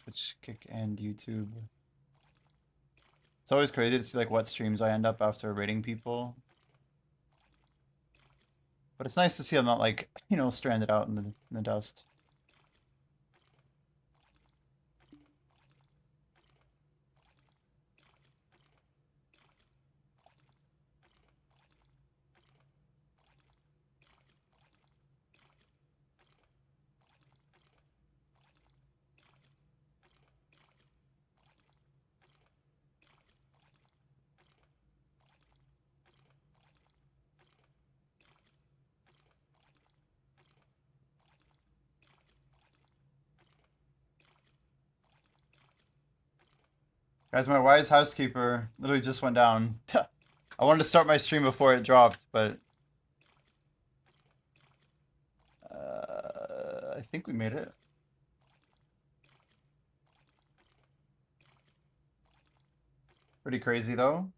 Twitch, Kick, and YouTube. It's always crazy to see like what streams I end up after rating people. But it's nice to see I'm not like, you know, stranded out in the dust. Guys, my wise housekeeper literally just went down. I wanted to start my stream before it dropped, but I think we made it. Pretty crazy though.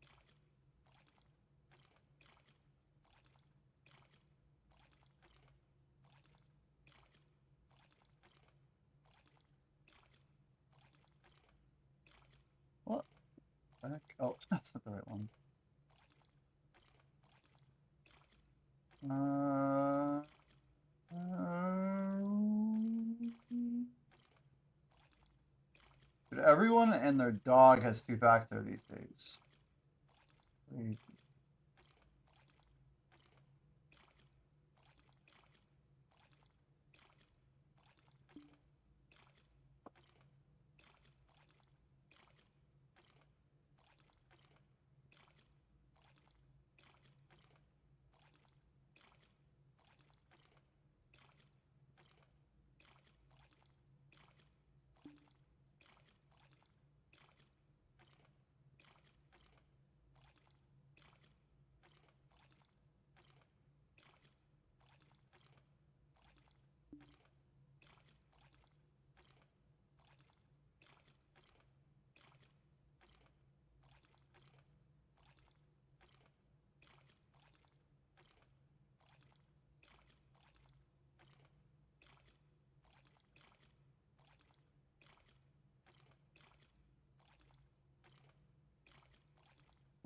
What the heck? Oh, that's not the right one. Dude, everyone and their dog has two-factor these days. Crazy.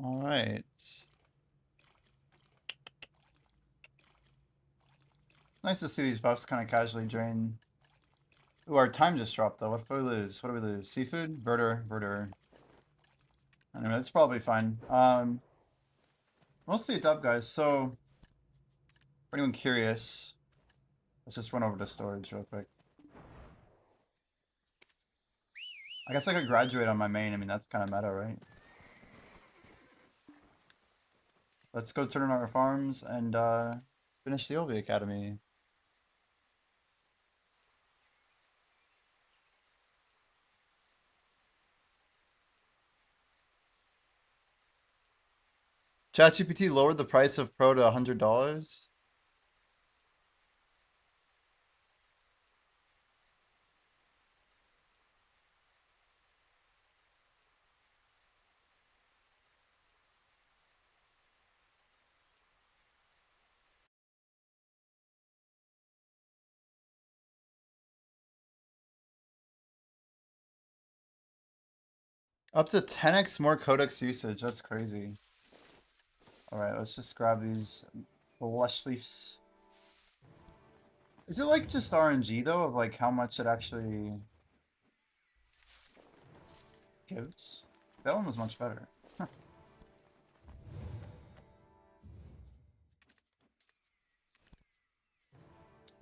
All right. Nice to see these buffs kind of casually drain. Ooh, our time just dropped though. What do we lose? What do we lose? Seafood? Birder. Anyway, that's probably fine. Mostly a dub, guys. So, for anyone curious, let's just run over to storage real quick. I guess I could graduate on my main. I mean, that's kind of meta, right? Let's go turn on our farms and finish the LV Academy. ChatGPT lowered the price of Pro to $100. Up to 10x more codex usage. That's crazy. All right, let's just grab these lush leaves. Is it like just RNG though, of like how much it actually gives? That one was much better.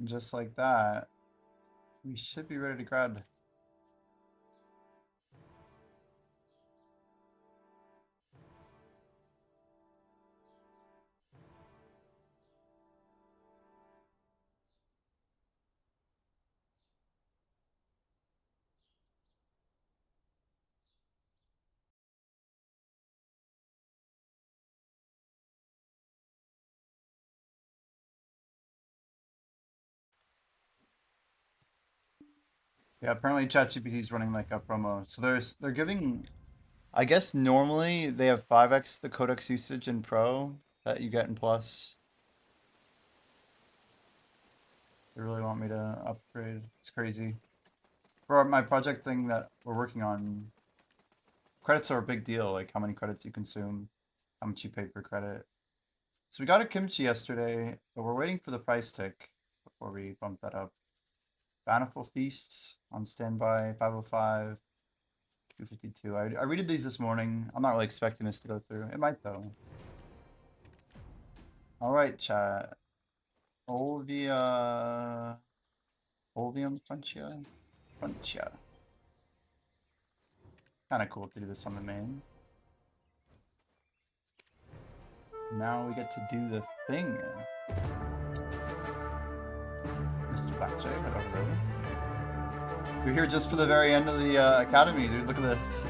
Just like that, we should be ready to grad. Yeah, apparently ChatGPT is running like a promo. So they're giving, I guess normally they have 5x the codex usage in Pro that you get in Plus. They really want me to upgrade. It's crazy. For my project thing that we're working on, credits are a big deal. Like how many credits you consume, how much you pay per credit. So we got a kimchi yesterday, but we're waiting for the price tick before we bump that up. Bountiful Feasts on standby, 505, 252. I read these this morning. I'm not really expecting this to go through. It might though. All right, chat. Olvium Frontia? Frontia. Kind of cool to do this on the main. Now we get to do the thing. Mr. Blackjack, hello. We're here just for the very end of the academy, dude. Look at this.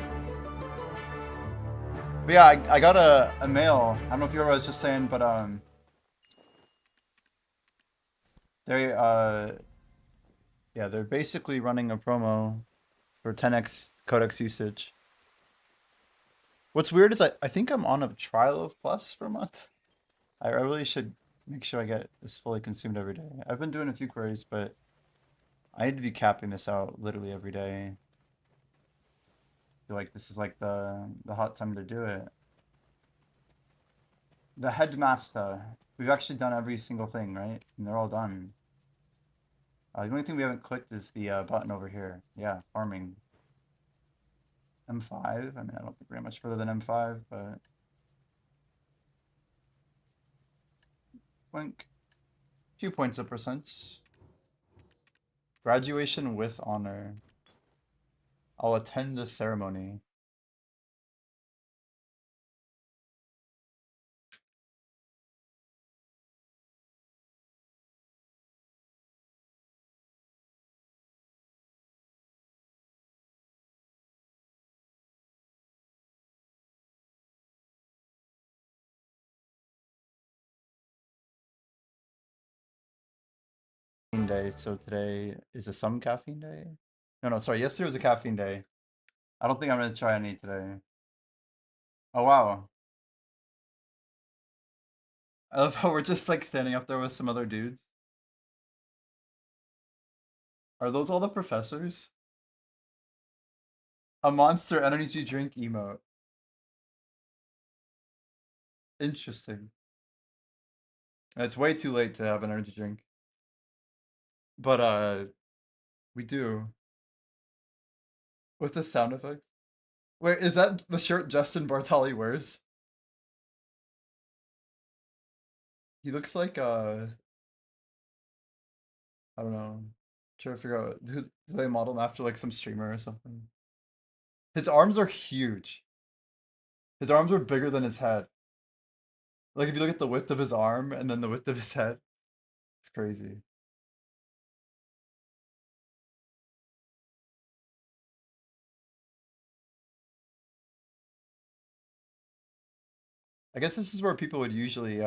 But yeah, I got a mail. I don't know if you heard what I was just saying, but they're basically running a promo for 10x codex usage. What's weird is I think I'm on a trial of Plus for a month. I really should make sure I get this fully consumed every day. I've been doing a few queries, but I need to be capping this out literally every day. I feel like this is like the hot time to do it. The headmaster. We've actually done every single thing, right? And they're all done. The only thing we haven't clicked is the button over here. Yeah, farming. M5. I mean, I don't think we're much further than M5, but blink. Few points of percents. Graduation with honor. I'll attend the ceremony. Day, so today is a some caffeine day? No, sorry, yesterday was a caffeine day. I don't think I'm gonna try any today. Oh wow. I love how we're just like standing up there with some other dudes. Are those all the professors? A monster energy drink emote. Interesting. It's way too late to have an energy drink. But we do. With the sound effect. Wait, is that the shirt Justin Bartali wears? He looks like I don't know. Trying to figure out do they model him after like some streamer or something? His arms are huge. His arms are bigger than his head. Like if you look at the width of his arm and then the width of his head, it's crazy. I guess this is where people would usually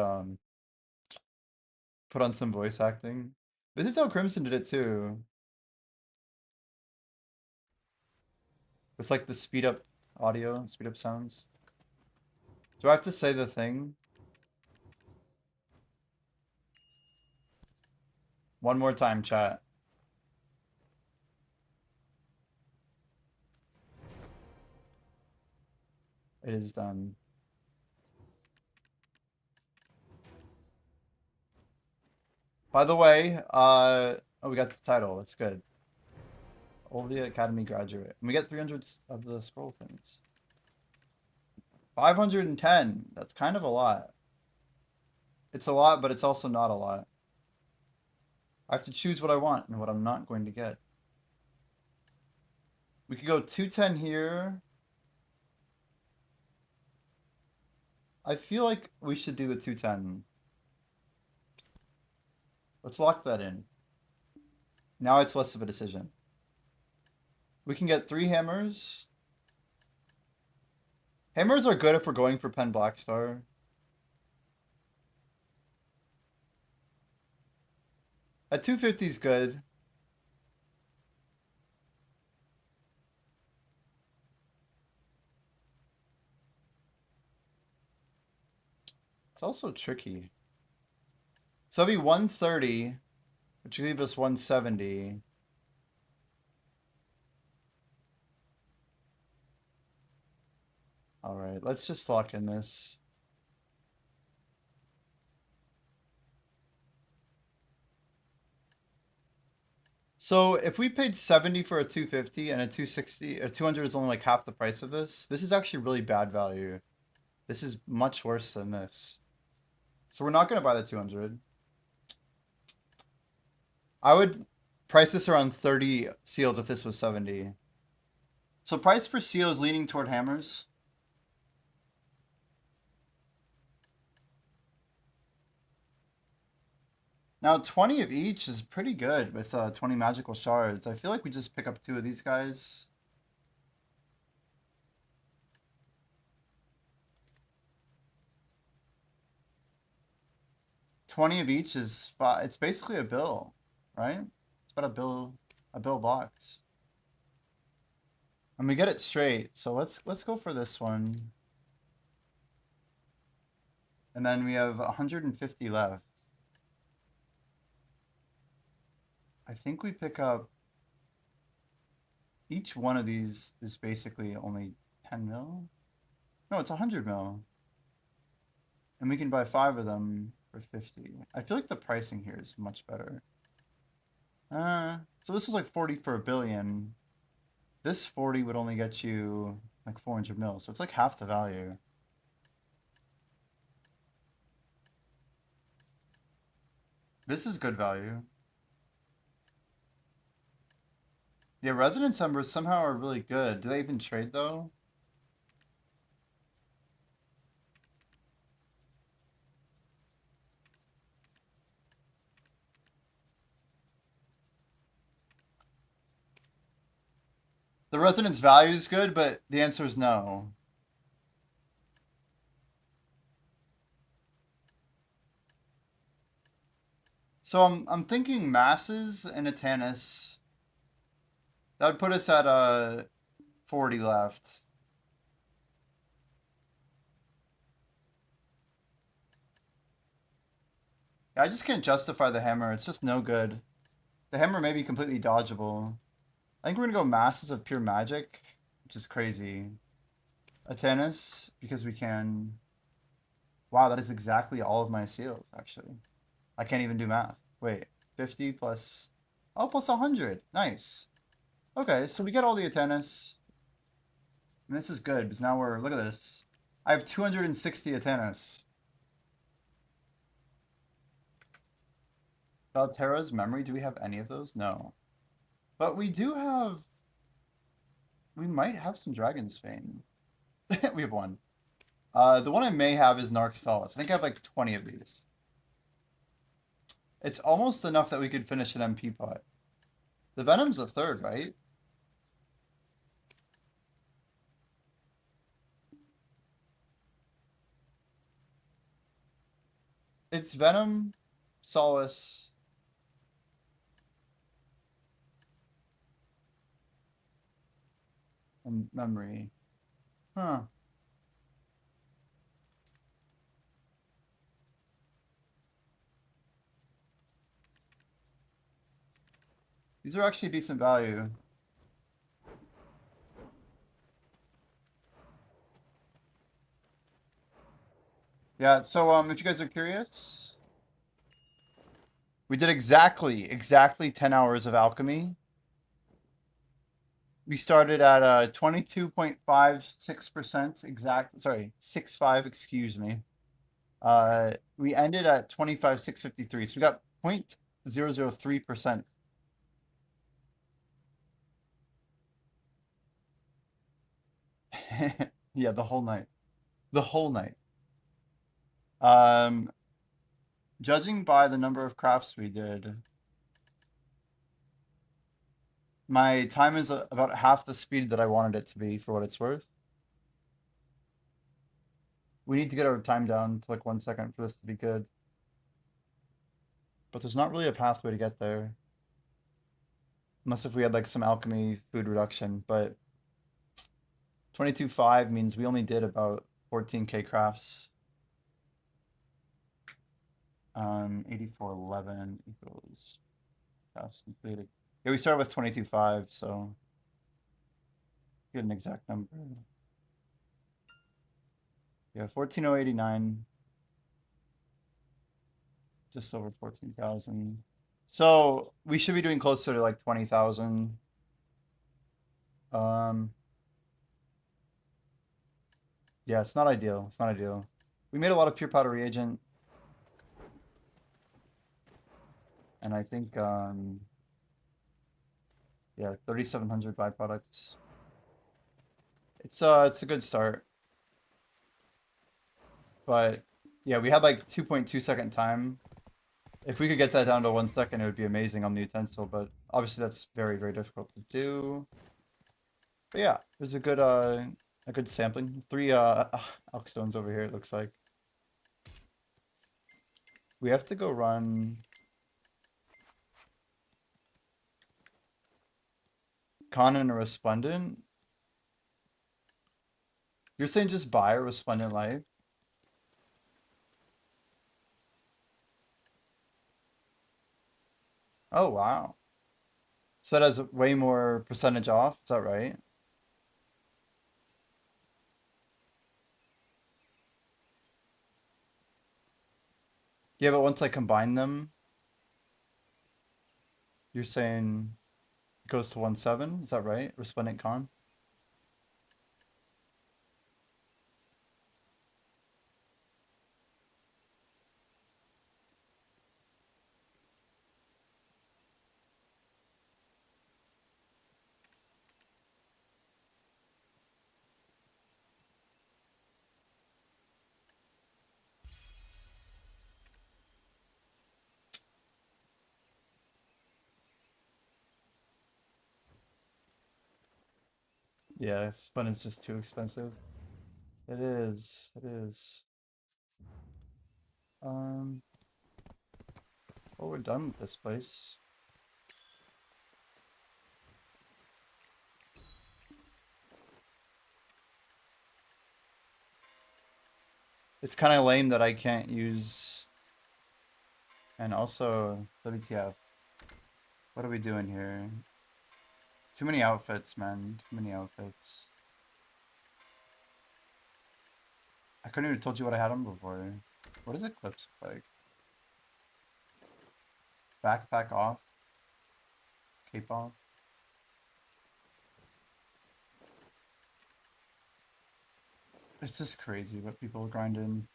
put on some voice acting. This is how Crimson did it too. With like the speed up audio, speed up sounds. Do I have to say the thing? One more time, chat. It is done. By the way, oh, we got the title. That's good. Olvia Academy graduate. And we get 300 of the scroll things. 510. That's kind of a lot. It's a lot, but it's also not a lot. I have to choose what I want and what I'm not going to get. We could go 210 here. I feel like we should do the 210. Let's lock that in. Now it's less of a decision. We can get 3 hammers. Hammers are good if we're going for Pen Black Star. At 250 is good. It's also tricky. So that'd be 130, which would leave us 170. All right, let's just lock in this. So if we paid 70 for a 250 and a 260, a 200 is only like half the price of this, this is actually really bad value. This is much worse than this. So we're not going to buy the 200. I would price this around 30 seals if this was 70. So price per seal is leaning toward hammers. Now 20 of each is pretty good with 20 magical shards. I feel like we just pick up 2 of these guys. $20 of each is it's basically a bill, right? It's about a bill box. And we get it straight, so let's go for this one. And then we have 150 left. I think we pick up each one of these is basically only 10 mil. No, it's 100 mil. And we can buy 5 of them for 50. I feel like the pricing here is much better. So this was like 40 for a billion. This 40 would only get you like 400 mil, so it's like half the value. This is good value. Yeah, resonance numbers somehow are really good. Do they even trade though? The resonance value is good, but the answer is no. So I'm thinking masses and a Tannis. That would put us at 40 left. Yeah, I just can't justify the hammer. It's just no good. The hammer may be completely dodgeable. I think we're gonna go masses of pure magic, which is crazy. A Tannis, because we can. Wow, that is exactly all of my seals, actually. I can't even do math. Wait, 50 plus. Oh, plus 100. Nice. Okay, so we get all the Atenas. And this is good because now we're. Look at this. I have 260 Atenas. Valterra's memory. Do we have any of those? No. But we do have. We might have some Dragon's Fane. We have one. The one I may have is Narc Solace. I think I have like 20 of these. It's almost enough that we could finish an MP pot. The Venom's a third, right? It's Venom, Solace. And memory. Huh. These are actually decent value. Yeah, so if you guys are curious, we did exactly 10 hours of alchemy. We started at 22.56% exact, sorry, 65, excuse me. We ended at 25,653. So we got 0.003%. Yeah, the whole night. The whole night. Judging by the number of crafts we did, my time is about half the speed that I wanted it to be for what it's worth. We need to get our time down to like 1 second for this to be good. But there's not really a pathway to get there. Unless if we had like some alchemy food reduction, but 22.5 means we only did about 14k crafts. 8411 equals crafts completed. Yeah, we started with 22.5, so get an exact number. Yeah, 14,089. Just over 14,000. So we should be doing closer to like 20,000. Um, yeah, it's not ideal. It's not ideal. We made a lot of pure powder reagent, and I think yeah, 3,700 byproducts. It's a good start, but yeah, we had like 2.2 second time. If we could get that down to 1 second, it would be amazing on the utensil, but obviously that's very, very difficult to do. But yeah, it was a good sampling. Three elk stones over here, it looks like. We have to go run Con and a Resplendent. You're saying just buy a Resplendent Life? Oh wow. So that has way more percentage off, is that right? Yeah, but once I combine them, you're saying it goes to 1.7, is that right? Resplendent Con? Yeah, Splendid's just too expensive. It is, it is. Um, well, we're done with this place. It's kind of lame that I can't use, and also, WTF, what are we doing here? Too many outfits, man, too many outfits. I couldn't even told you what I had on before. What does Eclipse look like? Backpack off, cape off. It's just crazy what people grind in.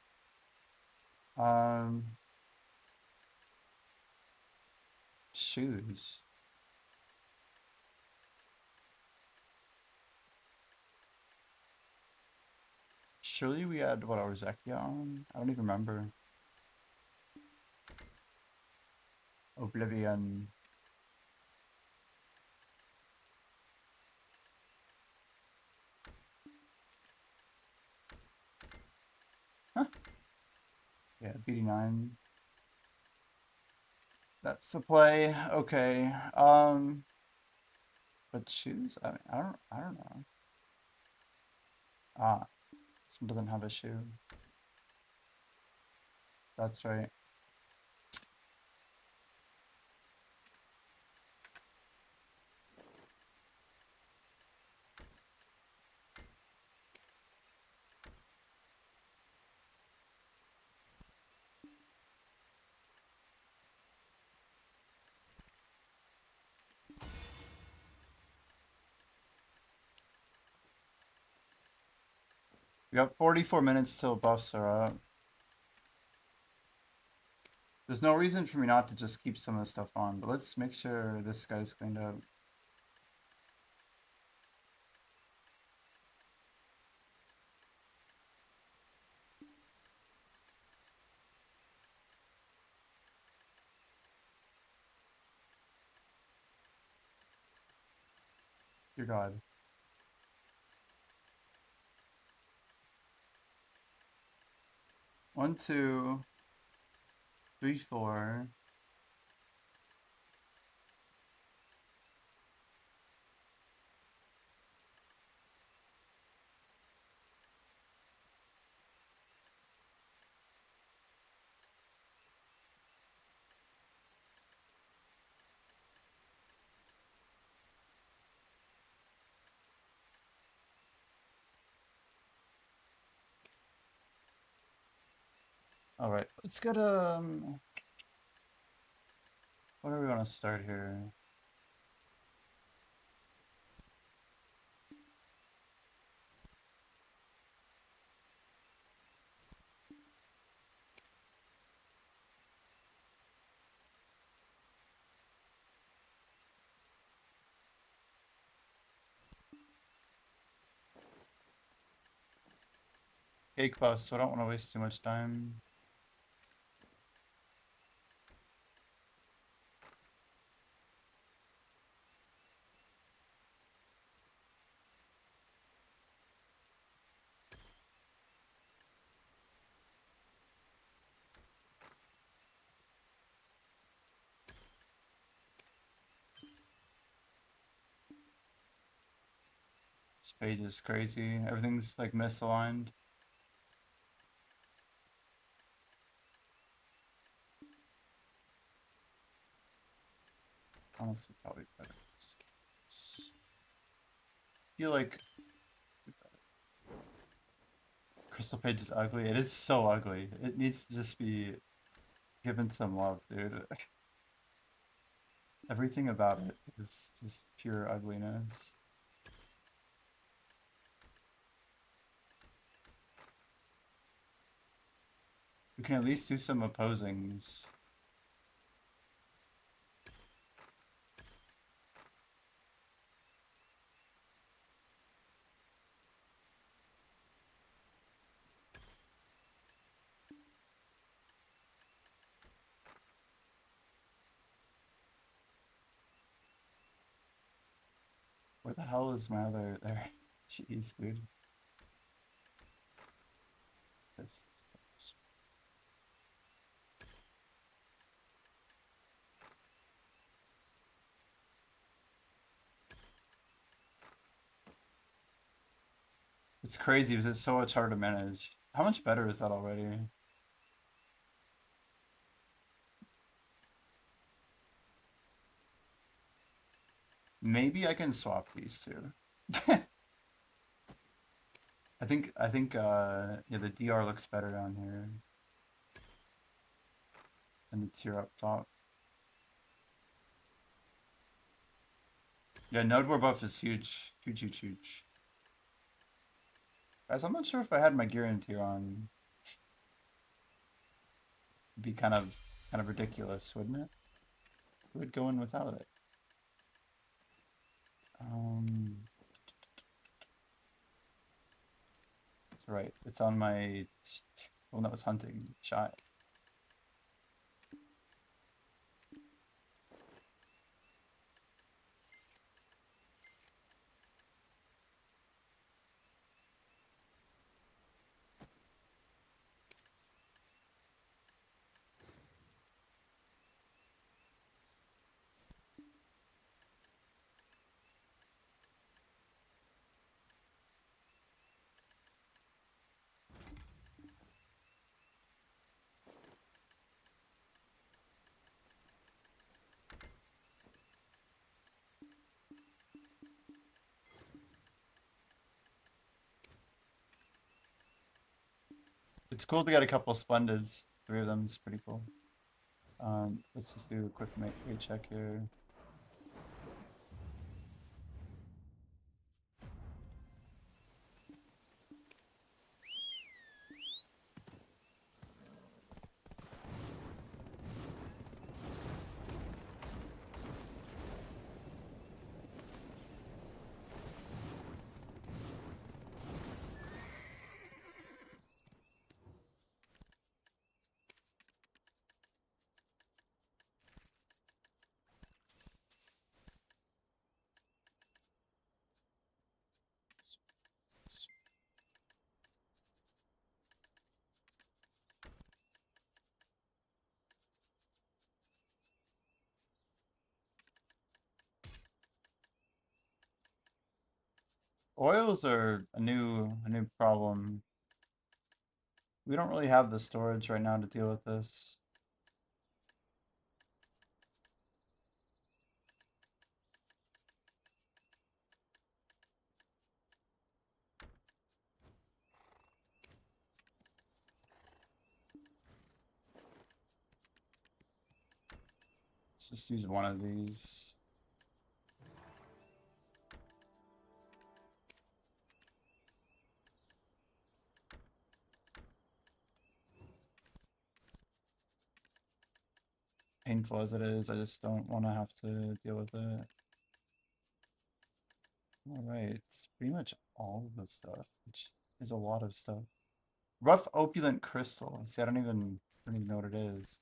Um, shoes. Surely we had what our Zekia on? I don't even remember. Oblivion. Huh? Yeah, BD9. That's the play. Okay. But shoes? I mean, I don't know. Ah, this one doesn't have a shoe. That's right. We got 44 minutes till buffs are up. There's no reason for me not to just keep some of the stuff on, but let's make sure this guy's cleaned up. Dear God. 1, 2, 3, 4. All right, let's go to where do we want to start here? Cake bus, so I don't want to waste too much time. This page is crazy. Everything's like misaligned. Honestly, probably better. Feel like Crystal Page is ugly. It is so ugly. It needs to just be given some love, dude. Everything about it is just pure ugliness. We can at least do some opposings. Where the hell is my other there? Jeez, dude. That's it's crazy because it's so much harder to manage. How much better is that already? Maybe I can swap these two. I think yeah, the DR looks better down here than the tier up top. Yeah, node war buff is huge. Huge, huge, huge. Guys, I'm not sure if I had my gear in tier on. It'd be kind of ridiculous, wouldn't it? Who would go in without it? Um that's right. It's on my one that was hunting shot. It's cool to get a couple Splendids. Three of them is pretty cool. Let's just do a quick weight check here. Oils are a new problem. We don't really have the storage right now to deal with this. just use one of these. Painful as it is, I just don't want to have to deal with it. Alright, it's pretty much all of the stuff, which is a lot of stuff. Rough opulent crystal. See, I don't even know what it is.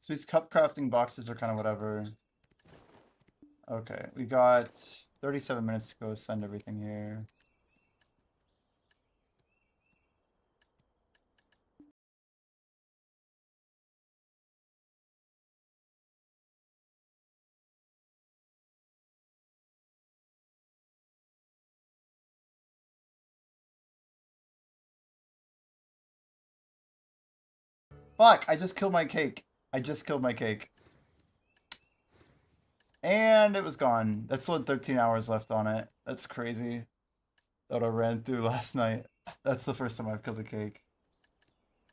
So these cup crafting boxes are kind of whatever. Okay, we got 37 minutes to go send everything here. Fuck, I just killed my cake. I just killed my cake. And it was gone. That still had 13 hours left on it. That's crazy. That I ran through last night. That's the first time I've killed a cake.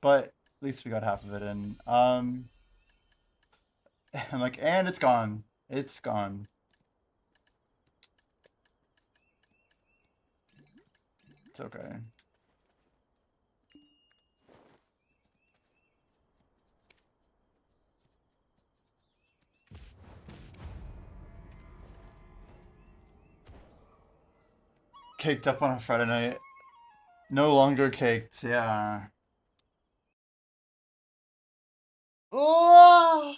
But at least we got half of it in. I'm like, and it's gone. It's gone. It's okay. Caked up on a Friday night. No longer caked, yeah. Oh,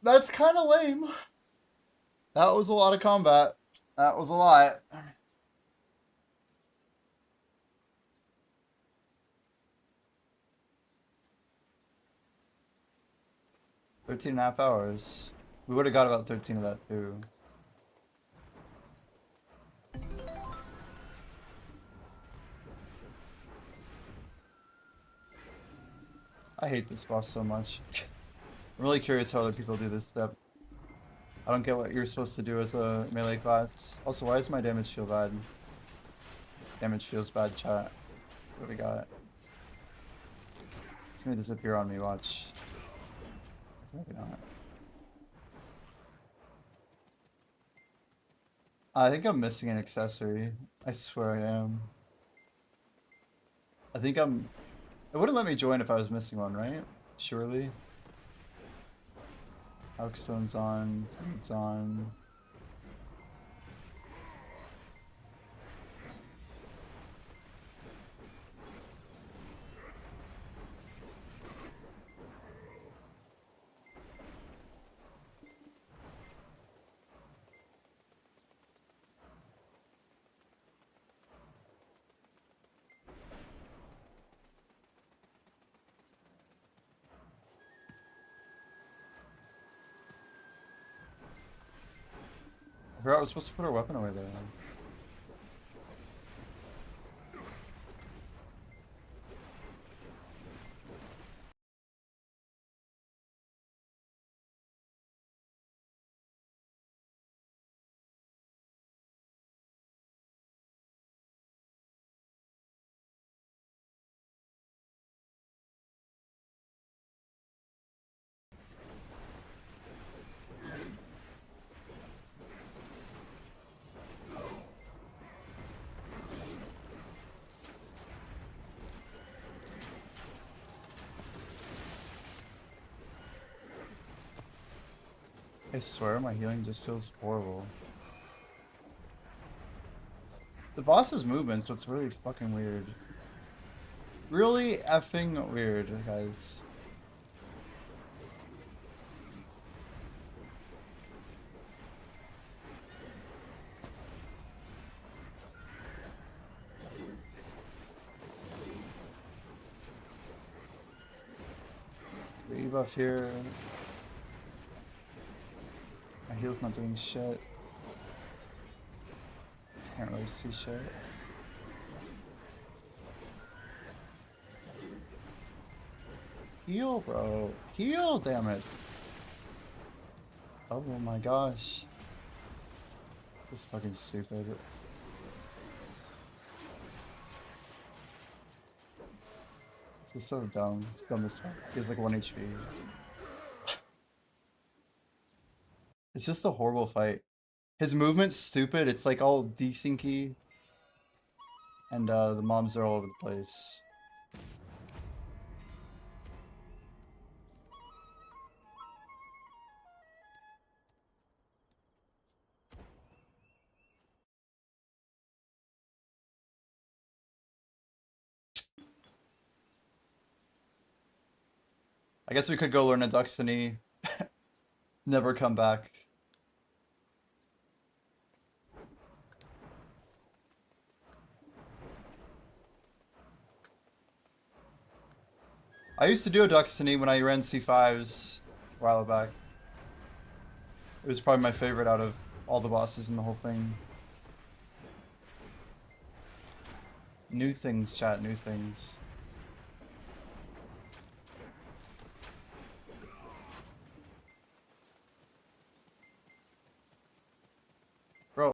that's kind of lame. That was a lot of combat. That was a lot. 13 and a half hours. We would have got about 13 of that too. I hate this boss so much. I'm really curious how other people do this step. I don't get what you're supposed to do as a melee class. Also, why does my damage feel bad? Damage feels bad, chat. What do we got? It's gonna disappear on me, watch. Maybe not. I think I'm missing an accessory. I swear I am. I think I'm... It wouldn't let me join if I was missing one, right? Surely. Alchstone's on. It's on. I forgot I was supposed to put our weapon away there. I swear my healing just feels horrible. The boss's movement's what's really fucking weird. Really effing weird, guys. Rebuff here. My heal's not doing shit. Can't really see shit. Heal, bro. Heal, damn it. Oh my gosh. This is fucking stupid. This is so dumb. It's dumb as fuck. He has like 1 HP. It's just a horrible fight. His movement's stupid. It's like all desyncy. And the mobs are all over the place. I guess we could go learn a Destiny. Never come back. I used to do a Destiny when I ran C5s a while back. It was probably my favorite out of all the bosses in the whole thing. New things, chat, new things. Bro.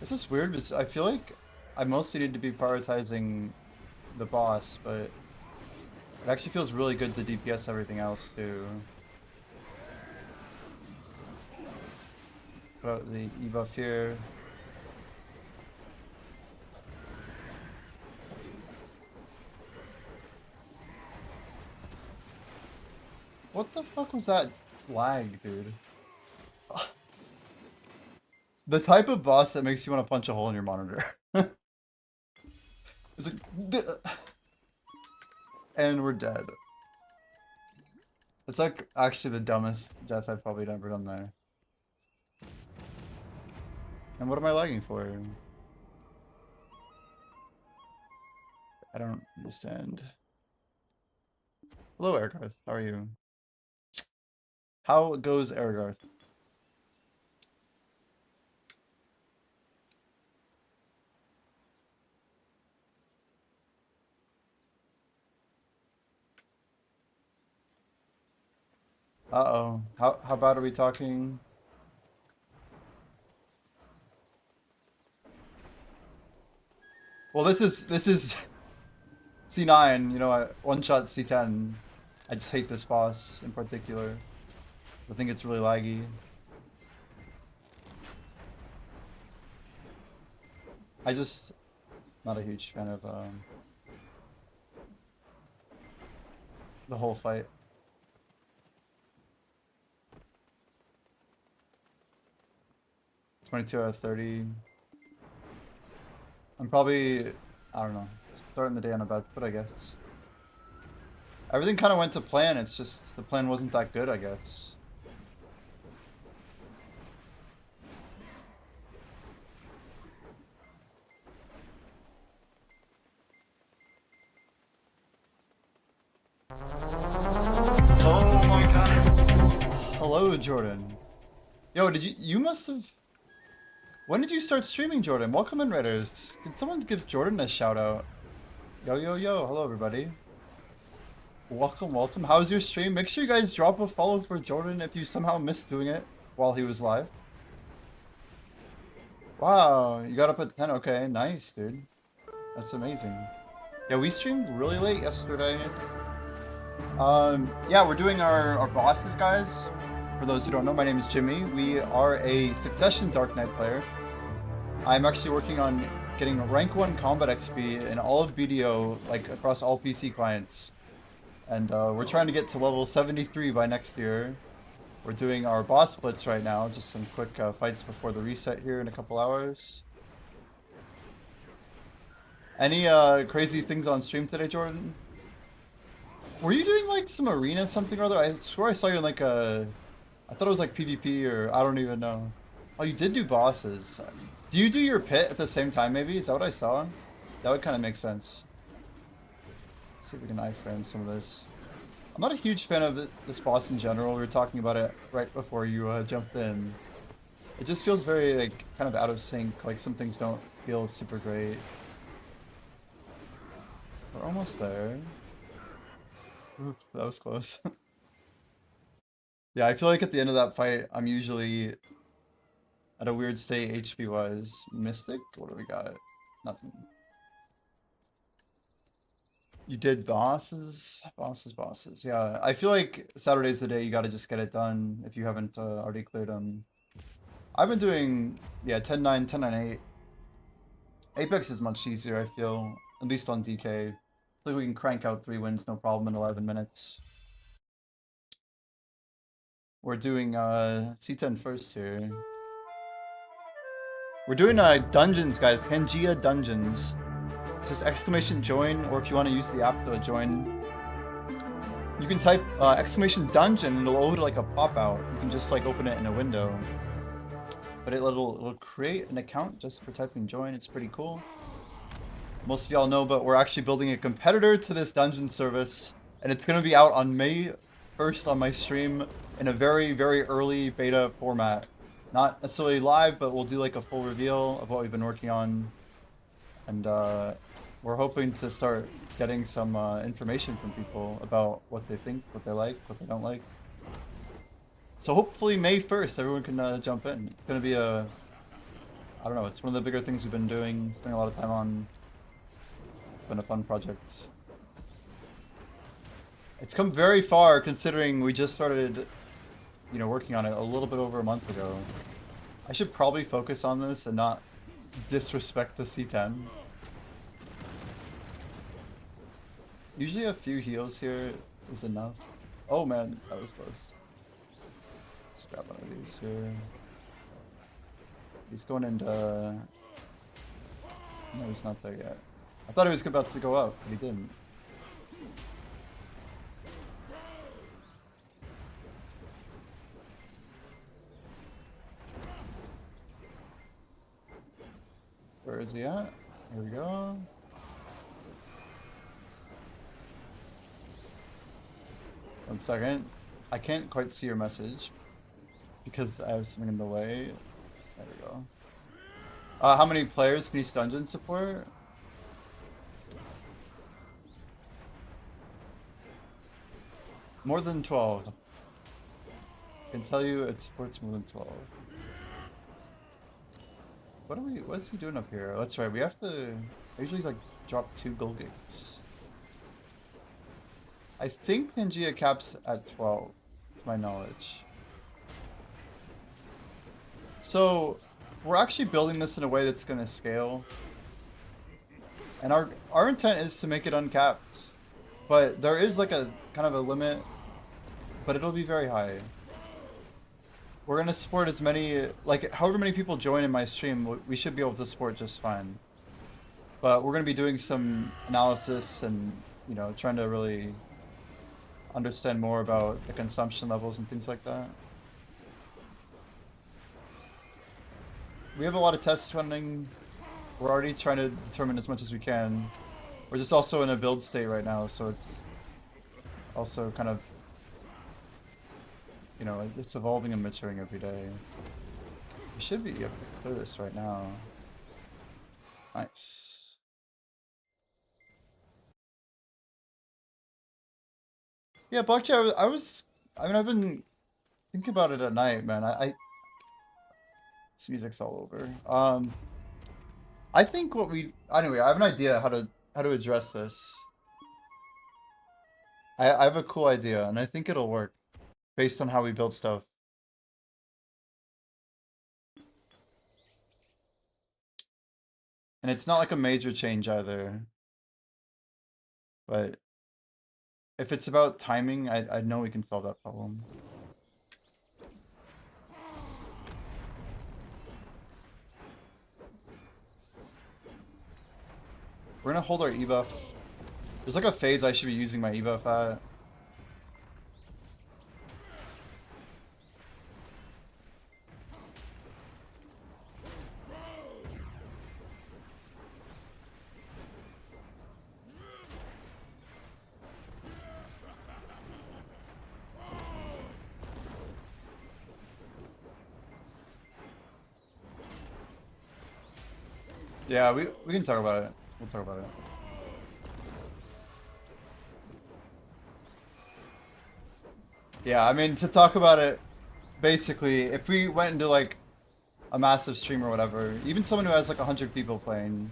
This is weird because I feel like I mostly need to be prioritizing the boss, but it actually feels really good to DPS everything else too. Put out the E-buff here. What the fuck was that lag, dude? The type of boss that makes you want to punch a hole in your monitor. It's like... And we're dead. It's like actually the dumbest death I've probably ever done there. And what am I lagging for? I don't understand. Hello, Ergarth. How are you? How goes Ergarth? Uh-oh. How bad are we talking? Well, this is C9, you know, one-shot C10. I just hate this boss in particular. I think it's really laggy. I just not a huge fan of the whole fight. 22 out of 30. I'm probably, I don't know, starting the day on a bad foot, I guess. Everything kind of went to plan, it's just the plan wasn't that good, I guess. Oh my god. Hello, Jordan. Yo, you must have... When did you start streaming, Jordan? Welcome in, Redders. Can someone give Jordan a shout out? Yo, yo, yo. Hello, everybody. Welcome, welcome. How's your stream? Make sure you guys drop a follow for Jordan if you somehow missed doing it while he was live. Wow, you got up at 10. Okay, nice, dude. That's amazing. Yeah, we streamed really late yesterday. Yeah, we're doing our bosses, guys. For those who don't know, my name is Jimmy. We are a Succession Dark Knight player. I'm actually working on getting rank 1 combat XP in all of BDO, like across all PC clients. And we're trying to get to level 73 by next year. We're doing our boss splits right now, just some quick fights before the reset here in a couple hours. Any crazy things on stream today, Jordan? Were you doing like some arena something or other? I swear I saw you in like a... I thought it was like PvP or I don't even know. Oh, you did do bosses. Do you do your pit at the same time maybe? Is that what I saw? That would kind of make sense. Let's see if we can iframe some of this. I'm not a huge fan of this boss in general. We were talking about it right before you jumped in. It just feels very like kind of out of sync. Like some things don't feel super great. We're almost there. Ooh, that was close. Yeah, I feel like at the end of that fight, I'm usually at a weird state HP-wise. Mystic? What do we got? Nothing. You did bosses? Bosses. Yeah, I feel like Saturday's the day you gotta just get it done if you haven't already cleared them. I've been doing, yeah, 10-9, 10-9-8. Apex is much easier, I feel. At least on DK. I think we can crank out 3 wins, no problem, in 11 minutes. We're doing C10 first here. We're doing dungeons, guys. Pangea dungeons. It's just exclamation join, or if you want to use the app to join, you can type exclamation dungeon and it'll load like a pop out. You can just like open it in a window. But it'll create an account just for typing join. It's pretty cool. Most of y'all know, but we're actually building a competitor to this dungeon service, and it's gonna be out on May 1st on my stream in a very, very early beta format. Not necessarily live, but we'll do like a full reveal of what we've been working on. And we're hoping to start getting some information from people about what they think, what they like, what they don't like. So hopefully May 1st, everyone can jump in. It's going to be a I don't know, it's one of the bigger things we've been doing, spending a lot of time on. It's been a fun project. It's come very far considering we just started, you know, working on it a little bit over a month ago. I should probably focus on this and not disrespect the C10. Usually a few heals here is enough. Oh man, that was close. Let's grab one of these here. He's going into... No, he's not there yet. I thought he was about to go up, but he didn't. Where is he at? Here we go. One second. I can't quite see your message because I have something in the way. There we go. How many players can each dungeon support? More than 12. I can tell you it supports more than 12. What's he doing up here? That's right, we have to usually like drop 2 gold gates. I think Pangea caps at 12, to my knowledge. So we're actually building this in a way that's gonna scale. And our intent is to make it uncapped. But there is like a kind of a limit, but it'll be very high. We're gonna support as many, like however many people join in my stream, we should be able to support just fine. But we're gonna be doing some analysis and, you know, trying to really understand more about the consumption levels and things like that. We have a lot of tests running. We're already trying to determine as much as we can. We're just also in a build state right now, so it's also kind of, you know, it's evolving and maturing every day. We should be able to clear this right now. Nice. Yeah, Blockchain, I mean, I've been thinking about it at night, man. This music's all over. I think anyway, I have an idea how to address this. I have a cool idea, and I think it'll work based on how we build stuff. And it's not like a major change either. But if it's about timing, I know we can solve that problem. We're gonna hold our ebuff. There's like a phase I should be using my ebuff at. Yeah, we can talk about it. We'll talk about it. Yeah, I mean, to talk about it, basically, if we went into like a massive stream or whatever, even someone who has like 100 people playing,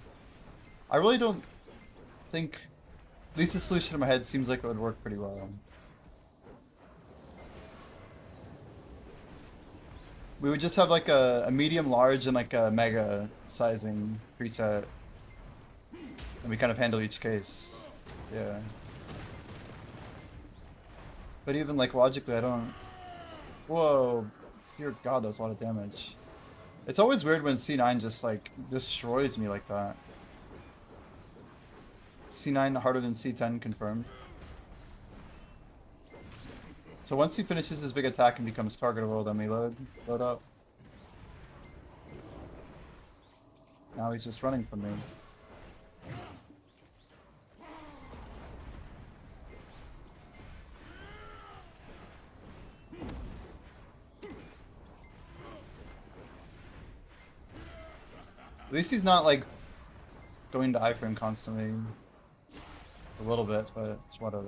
I really don't think, at least the solution in my head seems like it would work pretty well. We would just have like a medium, large, and like a mega sizing preset. And we kind of handle each case. Yeah. But even like logically, I don't... Whoa. Dear God, that's a lot of damage. It's always weird when C9 just like destroys me like that. C9 harder than C10 confirmed. So once he finishes his big attack and becomes targetable, then we load up. Now he's just running from me. At least he's not like going to iframe constantly. A little bit, but it's whatever.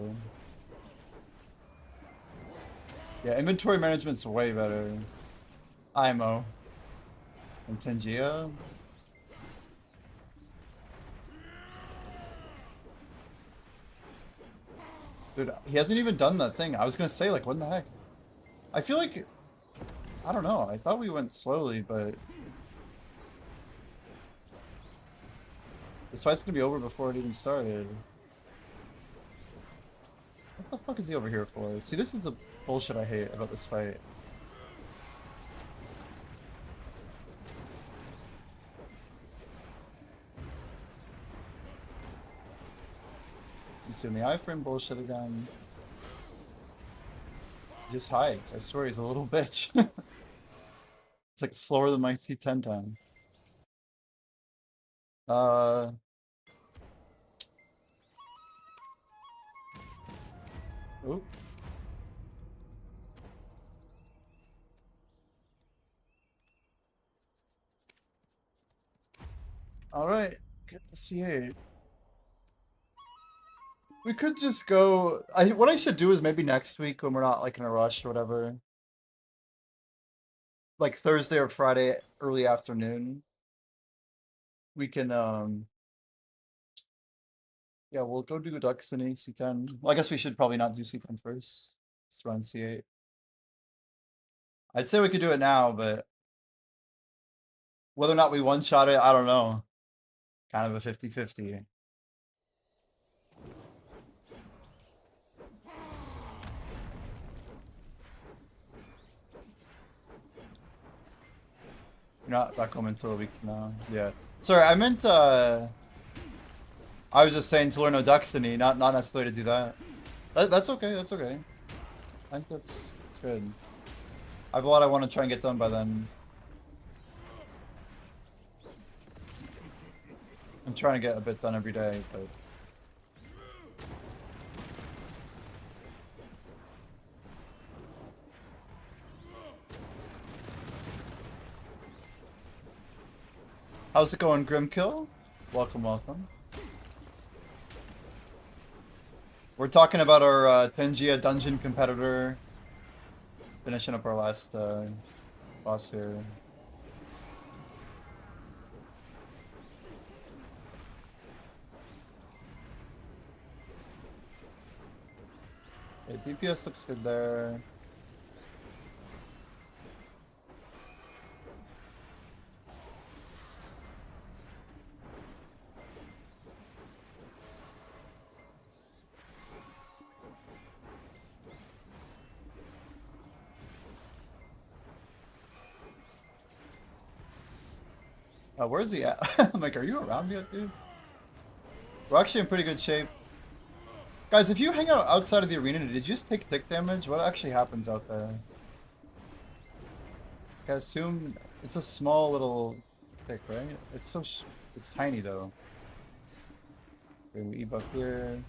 Yeah, inventory management's way better. IMO. And Tangia. Dude, he hasn't even done that thing. I was gonna say, like, what in the heck? I feel like, I don't know. I thought we went slowly, but this fight's gonna be over before it even started. What the fuck is he over here for? See, this is the bullshit I hate about this fight. He's doing the iframe bullshit again. He just hides. I swear he's a little bitch. It's like slower than my C10 time. Oop. Alright, get the C8. We could just go. What I should do is maybe next week when we're not like in a rush or whatever. Like Thursday or Friday early afternoon. We can yeah, we'll go do Destiny C10. Well, I guess we should probably not do C10 first. Just run C8. I'd say we could do it now, but whether or not we one-shot it, I don't know. Kind of a 50-50. You're not back home until a week now. Yeah. Sorry, I meant I was just saying to learn Destiny, not necessarily to do that. That's okay, that's okay. I think that's good. I have a lot I want to try and get done by then. I'm trying to get a bit done every day, but how's it going, Grimkill? Welcome, welcome. We're talking about our Tengia dungeon competitor. Finishing up our last boss here. Okay, DPS looks good there. Where's he at? I'm like, are you around yet, dude? We're actually in pretty good shape. Guys, if you hang out outside of the arena, did you just take tick damage? What actually happens out there? I assume it's a small little tick, right? It's it's tiny though. Okay, we E-buff here.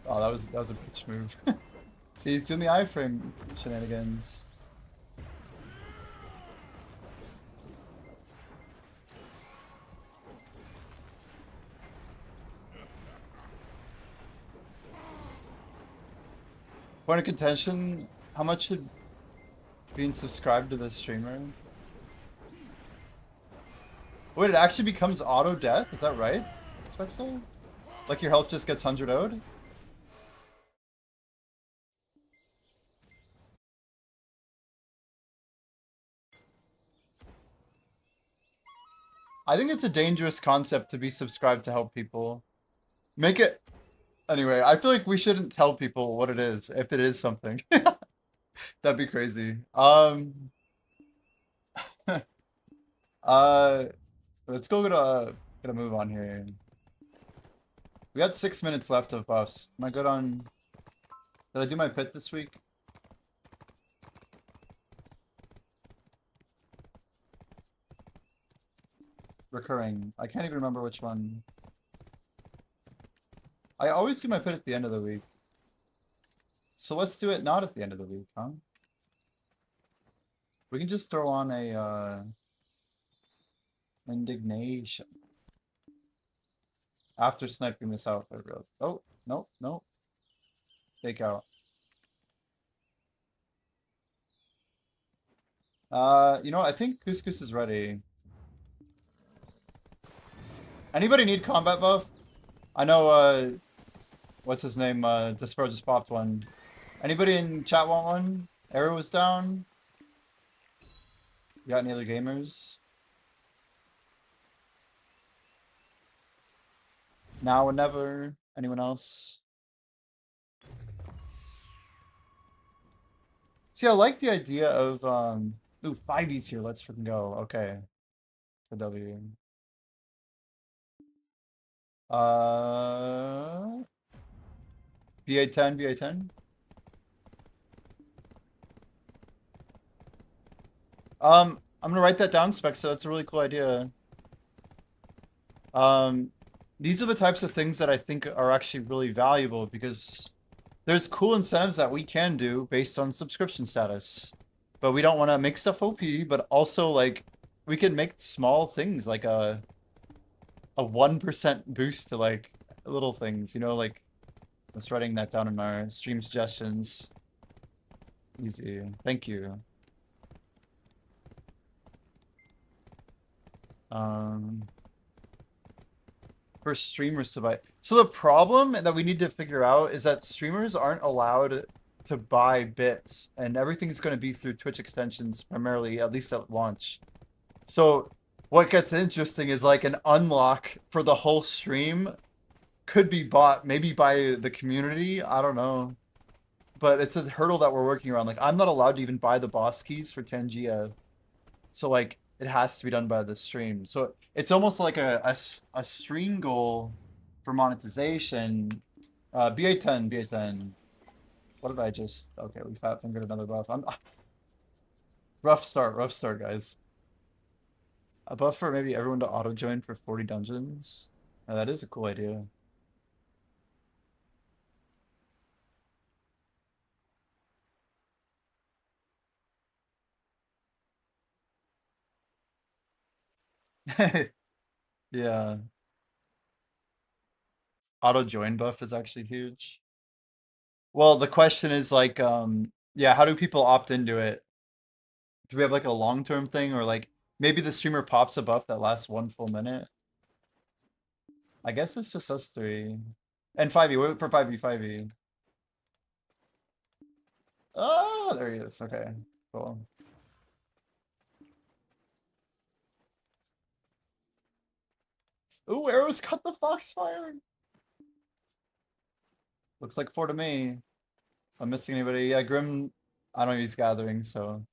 Oh, that was a bitch move. See, he's doing the iframe shenanigans. Point of contention, how much should being subscribed to the streamer? Wait, it actually becomes auto death? Is that right? Spexel? Like your health just gets 100 owed? I think it's a dangerous concept to be subscribed to help people. Make it... Anyway, I feel like we shouldn't tell people what it is, if it is something. That'd be crazy. Let's go get a move on here. We got 6 minutes left of buffs. Am I good on... Did I do my pit this week? Recurring. I can't even remember which one. I always do my pit at the end of the week. So let's do it not at the end of the week, huh? We can just throw on a indignation. After sniping this out for real. Oh, nope, nope. Take out. You know, I think couscous is ready. Anybody need combat buff? I know, what's his name? Despero just popped one. Anybody in chat want one? Arrow was down. You got any other gamers? Now or never? Anyone else? See, I like the idea of, ooh, 5E's here. Let's freaking go. Okay. It's a W. Uh, BA10, BA10. I'm gonna write that down, Spec, so that's a really cool idea. Um, these are the types of things that I think are actually really valuable because there's cool incentives that we can do based on subscription status. But we don't want to make stuff OP, but also like we can make small things like a 1% boost to like little things, you know, like let's writing that down in our stream suggestions. Easy. Thank you. For streamers to buy. So the problem that we need to figure out is that streamers aren't allowed to buy bits, and everything's going to be through Twitch extensions primarily, at least at launch. So what gets interesting is like an unlock for the whole stream could be bought maybe by the community. I don't know. But it's a hurdle that we're working around. Like I'm not allowed to even buy the boss keys for Tangia. So like it has to be done by the stream. So it's almost like a stream goal for monetization. BA10, BA10. What did I just? Okay, we fat fingered another buff. I'm rough start, guys. A buff for maybe everyone to auto join for 40 dungeons. Oh, that is a cool idea. Yeah. Auto join buff is actually huge. Well, the question is like, yeah, how do people opt into it? Do we have like a long-term thing or like maybe the streamer pops a buff that lasts 1 full minute? I guess it's just us three. And 5e, wait for 5e, 5e. Oh, there he is. Okay, cool. Ooh, arrows cut the foxfire. Looks like 4 to me. If I'm missing anybody. Yeah, Grim, I don't know, he's gathering, so.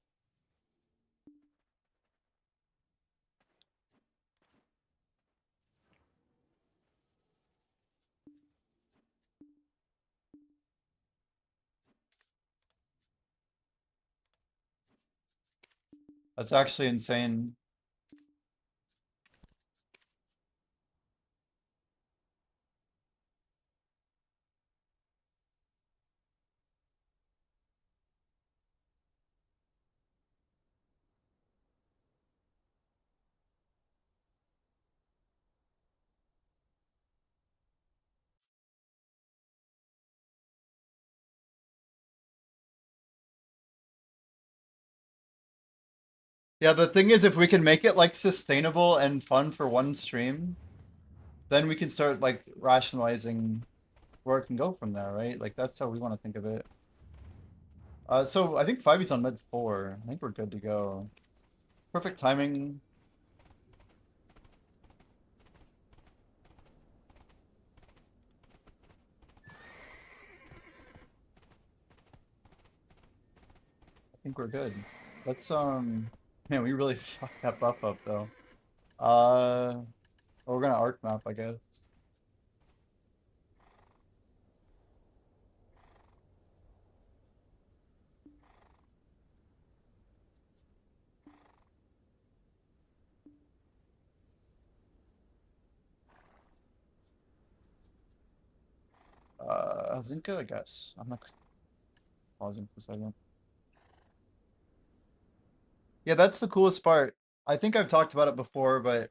That's actually insane. Yeah, the thing is, if we can make it like sustainable and fun for one stream, then we can start like rationalizing where it can go from there, right? Like that's how we want to think of it. So I think 5e's on mid 4. I think we're good to go. Perfect timing. I think we're good. Let's man, we really fucked that buff up though. Well, we're gonna arc map, I guess. Zinka, I guess. I'm not pausing for a second. Yeah, that's the coolest part. I think I've talked about it before, but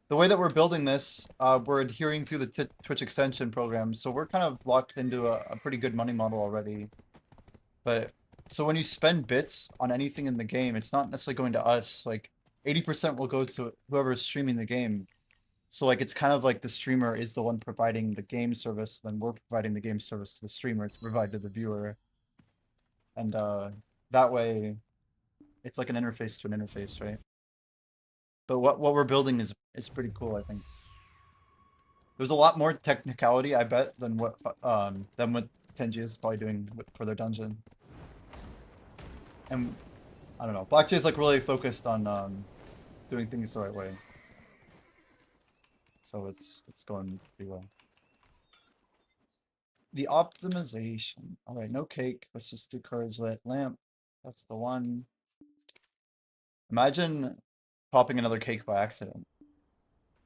the way that we're building this, we're adhering through the Twitch extension program, so we're kind of locked into a pretty good money model already. But So when you spend bits on anything in the game, it's not necessarily going to us. Like 80% will go to whoever's streaming the game. So like it's kind of like the streamer is the one providing the game service, then we're providing the game service to the streamer to provide to the viewer. And that way it's like an interface to an interface, right? But what we're building is pretty cool, I think. There's a lot more technicality, I bet, than what Tenji is probably doing for their dungeon. And I don't know, Black Jay's like really focused on doing things the right way. So it's going pretty well. The optimization. All right, no cake. Let's just do courage lit lamp. That's the one. Imagine popping another cake by accident.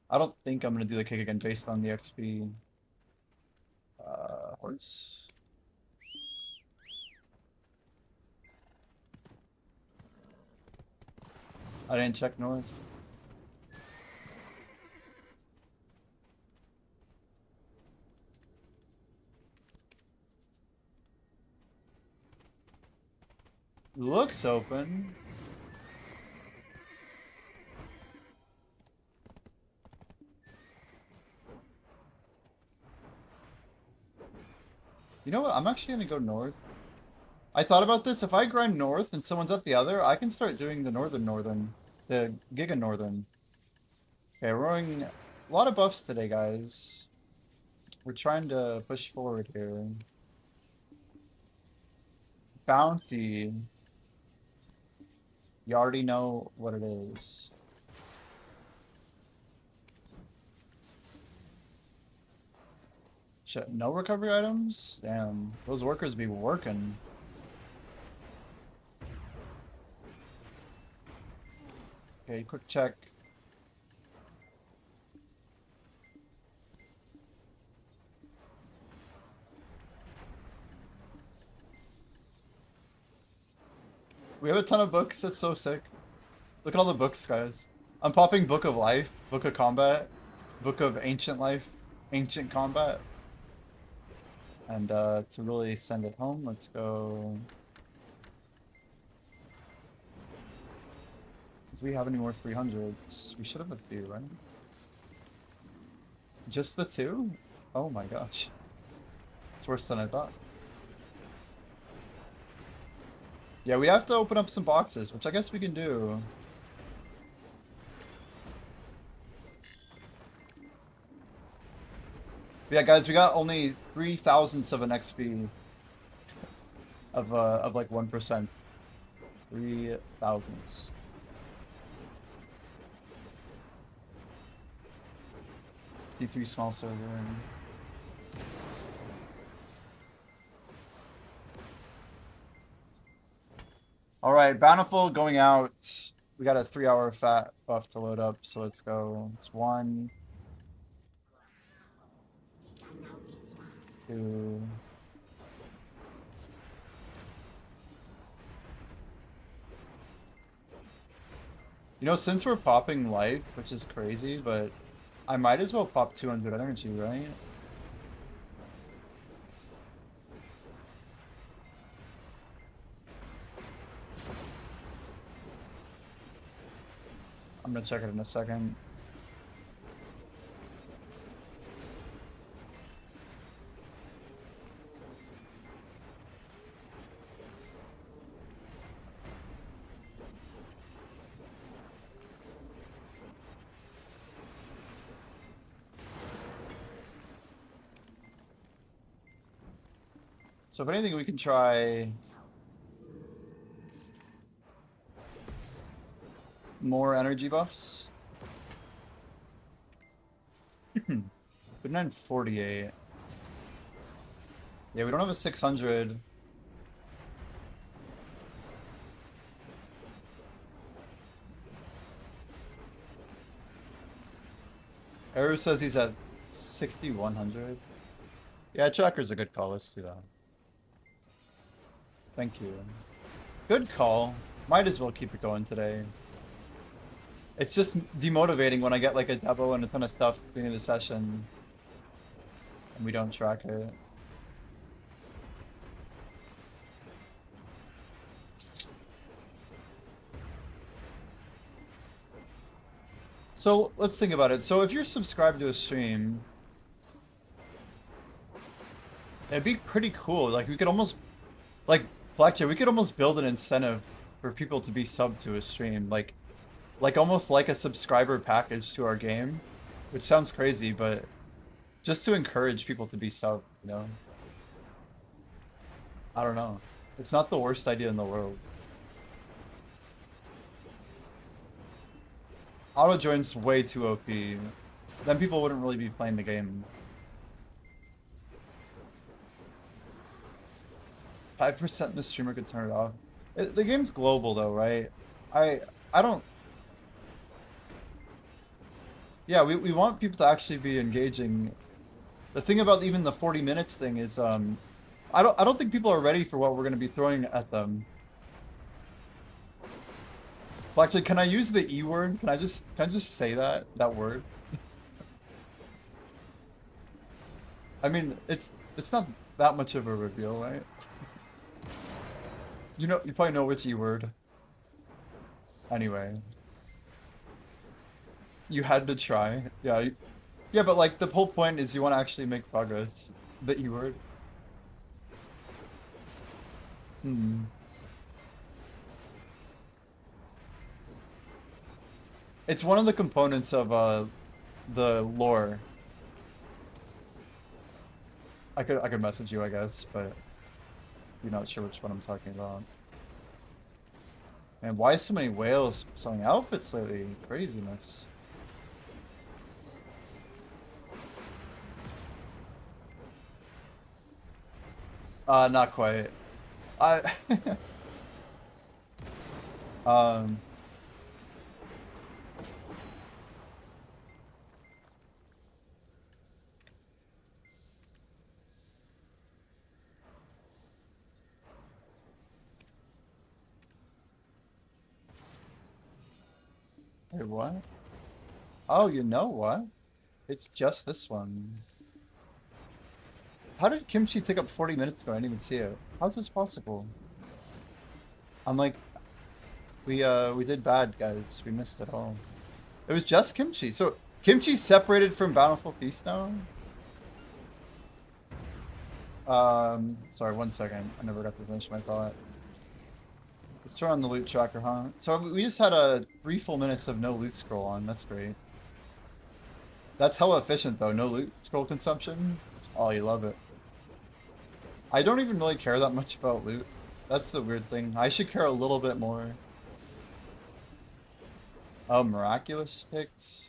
I don't think I'm gonna do the cake again based on the XP. Horse. I didn't check north. Looks open. You know what? I'm actually gonna go north. I thought about this. If I grind north and someone's at the other, I can start doing the northern. The Giga Northern. Okay, we're rolling a lot of buffs today, guys. We're trying to push forward here. Bounty. You already know what it is. Shit, no recovery items? Damn, those workers be working. Okay, quick check. We have a ton of books, that's so sick. Look at all the books, guys. I'm popping Book of Life, Book of Combat, Book of Ancient Life, Ancient Combat. And to really send it home, let's go. Do we have any more 300s? We should have a few, right? Just the two? Oh my gosh. It's worse than I thought. Yeah, we have to open up some boxes, which I guess we can do. But yeah, guys, we got only 0.003 XP of like 1%. 0.003. T3 small server. All right, Bountiful going out. We got a 3-hour fat buff to load up, so let's go. It's 1, 2. You know, since we're popping life, which is crazy, but I might as well pop 200 energy, right? I'm gonna check it in a second. So if anything, we can try more energy buffs. But 948. Yeah, we don't have a 600. Eru says he's at 6,100. Yeah, tracker's a good call. Let's do that. Thank you. Good call. Might as well keep it going today. It's just demotivating when I get like a demo and a ton of stuff at the beginning of the session and we don't track it. So let's think about it. So if you're subscribed to a stream, it'd be pretty cool. Like we could almost, like Blackjack, we could almost build an incentive for people to be subbed to a stream, like almost like a subscriber package to our game, which sounds crazy, but just to encourage people to be subbed, you know? I don't know. It's not the worst idea in the world. Auto join's way too OP. Then people wouldn't really be playing the game. 5% the streamer could turn it off. The game's global though, right? I I don't. Yeah, we want people to actually be engaging. The thing about even the 40 minutes thing is I don't think people are ready for what we're going to be throwing at them. Well, actually, can I use the E word? Can I just say that word? I mean, it's not that much of a reveal, right? You probably know which E word. Anyway, you had to try. Yeah, yeah, but like the whole point is you want to actually make progress. The E word. Hmm. It's one of the components of the lore. I could message you, I guess, but you're not sure which one I'm talking about. And why so many whales selling outfits lately? Craziness. Not quite. I um wait, what? Oh, you know what? It's just this one. How did kimchi take up 40 minutes ago? I didn't even see it. How's this possible? I'm like, we did bad, guys. We missed it all. It was just kimchi. So kimchi's separated from Bountiful Feast now? Sorry, 1 second. I never got to finish my thought. Let's turn on the loot tracker, huh? So we just had 3 full minutes of no loot scroll on. That's great. That's hella efficient though. No loot scroll consumption. Oh, you love it. I don't even really care that much about loot. That's the weird thing. I should care a little bit more. Oh, miraculous sticks.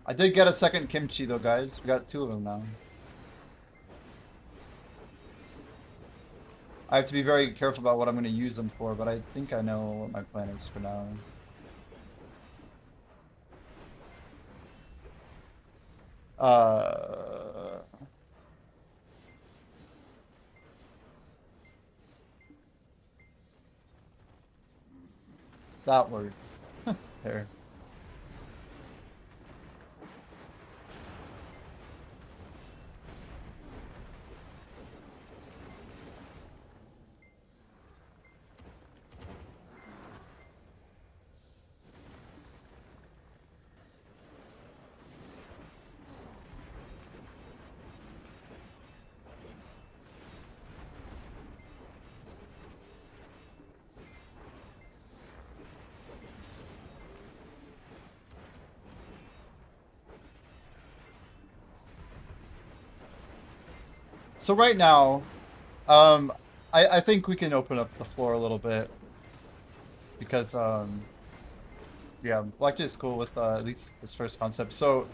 I did get a second kimchi though, guys. We got 2 of them now. I have to be very careful about what I'm going to use them for, but I think I know what my plan is for now. That word. There. So right now, I think we can open up the floor a little bit because yeah, Blackjack is cool with at least this first concept. So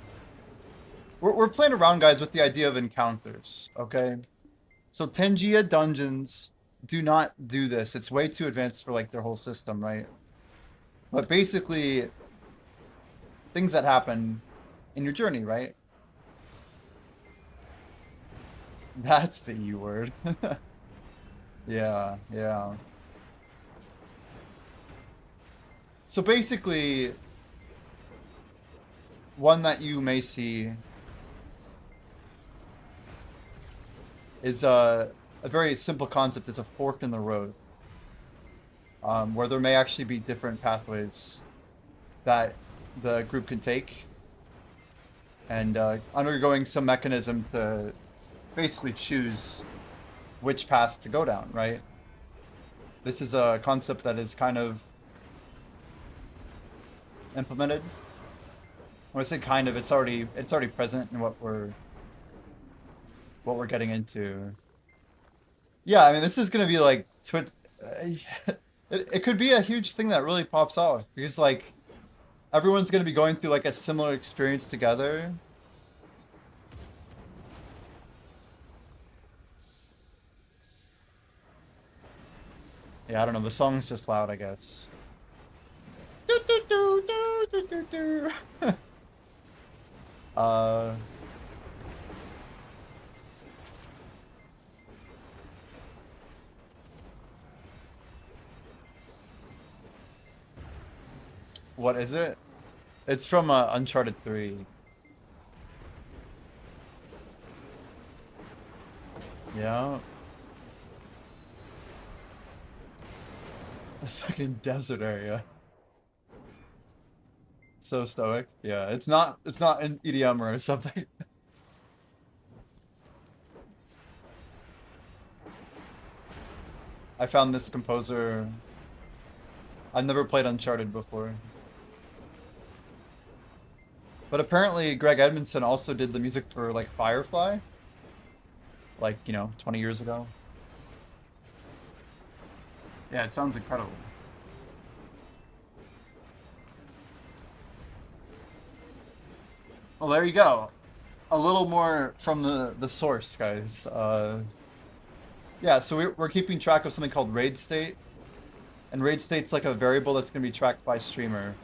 we're playing around, guys, with the idea of encounters. Okay, so Tengia dungeons do not do this. It's way too advanced for like their whole system, right? But basically, things that happen in your journey, right? That's the E word. Yeah, yeah. So basically, one that you may see is a a very simple concept is a fork in the road, where there may actually be different pathways that the group can take, and undergoing some mechanism to basically choose which path to go down, right? This is a concept that is kind of implemented. When I say kind of, it's already present in what we're getting into. Yeah, I mean, this is gonna be like it could be a huge thing that really pops off because like everyone's gonna be going through like a similar experience together. Yeah, I don't know. The song's just loud, I guess. Do, do, do, do, do, do, do. uh. What is it? It's from Uncharted 3. Yeah. The fucking desert area. So stoic. Yeah, it's not an EDM or something. I found this composer. I've never played Uncharted before. But apparently Greg Edmondson also did the music for like Firefly. Like, 20 years ago. Yeah, it sounds incredible. Well, there you go. A little more from the source, guys. Yeah, so we're keeping track of something called raid state. And raid state's like a variable that's going to be tracked by streamer.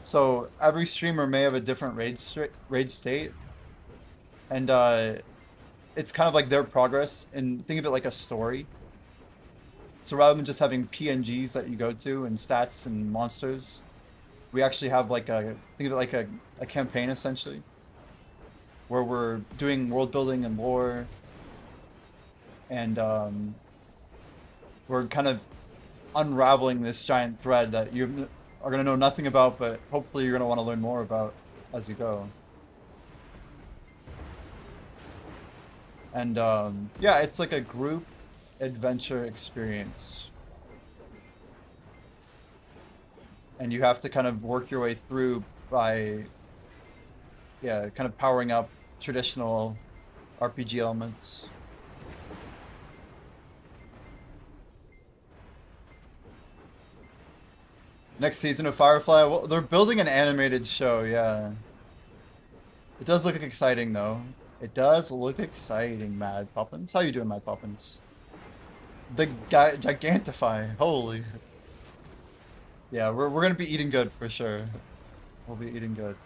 So every streamer may have a different raid state. And it's kind of like their progress. And think of it like a story. So rather than just having PNGs that you go to and stats and monsters, we actually have like think of it like a campaign essentially. Where we're doing world building and lore. And we're kind of unraveling this giant thread that you are going to know nothing about, but hopefully you're going to want to learn more about as you go. And yeah, it's like a group adventure experience. And you have to kind of work your way through by, yeah, kind of powering up traditional RPG elements. Next season of Firefly, well, they're building an animated show, yeah. It does look exciting, though. It does look exciting, Mad Poppins. How you doing, Mad Poppins? The guy, Gigantify, holy. Yeah, we're gonna be eating good, for sure. We'll be eating good.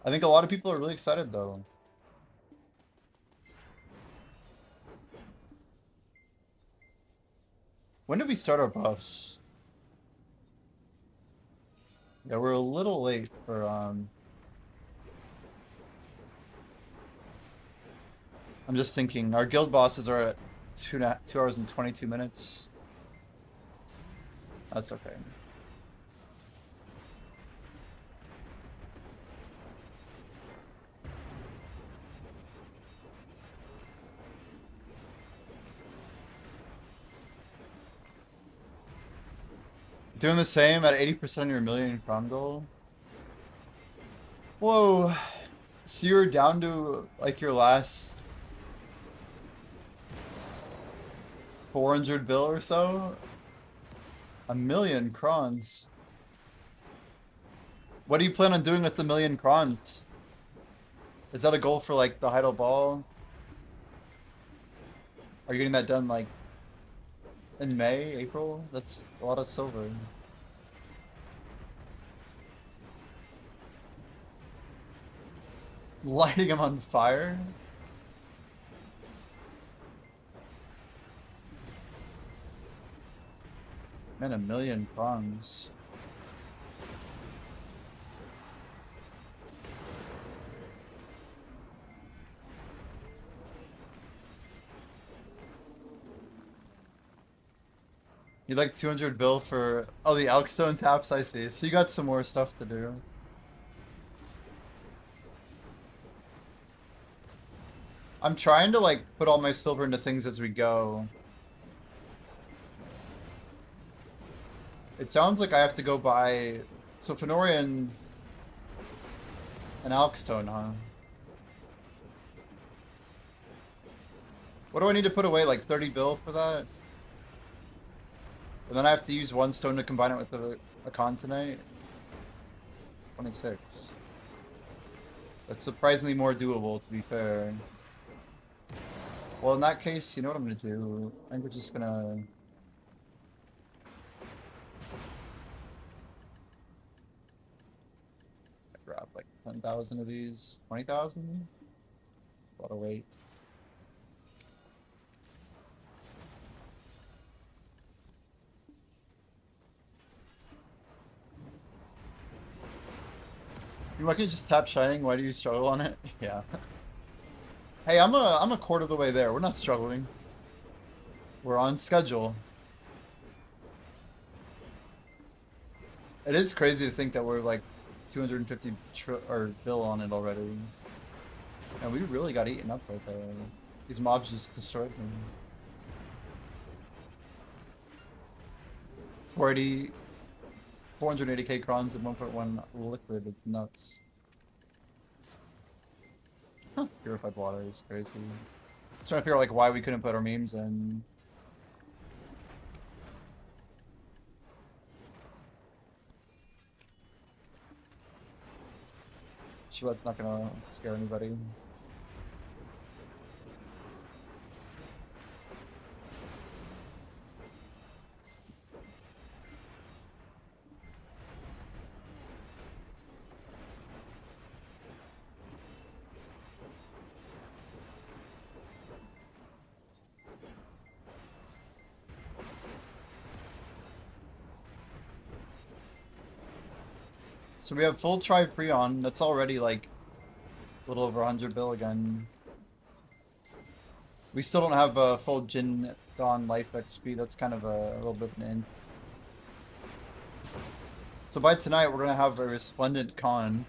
I think a lot of people are really excited, though. When did we start our buffs? Yeah, we're a little late for, I'm just thinking, our guild bosses are at 2 hours and 22 minutes. That's okay. Doing the same at 80% on your million crown goal? Whoa. So you're down to like your last 400 bill or so? A million crons. What do you plan on doing with the million crons? Is that a goal for like the Heidel Ball? Are you getting that done like in May, April? That's a lot of silver. Lighting them on fire? Man, a million crons. You like 200 bill for... Oh, the Elkstone taps, I see. So you got some more stuff to do. I'm trying to, like, put all my silver into things as we go. It sounds like I have to go buy... So Fenorian... and Elkstone, huh? What do I need to put away? Like 30 bill for that? And then I have to use one stone to combine it with a continent. 26. That's surprisingly more doable, to be fair. Well, in that case, you know what I'm gonna do? I think we're just gonna... grab like 10,000 of these. 20,000? A lot of weight. Why can't you just tap Shining? Why do you struggle on it? Yeah. Hey, I'm a quarter of the way there. We're not struggling. We're on schedule. It is crazy to think that we're like 250 or bill on it already. And we really got eaten up right there. These mobs just destroyed me. 480k crons and 1.1 liquid. It's nuts. Huh. Purified water is crazy. Just trying to figure out like why we couldn't put our memes in. Sure, that's not gonna scare anybody. So we have full Tri-Preon. That's already like a little over 100 bill again. We still don't have a full Jin Dawn life XP. That's kind of a little bit of an int. So by tonight, we're gonna have a resplendent con.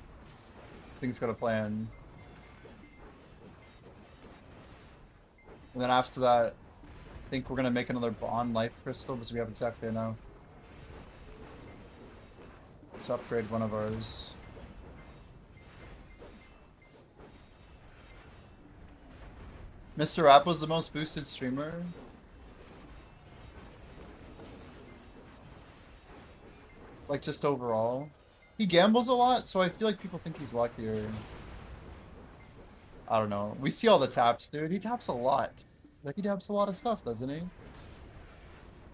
Things got a plan. And then after that, I think we're gonna make another Bond life crystal because we have exactly enough. Let's upgrade one of ours. Mr. App was the most boosted streamer. Like, just overall. He gambles a lot, so I feel like people think he's luckier. I don't know. We see all the taps, dude. He taps a lot. Like, he taps a lot of stuff, doesn't he?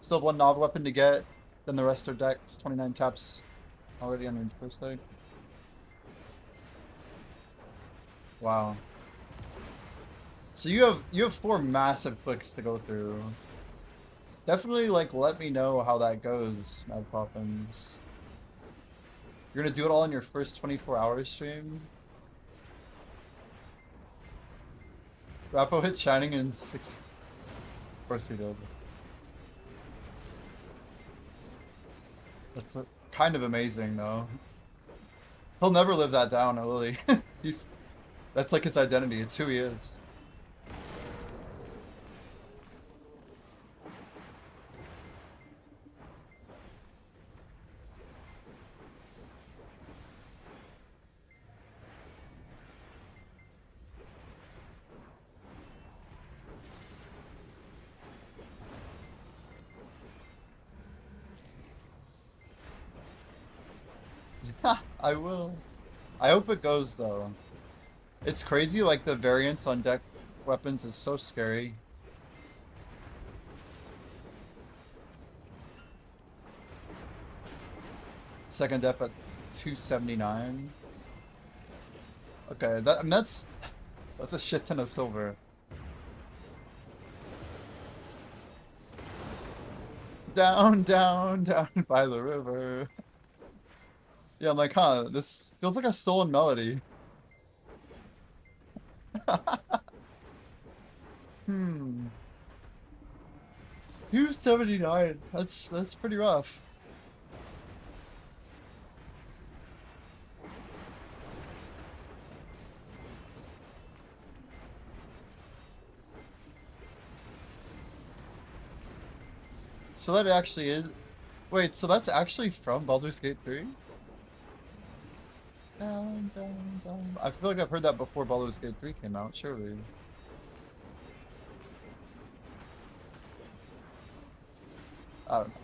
Still have one knob weapon to get. Then the rest are decks. 29 taps already on your first deck. Wow. So you have 4 massive clicks to go through. Definitely, like, let me know how that goes, Mad Poppins. You're gonna do it all in your first 24-hour stream? Rappo hit Shining in 6... Of course he did. That's kind of amazing, though. He'll never live that down, will he? That's like his identity. It's who he is. I will. I hope it goes, though. It's crazy, like, the variance on deck weapons is so scary. Second dep at 279. Okay, I mean, that's a shit ton of silver. Down, down, down by the river. Yeah, I'm like, huh, this feels like a stolen melody. Hmm. 279. That's pretty rough. So that actually is. Wait, so that's actually from Baldur's Gate 3? Down, down, down. I feel like I've heard that before Baldur's Gate 3 came out, surely. I don't know.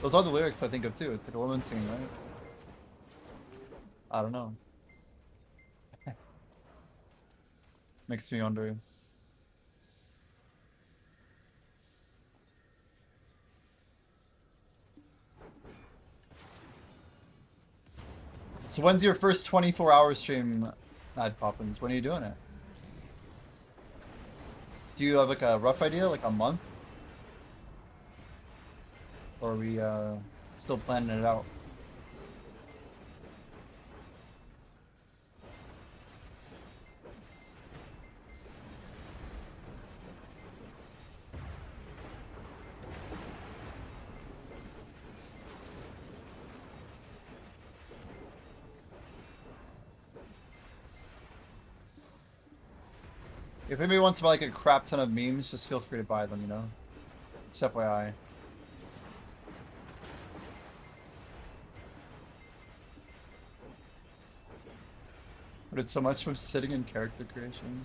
Those are the lyrics I think of too. It's like a woman singing, right? I don't know. Makes me wonder. So when's your first 24-hour stream, Mad Poppins? When are you doing it? Do you have like a rough idea, like a month? Or are we still planning it out? If anybody wants to buy like a crap ton of memes, just feel free to buy them, you know? Just FYI. But it's so much from sitting in character creation.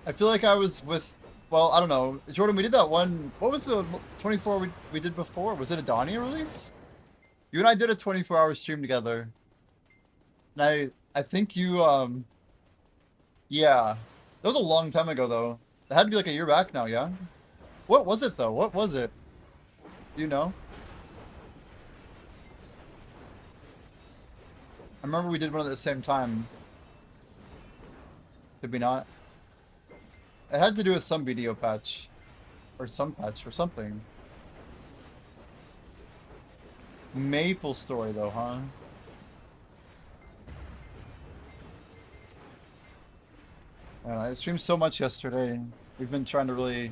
I feel like I was with, well, I don't know. Jordan, we did that one. What was the 24 we did before? Was it a Dania release? You and I did a 24-hour stream together. And I think you, yeah. That was a long time ago, though. It had to be like a year back now, yeah? What was it, though? What was it? Do you know? I remember we did one at the same time. Did we not? It had to do with some video patch. Or some patch, or something. Maple Story, though, huh? I streamed so much yesterday. We've been trying to really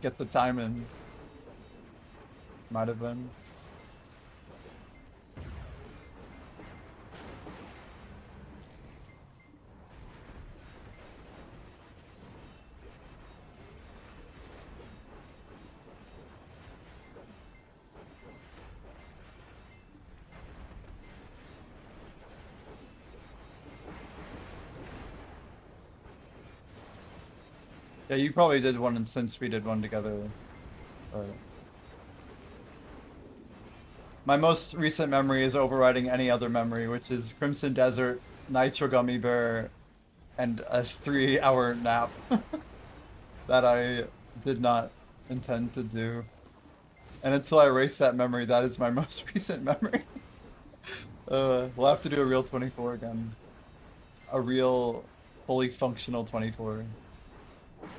get the time in. Might have been. Yeah, you probably did one since we did one together. But my most recent memory is overriding any other memory, which is Crimson Desert, Nitro Gummy Bear, and a 3-hour nap that I did not intend to do. And until I erase that memory, that is my most recent memory. We'll have to do a real 24 again. A real, fully functional 24.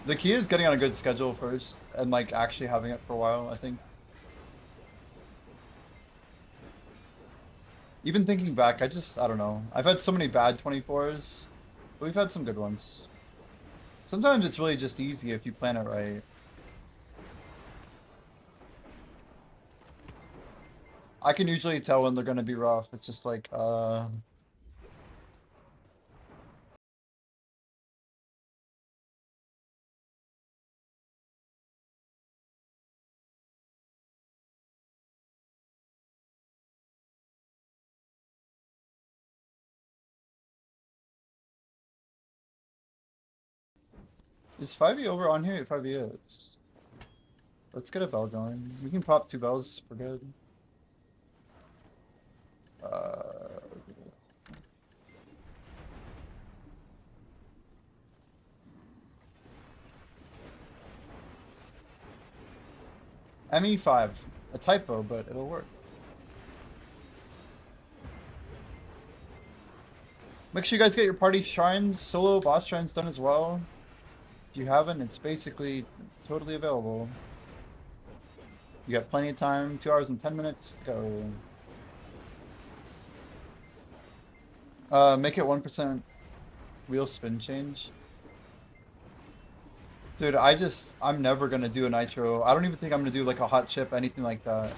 The key is getting on a good schedule first, and like actually having it for a while, I think. Even thinking back, I don't know. I've had so many bad 24s, but we've had some good ones. Sometimes it's really just easy if you plan it right. I can usually tell when they're gonna be rough. It's just like, is 5e over on here? 5e is. Let's get a bell going. We can pop 2 bells. We're good. ME5. A typo, but it'll work. Make sure you guys get your party shrines, solo boss shrines done as well. If you haven't, it's basically totally available. You got plenty of time, 2 hours and 10 minutes, go. Make it 1% wheel spin change. Dude, I'm never gonna do a nitro. I don't even think I'm gonna do like a hot chip, anything like that.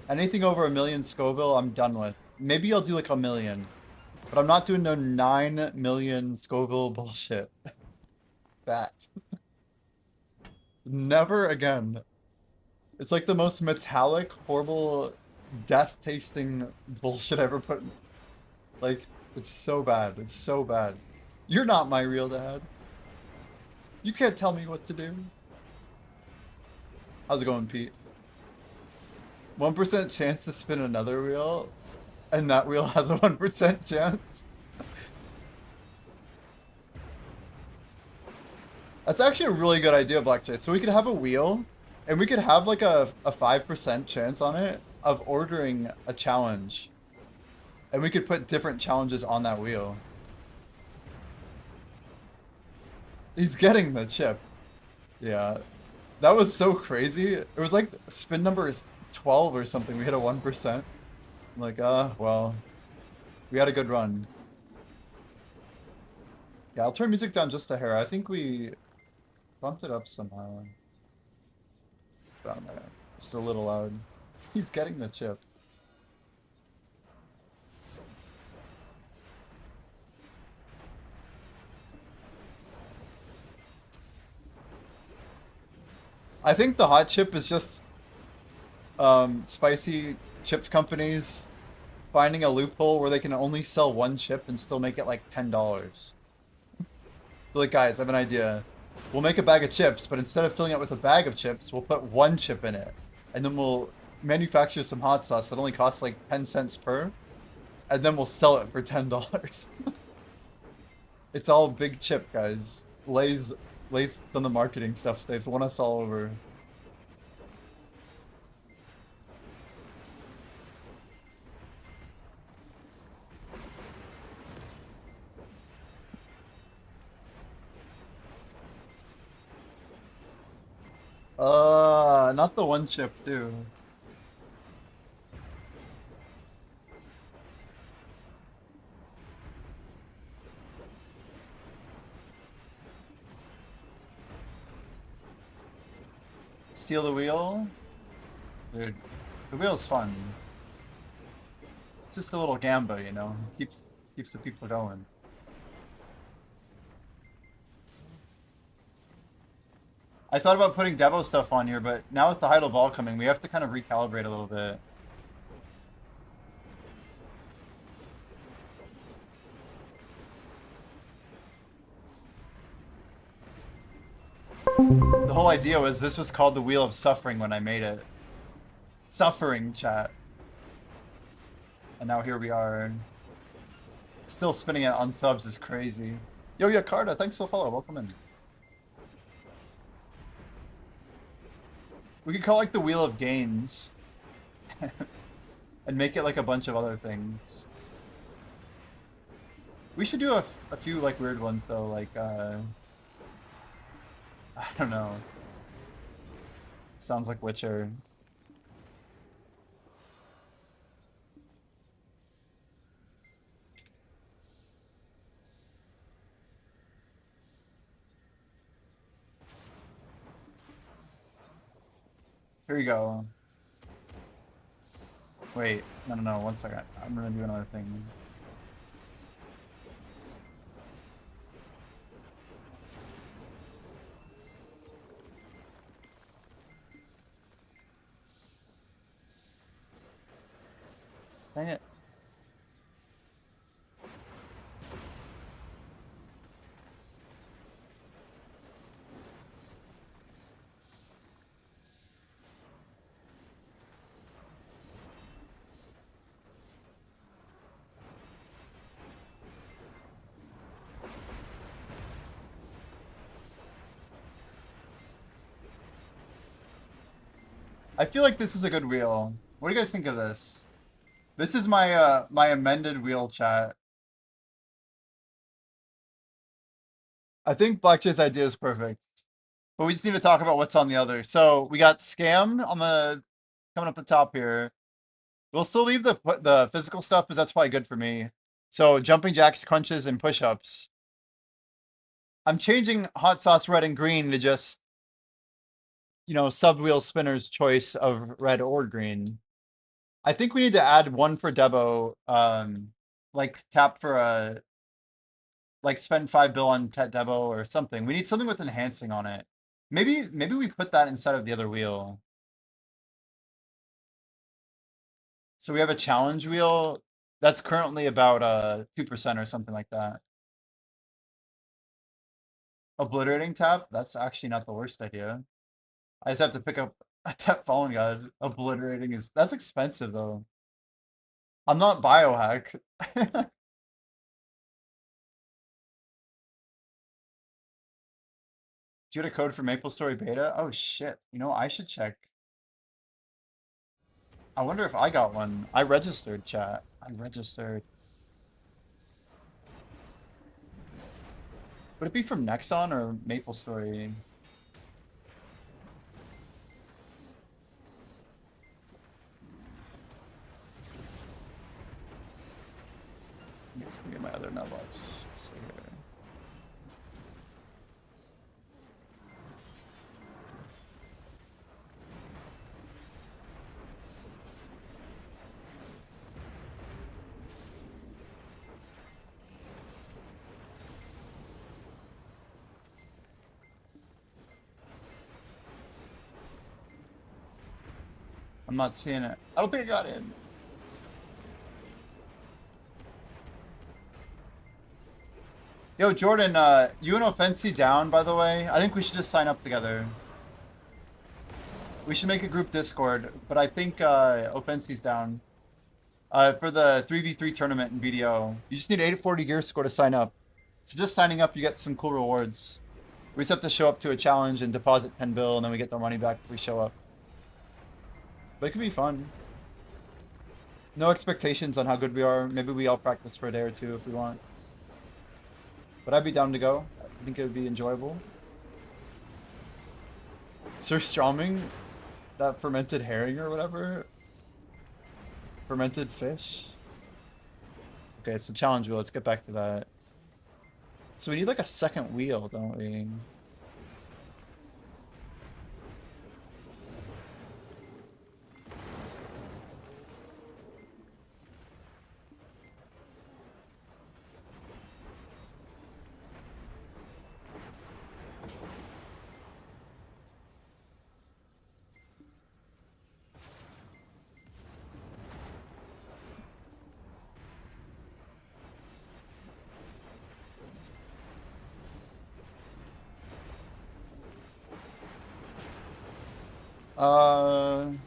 Anything over 1,000,000 Scoville, I'm done with. Maybe I'll do like 1,000,000. But I'm not doing no 9,000,000 Scoville bullshit. That. Never again. It's like the most metallic, horrible, death-tasting bullshit I ever put in. Like, it's so bad. It's so bad. You're not my real dad. You can't tell me what to do. How's it going, Pete? 1% chance to spin another wheel, and that wheel has a 1% chance. That's actually a really good idea, Blackjack. So we could have a wheel, and we could have like a 5% chance on it of ordering a challenge. And we could put different challenges on that wheel. He's getting the chip. Yeah. That was so crazy. It was like spin number 12 or something. We hit a 1%. I'm like, well, we had a good run. Yeah, I'll turn music down just a hair. I think we bumped it up somehow. But I don't know. It's a little loud. He's getting the chip. I think the hot chip is just spicy chip companies finding a loophole where they can only sell one chip and still make it like $10. So like, guys, I have an idea. We'll make a bag of chips, but instead of filling it with a bag of chips, we'll put one chip in it. And then we'll manufacture some hot sauce that only costs like 10 cents per. And then we'll sell it for $10. It's all big chip, guys. Lay's done the marketing stuff. They've won us all over. Not the one chip, too. Steal the wheel? Dude, the wheel's fun. It's just a little gamba, you know? Keeps the people going. I thought about putting Devo stuff on here, but now with the Heidel Ball coming, we have to kind of recalibrate a little bit. The whole idea was this was called the Wheel of Suffering when I made it. Suffering, chat. And now here we are. Still spinning it on subs is crazy. Yo, Yakarta, thanks for the follow. Welcome in. We could call it like the Wheel of Gains. And make it like a bunch of other things. We should do a few like weird ones though, like I don't know. Sounds like Witcher. Here you go. Wait, no, 1 second. I'm gonna do another thing. Dang it. I feel like this is a good wheel. What do you guys think of this? This is my my amended wheel, chat. I think Blackjay's idea is perfect. But we just need to talk about what's on the other. So we got scam on the coming up the top here. We'll still leave the physical stuff because that's probably good for me. So jumping jacks, crunches, and push-ups. I'm changing hot sauce red and green to just, sub-wheel spinner's choice of red or green. I think we need to add one for Debo. Like tap for a, like spend 5 bill on Debo or something. We need something with enhancing on it. Maybe we put that inside of the other wheel. So we have a challenge wheel that's currently about 2% or something like that. Obliterating tap, that's actually not the worst idea. I just have to pick up a tap fallen guide. Obliterating that's expensive though. I'm not biohack. Do you get a code for Maple Story Beta? Oh shit. I should check. I wonder if I got one. I registered, chat. I registered. Would it be from Nexon or Maple Story? Let's get my other mailbox. So here. I'm not seeing it. I don't think I got in. Yo, Jordan, you and Offensi down, by the way? I think we should just sign up together. We should make a group Discord, but I think Offensi's down. For the 3v3 tournament in BDO. You just need 840 gear score to sign up. So just signing up, you get some cool rewards. We just have to show up to a challenge and deposit 10 bill, and then we get the money back if we show up. But it could be fun. No expectations on how good we are. Maybe we all practice for a day or two if we want. But I'd be down to go. I think it would be enjoyable. Sir Stroming, that fermented herring or whatever. Fermented fish. Okay, so challenge wheel. Let's get back to that. So we need like a second wheel, don't we?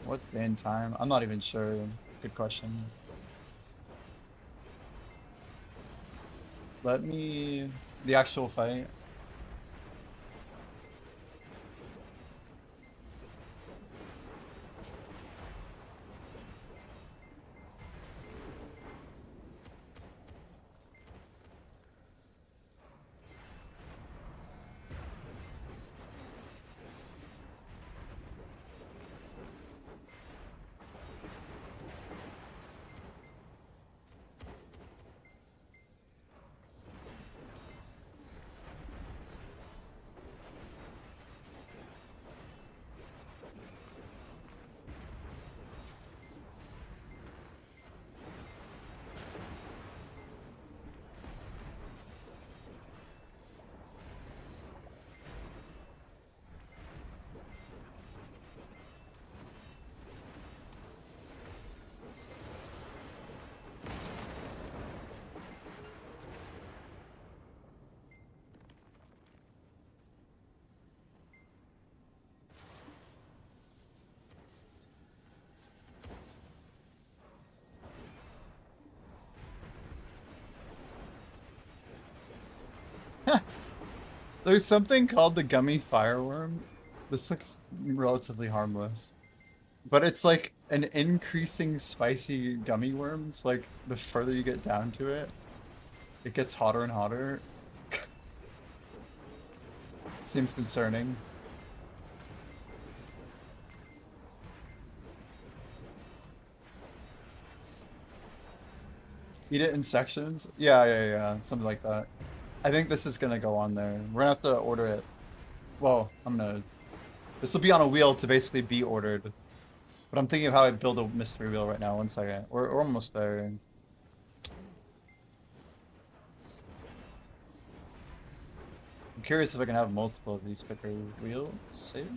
What day and time? I'm not even sure. Good question. Let me... The actual fight. There's something called the gummy fireworm. This looks relatively harmless. But it's like an increasing spicy gummy worms. Like the further you get down to it, it gets hotter and hotter. Seems concerning. Eat it in sections? Yeah. Something like that. I think this is gonna go on there. We're gonna have to order it. Well, this will be on a wheel to basically be ordered. But I'm thinking of how I build a mystery wheel right now. 1 second. We're almost there. I'm curious if I can have multiple of these picker wheels saved.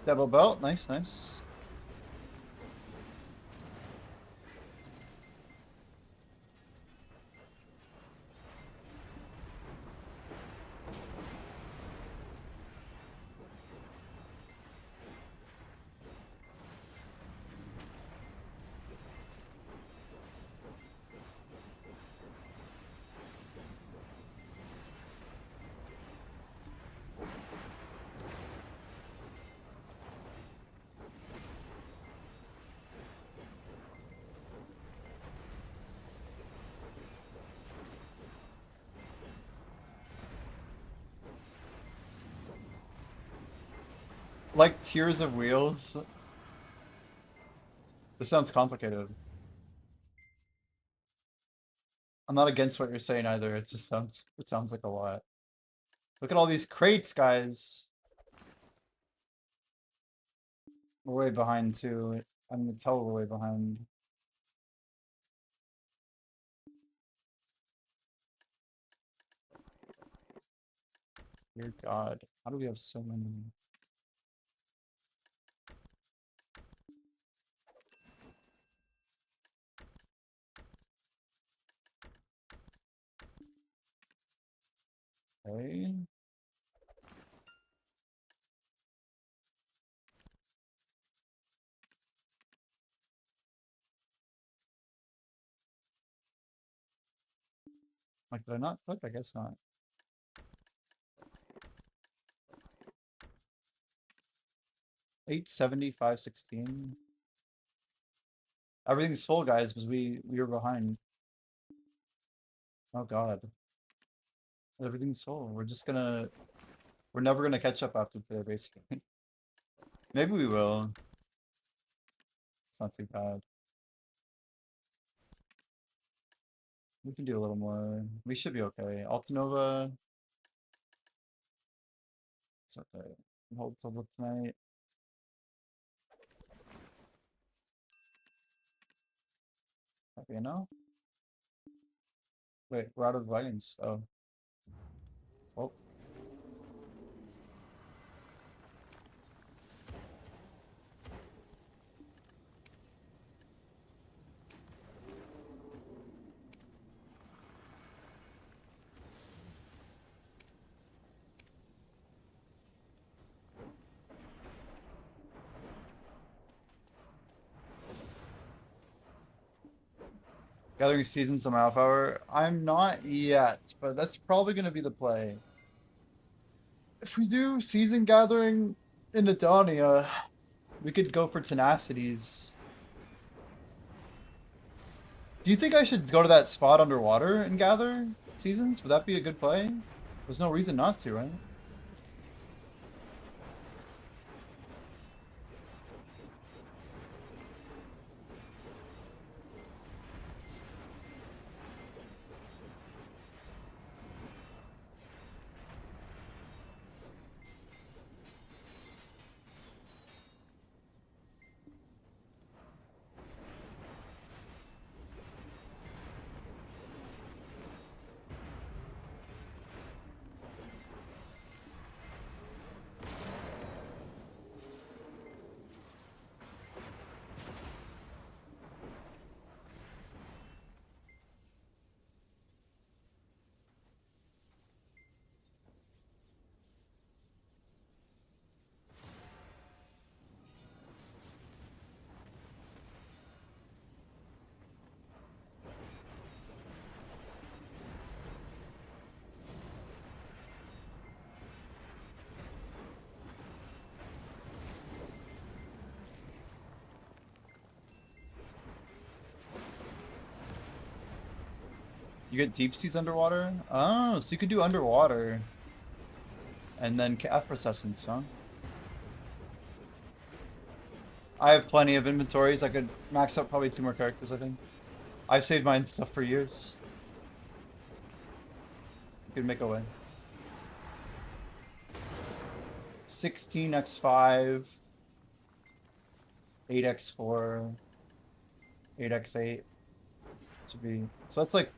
Devil belt, nice. Like tiers of wheels. This sounds complicated. I'm not against what you're saying either. It sounds like a lot. Look at all these crates, guys. We're way behind too. I'm gonna tell we're way behind. Dear God, how do we have so many? Okay. Like, did I not click? I guess not. $870, $516. Everything's full, guys, because we were behind. Oh God. Everything's full. We're never gonna catch up after today, basically. Maybe we will. It's not too bad. We can do a little more. We should be okay. Altanova. It's okay. Hold till tonight. Okay, now. Wait, we're out of wagons. Oh. Well. Gathering seasons some half hour. I'm not yet, but that's probably gonna be the play. If we do season gathering in Adonia, we could go for tenacities. Do you think I should go to that spot underwater and gather seasons? Would that be a good play? There's no reason not to, right? You get deep seas underwater? Oh, so you could do underwater. And then calf processing, huh? I have plenty of inventories. I could max out probably 2 more characters, I think. I've saved mine stuff for years. You could make a way. 16x5, 8x4, 8x8. Should be, so that's like,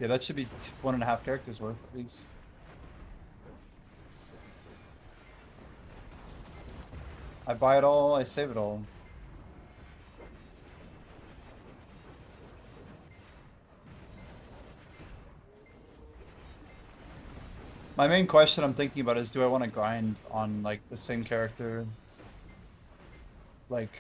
yeah, that should be 1.5 characters worth at least. I buy it all, I save it all. My main question I'm thinking about is, do I want to grind on like the same character? Like,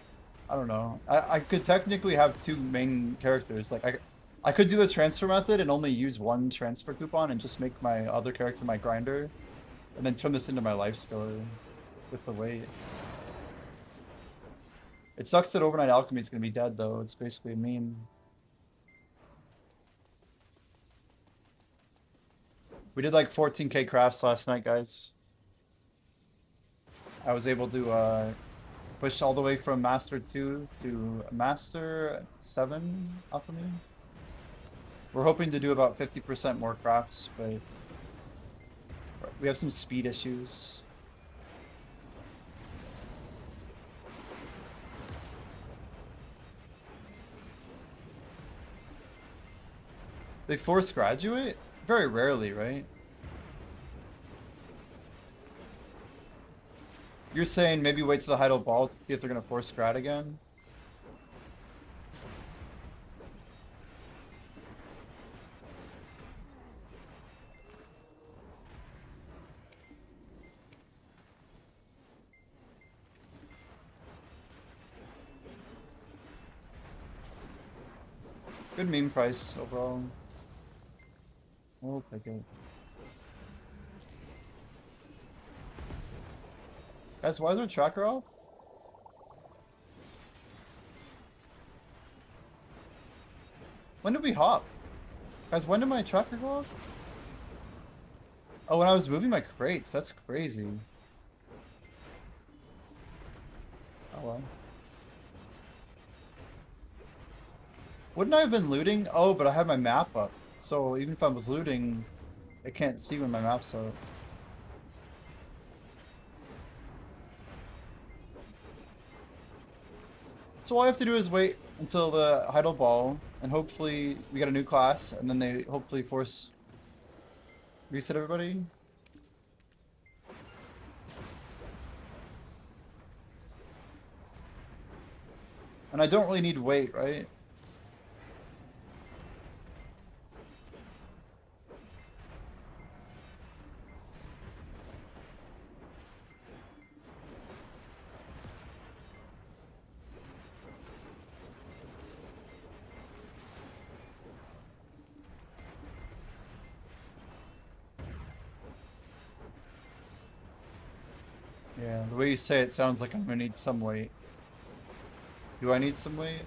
I don't know. I could technically have 2 main characters. Like I could do the transfer method and only use 1 transfer coupon and just make my other character my grinder, and then turn this into my life score with the weight. It sucks that overnight alchemy is gonna be dead though. It's basically a meme. We did like 14k crafts last night, guys. I was able to push all the way from Master 2 to Master 7 Alchemy. We're hoping to do about 50% more crafts, but we have some speed issues. They force graduate? Very rarely, right? You're saying maybe wait till the Heidel Ball to see if they're gonna force grad again? Good meme price overall. We'll take it. Guys, why is our tracker off? When did we hop? Guys, when did my tracker go off? Oh, when I was moving my crates. That's crazy. Oh well. Wouldn't I have been looting? Oh, but I have my map up. So even if I was looting, I can't see when my map's up. So all I have to do is wait until the Heidel Ball, and hopefully we get a new class, and then they hopefully force reset everybody. And I don't really need weight, right? Yeah, the way you say it sounds like I'm gonna need some weight. Do I need some weight?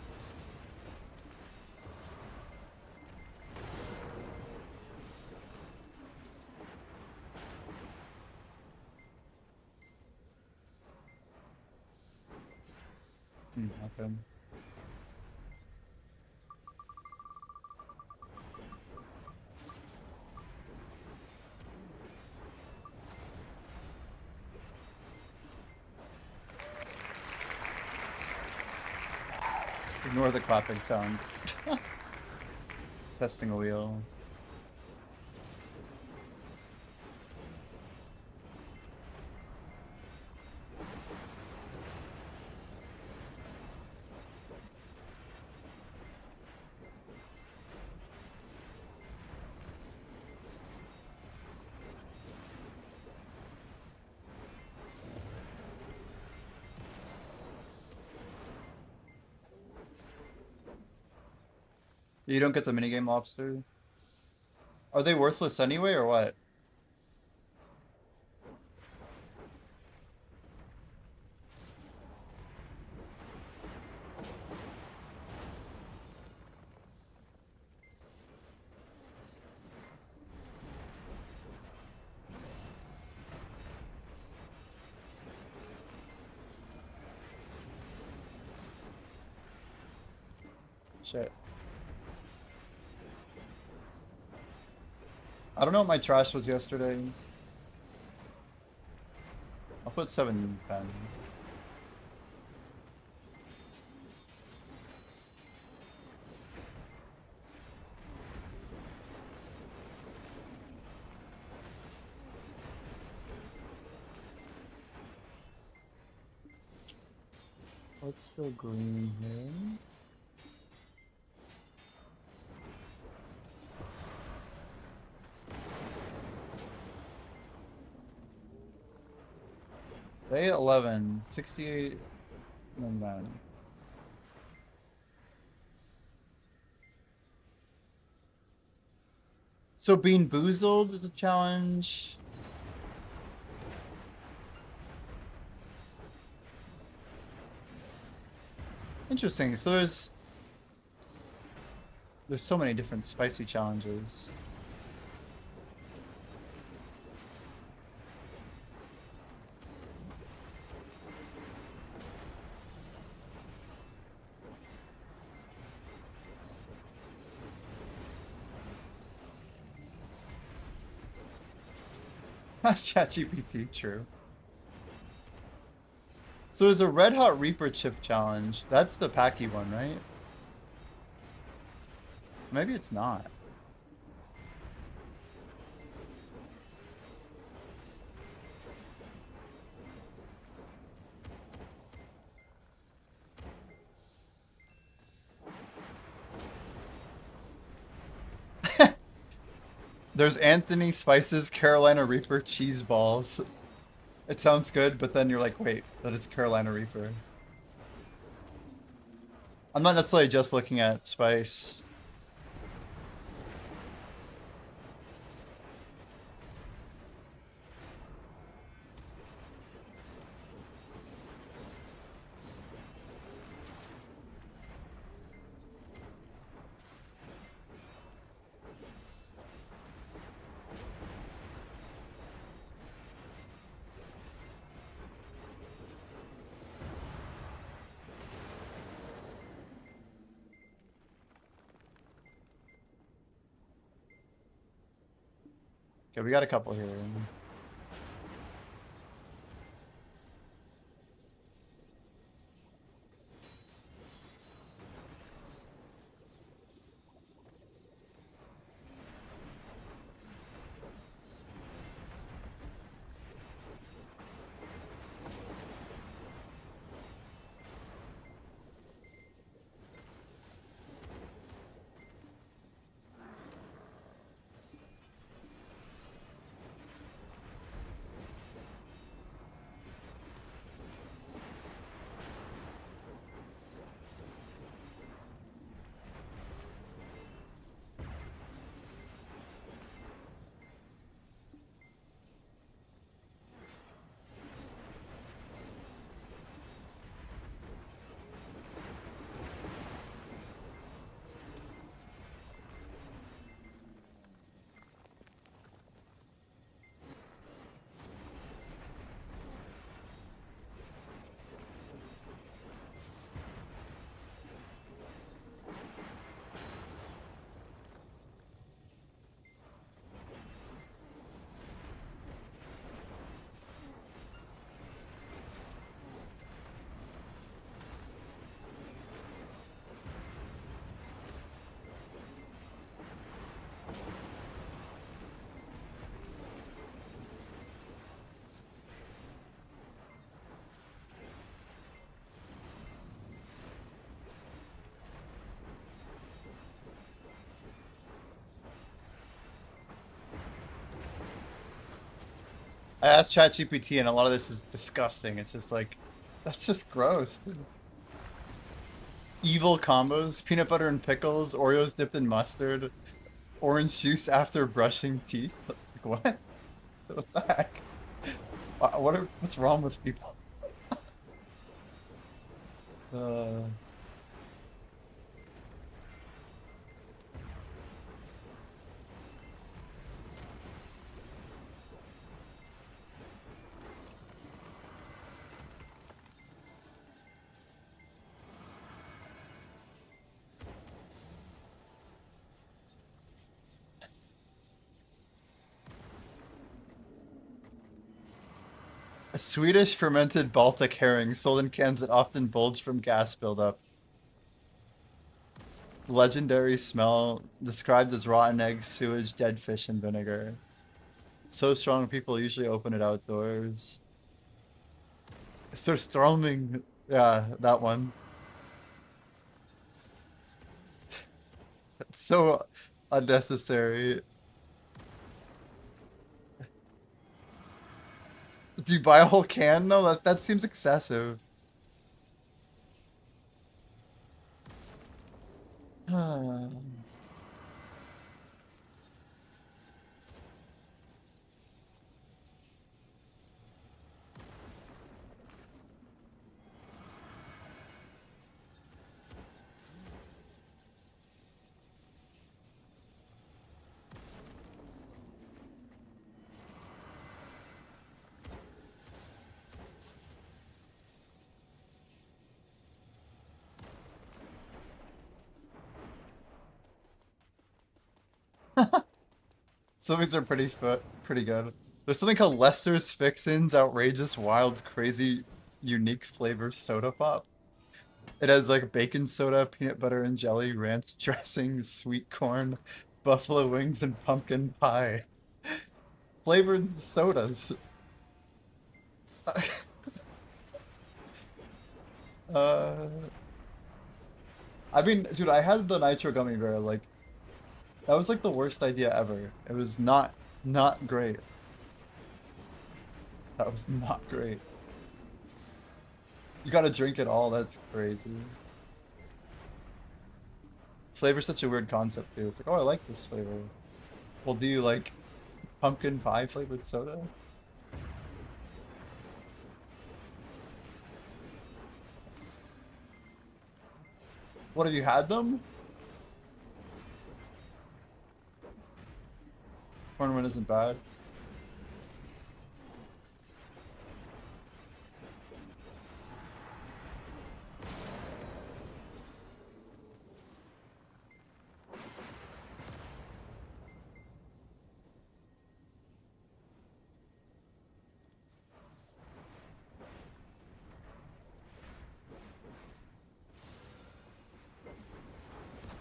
Okay. Ignore the clapping sound. Testing a wheel. You don't get the minigame lobster? Are they worthless anyway, or what? Shit. I don't know what my trash was yesterday. I'll put 710. Let's go green here. Day 11, 68 and 9. So being boozled is a challenge. Interesting. So there's so many different spicy challenges. That's ChatGPT, true. So there's a Red Hot Reaper chip challenge. That's the packy one, right? Maybe it's not. There's Anthony Spice's Carolina Reaper cheese balls. It sounds good, but then you're like, wait, that is Carolina Reaper. I'm not necessarily just looking at spice. Okay, we got a couple here. I asked ChatGPT, and a lot of this is disgusting. It's just like, that's just gross. Evil combos: peanut butter and pickles, Oreos dipped in mustard, orange juice after brushing teeth. Like, what? What the heck? What's wrong with people? Uh, Swedish fermented Baltic herring sold in cans that often bulge from gas buildup. Legendary smell described as rotten eggs, sewage, dead fish, and vinegar. So strong people usually open it outdoors. So stroming. Yeah, that one. It's so unnecessary. Do you buy a whole can though? That seems excessive. Some of these are pretty good. There's something called Lester's Fixins Outrageous Wild Crazy Unique Flavor Soda Pop. It has like bacon soda, peanut butter and jelly, ranch dressing, sweet corn, buffalo wings, and pumpkin pie. Flavored sodas. uh, I mean, dude, I had the nitro gummy bear. Like, that was like the worst idea ever. It was not great. That was not great. You gotta drink it all. That's crazy. Flavor's such a weird concept, too. It's like, oh, I like this flavor. Well, do you like pumpkin pie flavored soda? What, have you had them? Cornman isn't bad.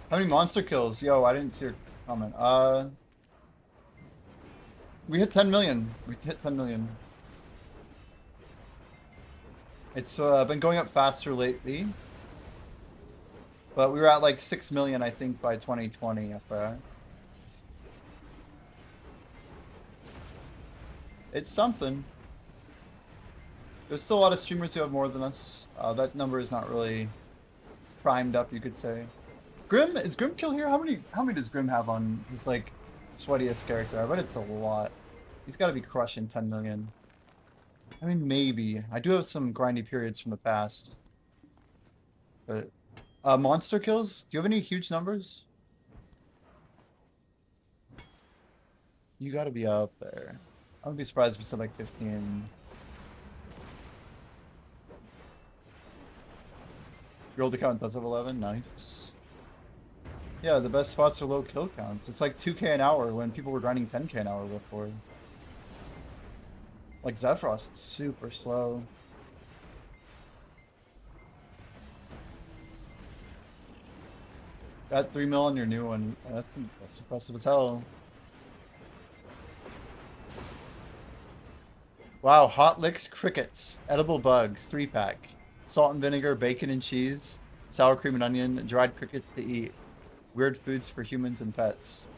How many monster kills? Yo, I didn't see your comment. We hit 10 million. We hit 10 million. It's been going up faster lately. But we were at like 6 million, I think, by 2020, FYI. It's something. There's still a lot of streamers who have more than us. That number is not really primed up, you could say. Grim, is Grim kill here? How many does Grim have on his like sweatiest character? I bet it's a lot. He's got to be crushing 10 million. I mean, maybe. I do have some grindy periods from the past. But monster kills? Do you have any huge numbers? You got to be up there. I wouldn't be surprised if you said like 15. Your old account does have 11. Nice. Yeah, the best spots are low kill counts. It's like 2k an hour when people were grinding 10k an hour before. Like Zephyros, super slow. Got 3 mil on your new one. That's impressive as hell. Wow, Hot Licks Crickets. Edible bugs, 3-pack. Salt and vinegar, bacon and cheese, sour cream and onion, dried crickets to eat. Weird foods for humans and pets.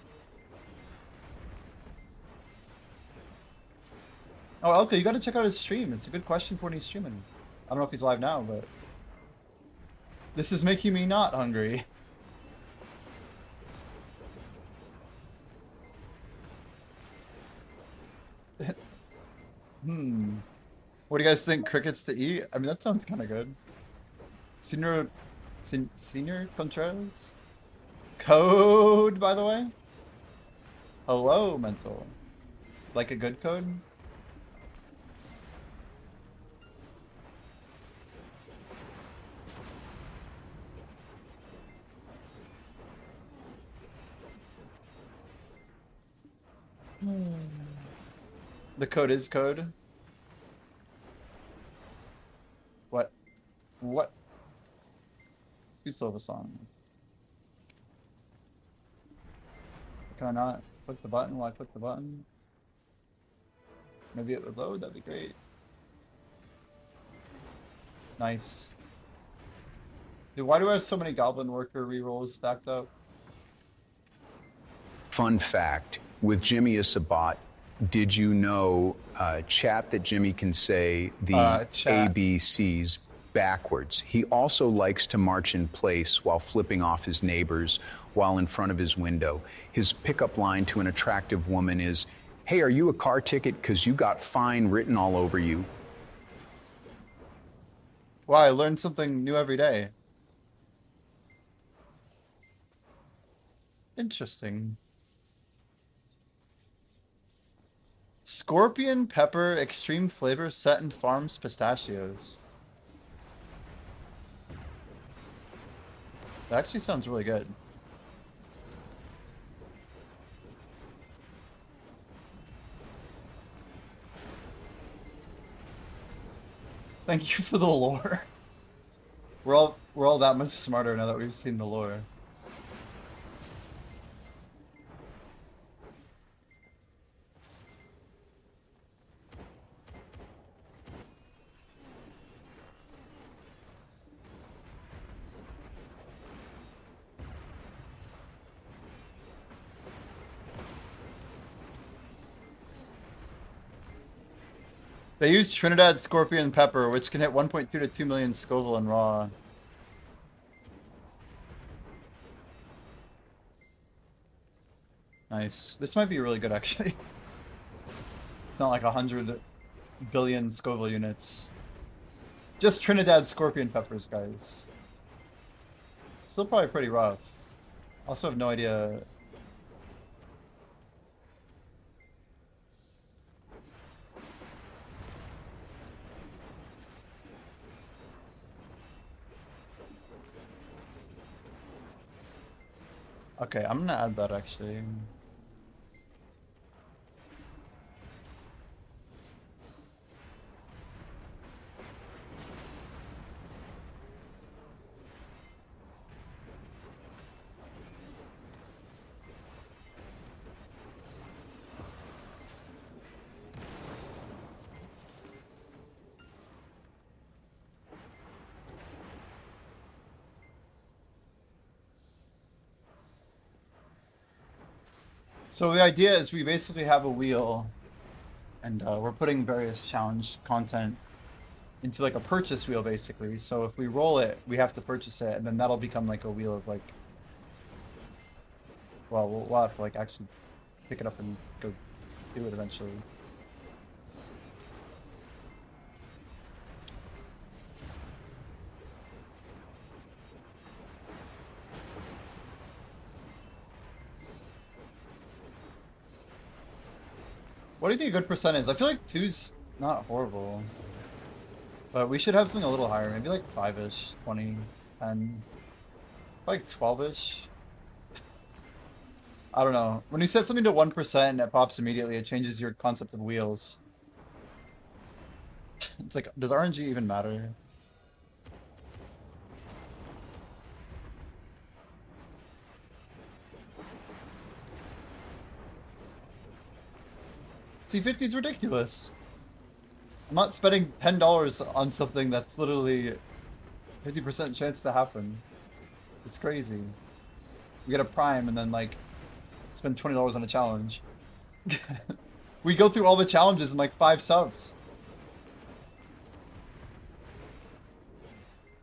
Oh, Elka, you gotta check out his stream. It's a good question for when he's streaming. I don't know if he's live now, but... This is making me not hungry. What do you guys think? Crickets to eat? I mean, that sounds kind of good. Senior Contreras? Code, by the way? Hello, Mental. Like a good code? The code is code. What? You still have a song. Can I not click the button while I click the button? Maybe it would load? That'd be great. Nice. Dude, why do I have so many Goblin Worker rerolls stacked up? Fun fact, with Jimmy as a bot, did you know, chat, that Jimmy can say the ABCs backwards? He also likes to march in place while flipping off his neighbors while in front of his window. His pickup line to an attractive woman is, "Hey, are you a car ticket? 'Cause you got fine written all over you." Wow, I learned something new every day. Interesting. Scorpion pepper extreme flavor set in farms pistachios. That actually sounds really good. Thank you for the lore. We're all that much smarter now that we've seen the lore. They use Trinidad Scorpion Pepper, which can hit 1.2 to 2 million Scoville in raw. Nice. This might be really good, actually. It's not like 100 billion Scoville units. Just Trinidad Scorpion Peppers, guys. Still probably pretty rough. Also have no idea. Okay, I'm gonna add that actually. So the idea is we basically have a wheel, and we're putting various challenge content into like a purchase wheel, basically. So if we roll it, we have to purchase it, and then that'll become like a wheel of like, well, we'll have to like actually pick it up and go do it eventually. What do you think a good percent is? I feel like 2's not horrible. But we should have something a little higher. Maybe like 5-ish, 20, 10. Like 12-ish. I don't know. When you set something to 1% and it pops immediately, it changes your concept of wheels. It's like, does RNG even matter? C50 is ridiculous. I'm not spending $10 on something that's literally 50% chance to happen. It's crazy. We get a prime and then like spend $20 on a challenge. We go through all the challenges in like 5 subs.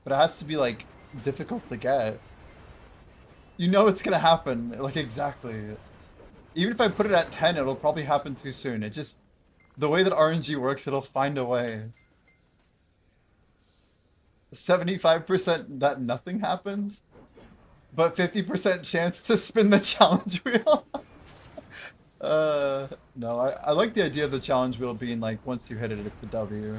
But it has to be like difficult to get. You know it's gonna happen, like exactly. Even if I put it at 10, it'll probably happen too soon. It just, the way that RNG works, it'll find a way. 75% that nothing happens, but 50% chance to spin the challenge wheel. No, I like the idea of the challenge wheel being like, once you hit it, it's a W.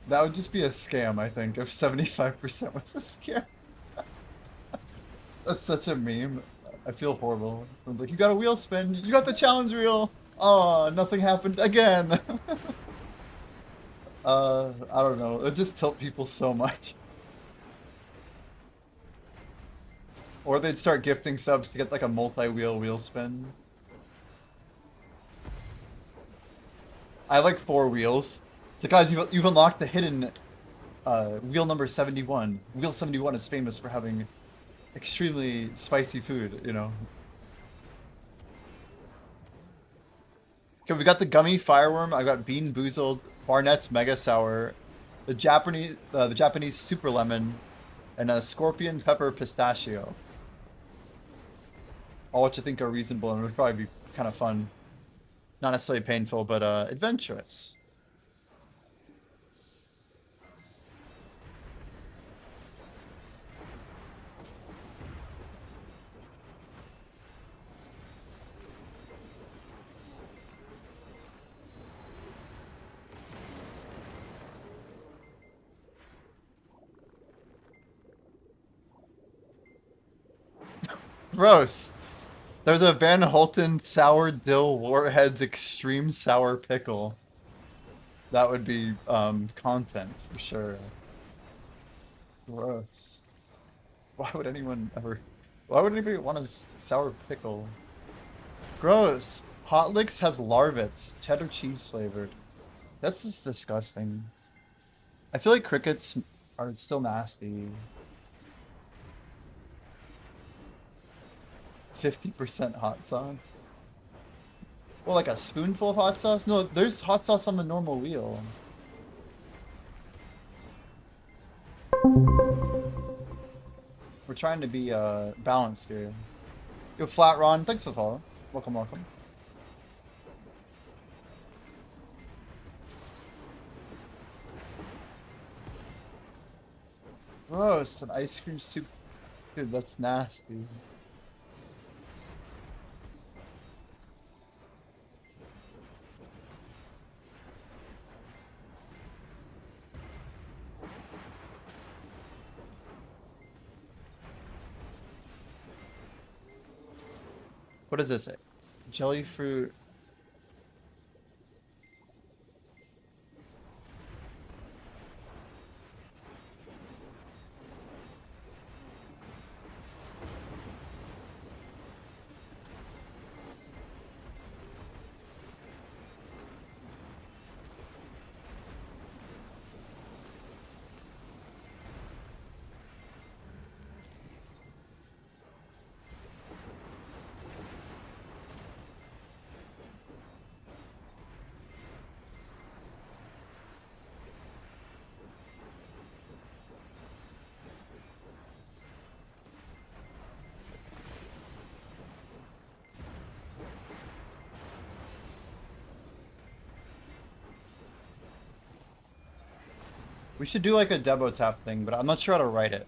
That would just be a scam, I think, if 75% was a scam. That's such a meme. I feel horrible. Someone's like, you got a wheel spin. You got the challenge wheel. Oh, nothing happened again. I don't know. It just tilt people so much. Or they'd start gifting subs to get like a multi-wheel wheel spin. I have like 4 wheels. So guys, you've unlocked the hidden wheel number 71. Wheel 71 is famous for having extremely spicy food, you know. Okay, we got the gummy fireworm. I got bean boozled, Barnett's mega sour, the Japanese super lemon, and a scorpion pepper pistachio. All which I think are reasonable and would probably be kind of fun. Not necessarily painful, but adventurous. Gross. There's a Van Holten sour dill warheads extreme sour pickle. That would be content for sure. Gross. Why would anyone ever? Why would anybody want a sour pickle? Gross. Hot Licks has larvets, cheddar cheese flavored. That's just disgusting. I feel like crickets are still nasty. 50% hot sauce. Well, like a spoonful of hot sauce? No, there's hot sauce on the normal wheel. We're trying to be balanced here. Yo, Flat Ron, thanks for the follow. Welcome, welcome. Gross, an ice cream soup. Dude, that's nasty. What is this? Jelly fruit. We should do like a Debo tap thing, but I'm not sure how to write it.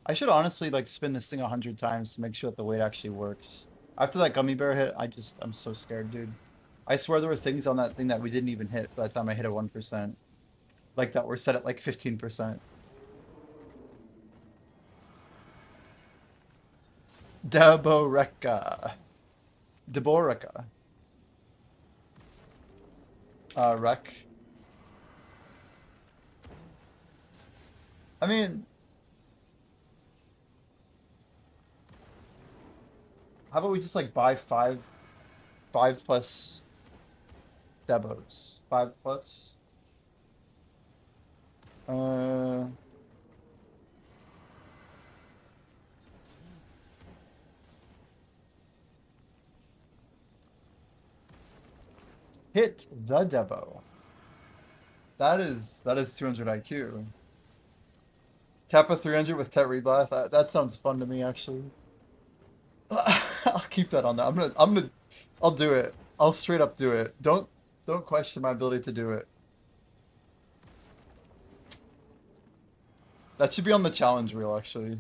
I should honestly like spin this thing 100 times to make sure that the weight actually works. After that gummy bear hit, I'm so scared, dude. I swear there were things on that thing that we didn't even hit by the time I hit a 1%. Like that were set at like 15%. Deboreka. Deboreka. Wreck. I mean, how about we just like buy five plus Debos? 5 plus? Hit the Debo. That is 200 IQ. Tap a 300 with Tet Reblath. That sounds fun to me, actually. I'll keep that on there. I'll do it. I'll straight up do it. Don't question my ability to do it. That should be on the challenge reel, actually.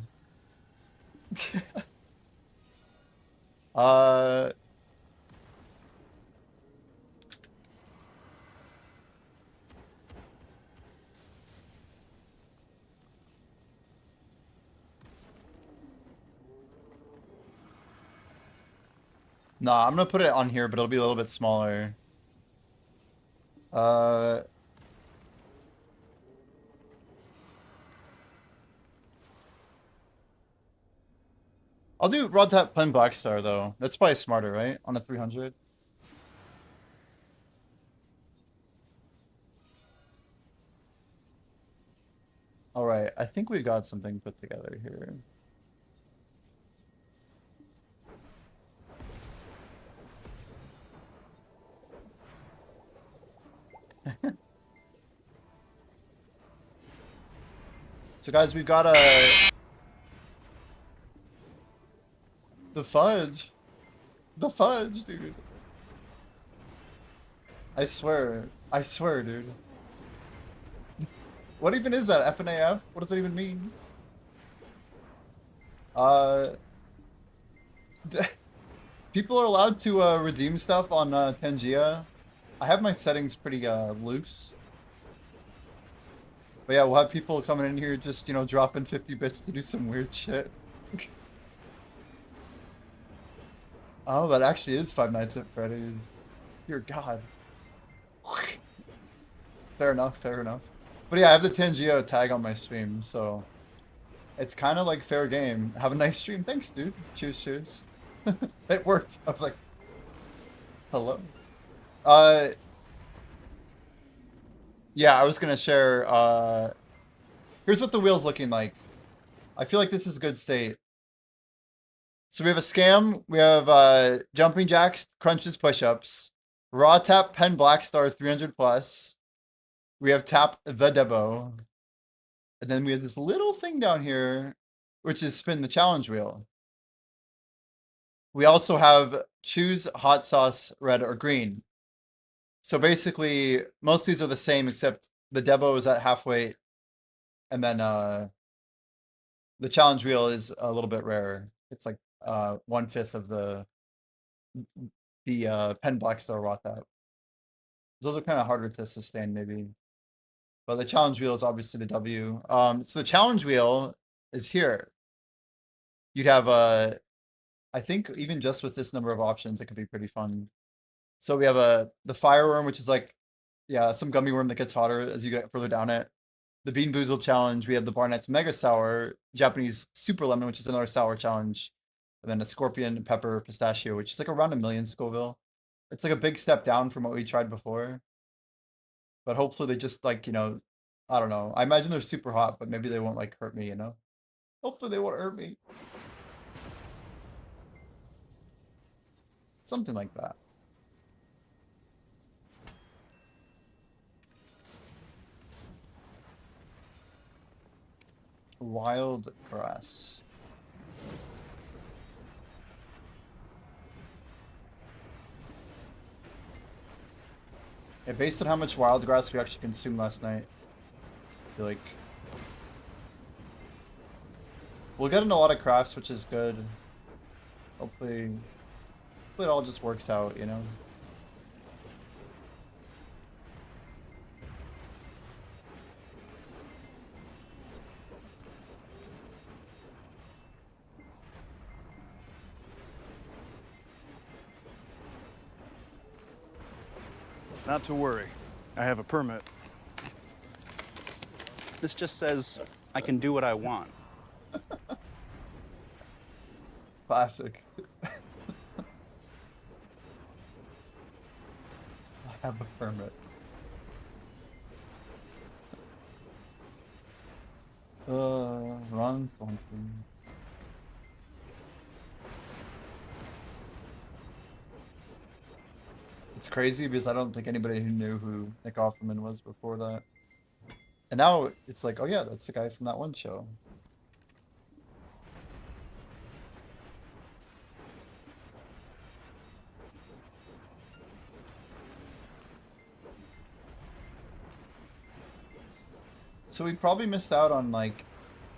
Nah, I'm gonna put it on here, but it'll be a little bit smaller. Uh, I'll do Rod Tap Pen Black Star though. That's probably smarter, right? On a 300. All right, I think we got something put together here. So guys, we've got the fudge. The fudge, dude. I swear, dude. What even is that? FNAF? What does that even mean? Uh, people are allowed to redeem stuff on Tangia. I have my settings pretty loose. But yeah, we'll have people coming in here just, you know, dropping 50 bits to do some weird shit. Oh, that actually is Five Nights at Freddy's. Dear God. Fair enough, fair enough. But yeah, I have the Tangio tag on my stream, so it's kind of like fair game. Have a nice stream. Thanks, dude. Cheers, cheers. It worked. I was like, hello. Yeah, I was gonna share, here's what the wheel's looking like. I feel like this is a good state. So we have a scam, we have jumping jacks, crunches, push-ups, raw tap, pen black star 300 plus. We have tap the Debo. And then we have this little thing down here, which is spin the challenge wheel. We also have choose hot sauce, red or green. So basically, most of these are the same, except the Debo is at half weight. And then the challenge wheel is a little bit rarer. It's like 1/5 of the pen black star raw tap. Those are kind of harder to sustain, maybe. But the challenge wheel is obviously the W. So the challenge wheel is here. You'd have I think even just with this number of options, it could be pretty fun. So we have the fireworm, which is like, yeah, some gummy worm that gets hotter as you get further down it. The Bean Boozled challenge. We have the Barnett's Mega Sour, Japanese Super Lemon, which is another sour challenge. And then a Scorpion Pepper Pistachio, which is like around 1,000,000 Scoville. It's like a big step down from what we tried before. But hopefully they just like, you know, I don't know. I imagine they're super hot, but maybe they won't like hurt me, you know? Hopefully they won't hurt me. Something like that. Wild grass. Yeah, based on how much wild grass we actually consumed last night, I feel like we'll get in a lot of crafts, which is good. Hopefully it all just works out, you know? Not to worry. I have a permit. This just says I can do what I want. Classic. I have a permit. Ron Swanson. It's crazy because I don't think anybody who knew who Nick Offerman was before that. And now it's like, oh yeah, that's the guy from that one show. So we probably missed out on like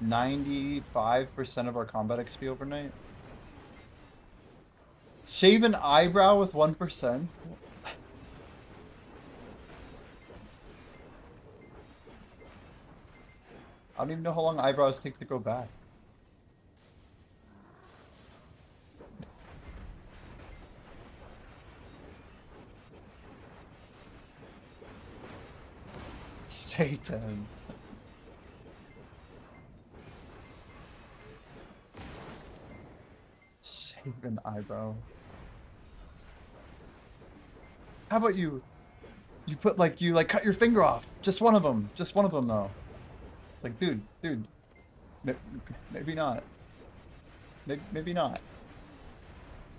95% of our combat XP overnight. Shave an eyebrow with 1%? I don't even know how long eyebrows take to grow back. Satan. Shaven eyebrow. How about you? You put like you cut your finger off. Just one of them. Just one of them though. It's like, dude. Maybe not. Maybe not.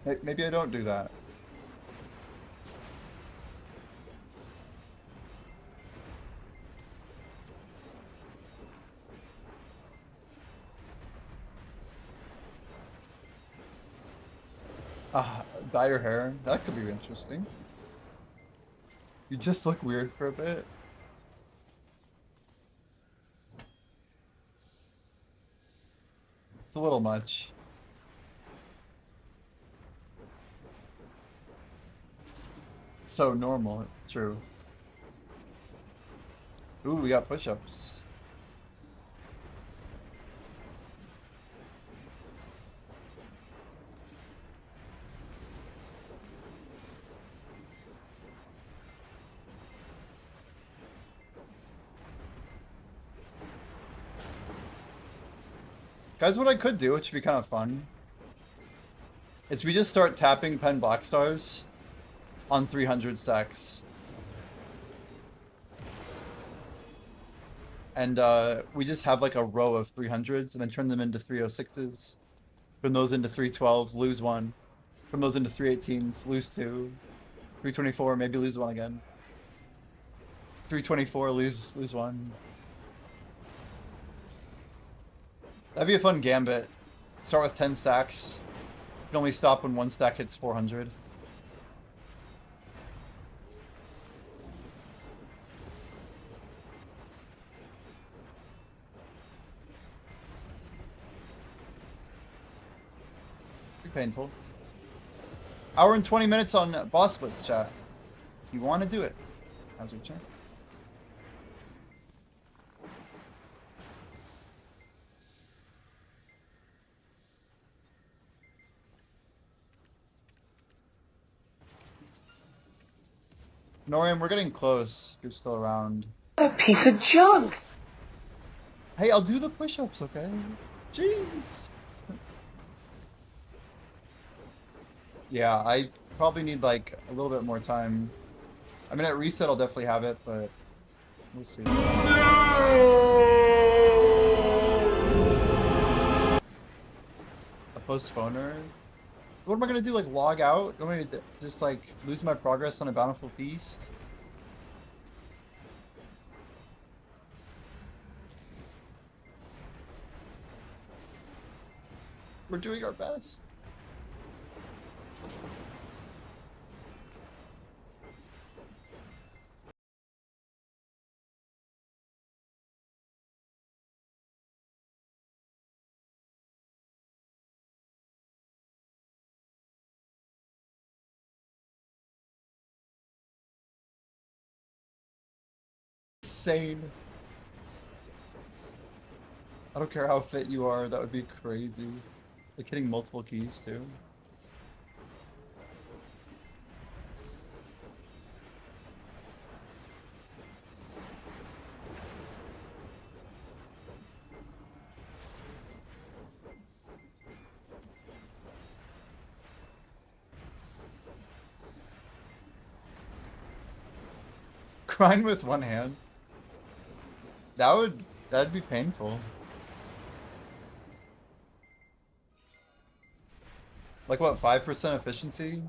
Maybe I don't do that. Dye your hair. That could be interesting. You just look weird for a bit. It's a little much. So normal, true. Ooh, we got push-ups. Guys, what I could do, which would be kind of fun, is we just start tapping pen black stars on 300 stacks. And we just have like a row of 300s and then turn them into 306s. Turn those into 312s, lose one. Turn those into 318s, lose two. 324, maybe lose one again. 324, lose one. That'd be a fun gambit. Start with 10 stacks. You can only stop when one stack hits 400. Be painful. Hour and 20 minutes on boss splits, chat. If you want to do it, how's your turn? Norium, we're getting close. You're still around. A piece of junk. Hey, I'll do the push-ups, okay? Jeez. Yeah, I probably need like a little bit more time. I mean, at reset, I'll definitely have it, but we'll see. A postponer? What am I gonna do? Like log out? You want me to just like lose my progress on a bountiful feast? We're doing our best. Insane. I don't care how fit you are, that would be crazy. Like hitting multiple keys too. Grind with one hand. That'd be painful. Like what, 5% efficiency?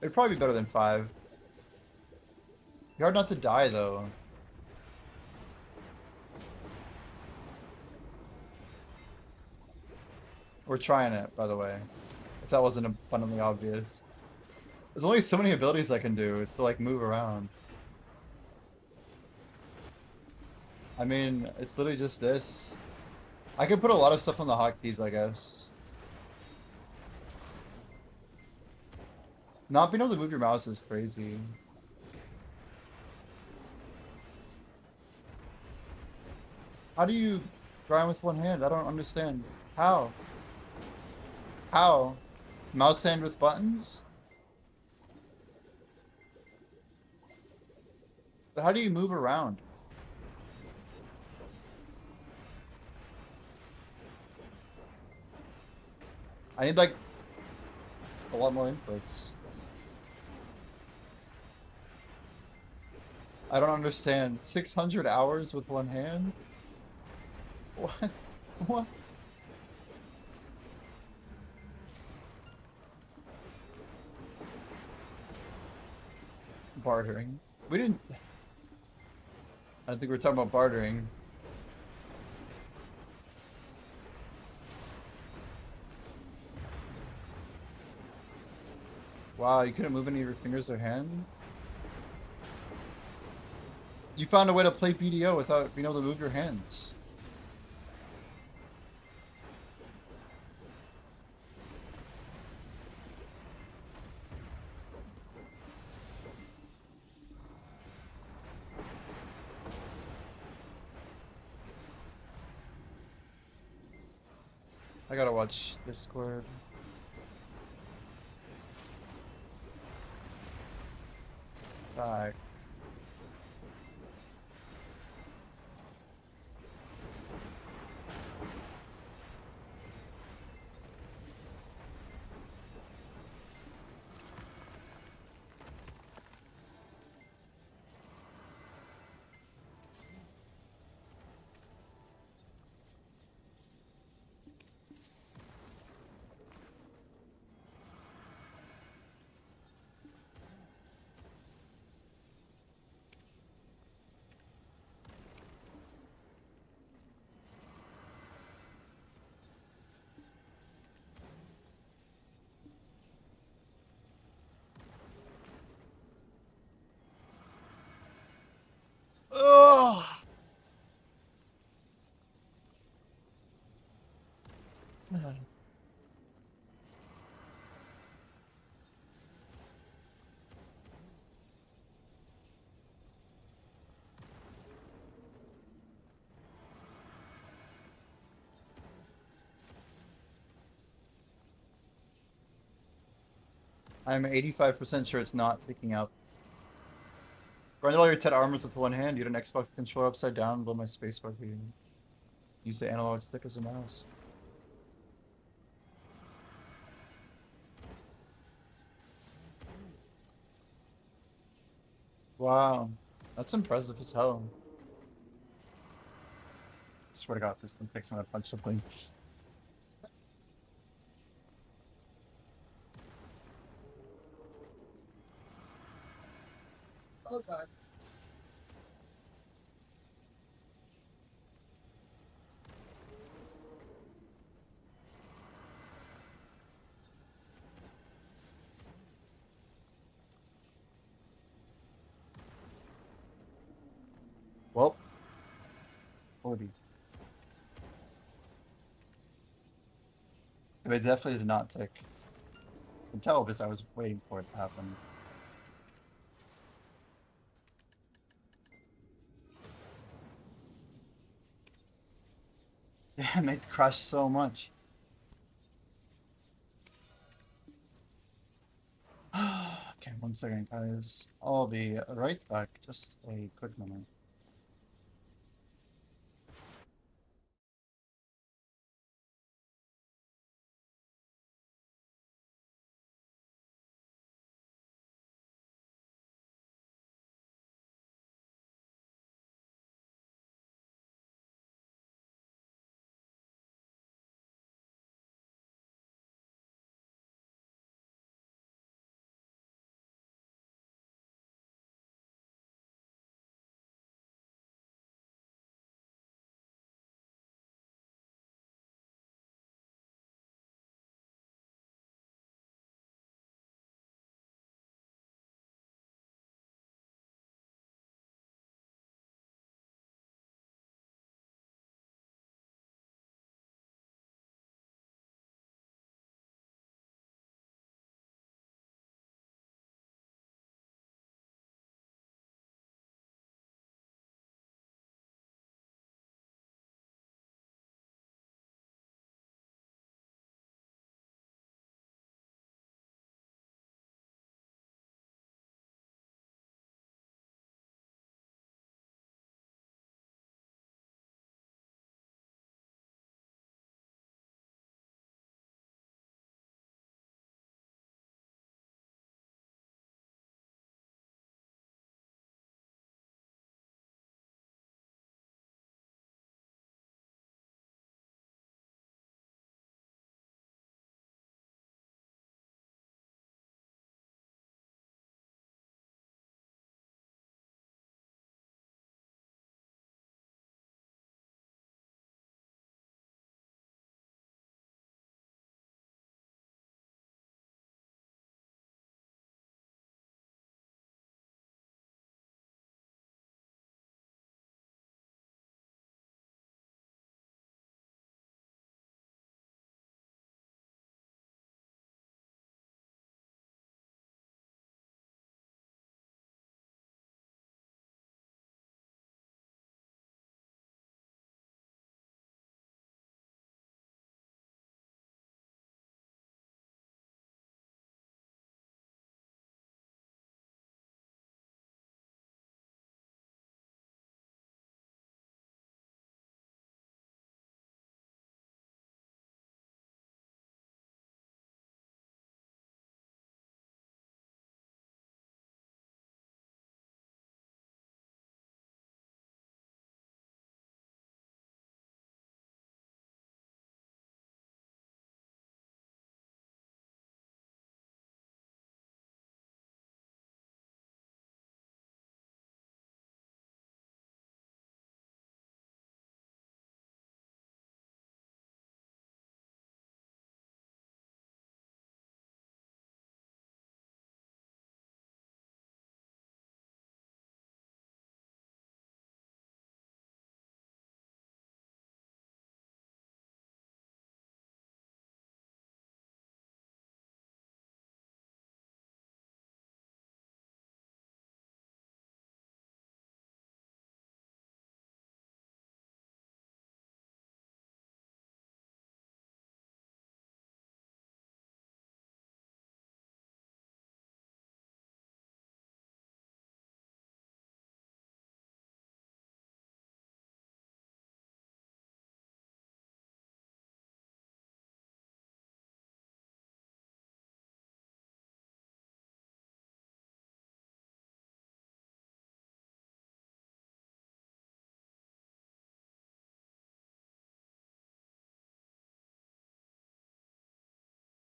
It'd probably be better than 5. Be hard not to die though. We're trying it, by the way. If that wasn't abundantly obvious. There's only so many abilities I can do to like move around. I mean, it's literally just this. I could put a lot of stuff on the hotkeys, I guess. Not being able to move your mouse is crazy. How do you grind with one hand? I don't understand. How? How? Mouse hand with buttons? But how do you move around? I need like a lot more inputs. I don't understand. 600 hours with one hand? What? What? Bartering. We didn't... I think we're talking about bartering. Wow, you couldn't move any of your fingers or hand? You found a way to play BDO without being able to move your hands. I gotta watch Discord. Fact. Ugh. I'm 85% sure it's not picking up. Grind all your 10 armors with one hand. You had an Xbox controller upside down below my spacebar key. Use the analog stick as a mouse. Wow. That's impressive as hell. I swear to God, this thing thinks I'm gonna punch something. Oh God. Well, 40. It definitely did not tick. I can tell because I was waiting for it to happen. Damn, it crushed so much. Okay, 1 second, guys. I'll be right back. Just a quick moment.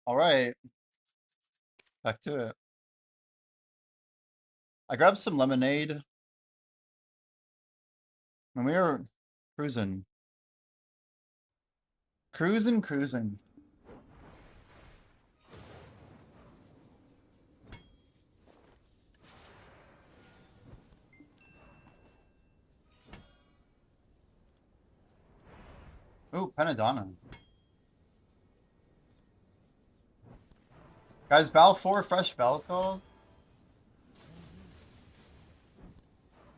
All right. Back to it. I grabbed some lemonade when we were cruising. Cruising. Oh, Penadonna. Guys, Bal 4 fresh Bal call.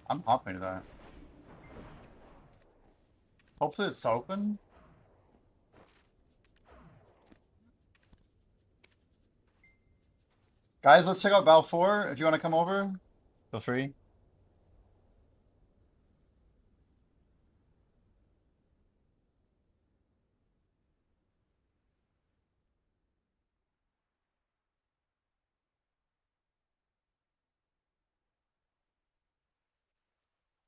I'm hopping to that. Hopefully it's open. Guys, let's check out Bal 4. If you want to come over, feel free.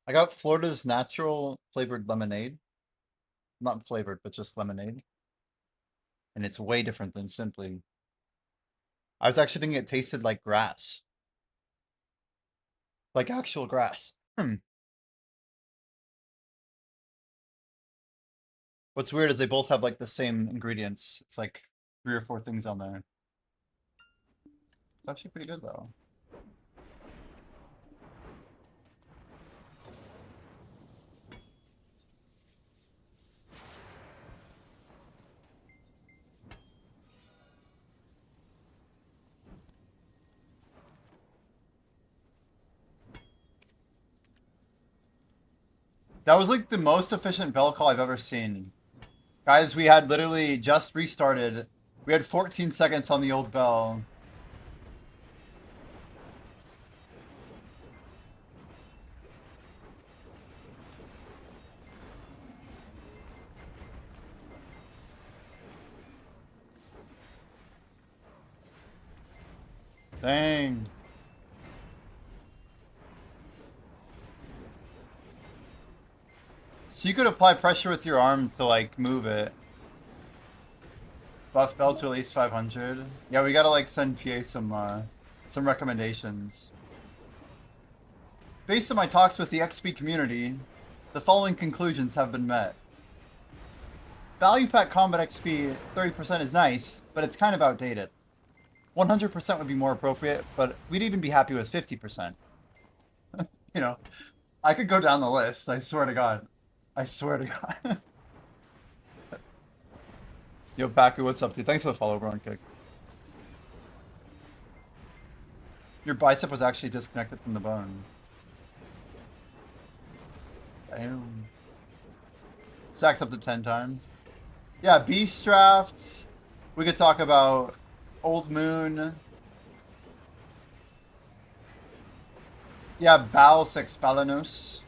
I got Florida's natural flavored lemonade. Not flavored, but just lemonade. And it's way different than Simply. I was actually thinking it tasted like grass. Like actual grass. What's weird is they both have like the same ingredients. It's like 3 or 4 things on there. It's actually pretty good though. That was like the most efficient bell call I've ever seen. Guys, we had literally just restarted. We had 14 seconds on the old bell. Dang. So you could apply pressure with your arm to like move it. Buff bell to at least 500. Yeah, we gotta like send PA some recommendations. Based on my talks with the XP community, the following conclusions have been met. Value pack combat XP 30% is nice, but it's kind of outdated. 100% would be more appropriate, but we'd even be happy with 50%. You know, I could go down the list, I swear to God. I swear to God. Yo, Baku, what's up, dude? Thanks for the follow, bro, and kick. Your bicep was actually disconnected from the bone. Damn. Stacks up to 10 times. Yeah, Beast Draft. We could talk about Old Moon. Yeah, Bal 6 Balanus.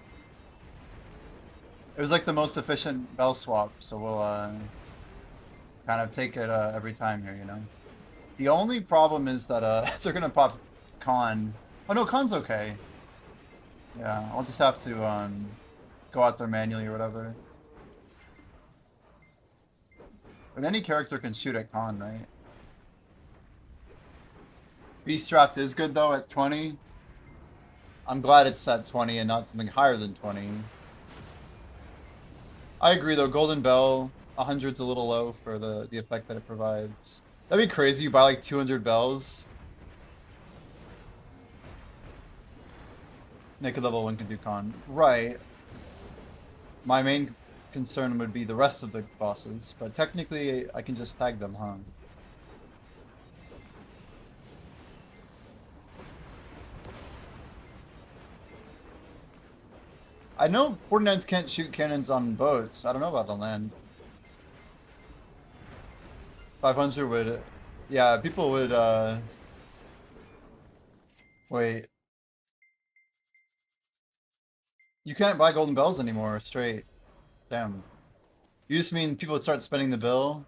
It was like the most efficient bell swap, so we'll kind of take it every time here, you know. The only problem is that they're gonna pop Con. Oh no, Con's okay. Yeah, I'll just have to go out there manually or whatever. But any character can shoot at Con, right? Beast Draft is good though at 20. I'm glad it's at 20 and not something higher than 20. I agree though, Golden Bell, 100's a little low for the effect that it provides. That'd be crazy, you buy like 200 bells. Naked level 1 can do Con. Right. My main concern would be the rest of the bosses, but technically I can just tag them, huh? I know 49s can't shoot cannons on boats. I don't know about on land. 500 would... Yeah, people would, Wait. You can't buy golden bells anymore, straight. Damn. You just mean people would start spending the bill?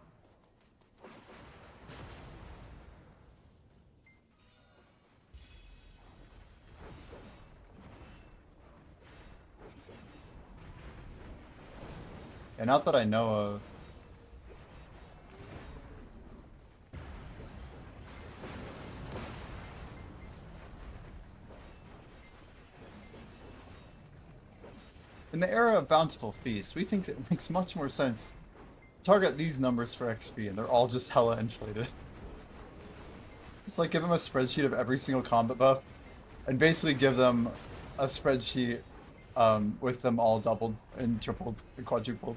Yeah, not that I know of. In the era of bountiful feasts, we think it makes much more sense to target these numbers for XP, and they're all just hella inflated. Just like give them a spreadsheet of every single combat buff, and basically give them a spreadsheet with them all doubled and tripled and quadrupled.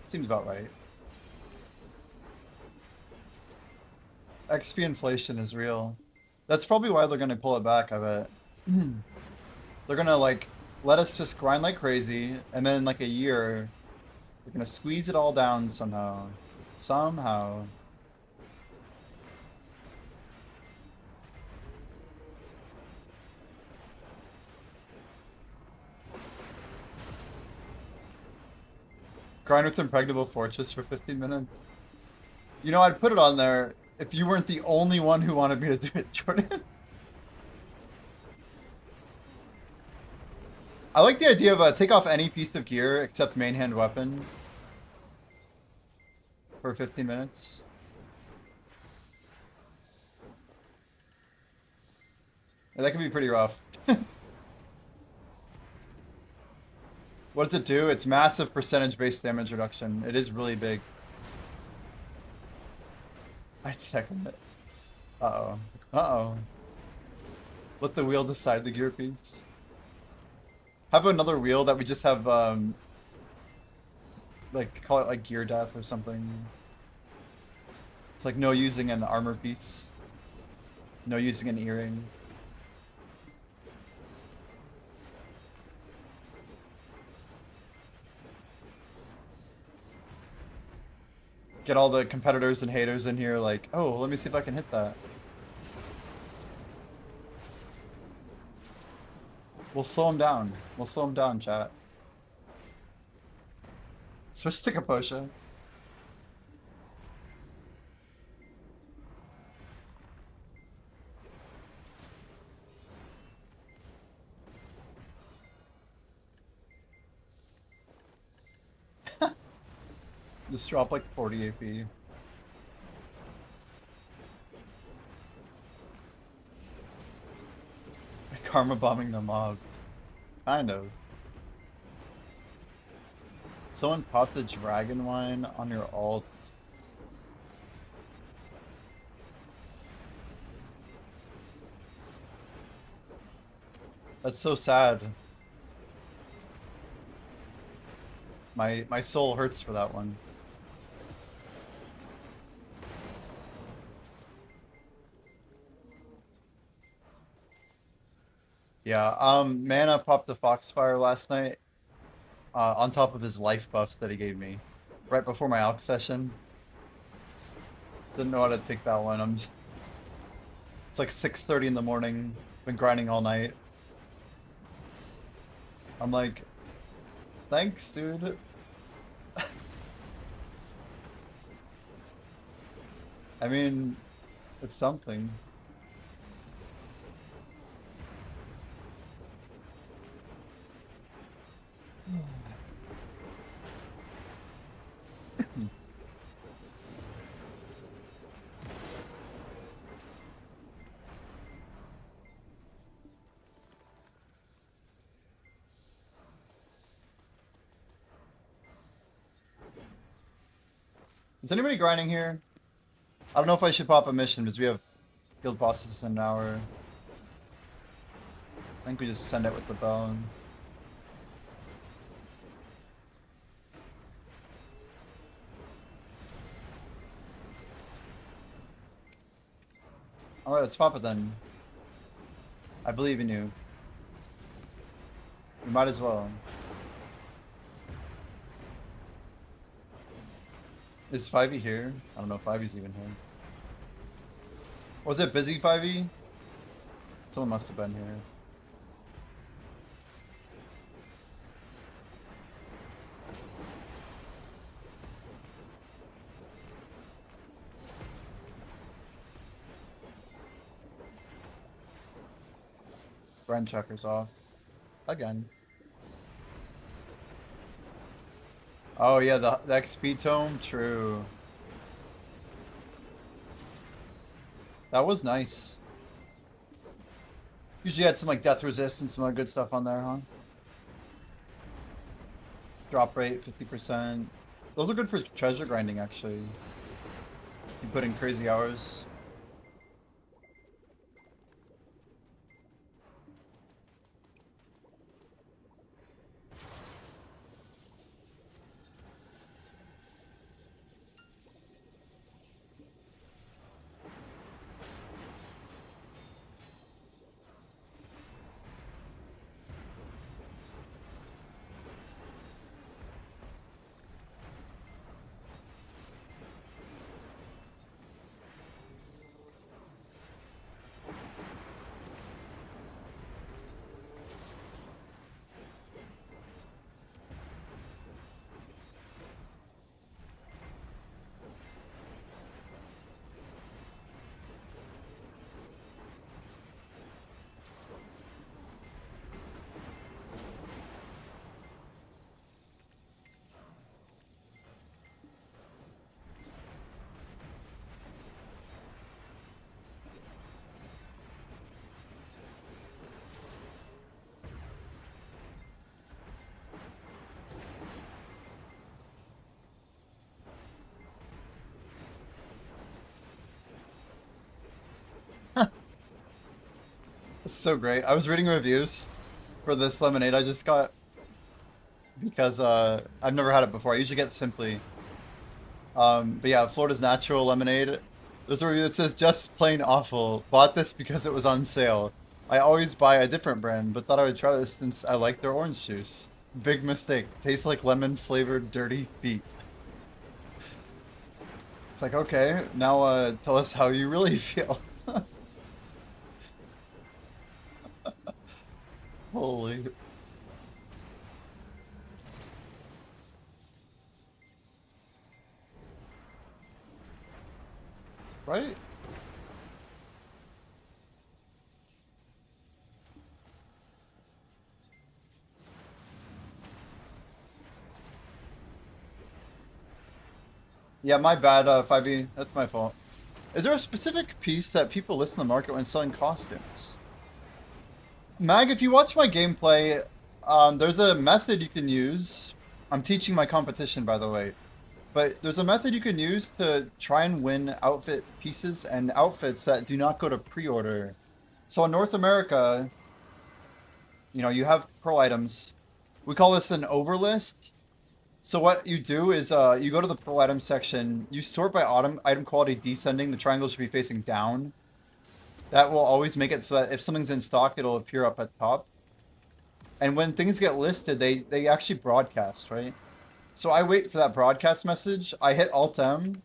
Seems about right. XP inflation is real. That's probably why they're gonna pull it back, I bet. They're gonna like let us just grind like crazy, and then in like a year, they're gonna squeeze it all down somehow. Somehow. Grind with Impregnable Fortress for 15 minutes. You know, I'd put it on there if you weren't the only one who wanted me to do it, Jordan. I like the idea of take off any piece of gear except main hand weapon for 15 minutes. Yeah, that could be pretty rough. What does it do? It's massive percentage-based damage reduction. It is really big. I'd second it. Uh-oh. Uh-oh. Let the wheel decide the gear piece. Have another wheel that we just have, like, call it like gear death or something. It's like no using an armor piece. No using an earring. Get all the competitors and haters in here like, oh, let me see if I can hit that. We'll slow him down. We'll slow him down, chat. Switch to Kaposha. Just drop like 40 AP. Karma bombing the mobs. Kind of. Someone popped the dragon wine on your alt. That's so sad. My soul hurts for that one. Yeah, Mana popped the Foxfire last night on top of his life buffs that he gave me right before my Alch session. Didn't know how to take that one. It's like 6:30 in the morning. Been grinding all night. I'm like, thanks, dude. I mean, it's something. Is anybody grinding here? I don't know if I should pop a mission because we have guild bosses in an hour. I think we just send it with the bone. Alright, let's pop it then. I believe in you. We might as well. Is 5e here? I don't know if 5e's even here. Was it busy 5e? Someone must have been here. Brand checker's off. Again. Oh yeah, the XP tome? True. That was nice. Usually had some like death resist and some other good stuff on there, huh? Drop rate 50%. Those are good for treasure grinding, actually. You put in crazy hours. It's so great. I was reading reviews for this lemonade I just got because I've never had it before. I usually get Simply. But yeah, Florida's Natural Lemonade. There's a review that says just plain awful. Bought this because it was on sale. I always buy a different brand, but thought I would try this since I like their orange juice. Big mistake. Tastes like lemon flavored dirty feet. It's like, okay, now tell us how you really feel. Holy. Right? Yeah, my bad, 5e. That's my fault. Is there a specific piece that people list in the market when selling costumes? Mag, if you watch my gameplay, there's a method you can use. I'm teaching my competition, by the way. But there's a method you can use to try and win outfit pieces and outfits that do not go to pre-order. So in North America, you know, you have pearl items. We call this an overlist. So what you do is you go to the pearl item section, you sort by item quality descending, the triangle should be facing down. That will always make it so that if something's in stock, it'll appear up at top. And when things get listed, they actually broadcast, right? So I wait for that broadcast message. I hit Alt-M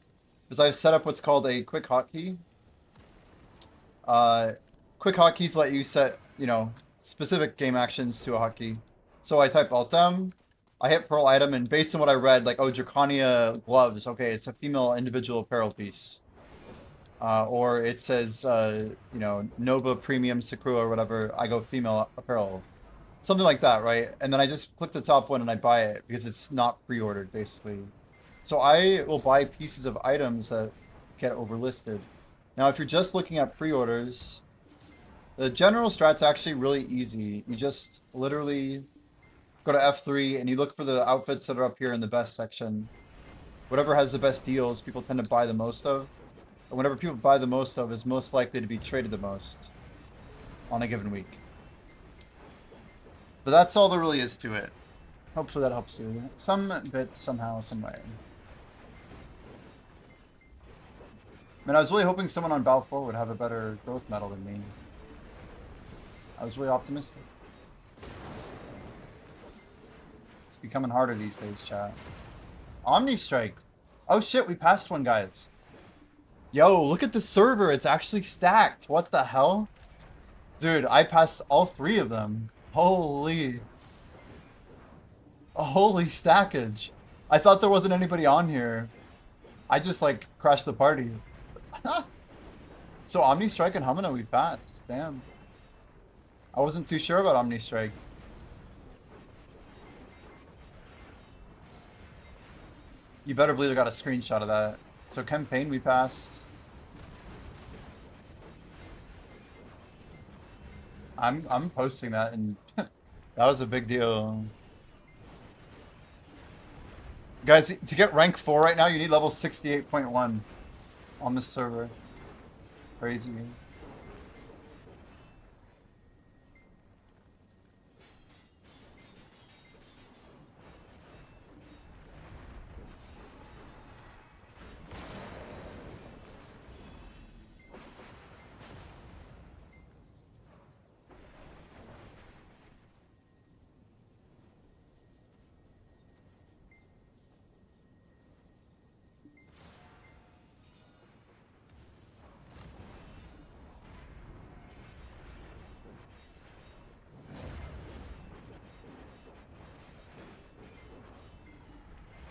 because I've set up what's called a quick hotkey. Quick hotkeys let you set, you know, specific game actions to a hotkey. So I type Alt-M, I hit Pearl item, and based on what I read, like, oh, Draconia gloves, okay, it's a female individual apparel piece. Or it says, you know, Nova Premium Sakura or whatever, I go female apparel. Something like that, right? And then I just click the top one and I buy it because it's not pre-ordered, basically. So I will buy pieces of items that get overlisted. Now, if you're just looking at pre-orders, the general strat's actually really easy. You just literally go to F3 and you look for the outfits that are up here in the best section. Whatever has the best deals, people tend to buy the most of. And whatever people buy the most of is most likely to be traded the most on a given week. But that's all there really is to it. Hopefully that helps you. Some bits, somehow, some way. Man, I was really hoping someone on Balfour would have a better growth medal than me. I was really optimistic. It's becoming harder these days, chat. Omni Strike. Oh shit, we passed one, guys. Yo, look at the server. It's actually stacked. What the hell? Dude, I passed all 3 of them. Holy. Holy stackage. I thought there wasn't anybody on here. I just, like, crashed the party. So Omni Strike and Humana we passed. Damn. I wasn't too sure about Omni Strike. You better believe I got a screenshot of that. So campaign we passed. I'm posting that, and that was a big deal. Guys, to get rank 4 right now, you need level 68.1 on this server. Crazy.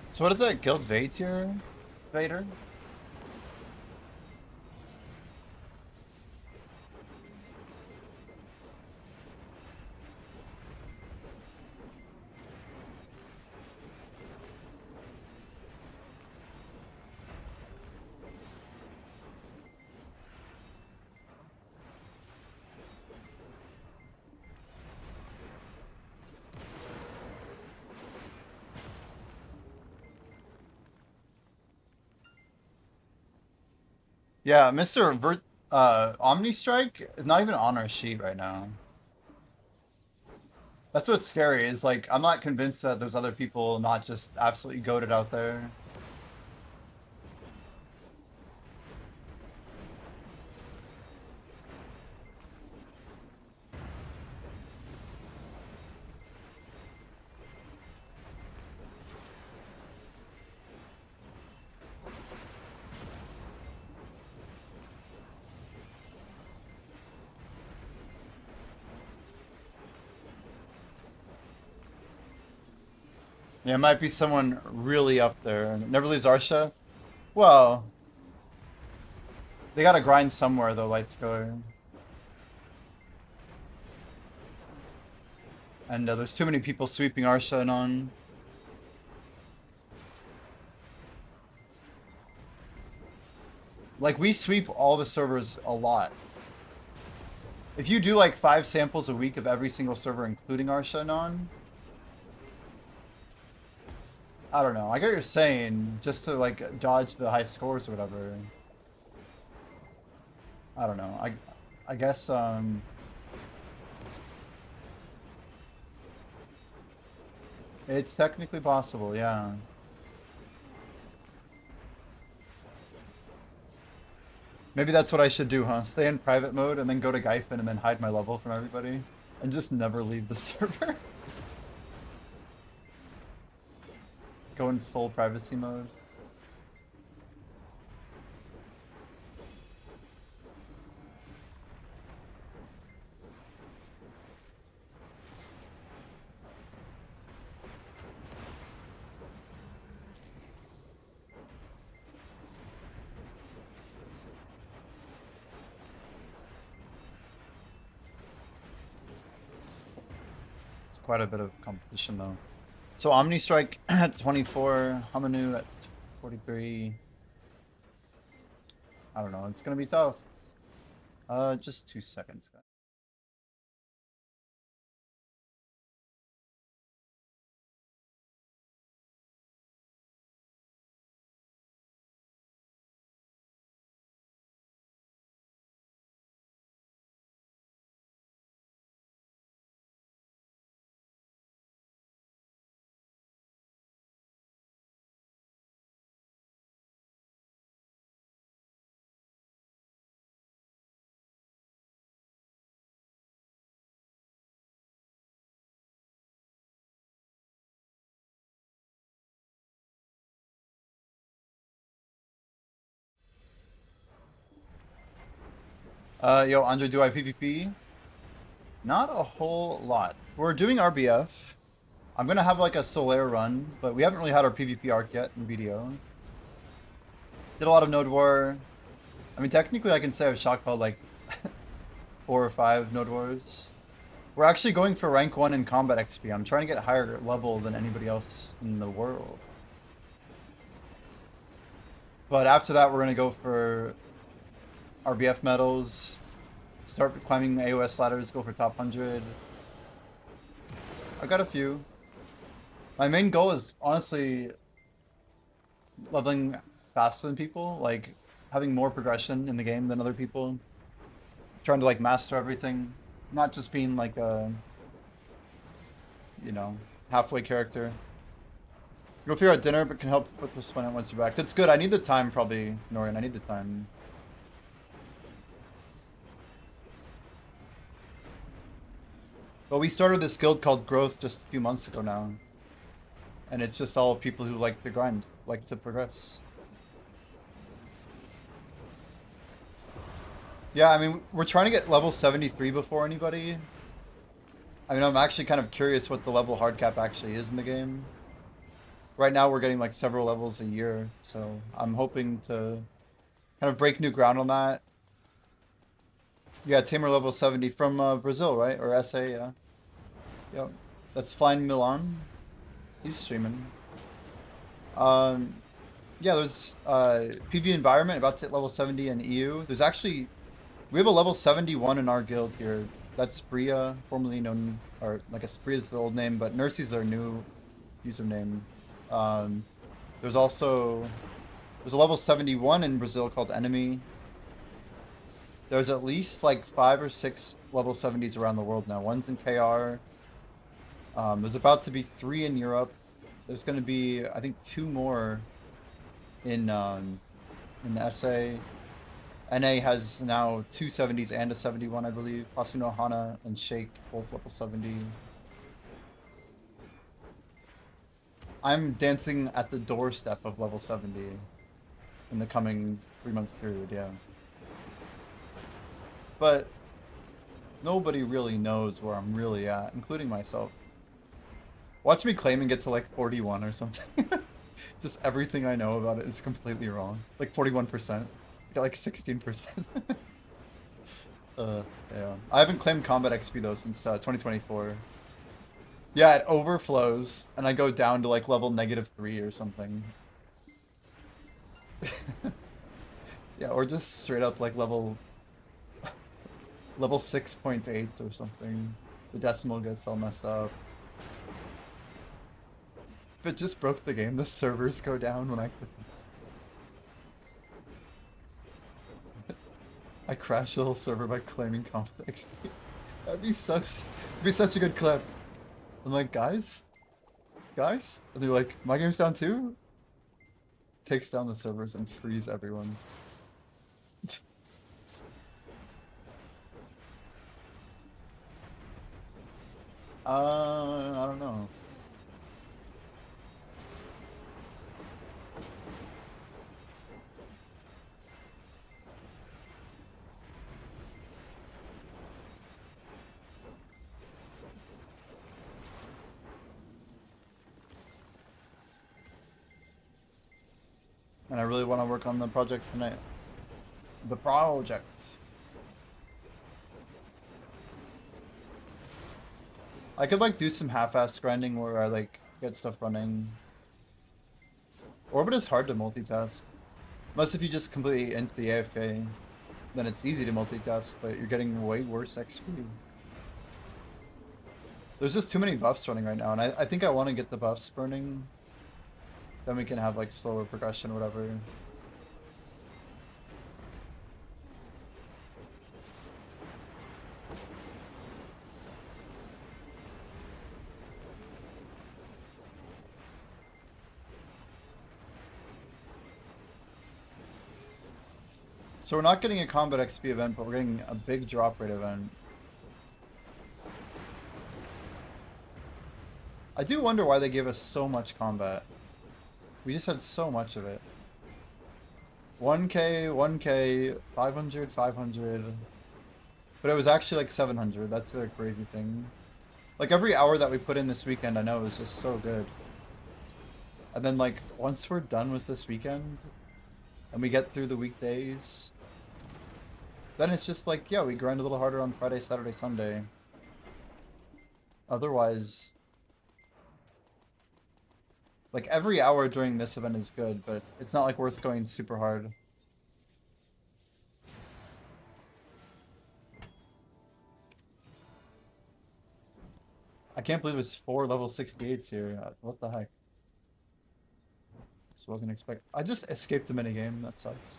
So what is that? Guild Vader? Vader? Yeah, Mr. Omni Strike is not even on our sheet right now. That's what's scary, is like, I'm not convinced that there's other people not just absolutely goated out there. Yeah, it might be someone really up there. Never leaves Arsha? Well, they gotta grind somewhere though, Light Scalar. And there's too many people sweeping Arsha and on. Like, we sweep all the servers a lot. If you do like 5 samples a week of every single server, including Arsha and on, I don't know. I get what you're saying, just to like dodge the high scores or whatever. I don't know. I guess it's technically possible, yeah. Maybe that's what I should do, huh? Stay in private mode and then go to Gyfin and then hide my level from everybody and just never leave the server. Go in full privacy mode. It's quite a bit of competition though. So Omni Strike at 24, Hamanu at 43. I don't know, it's gonna be tough. Just 2 seconds, guys. Yo, Andre, do I PvP? Not a whole lot. We're doing RBF. I'm gonna have like a Solaire run, but we haven't really had our PvP arc yet in BDO. Did a lot of Node War. I mean, technically I can say I've shockpelled like 4 or 5 Node Wars. We're actually going for rank 1 in combat XP. I'm trying to get higher level than anybody else in the world. But after that, we're gonna go for RBF medals, start climbing AOS ladders, go for top 100. I got a few. My main goal is honestly leveling faster than people, like having more progression in the game than other people, trying to like master everything, not just being like a, you know, halfway character. Go figure out dinner, but can help with responding once you're back. That's good. I need the time, probably, Norian. I need the time. But we started this guild called Growth just a few months ago now. And it's just all people who like to grind, like to progress. Yeah, I mean, we're trying to get level 73 before anybody. I mean, I'm actually kind of curious what the level hard cap actually is in the game. Right now, we're getting like several levels a year, so I'm hoping to kind of break new ground on that. Yeah, Tamer level 70 from Brazil, right? Or SA, yeah. Yep. That's Flying Milan. He's streaming. Yeah, there's PV Environment about to hit level 70 in EU. There's actually, we have a level 71 in our guild here. That's Bria, formerly known, or I guess Bria's the old name, but Nursey's their new username. There's also, there's a level 71 in Brazil called Enemy. There's at least like 5 or 6 level 70s around the world now. One's in KR. There's about to be 3 in Europe. There's going to be, I think, 2 more in the SA. NA has now 2 70s and a 71, I believe. Pasuno, Hana, and Shake, both level 70. I'm dancing at the doorstep of level 70 in the coming 3-month period, yeah. But nobody really knows where I'm really at, including myself. Watch me claim and get to like 41 or something. Just everything I know about it is completely wrong. Like 41%. I got like 16%. Yeah. I haven't claimed combat XP though since 2024. Yeah, it overflows, and I go down to like level -3 or something. Yeah, or just straight up like level 6.8 or something. The decimal gets all messed up. If it just broke the game, the servers go down when I crash the whole server by claiming combat XP. That'd be such a good clip. I'm like, guys? Guys? And they're like, my game's down too? Takes down the servers and frees everyone. I don't know. And I really want to work on the project tonight. The project. I could like do some half-ass grinding where I like get stuff running. Orbit is hard to multitask. Unless if you just completely int the AFK, then it's easy to multitask, but you're getting way worse XP. There's just too many buffs running right now, and I think I want to get the buffs burning. Then we can have like slower progression or whatever. So we're not getting a combat XP event, but we're getting a big drop rate event. I do wonder why they gave us so much combat. We just had so much of it. 1k, 1k, 500, 500. But it was actually like 700. That's the crazy thing. Like every hour that we put in this weekend, I know, is just so good. And then like once we're done with this weekend and we get through the weekdays, then it's just like, yeah, we grind a little harder on Friday, Saturday, Sunday. Otherwise, like every hour during this event is good, but it's not like worth going super hard. I can't believe there's 4 level 68s here. What the heck? Just wasn't expect. I just escaped the minigame. That sucks.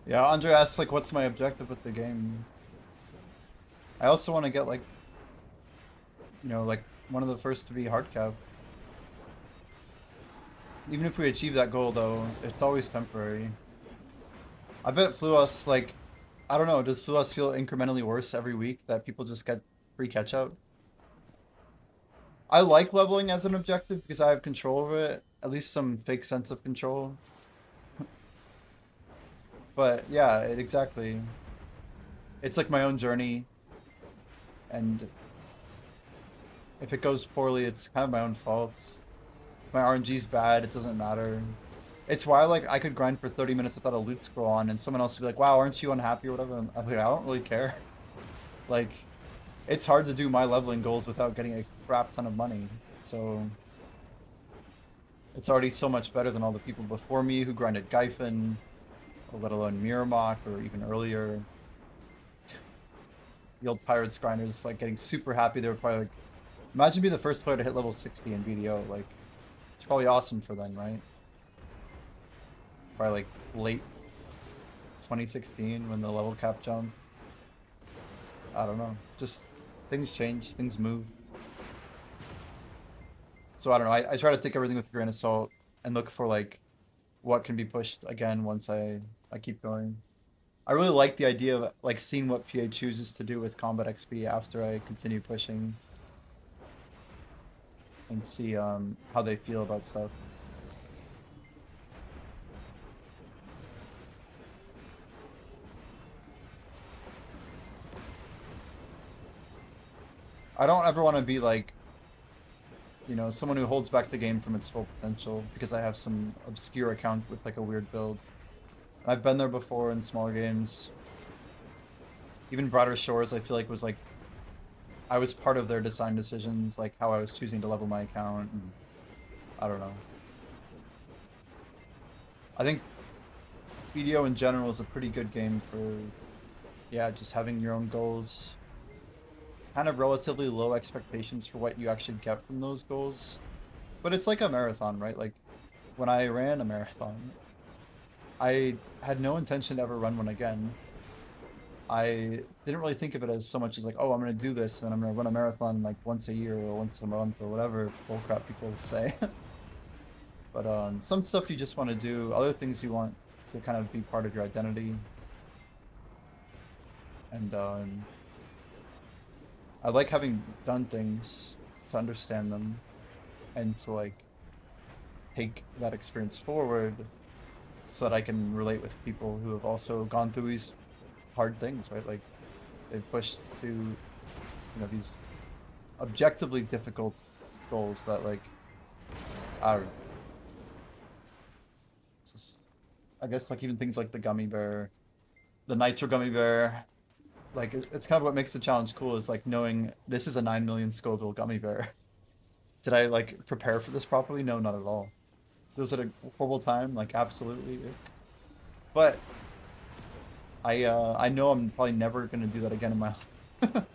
Yeah, Andre asked, like, what's my objective with the game? I also want to get, like, you know, like, one of the first to be hard cap. Even if we achieve that goal, though, it's always temporary. I bet Fluos, like, I don't know, does Fluos feel incrementally worse every week that people just get free catch-up? I like leveling as an objective because I have control over it, at least some fake sense of control. But yeah, exactly. It's like my own journey, and if it goes poorly, it's kind of my own fault. If my RNG's bad, it doesn't matter. It's why, like, I could grind for 30 minutes without a loot scroll on, and someone else would be like, wow, aren't you unhappy or whatever? And I'm like, I don't really care. Like, it's hard to do my leveling goals without getting a crap ton of money, so it's already so much better than all the people before me who grinded Gyphon, or let alone Miramok, or even earlier. The old Pirates grinders, like, getting super happy. They were probably like, imagine being the first player to hit level 60 in BDO. Like, it's probably awesome for them, right? Probably like late 2016 when the level cap jumped. I don't know. Just things change, things move. So I don't know. I try to take everything with a grain of salt and look for, like, what can be pushed again once I keep going. I really like the idea of, like, seeing what PA chooses to do with combat XP after I continue pushing, and see how they feel about stuff. I don't ever want to be like, you know, someone who holds back the game from its full potential because I have some obscure account with, like, a weird build. I've been there before in smaller games. Even Broader Shores, I feel like, was like, I was part of their design decisions, like how I was choosing to level my account, and I don't know. I think BDO in general is a pretty good game for, yeah, just having your own goals. Kind of relatively low expectations for what you actually get from those goals. But it's like a marathon, right? Like, when I ran a marathon, I had no intention to ever run one again. I didn't really think of it as so much as like, oh, I'm going to do this and I'm going to run a marathon like once a year or once a month or whatever bullcrap people say. But some stuff you just want to do, other things you want to kind of be part of your identity. And I like having done things to understand them and to, like, take that experience forward so that I can relate with people who have also gone through these hard things, right? Like, they've pushed to, you know, these objectively difficult goals that, like, I don't know. It's just, I guess, like, even things like the gummy bear, the nitro gummy bear, like, it's kind of what makes the challenge cool, is like knowing this is a 9 million Scoville gummy bear. Did I, like, prepare for this properly? No, not at all. Was it a horrible time? Like, absolutely. But I know I'm probably never gonna do that again in my life.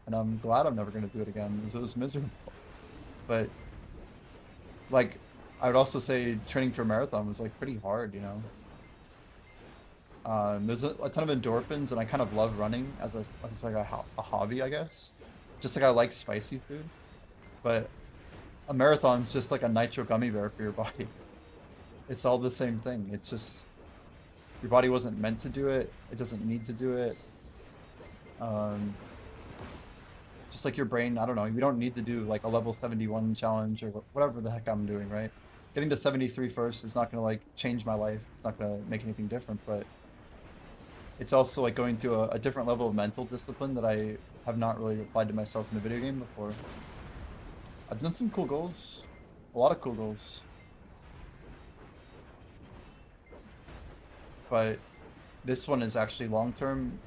And I'm glad I'm never gonna do it again, because it was miserable. But, like, I would also say training for a marathon was, like, pretty hard, you know. There's a ton of endorphins, and I kind of love running as like a hobby, I guess. Just like I like spicy food. But a marathon's just like a nitro gummy bear for your body. It's all the same thing. It's just your body wasn't meant to do it. It doesn't need to do it. Just like your brain, I don't know. You don't need to do like a level 71 challenge or whatever the heck I'm doing, right? Getting to 73 first is not going to, like, change my life. It's not going to make anything different, but it's also like going to a different level of mental discipline that I have not really applied to myself in a video game before. I've done some cool goals. A lot of cool goals. But this one is actually long term,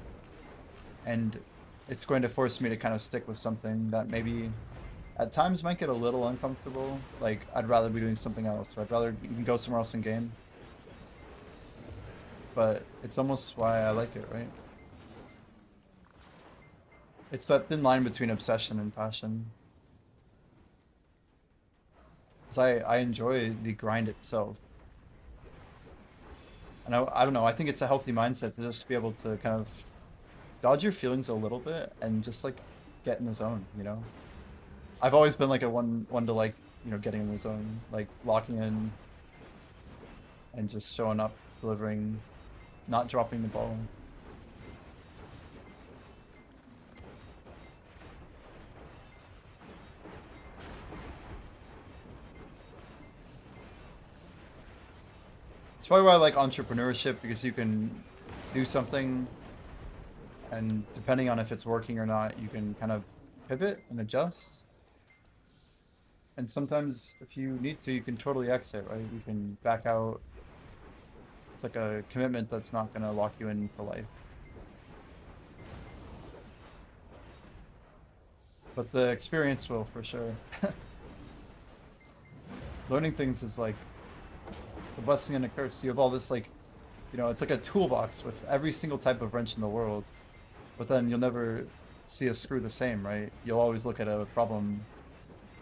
and it's going to force me to kind of stick with something that maybe at times might get a little uncomfortable. Like, I'd rather be doing something else, or I'd rather even go somewhere else in game. But it's almost why I like it, right? It's that thin line between obsession and passion. Because I enjoy the grind itself. And I don't know, I think it's a healthy mindset to just be able to kind of dodge your feelings a little bit and just like get in the zone, you know? I've always been like a one to like, you know, getting in the zone, like locking in and just showing up, delivering, not dropping the ball. It's probably why I like entrepreneurship, because you can do something and depending on if it's working or not, you can kind of pivot and adjust. And sometimes if you need to, you can totally exit, right? You can back out. It's like a commitment that's not going to lock you in for life. But the experience will, for sure. Learning things is like, it's a blessing and a curse. You have all this like, you know, it's like a toolbox with every single type of wrench in the world. But then you'll never see a screw the same, right? You'll always look at a problem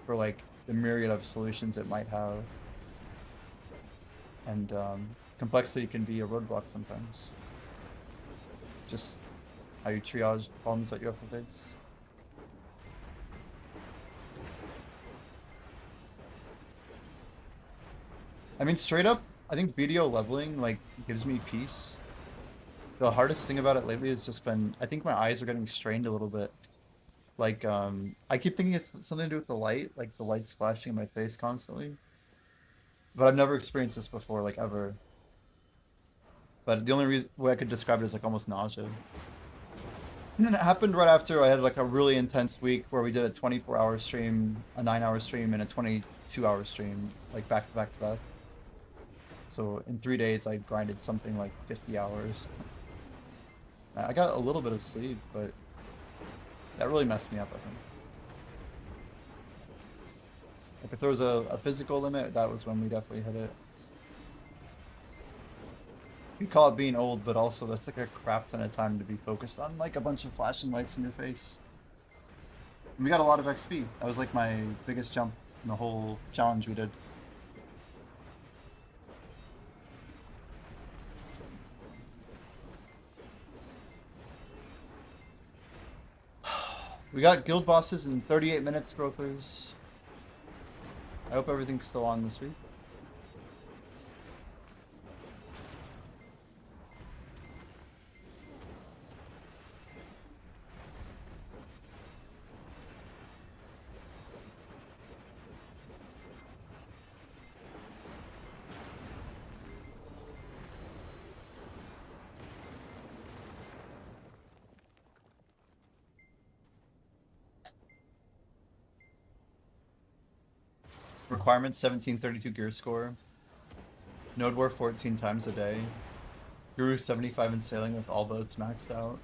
for like the myriad of solutions it might have. And complexity can be a roadblock sometimes. Just how you triage problems that you have to fix. I mean, straight up, I think video leveling like gives me peace. The hardest thing about it lately has just been, I think my eyes are getting strained a little bit. Like, I keep thinking it's something to do with the light, like the light's flashing in my face constantly. But I've never experienced this before, like ever. But the only way I could describe it is like almost nausea. And then it happened right after I had like a really intense week where we did a 24-hour stream, a 9-hour stream, and a 22-hour stream, like back to back to back. So in 3 days, I grinded something like 50 hours. I got a little bit of sleep, but that really messed me up, I think. Like if there was a physical limit, that was when we definitely hit it. You call it being old, but also that's like a crap ton of time to be focused on like a bunch of flashing lights in your face. And we got a lot of XP. That was like my biggest jump in the whole challenge we did. We got guild bosses in 38 minutes, growthers. I hope everything's still on this week. Requirements 1732 gear score. Node war 14 times a day. Guru 75 in sailing with all boats maxed out.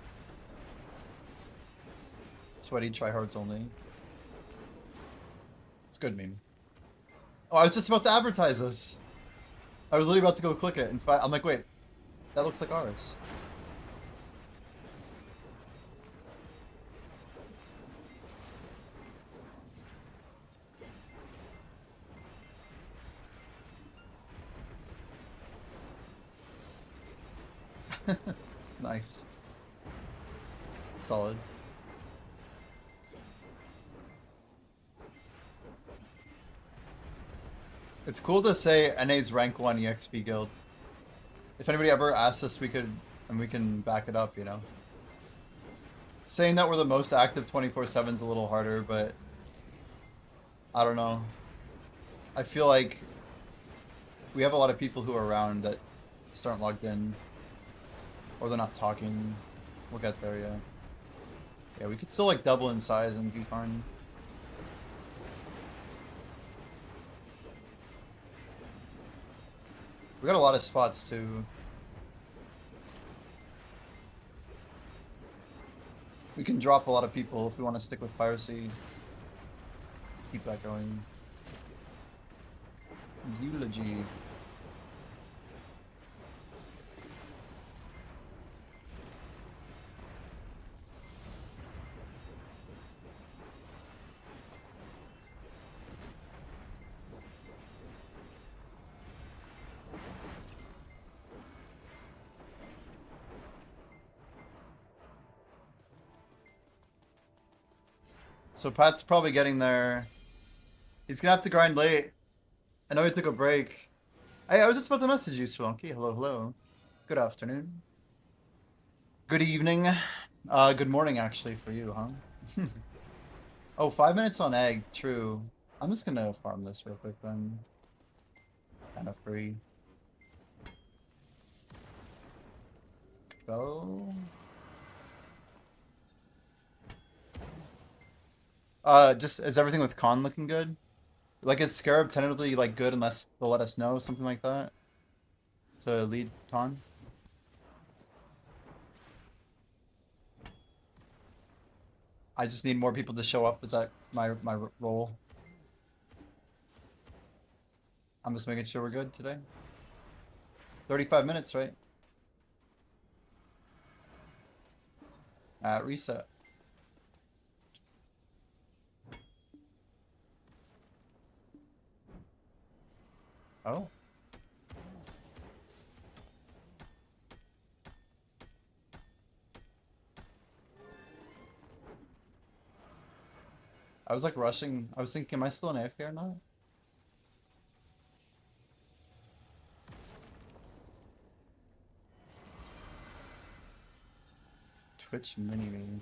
Sweaty tryhards only. It's a good meme. Oh, I was just about to advertise this. I was literally about to go click it. In fact, I'm like, wait, that looks like ours. Nice. Solid. It's cool to say NA's rank 1 EXP guild. If anybody ever asks us, we can back it up, you know. Saying that we're the most active 24/7 is a little harder, but I don't know. I feel like we have a lot of people who are around that just aren't logged in. Or they're not talking. We'll get there, yeah. Yeah, we could still like double in size and be fine. We got a lot of spots too. We can drop a lot of people if we want to stick with Fire Seed. Keep that going. Eulogy. So Pat's probably getting there. He's gonna have to grind late. I know he took a break. I was just about to message you, Spelunky. Hello, hello. Good afternoon. Good evening. Good morning, actually, for you, huh? Oh, 5 minutes on egg. True. I'm just gonna farm this real quick then. Kind of free. Go. Just is everything with Con looking good? Like, is Scarab tentatively like good unless they'll let us know, something like that? To lead Con? I just need more people to show up. Is that my role? I'm just making sure we're good today. 35 minutes, right? Reset. Oh. I was like rushing. I was thinking, am I still in AFK or not? Twitch mini me.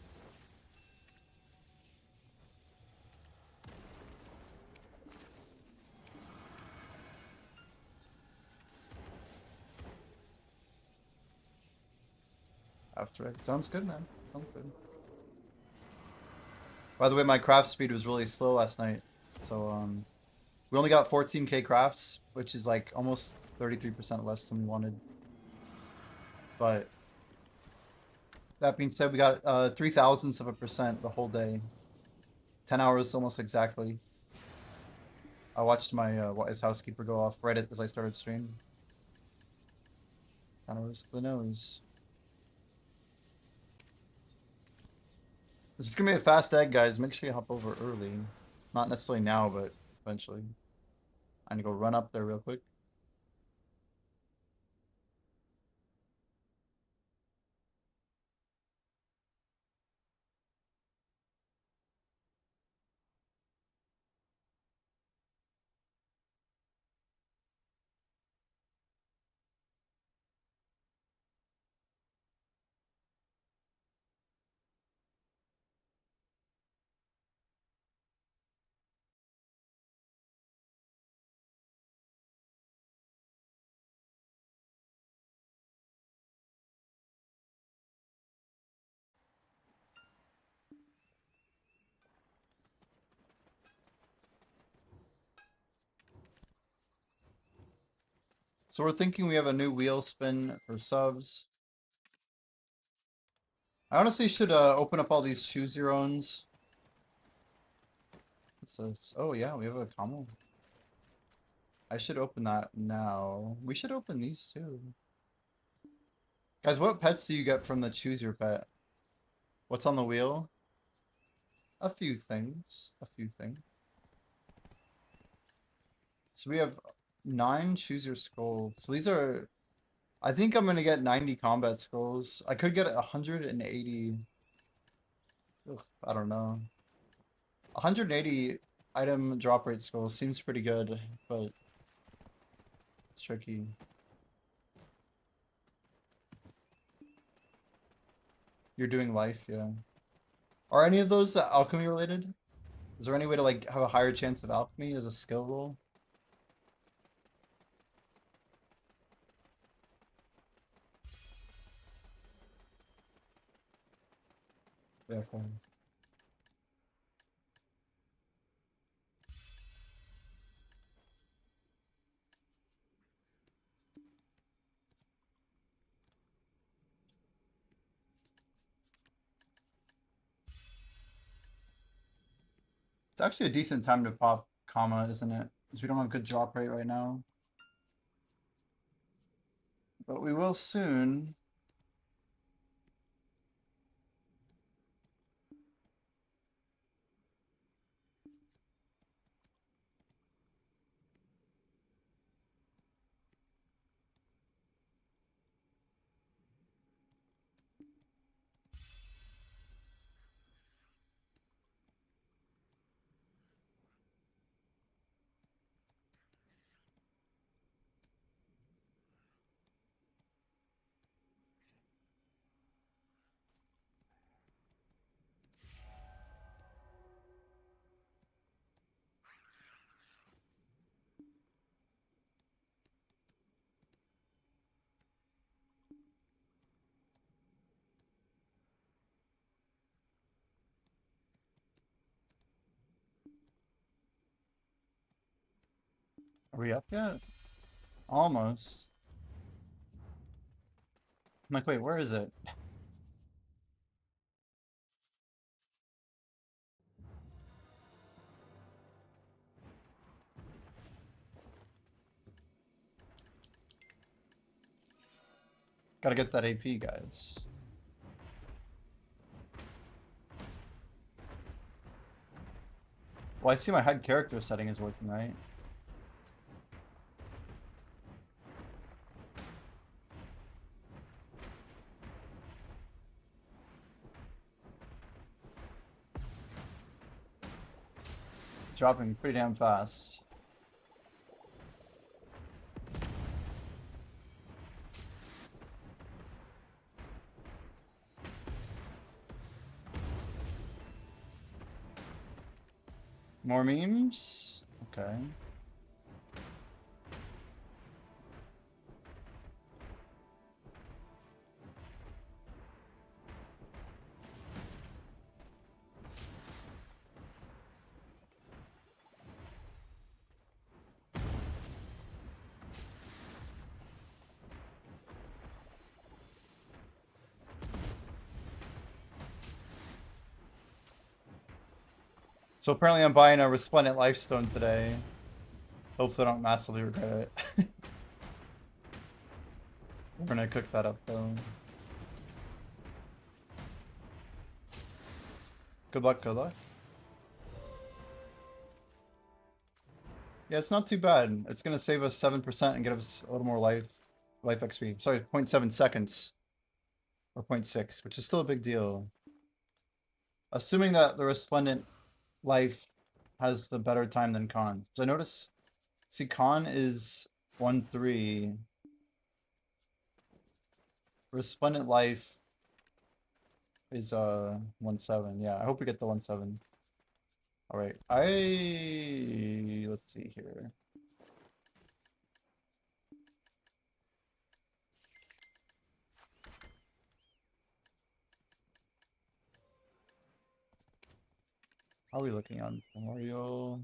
After it. Sounds good, man. Sounds good. By the way, my craft speed was really slow last night. So, we only got 14k crafts, which is like almost 33% less than we wanted. But that being said, we got 0.003% the whole day. 10 hours almost exactly. I watched my his housekeeper go off right as I started stream. 10 hours to the nose. This is gonna be a fast egg, guys. Make sure you hop over early. Not necessarily now, but eventually. I need to go run up there real quick. So we're thinking we have a new wheel spin for subs. I honestly should open up all these choose your owns. What's this? Oh yeah, we have a combo. I should open that now. We should open these too. Guys, what pets do you get from the choose your pet? What's on the wheel? A few things. A few things. So we have 9 choose your skulls. So these are... I think I'm going to get 90 combat skulls. I could get 180... Ugh, I don't know. 180 item drop rate skulls seems pretty good, but it's tricky. You're doing life, yeah. Are any of those alchemy related? Is there any way to like have a higher chance of alchemy as a skill roll? Yeah, fine. actually a decent time to pop comma, isn't it? Because we don't have good drop rate right now. But we will soon. Are we up yet? Almost. I'm like, wait, where is it? Gotta get that AP, guys. Well, I see my head character setting is working, right? Dropping pretty damn fast. More memes? Okay. So apparently I'm buying a Resplendent Lifestone today. Hopefully I don't massively regret it. We're gonna cook that up though. Good luck, good luck. Yeah, it's not too bad. It's gonna save us 7% and get us a little more life XP. Sorry, 0.7 seconds. Or 0.6, which is still a big deal. Assuming that the Resplendent Life has the better time than Khan. So I notice, see, Khan is 1-3. Resplendent Life is 1-7. Yeah, I hope we get the 1-7. All right, let's see here. How are we looking on Memorial?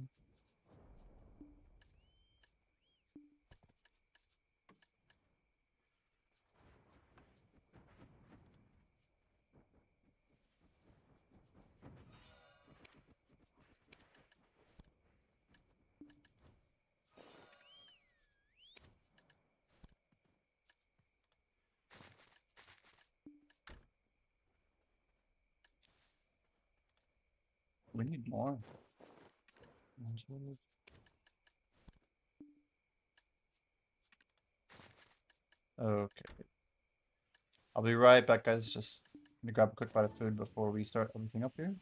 We need more. Okay. I'll be right back, guys. Just gonna grab a quick bite of food before we start everything up here.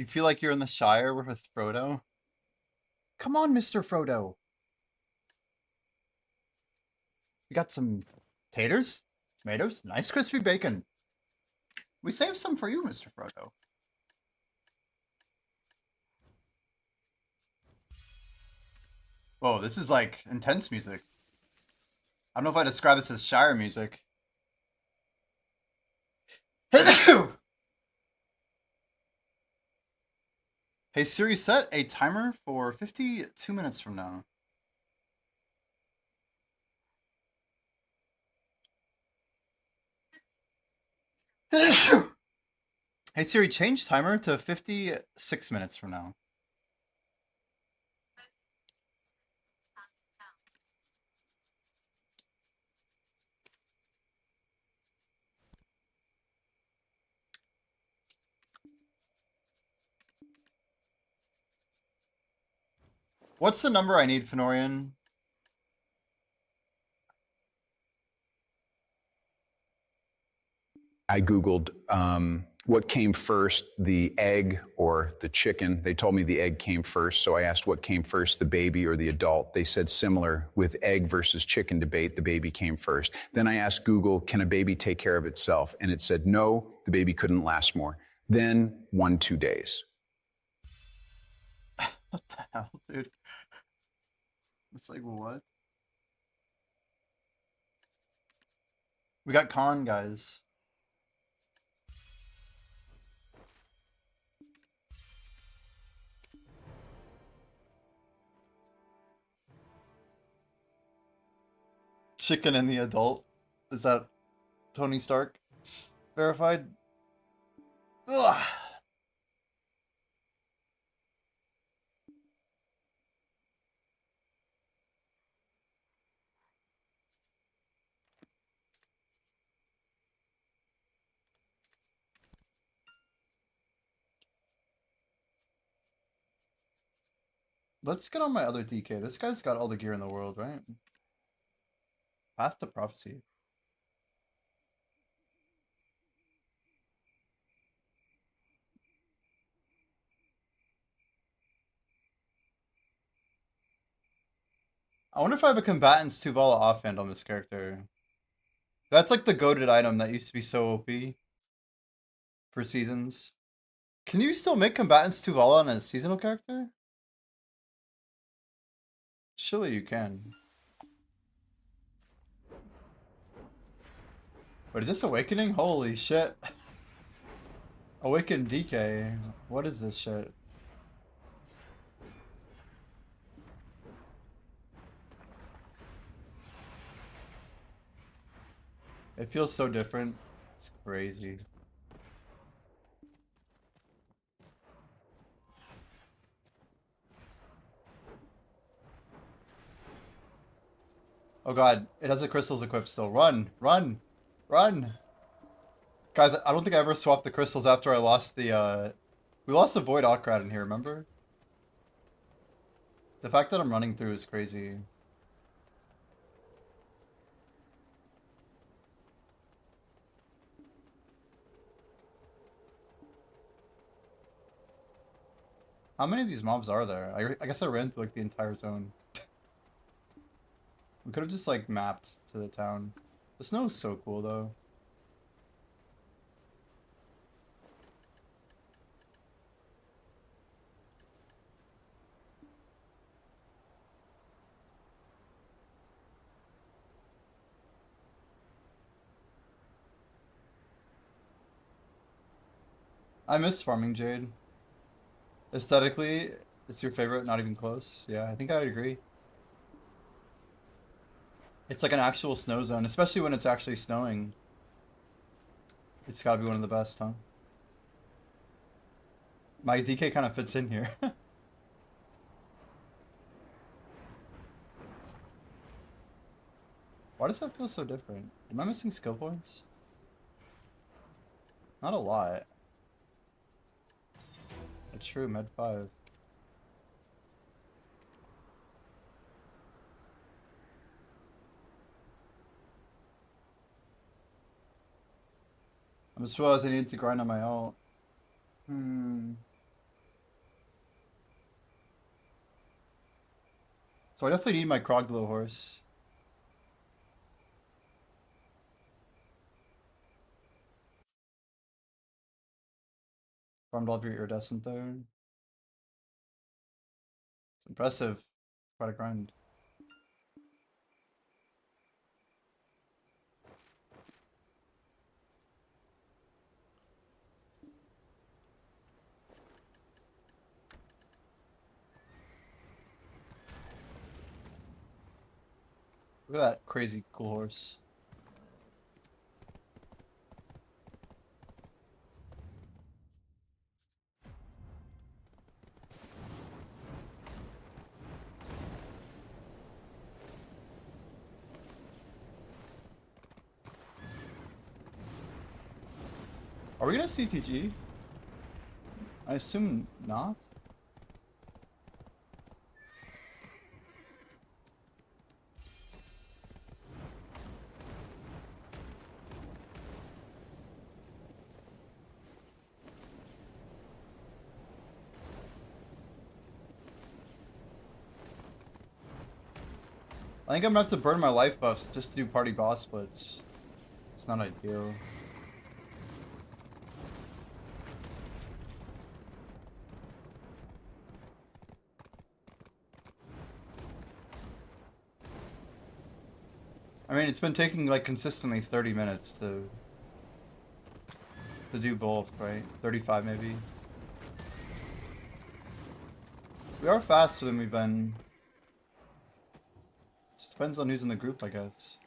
You feel like you're in the Shire with Frodo? Come on, Mr. Frodo. We got some taters, tomatoes, nice crispy bacon. We saved some for you, Mr. Frodo. Whoa, this is like intense music. I don't know if I describe this as Shire music. Hey Siri, set a timer for 52 minutes from now. Hey Siri, change timer to 56 minutes from now. What's the number I need, Fenorian? I Googled what came first, the egg or the chicken. They told me the egg came first, so I asked what came first, the baby or the adult. They said similar with egg versus chicken debate, the baby came first. Then I asked Google, can a baby take care of itself? And it said no, the baby couldn't last more. Then 2 days. What the hell, dude? It's like, what? We got con, guys. Chicken and the adult. Is that Tony Stark? Verified? Ugh. Let's get on my other DK. This guy's got all the gear in the world, right? Path to Prophecy. I wonder if I have a Combatant's Tuvala offhand on this character. That's like the goated item that used to be so OP for seasons. Can you still make Combatant's Tuvala on a seasonal character? Surely you can. Wait, is this Awakening? Holy shit. Awakened DK. What is this shit? It feels so different. It's crazy. Oh god, it has the crystals equipped still. Run! Run! Run! Guys, I don't think I ever swapped the crystals after I lost the, We lost the Void Autocrat in here, remember? The fact that I'm running through is crazy. How many of these mobs are there? I guess I ran through like the entire zone. We could have just like mapped to the town. The snow is so cool though. I miss farming Jade. Aesthetically, it's your favorite, not even close. Yeah, I think I'd agree. It's like an actual snow zone, especially when it's actually snowing. It's gotta be one of the best, huh? My DK kind of fits in here. Why does that feel so different? Am I missing skill points? Not a lot. It's true, med 5. I'm as well as I need to grind on my ult. So I definitely need my Croglow horse. Farmed all of your iridescent though. It's impressive. Quite a grind. Look at that crazy cool horse. Are we gonna CTG? I assume not. I think I'm gonna have to burn my life buffs just to do party boss splits. It's not ideal. I mean, it's been taking like consistently 30 minutes to do both, right? 35 maybe. We are faster than we've been. Just depends on who's in the group, I guess.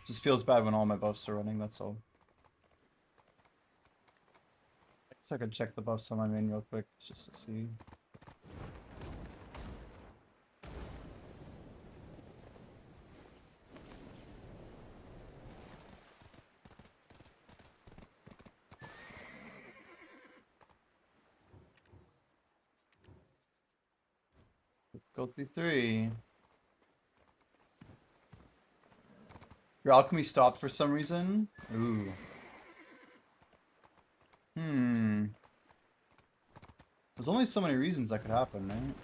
Just feels bad when all my buffs are running, that's all. I guess I could check the buffs on my main real quick just to see. Difficulty 3. Your alchemy stopped for some reason? Ooh. There's only so many reasons that could happen, right?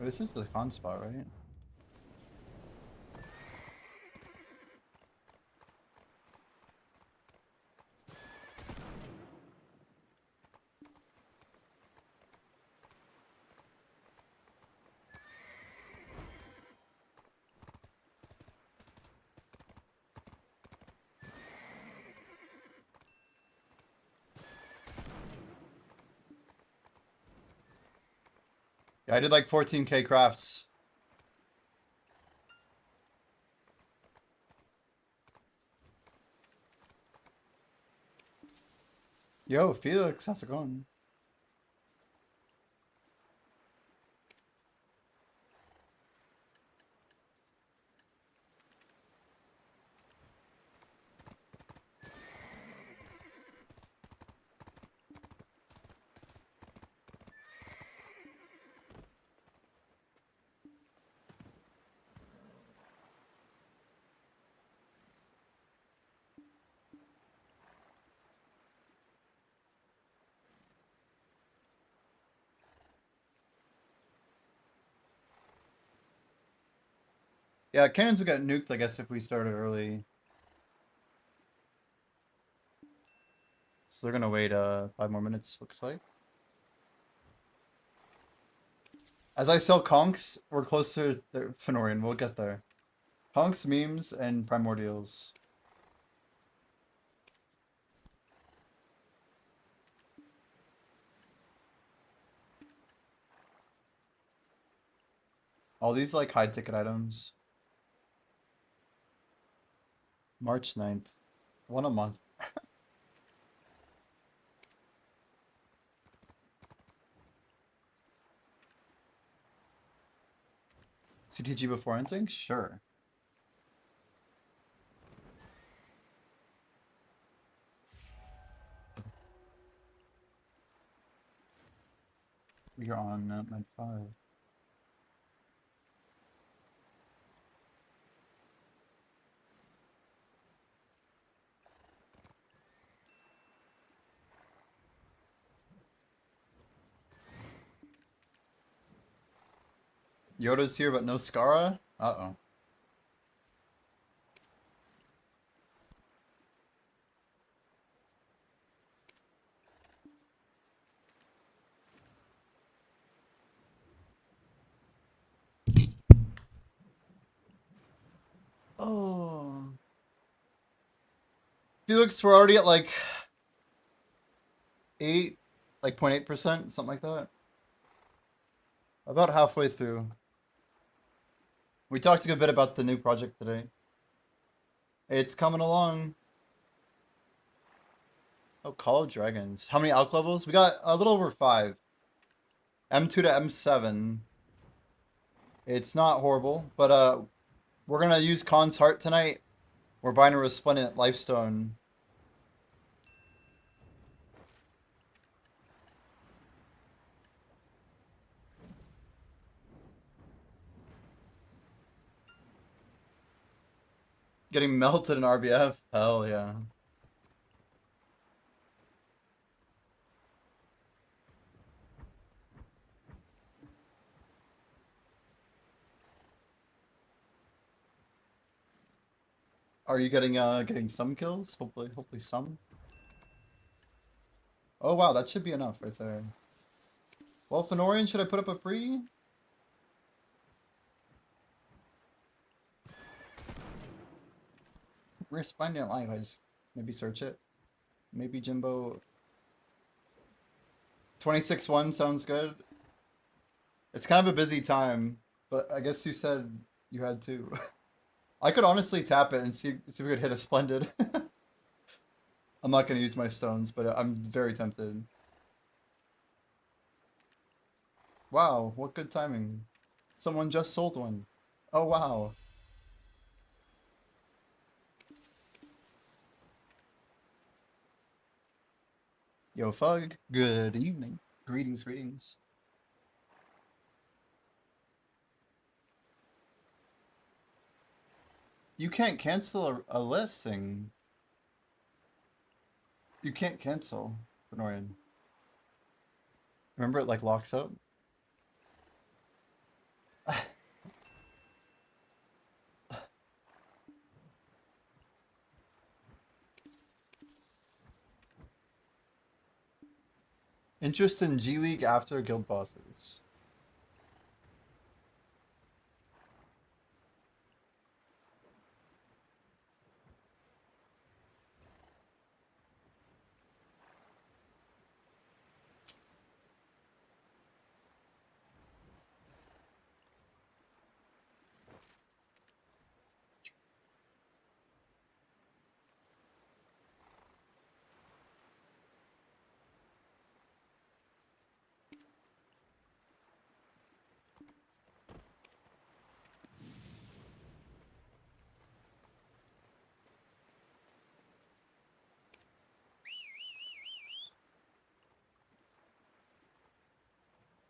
This is the con spot, right? Yeah, I did like 14k crafts. Yo, Felix, how's it going? Yeah, cannons would get nuked, I guess, if we started early. So they're gonna wait 5 more minutes, looks like. As I sell conks, we're close to the Fenorian. We'll get there. Conks, memes, and primordials. All these like high ticket items. March 9th. One a month. CTG before entering? Sure. We are on night 5. Yoda's here, but no Skara? Uh-oh. Oh. Felix, we're already at like 0.8%, something like that. About halfway through. We talked a good bit about the new project today. It's coming along. Oh, Call of Dragons. How many alch levels? We got a little over 5. M2 to M7. It's not horrible, but we're gonna use Khan's Heart tonight. We're buying a Resplendent Lifestone. Getting melted in RBF? Hell yeah. Are you getting some kills? Hopefully some. Oh wow, that should be enough right there. Well, Fenorian, should I put up a free? Resplendent Life, I just maybe search it. Maybe Jimbo. 26-1 sounds good. It's kind of a busy time, but I guess you said you had to. I could honestly tap it and see if we could hit a Splendid. I'm not going to use my stones, but I'm very tempted. Wow, what good timing. Someone just sold one. Oh, wow. Yo, Fug. Good evening. Greetings, greetings. You can't cancel a listing. You can't cancel, Benorian. Remember it like locks up? Interest in G League after guild bosses.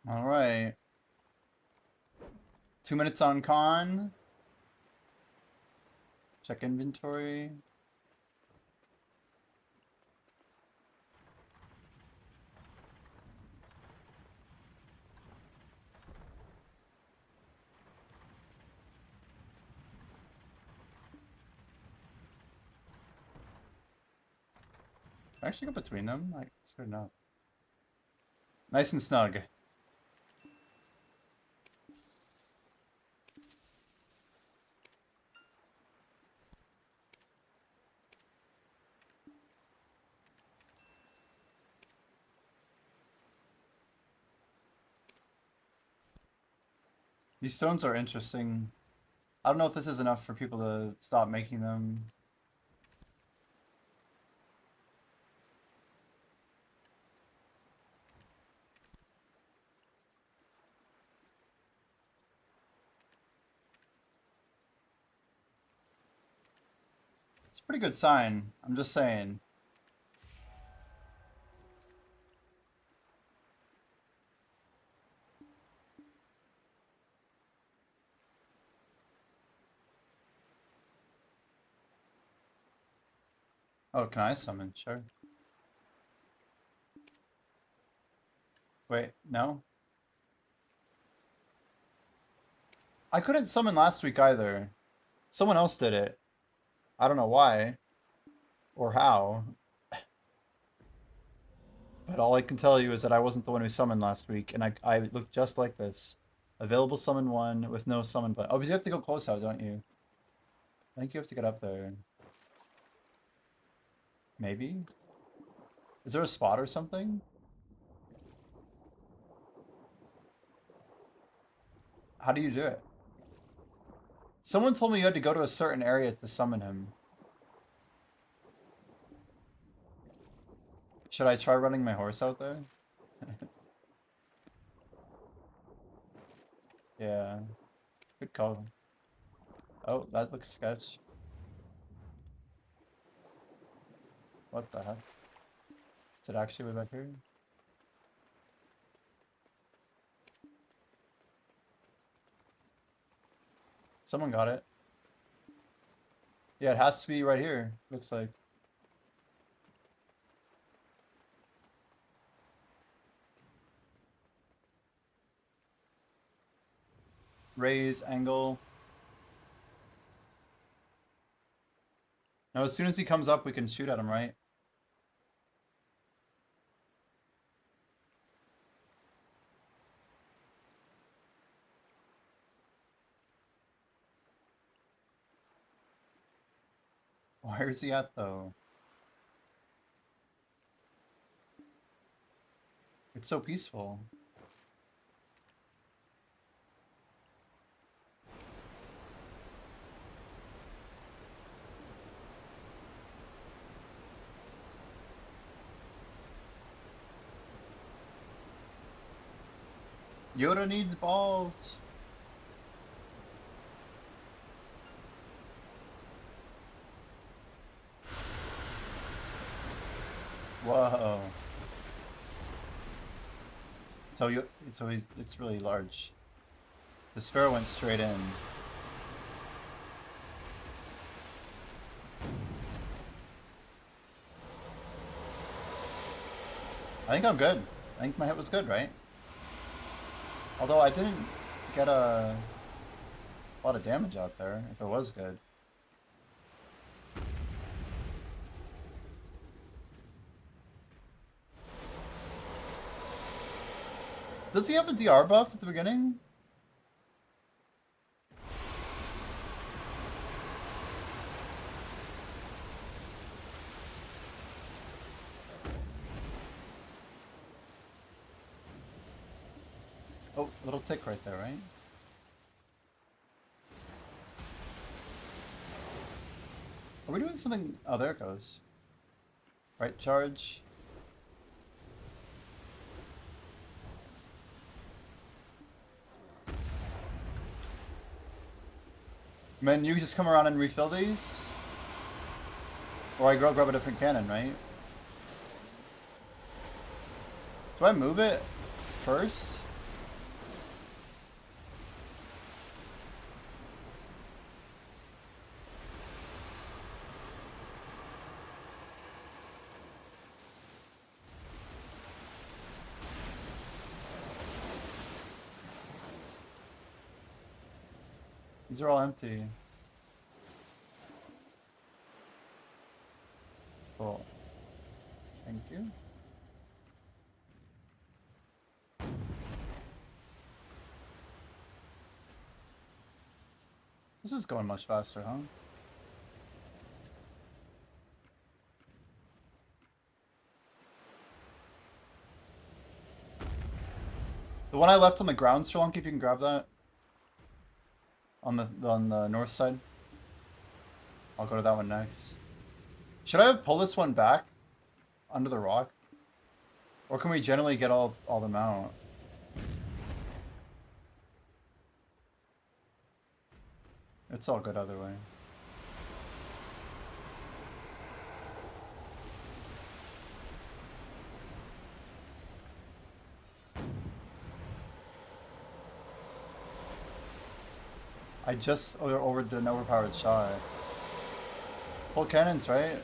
All right. 2 minutes on con. Check inventory. Can I actually go between them? Like, it's good enough. Nice and snug. These stones are interesting. I don't know if this is enough for people to stop making them. It's a pretty good sign. I'm just saying. Oh, can I summon? Sure. Wait, no? I couldn't summon last week either. Someone else did it. I don't know why. Or how. But all I can tell you is that I wasn't the one who summoned last week, and I looked just like this. Available summon 1 with no summon button. Oh, but you have to go close out, don't you? I think you have to get up there. Maybe? Is there a spot or something? How do you do it? Someone told me you had to go to a certain area to summon him. Should I try running my horse out there? Yeah. Good call. Oh, that looks sketch. What the heck? Is it actually way back here? Someone got it. Yeah, it has to be right here, looks like. Raise, angle. Now, as soon as he comes up, we can shoot at him, right? Where is he at, though? It's so peaceful. Yoda needs balls. Whoa. It's really large. The sparrow went straight in. I think I'm good. I think my hit was good, right? Although I didn't get a lot of damage out there, if it was good. Does he have a DR buff at the beginning? Oh, little tick right there, right? Are we doing something? Oh, there it goes. Right charge. Man, you just come around and refill these? Or I go grab a different cannon, right? Do I move it first? These are all empty. Cool. Thank you. This is going much faster, huh? The one I left on the ground, Strelonk, if you can grab that. On the north side. I'll go to that one next. Should I pull this one back under the rock? Or can we generally get all them out? It's all good either way. I just overdid an overpowered shot. Full cannons, right?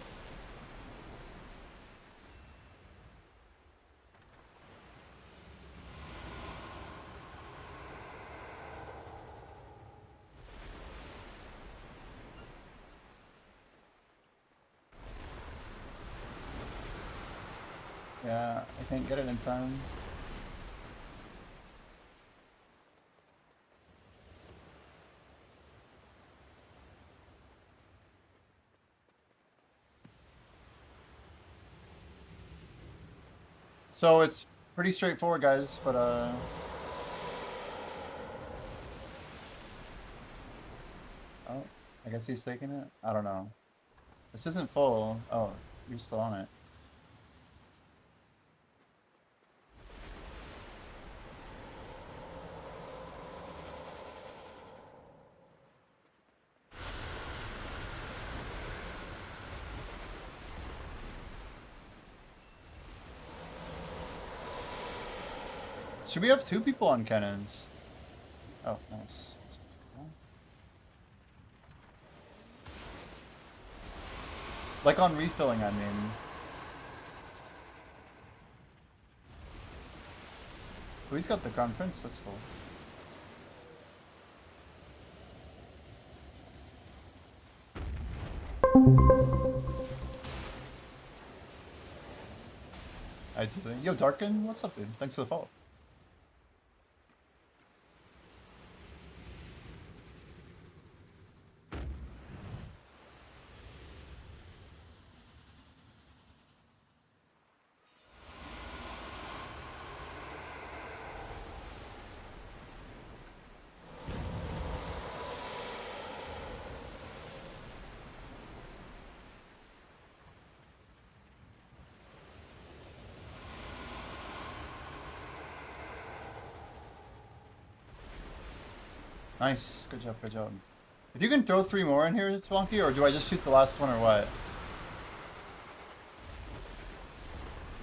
Yeah, I can't get it in time. So it's pretty straightforward, guys, but oh, I guess he's taking it? I don't know. This isn't full. Oh, you're still on it. Should we have 2 people on cannons? Oh, nice. Like on refilling, I mean. Oh, he's got the Crown Prince, that's cool. I do. Yo, Darkin, what's up, dude? Thanks for the follow. Nice. Good job, good job. If you can throw 3 more in here, Swanky, or do I just shoot the last one or what?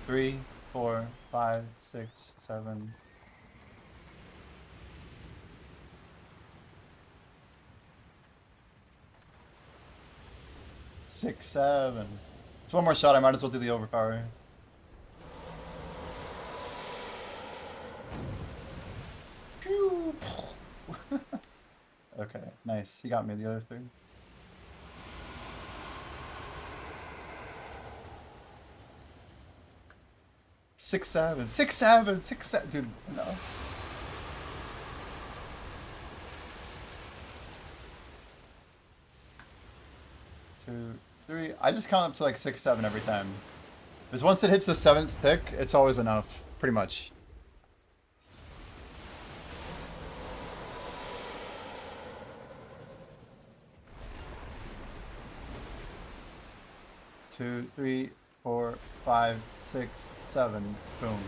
3, 4, 5, 6, 7. Six, 7. Just one more shot, I might as well do the overpower. Pew! Okay, nice. He got me the other 3. Six, 7. 6, 7. 6, 7. Dude, no. 2, 3. I just count up to like 6, 7 every time. Because once it hits the 7th tick, it's always enough. Pretty much. Two, 3, 4, 5, 6, 7. Boom.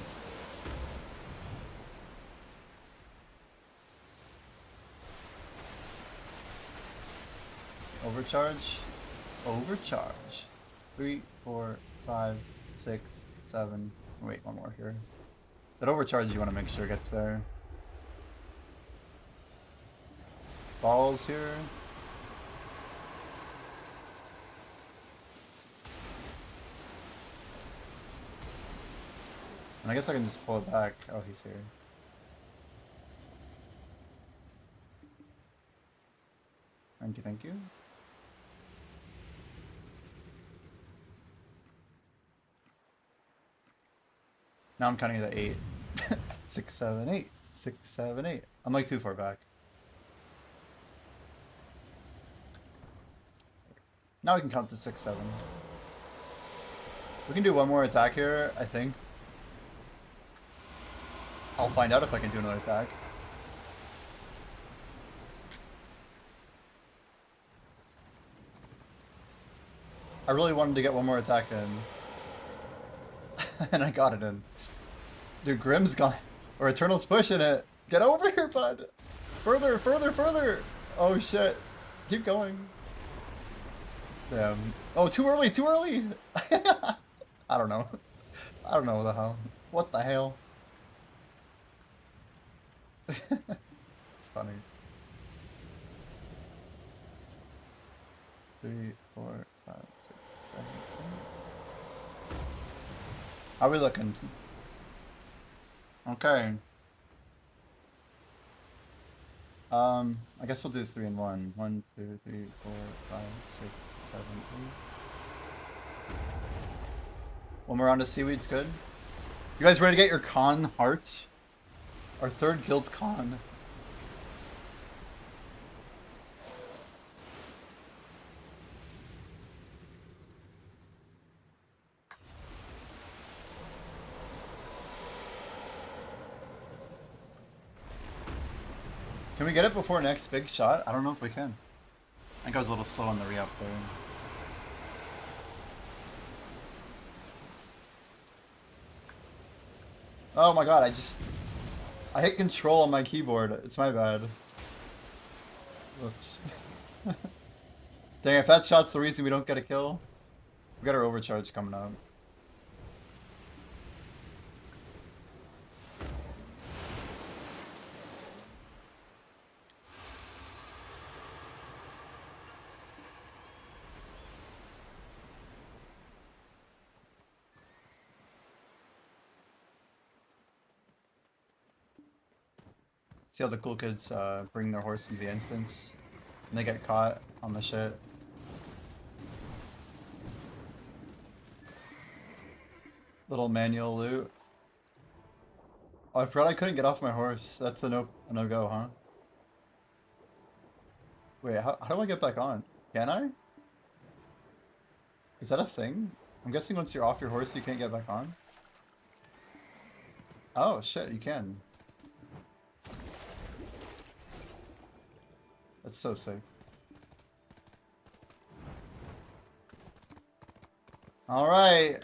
Overcharge. Overcharge. 3, 4, 5, 6, 7. Wait, one more here. That overcharge you want to make sure gets there. Balls here. And I guess I can just pull it back. Oh, he's here. Thank you, thank you. Now I'm counting it at 8. 6, 7, 8. 6, 7, 8. I'm like too far back. Now we can count to 6, 7. We can do one more attack here, I think. I'll find out if I can do another attack. I really wanted to get one more attack in. And I got it in. Dude, Grimm's gone. Or Eternal's pushing it. Get over here, bud. Further, further, further. Oh, shit. Keep going. Damn. Oh, too early, too early. I don't know. I don't know what the hell. What the hell? It's funny. 3, 4, 5, 6, 7, 8. How are we looking? Okay. I guess we'll do 3 and 1. 1, 2, 3, 4, 5, 6, 7, 8. One more round of seaweed's good. You guys ready to get your con hearts? Our third guild con. Can we get it before next big shot? I don't know if we can. I think I was a little slow on the re-up there. Oh my god, I hit control on my keyboard. It's my bad. Whoops. Dang, if that shot's the reason we don't get a kill, we got our overcharge coming up. See how the cool kids bring their horse into the instance, and they get caught on the shit. Little manual loot. Oh, I forgot I couldn't get off my horse. That's a no-go, huh? Wait, how do I get back on? Can I? Is that a thing? I'm guessing once you're off your horse, you can't get back on. Oh shit, you can. That's so sick. Alright.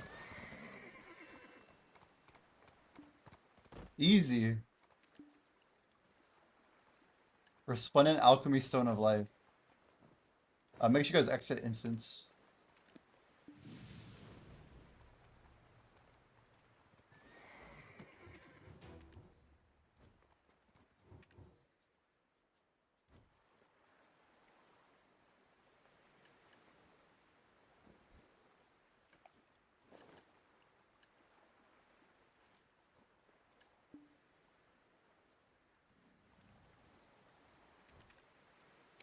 Easy. Resplendent Alchemy Stone of Life. Make sure you guys exit instance.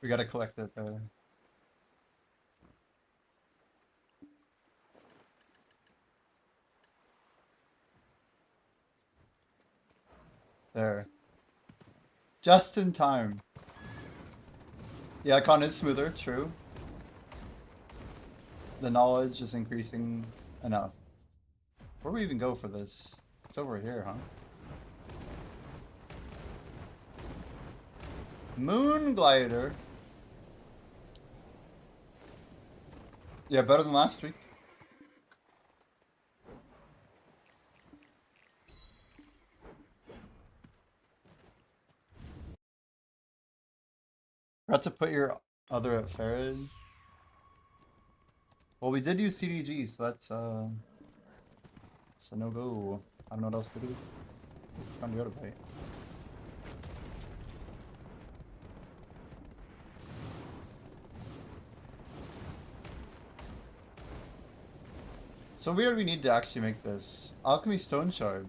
We gotta collect it there. There. Just in time. The icon is smoother, true. The knowledge is increasing enough. Where do we even go for this? It's over here, huh? Moon Glider. Yeah, better than last week. Forgot to put your other at Farad. Well, we did use CDG, so that's a no-go. I don't know what else to do. Found the other bite. So weird we need to actually make this. Alchemy Stone Shard.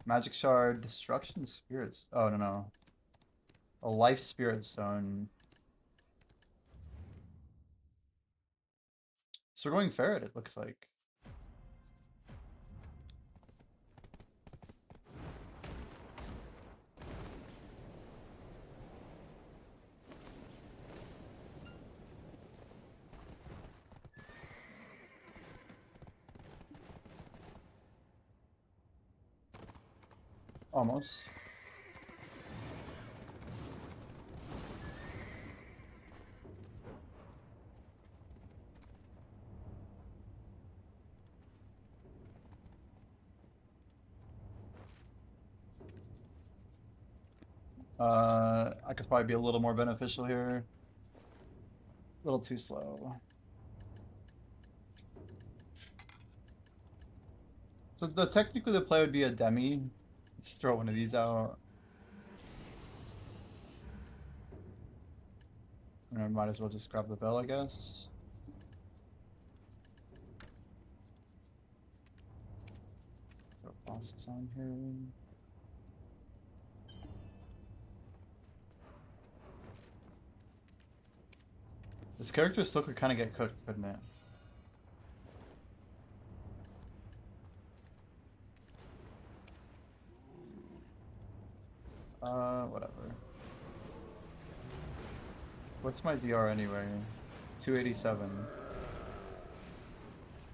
Magic Shard, Destruction Spirits. Oh, no. A Life Spirit Stone. So we're going Ferret, it looks like. Almost. I could probably be a little more beneficial here. A little too slow. So technically the play would be a demi. Just throw one of these out. And I might as well just grab the bell, I guess. Throw bosses on here. This character still could kind of get cooked, couldn't it? What's my DR anyway? 287.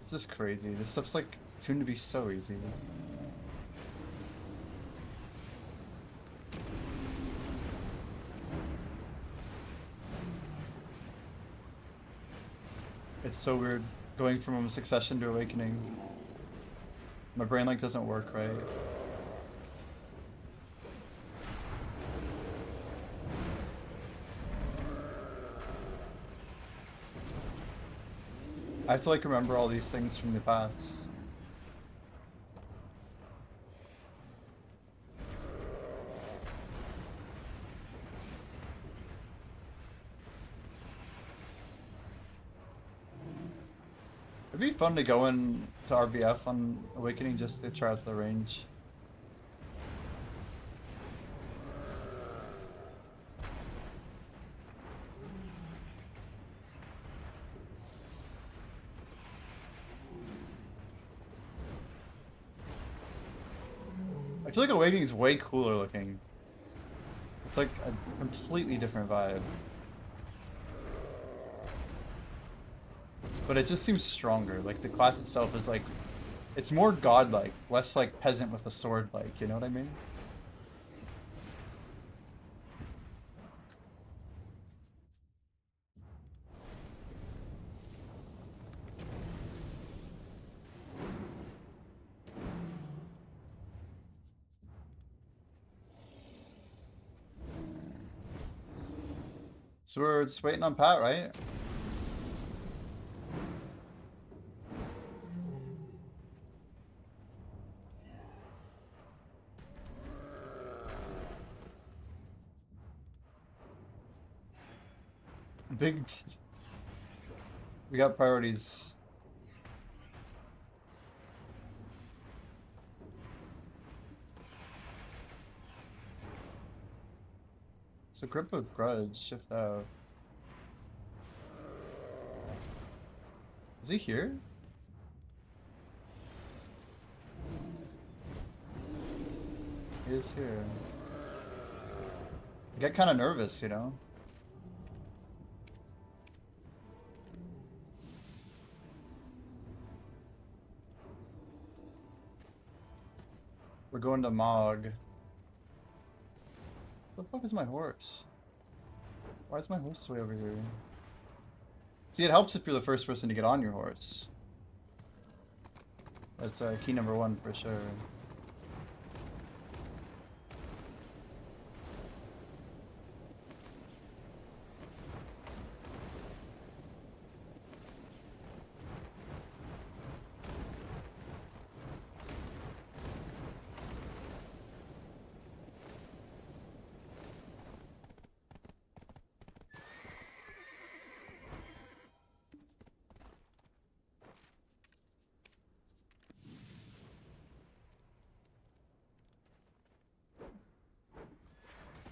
This is crazy. This stuff's like tuned to be so easy. It's so weird going from Succession to Awakening. My brain like doesn't work right. I have to like remember all these things from the past. It'd be fun to go in to RBF on Awakening just to try out the range. I feel like Awakening is way cooler looking. It's like a completely different vibe. But it just seems stronger. Like the class itself is like, it's more godlike, less like peasant with a sword like, you know what I mean? So we're just waiting on Pat, right? Big. We got priorities. So grip with grudge, shift out. Is he here? He is here. I get kind of nervous, you know? We're going to Mog. What the fuck is my horse? Why is my horse way over here? See, it helps if you're the first person to get on your horse. That's key number one for sure.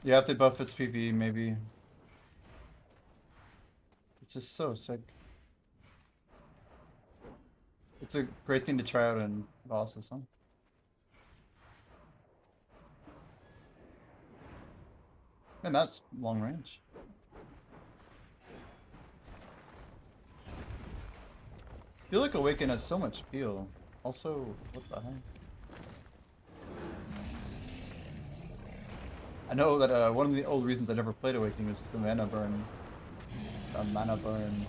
Yeah, if they buff its PvE, maybe. It's just so sick. It's a great thing to try out in bosses, huh? And that's long range. I feel like Awaken has so much appeal. Also, what the heck? I know that one of the old reasons I never played Awakening was because the mana burn. Mana burn.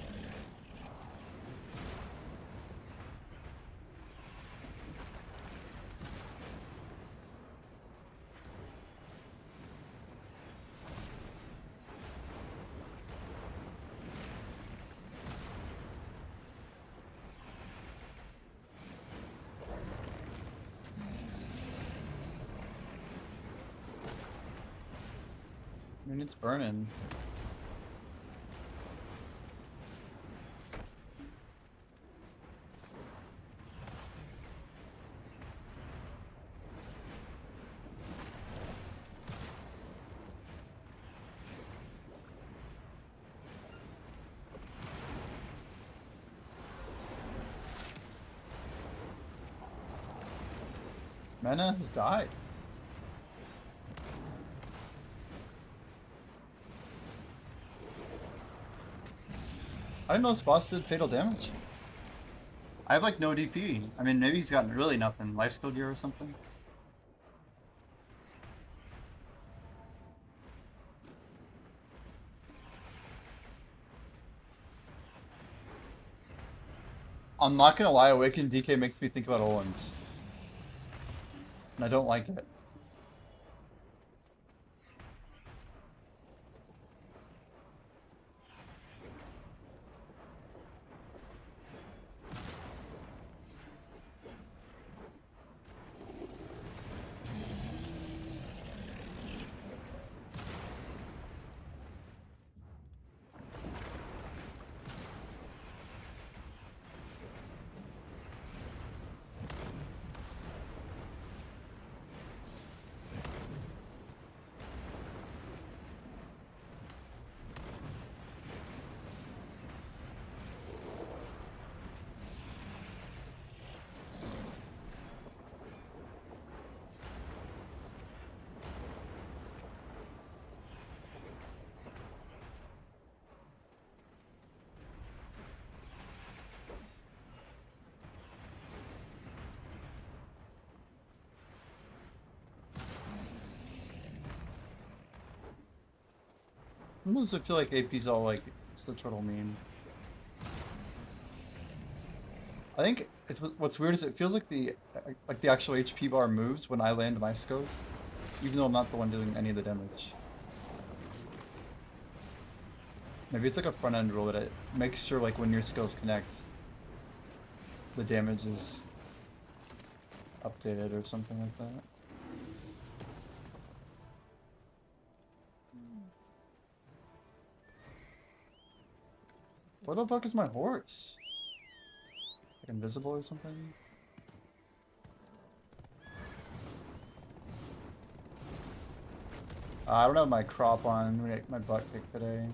I mean, it's burning. Mana has died. I didn't know this boss did fatal damage. I have like no DP. I mean, maybe he's got really nothing. Life skill gear or something. I'm not gonna lie, Awakened DK makes me think about Olin's. And I don't like it. Sometimes I feel like AP's all like, it's the turtle meme. I think it's what's weird is it feels like the actual HP bar moves when I land my skills, even though I'm not the one doing any of the damage. Maybe it's like a front end rule that it makes sure like when your skills connect, the damage is updated or something like that. Where the fuck is my horse? Like invisible or something? I don't have my crop on. I'm gonna get my butt kicked today.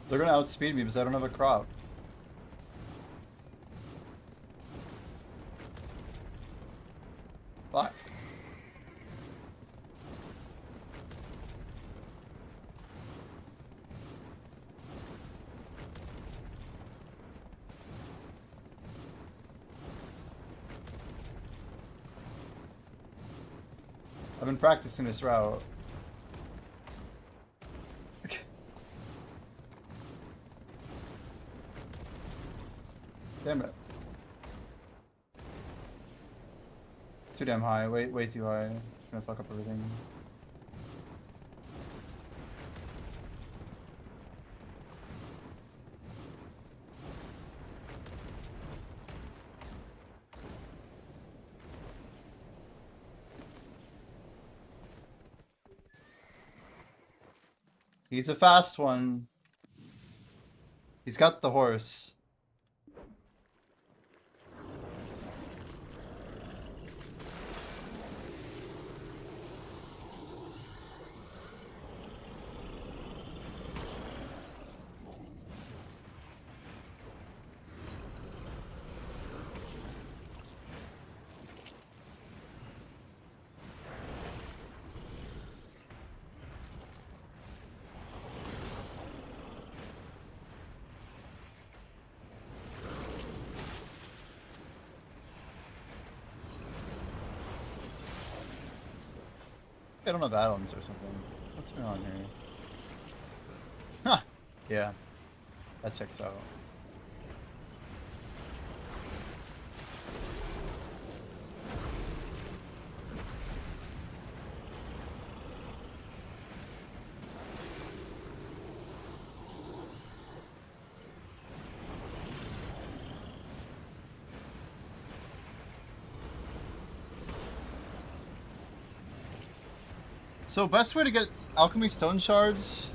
They're gonna outspeed me because I don't have a crop. Fuck. I've been practicing this route. Damn it. Too damn high, way too high. Gonna fuck up everything. He's a fast one. He's got the horse. I don't have add-ons or something. What's going on here? Huh. Yeah. That checks out. So best way to get alchemy stone shards?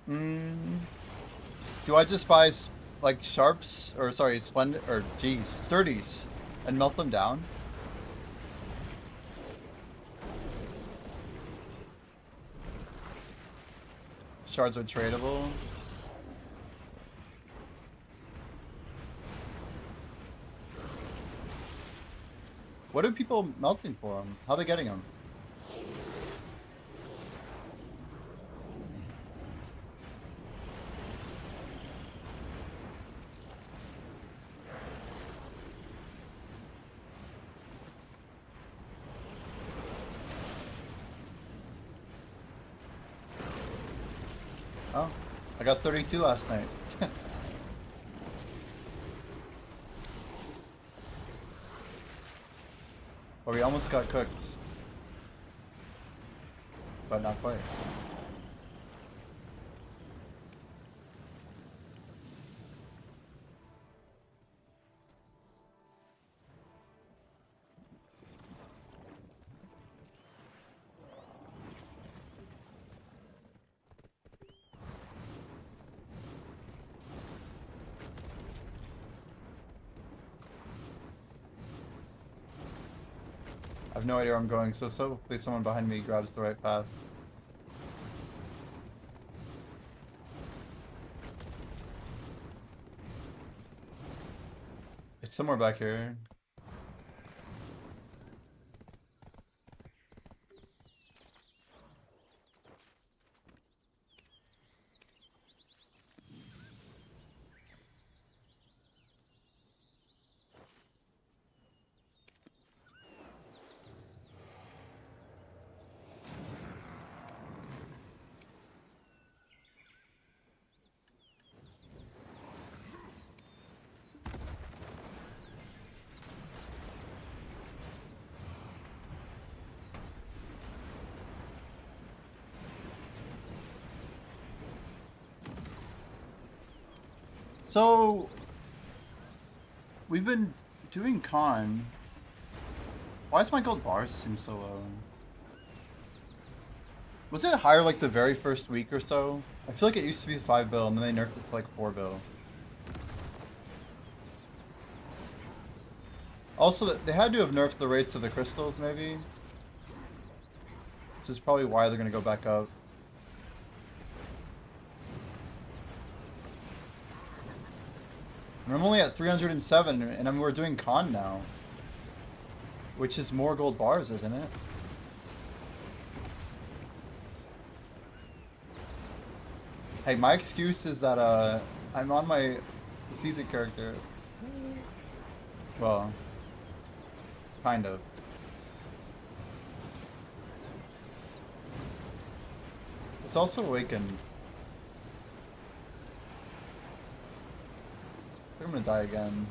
Do I just buy like sharps or sorry, splendid or geez, sturdies and melt them down? Shards are tradable. What are people melting for them? How are they getting them? Oh, I got 32 last night. Well, we almost got cooked. But not quite. I have no idea where I'm going, so hopefully someone behind me grabs the right path. It's somewhere back here. So, we've been doing con. Why does my gold bars seem so low? Was it higher like the very first week or so? I feel like it used to be 5 bill and then they nerfed it to like 4 bill. Also, they had to have nerfed the rates of the crystals maybe. Which is probably why they're going to go back up. And I'm only at 307 and we're doing con now. Which is more gold bars, isn't it? Hey, my excuse is that I'm on my season character. Well, kind of. It's also awakened. I think I'm gonna die again.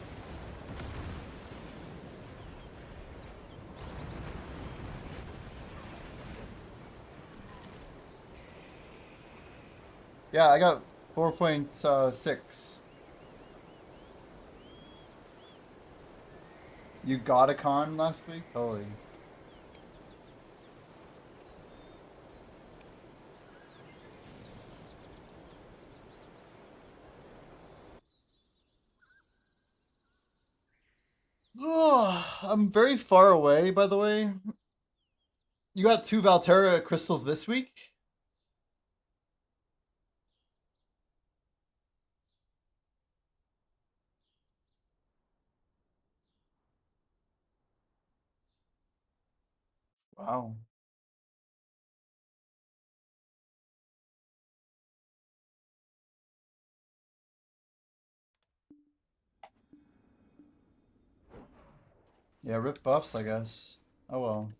Yeah, I got 4.6. You got a con last week? Holy. Ugh, I'm very far away, by the way. You got 2 Valterra crystals this week? Wow. Yeah, rip buffs, I guess. Oh well.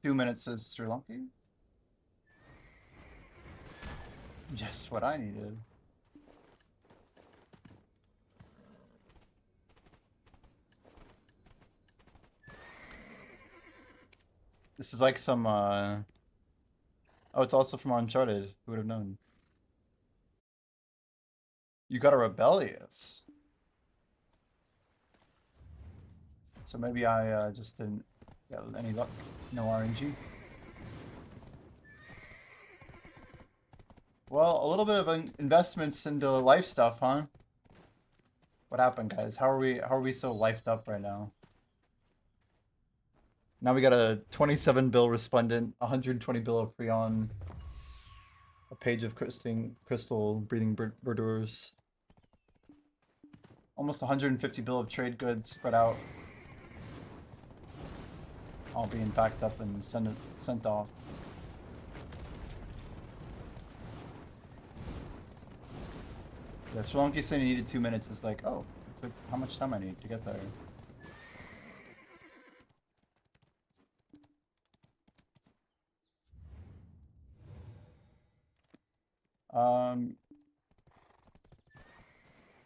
2 minutes is Sri Lanka. Just what I needed. This is like some, oh, it's also from Uncharted. Who would have known? You got a rebellious. So maybe I just didn't get any luck. No RNG. Well, a little bit of investments into life stuff, huh? What happened, guys? How are we so lifed up right now? Now we got a 27 bill resplendent, 120 bill of Freon, a page of crystal breathing verdures, almost 150 bill of trade goods spread out, all being packed up and sent off. Yeah, Sri Lanka saying he needed 2 minutes is like, oh, it's like how much time I need to get there.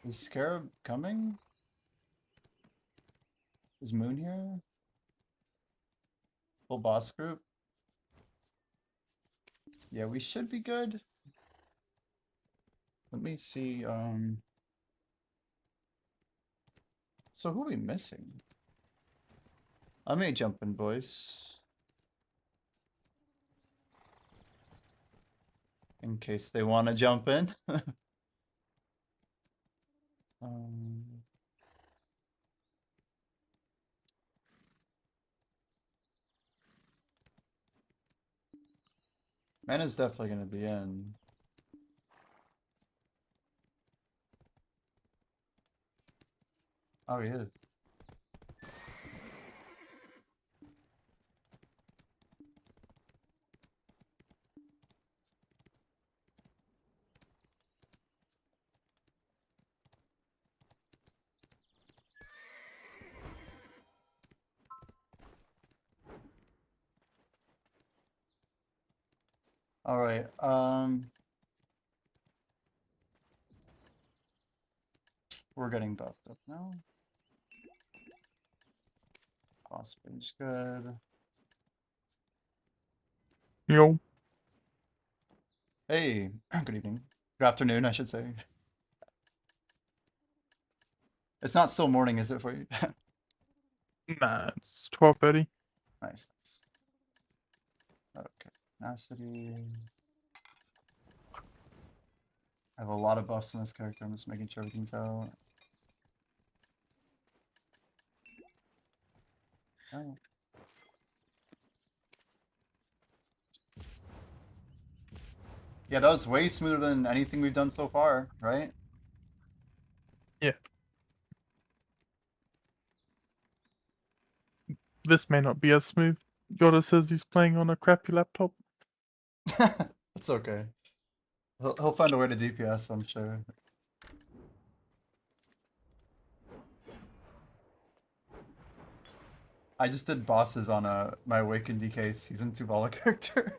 Is Scarab coming? Is Moon here? Full boss group? Yeah, we should be good. Let me see, so who are we missing? I may jump in, boys. In case they want to jump in. Man is definitely going to be in. Oh, he is. All right. We're getting buffed up now. Boss page good. Yo. Hey, good evening. Good afternoon, I should say. It's not still morning, is it for you? Nah, it's 12:30. Nice. Okay. Tenacity. I have a lot of buffs in this character. I'm just making sure everything's out. Oh. Yeah, that was way smoother than anything we've done so far, right? Yeah. This may not be as smooth. Yoda says he's playing on a crappy laptop. It's okay. He'll find a way to DPS, I'm sure. I just did bosses on my Awakened DK Season 2 Vala character.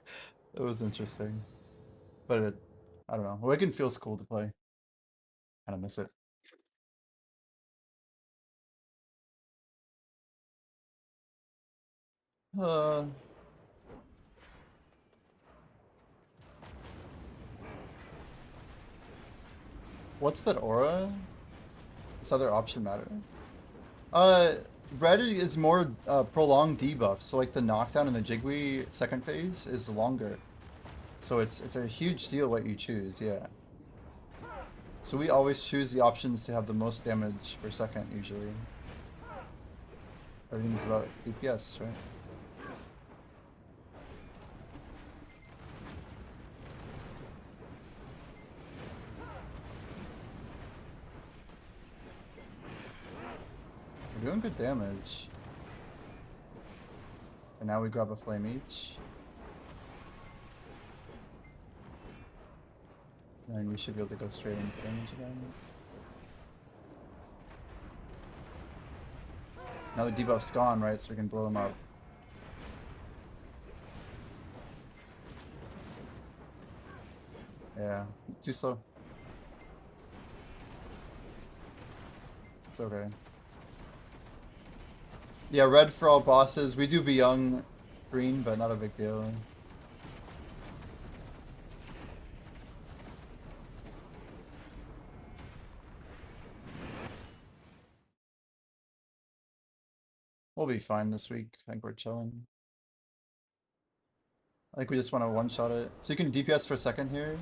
It was interesting. But I don't know. Awakened feels cool to play. Kinda miss it. What's that aura? This other option matter? Red is more prolonged debuff, so like the knockdown in the Jigwe second phase is longer. So it's a huge deal what you choose, yeah. So we always choose the options to have the most damage per second usually. Everything's about DPS, right? We're doing good damage. And now we grab a flame each. And then we should be able to go straight into damage again. Now the debuff's gone, right? So we can blow them up. Yeah, too slow. It's okay. Yeah, red for all bosses. We do be young green, but not a big deal. We'll be fine this week. I think we're chilling. I think we just want to one-shot it. So you can DPS for a second here.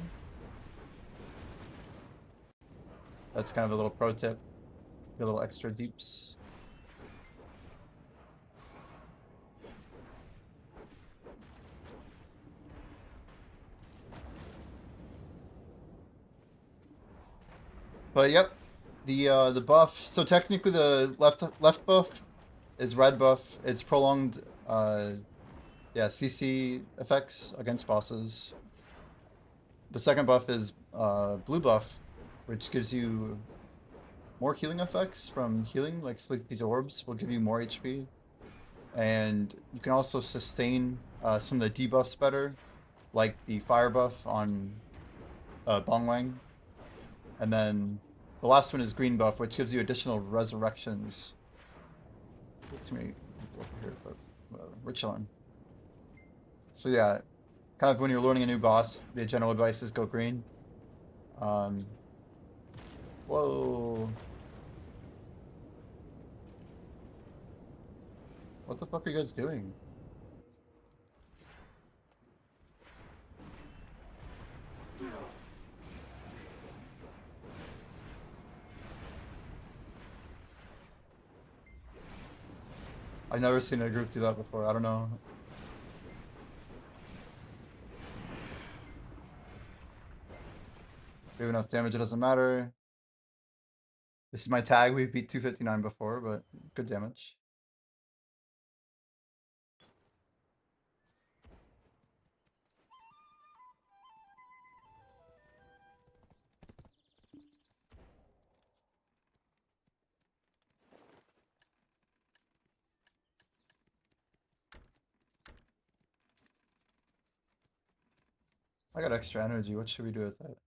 That's kind of a little pro tip. Get a little extra deeps. But yep, the buff. So technically, the left buff is red buff. It's prolonged, yeah, CC effects against bosses. The second buff is blue buff, which gives you more healing effects from healing. Like these orbs will give you more HP, and you can also sustain some of the debuffs better, like the fire buff on Bongwang. And then the last one is green buff, which gives you additional resurrections. It's me over here, but whatever. We're chilling. So yeah, kind of when you're learning a new boss, the general advice is go green. Whoa. What the fuck are you guys doing? I've never seen a group do that before. I don't know. We have enough damage, it doesn't matter. This is my tag. We've beat 259 before, but good damage. I got extra energy. What should we do with that?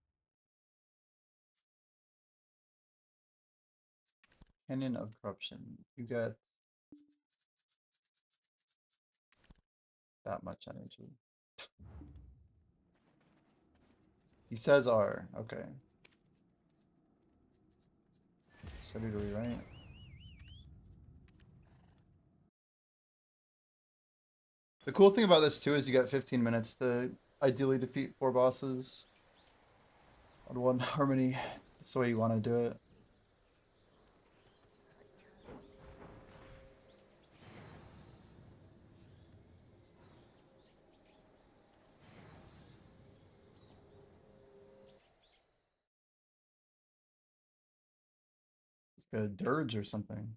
Canyon of Corruption. You get that much energy. He says R. Okay. Steady to rewrite. The cool thing about this too is you get 15 minutes to ideally defeat 4 bosses on one harmony. That's the way you want to do it. It's like a dirge or something.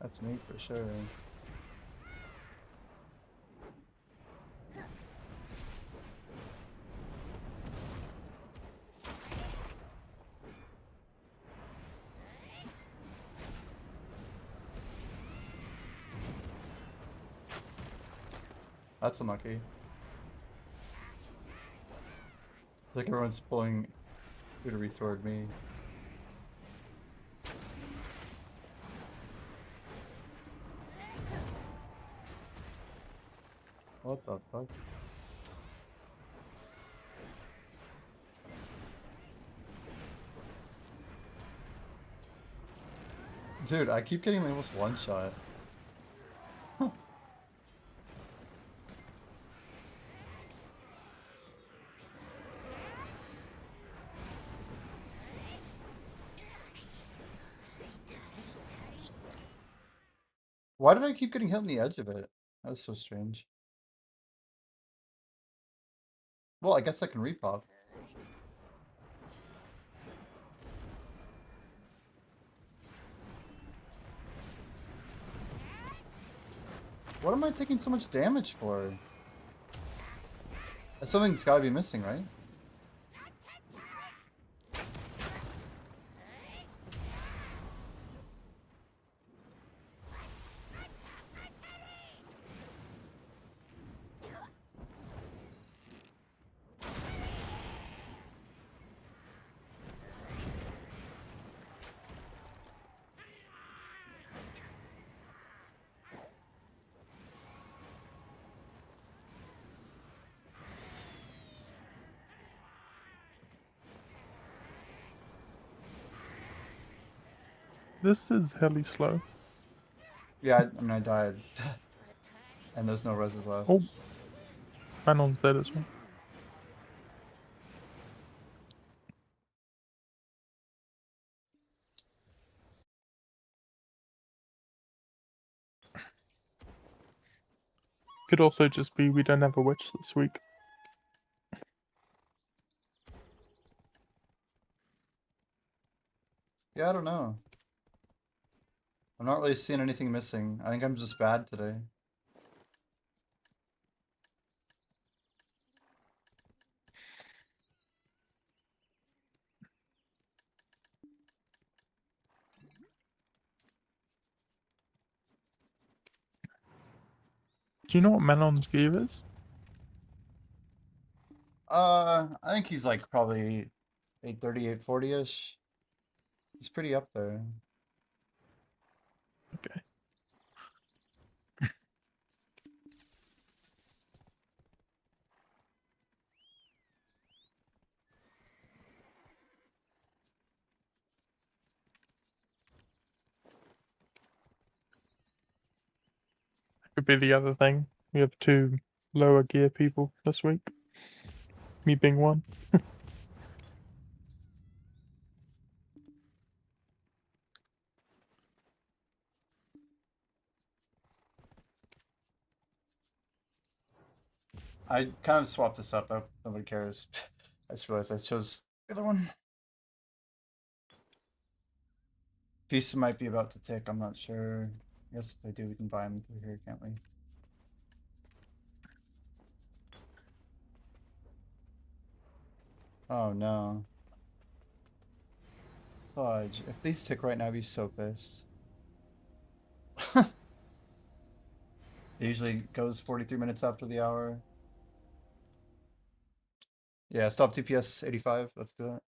That's me for sure. That's unlucky. I think everyone's pulling Utery toward me. What the fuck? Dude, I keep getting almost one shot. Why did I keep getting hit on the edge of it? That was so strange. Well, I guess I can repop. What am I taking so much damage for? Something's gotta be missing, right? This is hella slow. Yeah, I mean, I died. And there's no reses left. Oh, Manon's dead as well. Could also just be we don't have a witch this week. Yeah, I don't know. I'm not really seeing anything missing. I think I'm just bad today. Do you know what Manon's gear is? I think he's like probably 830, 840-ish. He's pretty up there. Okay. Could be the other thing. We have 2 lower gear people this week. Me being one. I kind of swapped this up. Nobody cares. I just realized I chose the other one. Feast might be about to tick. I'm not sure. I guess if they do, we can buy them through here, can't we? Oh no. Fudge. If these tick right now, I'd be so pissed. It usually goes 43 minutes after the hour. Yeah, stop TPS 85. Let's do it.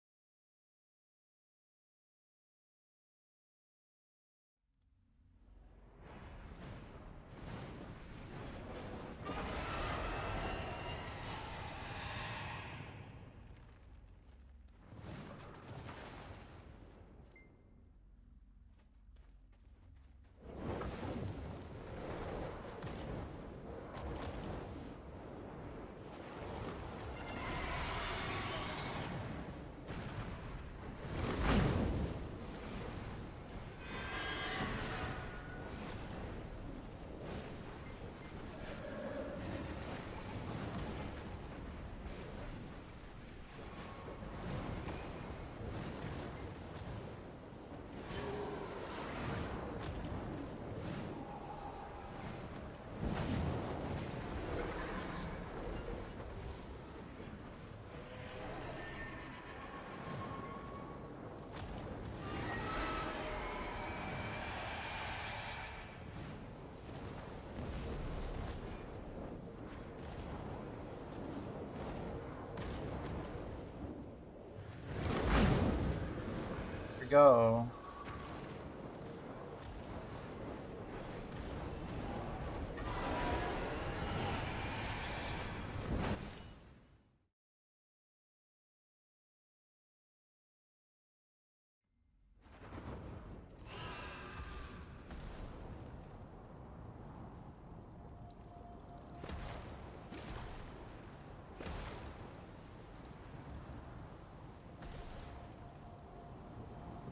Here we go.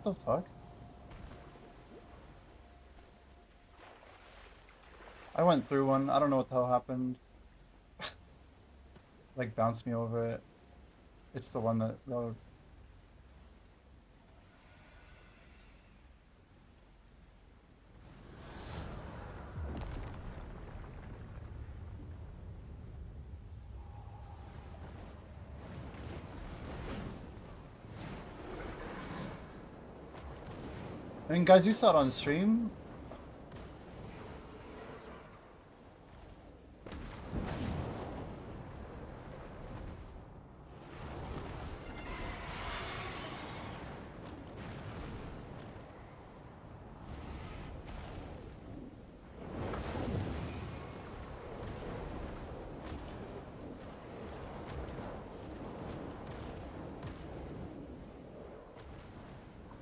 What the fuck? I went through one. I don't know what the hell happened. Like, bounced me over it. It's the one that rode. I mean, guys, you saw it on stream.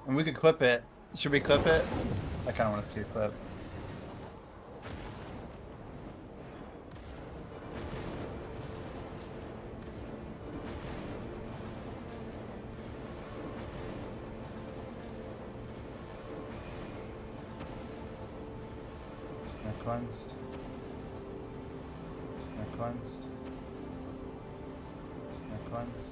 And we could clip it. Should we clip it? I kind of want to see a clip. Snack cleanse. Snack cleanse. Snack cleanse.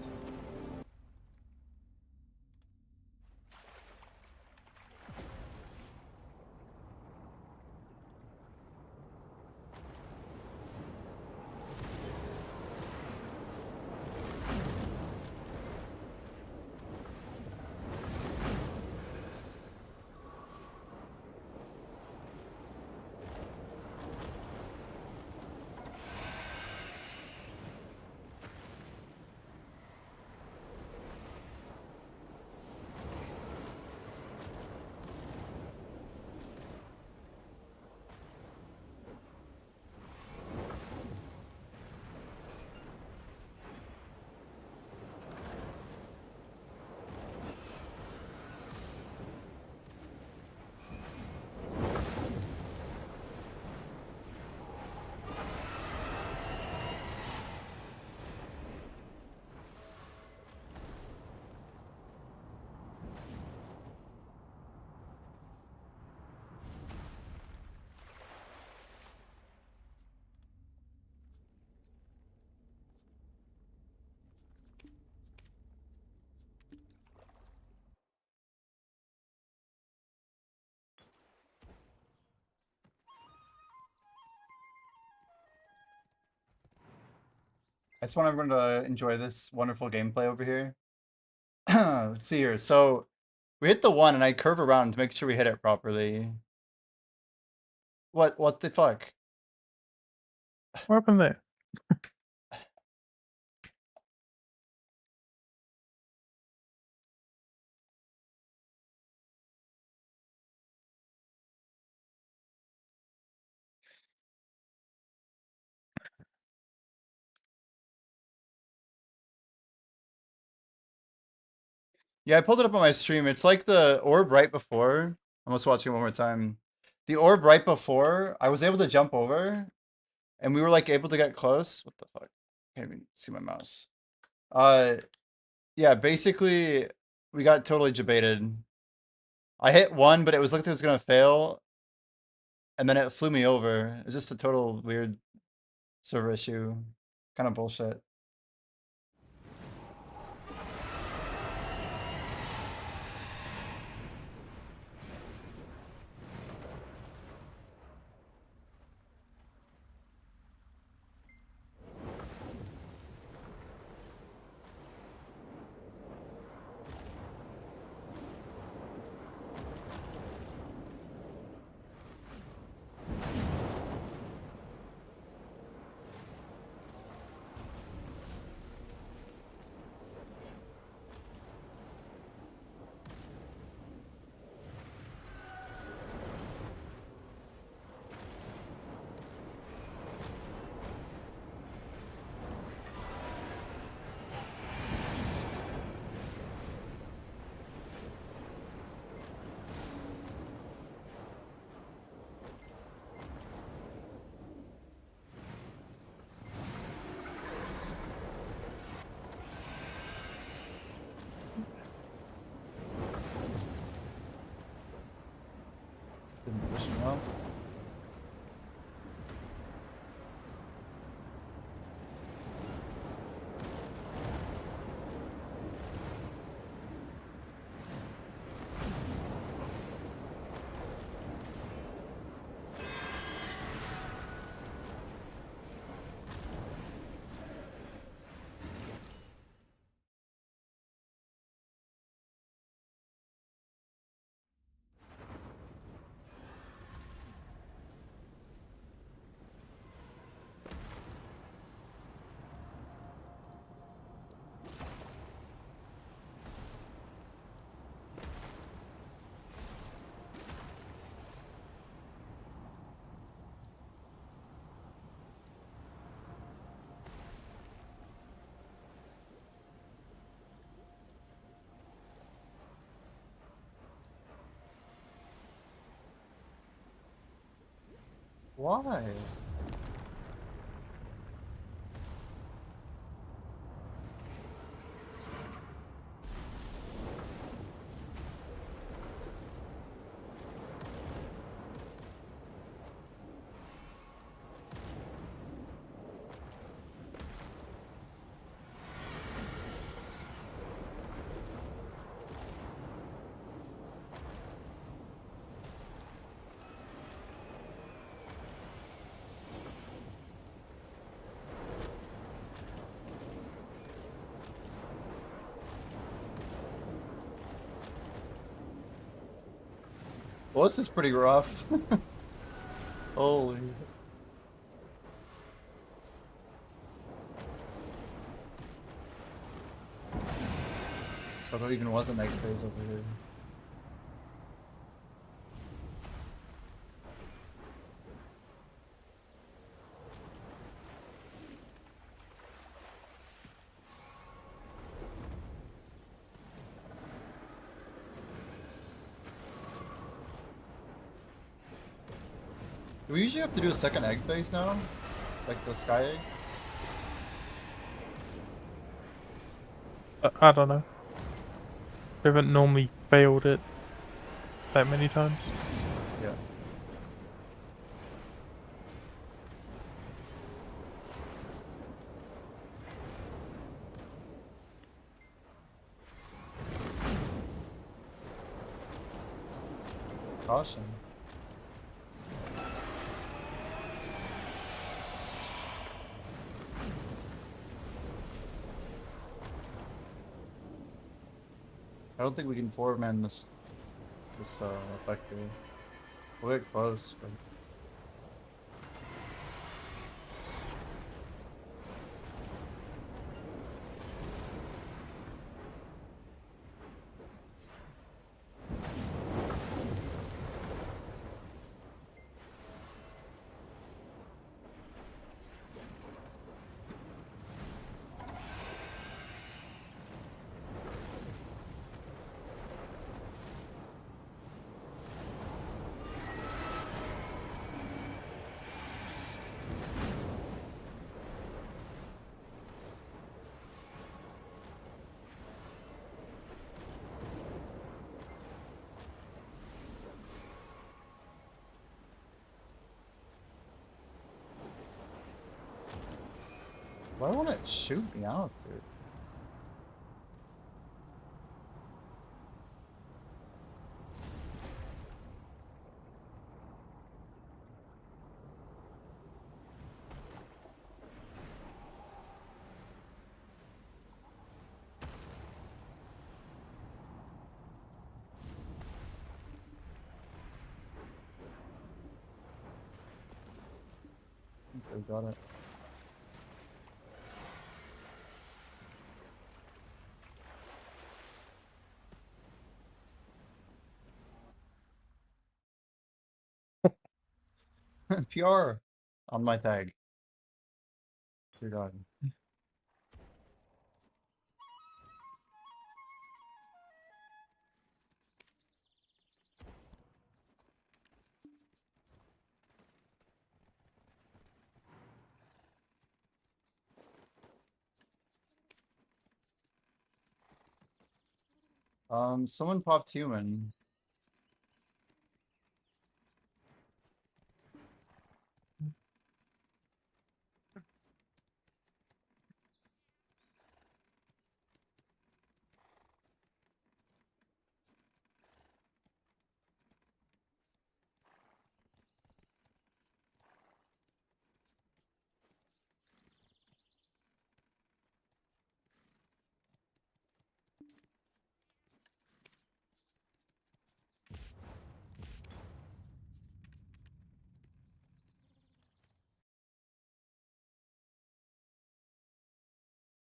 I just want everyone to enjoy this wonderful gameplay over here. Let's see here. So we hit the 1 and I curve around to make sure we hit it properly. What the fuck? What happened there? Yeah, I pulled it up on my stream. It's like the orb right before. I'm just watching it one more time. The orb right before, I was able to jump over, and we were like able to get close. What the fuck? Can't even see my mouse. Yeah, basically, we got totally debated. I hit 1, but it was like it was gonna fail, and then it flew me over. It's just a total weird server issue, kind of bullshit. Why? Well, this is pretty rough. Holy. So there even was a night phase over here. Do we usually have to do a second egg phase now? Like the sky egg? I don't know. We haven't normally failed it that many times. Yeah. Caution. I don't think we can four-man this effectively. We'll get close, but why won't it shoot me out, dude? Okay, got it. PR on my tag. Dear God. Someone popped human.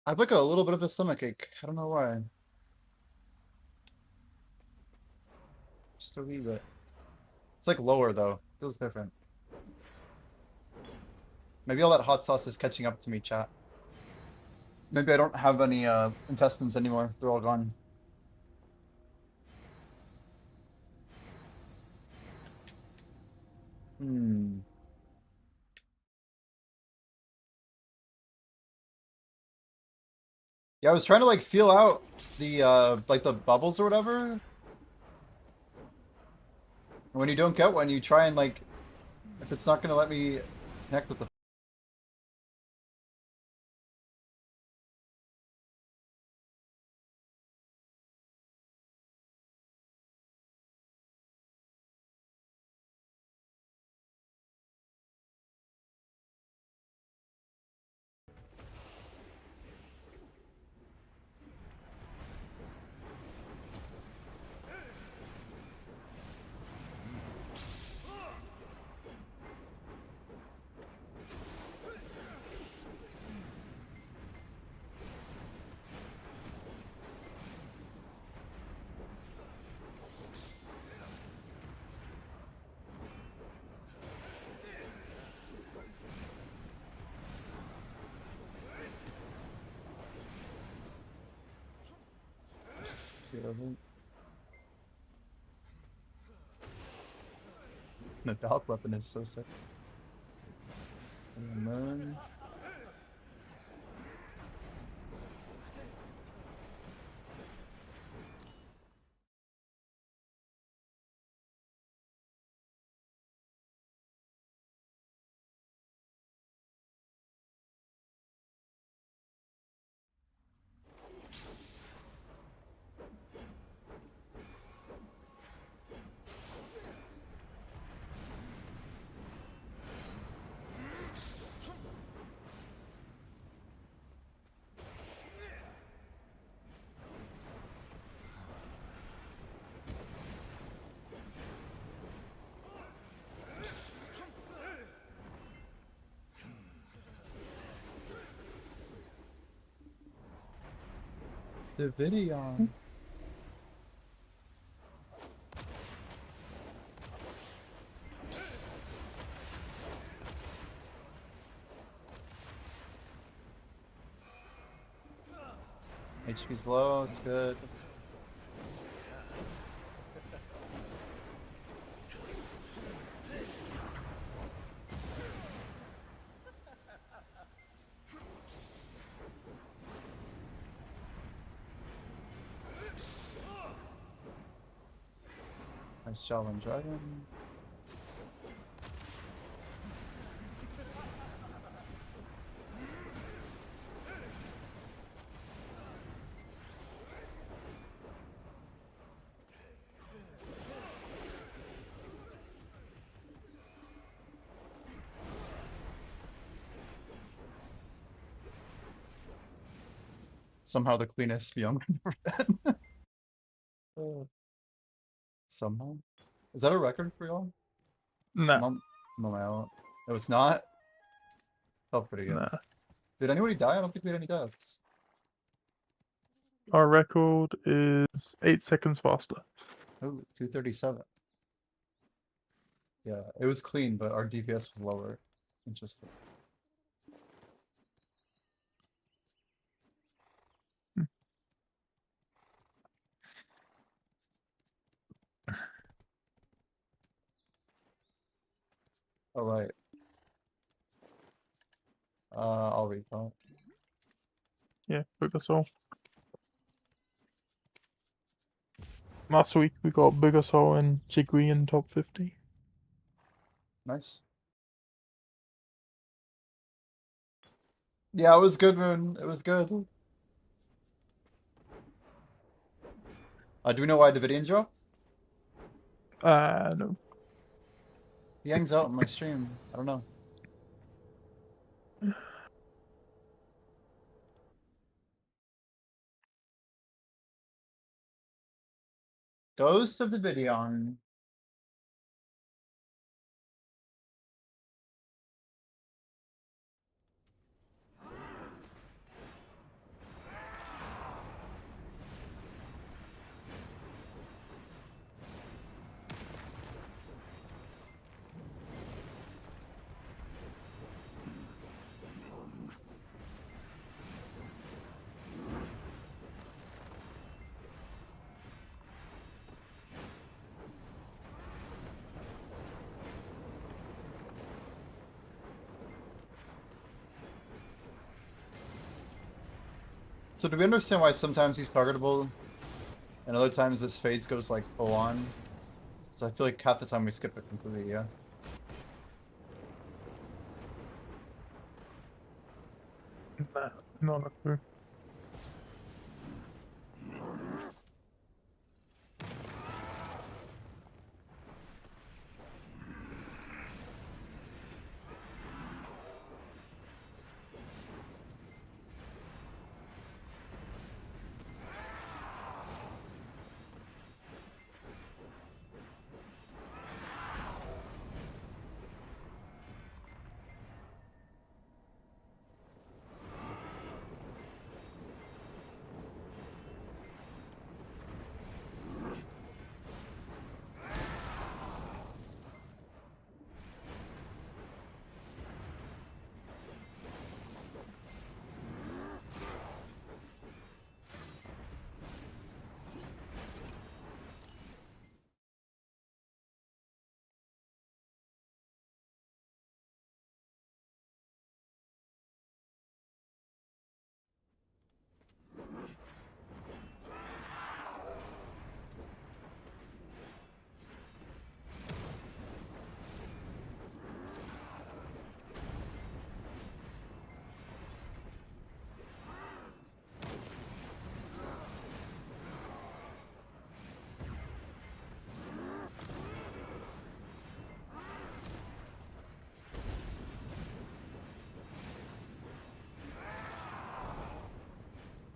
I have like a little bit of a stomach ache. I don't know why. Just a wee bit. It's like lower though. Feels different. Maybe all that hot sauce is catching up to me, chat. Maybe I don't have any intestines anymore. They're all gone. Hmm. Yeah, I was trying to like feel out the like the bubbles or whatever. When you don't get one, you try and like, if it's not gonna let me connect with the. The Valk weapon is so sick. Moon. Davidion. HP's low, it's good. Nice job on Dragon. Somehow the cleanest Beyond I've ever been. Somehow. Is that a record for y'all? Nah, No. It was not? Felt pretty good. nah. Did anybody die? I don't think we had any deaths. Our record is 8 seconds faster. Oh, 237. Yeah, it was clean, but our DPS was lower. Interesting. All right. I'll recall. Yeah, bigger soul. Last week we got bigger soul and Jigui in top 50. Nice. Yeah, it was good, Moon. It was good. Do we know why Davidian dropped? No. He hangs out on my stream. I don't know. Ghost of Davidion. So do we understand why sometimes he's targetable and other times this phase goes like full on? So I feel like half the time we skip it completely, yeah. Nah, not a clue.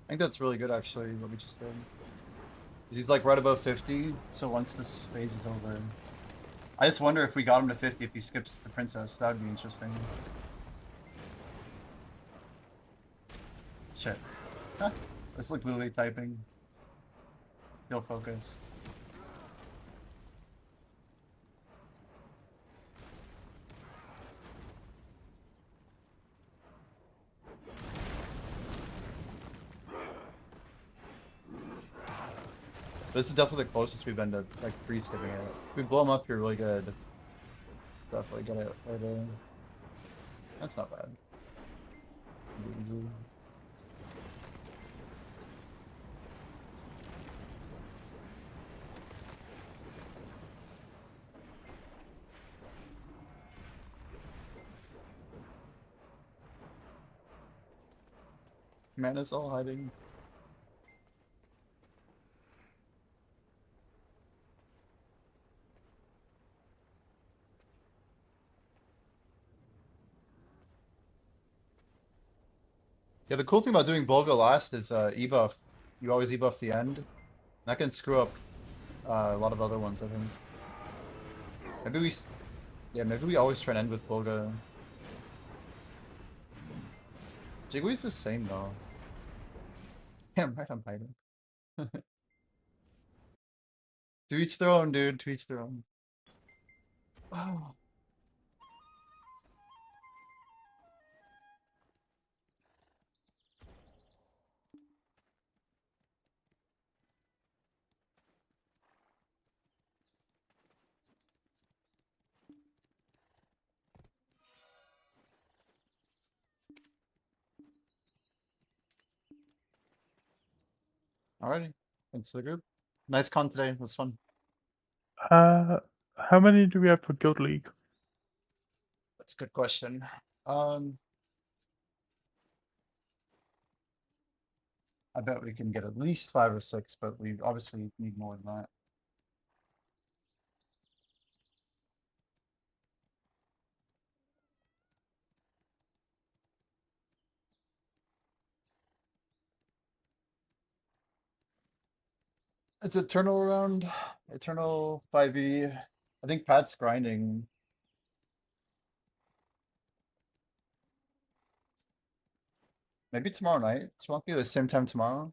I think that's really good actually, what we just did. He's like right above 50, so once this phase is over. I just wonder if we got him to 50 if he skips the princess. That would be interesting. Shit. Huh. Let's look literally typing. Feel focused. This is definitely the closest we've been to like pre-skipping it. If we blow him up here really good. Definitely get it right there. That's not bad. Easy. Man, it's all hiding. Yeah, the cool thing about doing Bolga last is ebuff. You always ebuff the end. That can screw up a lot of other ones, I think. Maybe we, yeah, maybe we always try and end with Bolga. Jigwee's the same though. Yeah, I'm right, I'm hiding. To each their own, dude. To each their own. Oh. Alrighty. Thanks to the group. Nice con today. It was fun. How many do we have for Guild League? That's a good question. I bet we can get at least 5 or 6, but we obviously need more than that. Is Eternal around? Eternal 5e. I think Pat's grinding. Maybe tomorrow night. It's won't be the same time tomorrow.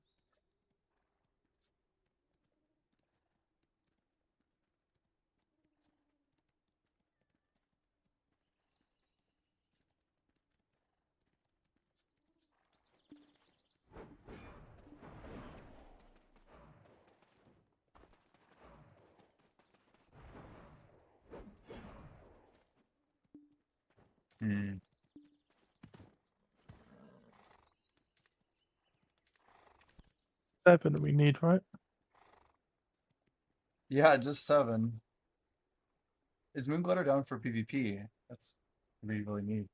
Hmm. 7 we need, right? Yeah, just 7. Is Moonglider down for PvP? That's what we really need.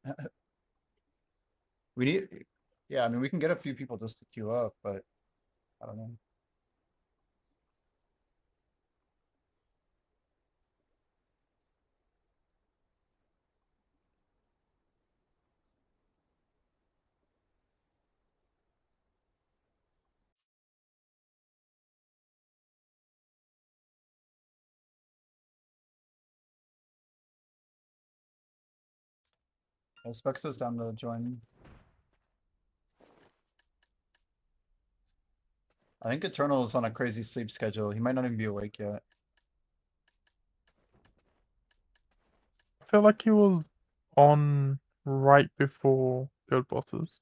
We need, yeah, I mean, we can get a few people just to queue up, but I don't know. Spexo's down to join. I think Eternal is on a crazy sleep schedule. He might not even be awake yet. I feel like he was on right before Guild Bosses.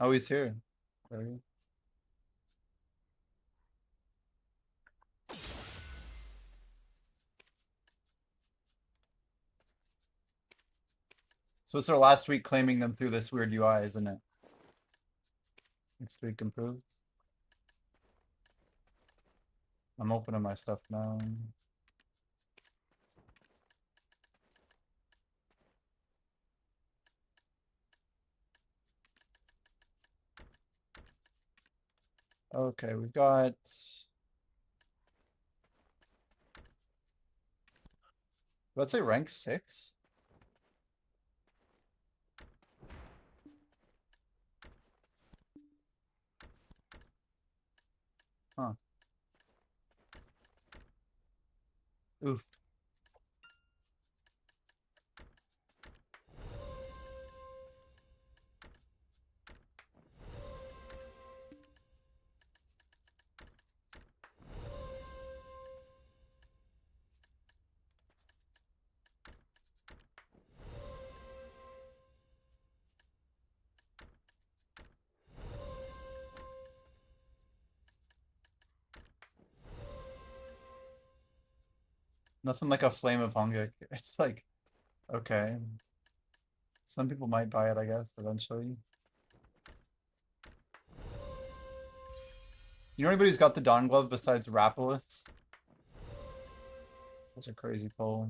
Oh, he's here. There he is. So it's our last week claiming them through this weird UI, isn't it? Next week improves. I'm opening my stuff now. Okay, we've got... Let's say rank 6. Huh. Oof. Nothing like a flame of hunger. It's like, okay. Some people might buy it, I guess, eventually. You know anybody who's got the Dawn Glove besides Rapolis? Such a crazy pull.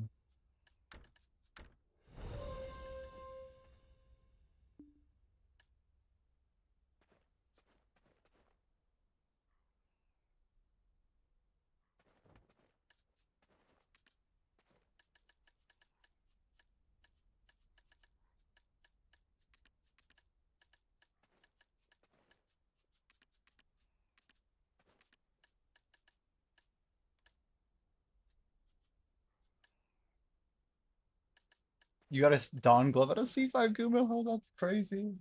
You got a Dawn Glove at a C5 Guma? Oh, that's crazy.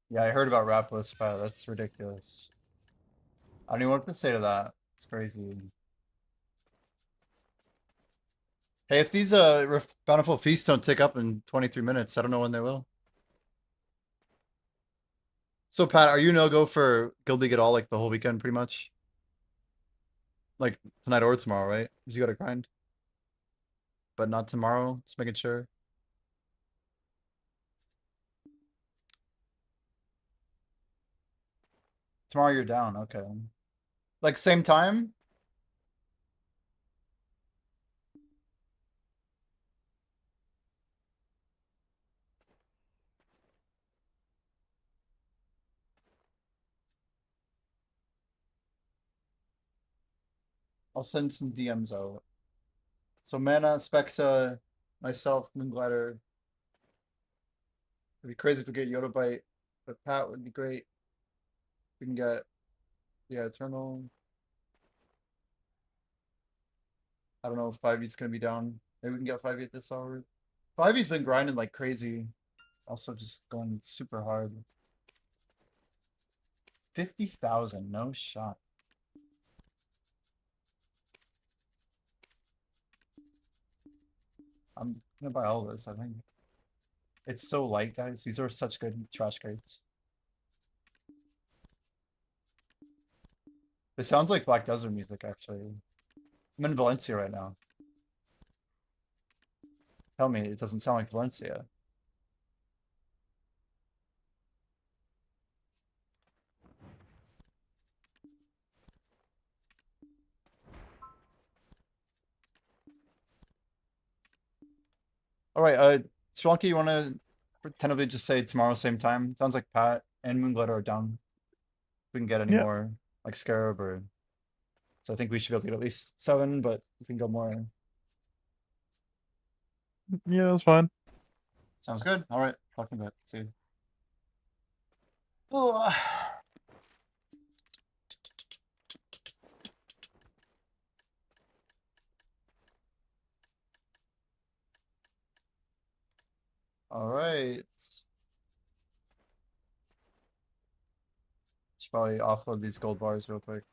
Yeah, I heard about Rapolis, but that's ridiculous. I don't even know what to say to that. It's crazy. Hey, if these bountiful feasts don't tick up in 23 minutes, I don't know when they will. So Pat, are you no-go for Guild League at all, like the whole weekend pretty much? Like tonight or tomorrow, right? Because you gotta grind. But not tomorrow, just making sure. Tomorrow you're down, okay. Like same time? I'll send some DMs out. So Mana, Spexa, myself, Moonglider. It'd be crazy if we get Yoda Bite, but Pat would be great. We can get, yeah, Eternal. I don't know if 5E's gonna be down. Maybe we can get 5E at this hour. 5E's been grinding like crazy. Also just going super hard. 50,000, no shot. I'm gonna buy all this, I think. It's so light, guys. These are such good trash crates. It sounds like Black Desert music, actually. I'm in Valencia right now. Tell me it doesn't sound like Valencia. All right, Swanky, you want to tentatively just say tomorrow same time? Sounds like Pat and Moonglitter are down. If we can get any Yeah. more, like Scarab or... So I think we should be able to get at least 7, but if we can go more... Yeah, that's fine. Sounds good. All right, talking about it. See you. Ugh. All right. Should probably offload these gold bars real quick.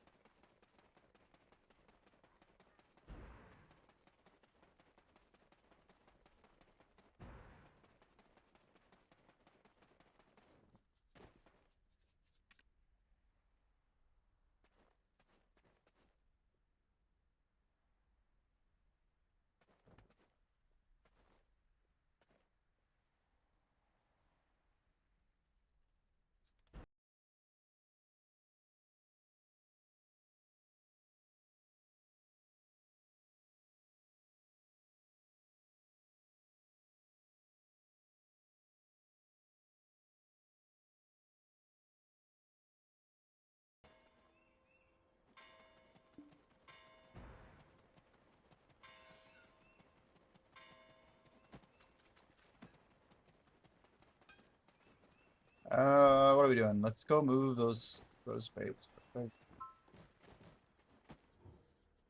What are we doing? Let's go move those baits. Perfect.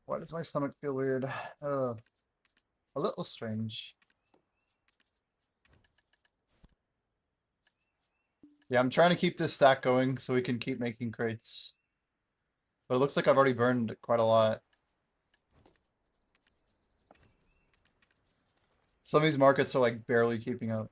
Why does my stomach feel weird? A little strange. Yeah, I'm trying to keep this stack going so we can keep making crates. But it looks like I've already burned quite a lot. Some of these markets are like barely keeping up.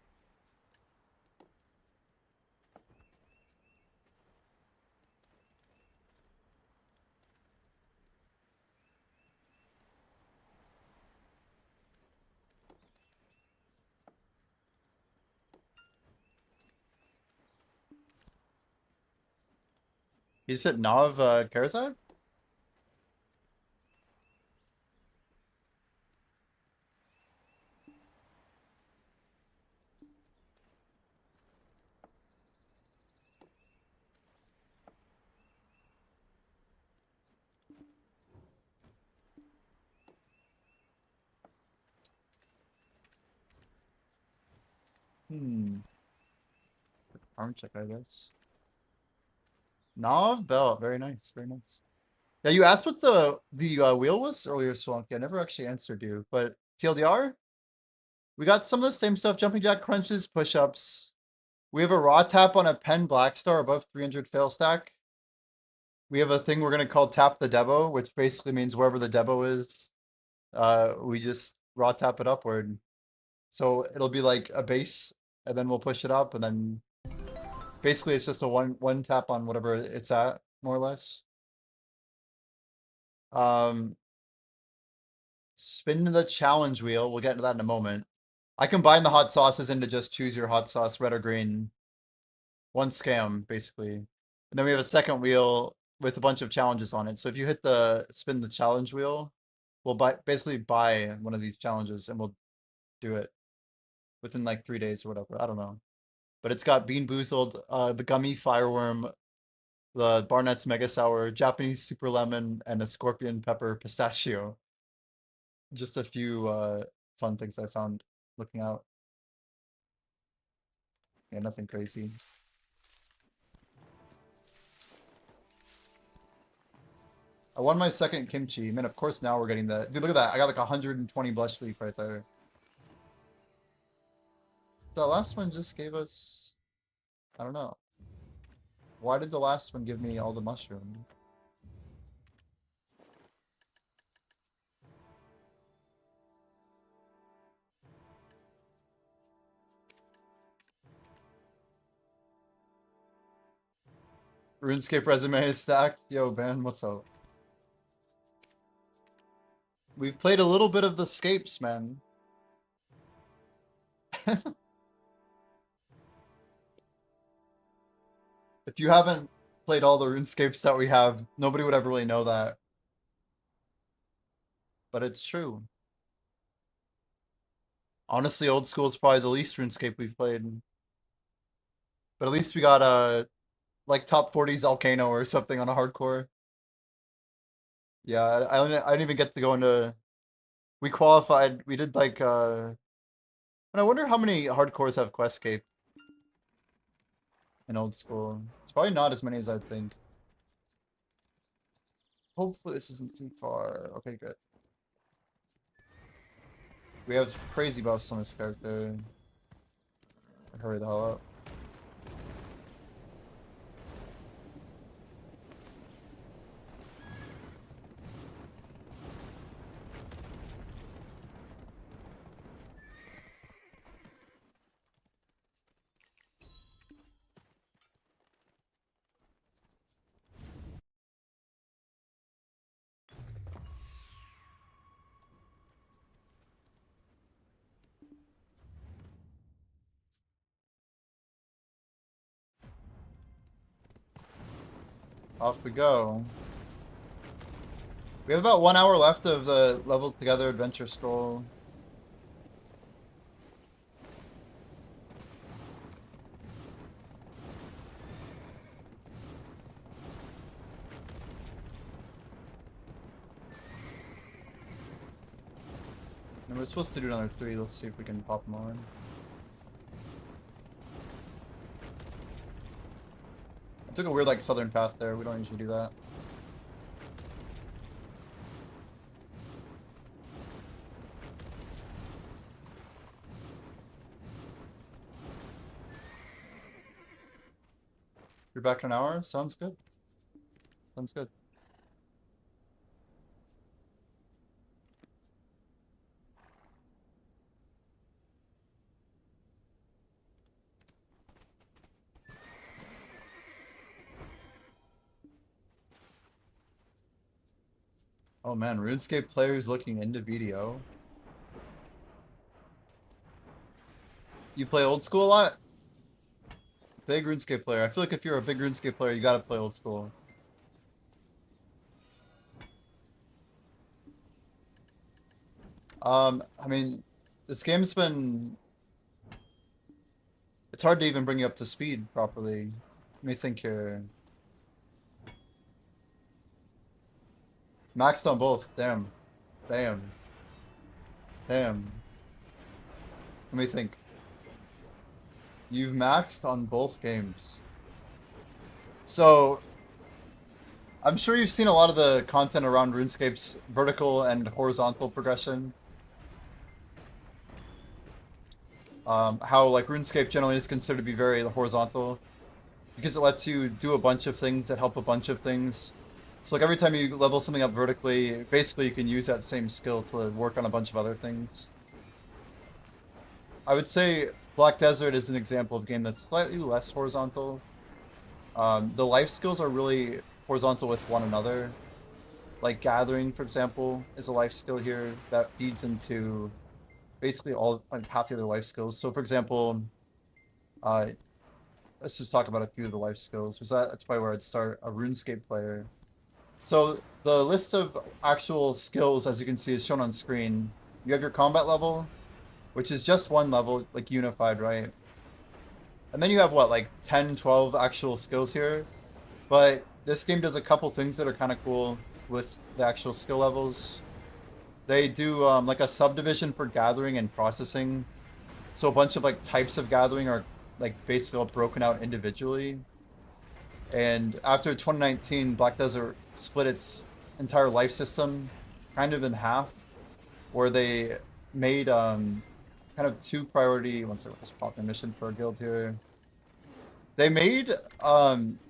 You said Nav Karazad? Arm check, I guess. Nav belt, very nice, very nice. Yeah, you asked what the wheel was earlier, Swanky. I never actually answered you, but TLDR, we got some of the same stuff: jumping jack crunches, push-ups. We have a raw tap on a pen black star above 300 fail stack. We have a thing we're gonna call tap the debo, which basically means wherever the debo is, we just raw tap it upward. So it'll be like a base, and then we'll push it up, and then basically it's just a one tap on whatever it's at, more or less. Spin the challenge wheel. We'll get into that in a moment. I combine the hot sauces into just choose your hot sauce, red or green. One scam, basically. And then we have a second wheel with a bunch of challenges on it. So if you hit the spin the challenge wheel, we'll basically buy one of these challenges and we'll do it within like 3 days or whatever. I don't know. But it's got Bean Boozled, the Gummy Fireworm, the Barnett's Mega Sour, Japanese Super Lemon, and a Scorpion Pepper Pistachio. Just a few fun things I found looking out. Yeah, nothing crazy. I won my second kimchi. Man, of course now we're getting the... Dude, look at that. I got like 120 blush leaf right there. The last one just gave us... I don't know. Why did the last one give me all the mushrooms? RuneScape resume is stacked. Yo, Ben, what's up? We've played a little bit of the Scapes, man. If you haven't played all the RuneScapes that we have, nobody would ever really know that. But it's true. Honestly, old school is probably the least RuneScape we've played. But at least we got a like top 40s Volcano or something on a hardcore. Yeah, I didn't even get to go into. We qualified. We did like. And I wonder how many hardcores have Questscape in old school. It's probably not as many as I'd think. Hopefully this isn't too far. Okay, good. We have crazy buffs on this character. Hurry the hell up. Off we go. We have about 1 hour left of the level together adventure scroll. And we're supposed to do another 3. Let's see if we can pop them on. I took a weird like southern path there. We don't usually do that. You're back in an hour? Sounds good. Sounds good. Oh man, RuneScape players looking into video. You play old school a lot? Big RuneScape player. I feel like if you're a big RuneScape player, you gotta play old school. I mean, this game's been... It's hard to even bring you up to speed properly. Let me think here. Maxed on both. Damn. Damn. Damn. Let me think. You've maxed on both games. So, I'm sure you've seen a lot of the content around RuneScape's vertical and horizontal progression. How like RuneScape generally is considered to be very horizontal because it lets you do a bunch of things that help a bunch of things. So like every time you level something up vertically, basically you can use that same skill to work on a bunch of other things. I would say Black Desert is an example of a game that's slightly less horizontal. The life skills are really horizontal with one another. Like Gathering, for example, is a life skill here that feeds into basically all like half the other life skills. So for example, let's just talk about a few of the life skills, because that's probably where I'd start. A RuneScape player. So the list of actual skills, as you can see, is shown on screen. You have your combat level, which is just one level, like unified, right? And then you have what, like 10, 12 actual skills here. But this game does a couple things that are kind of cool with the actual skill levels. They do like a subdivision for gathering and processing. So a bunch of like types of gathering are like basically all broken out individually. And after 2019, Black Desert split its entire life system kind of in half, where they made kind kind of two priority. Once I just pop a mission for a guild here. They made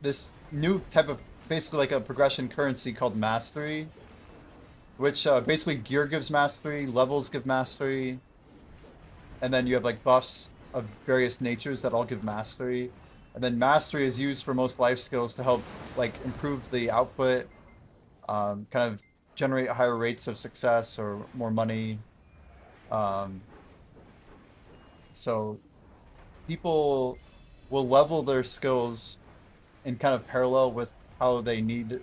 this new type of basically like a progression currency called mastery, which basically gear gives mastery, levels give mastery, and then you have like buffs of various natures that all give mastery. And then mastery is used for most life skills to help like improve the output, kind of generate higher rates of success or more money. So people will level their skills in kind of parallel with how they need.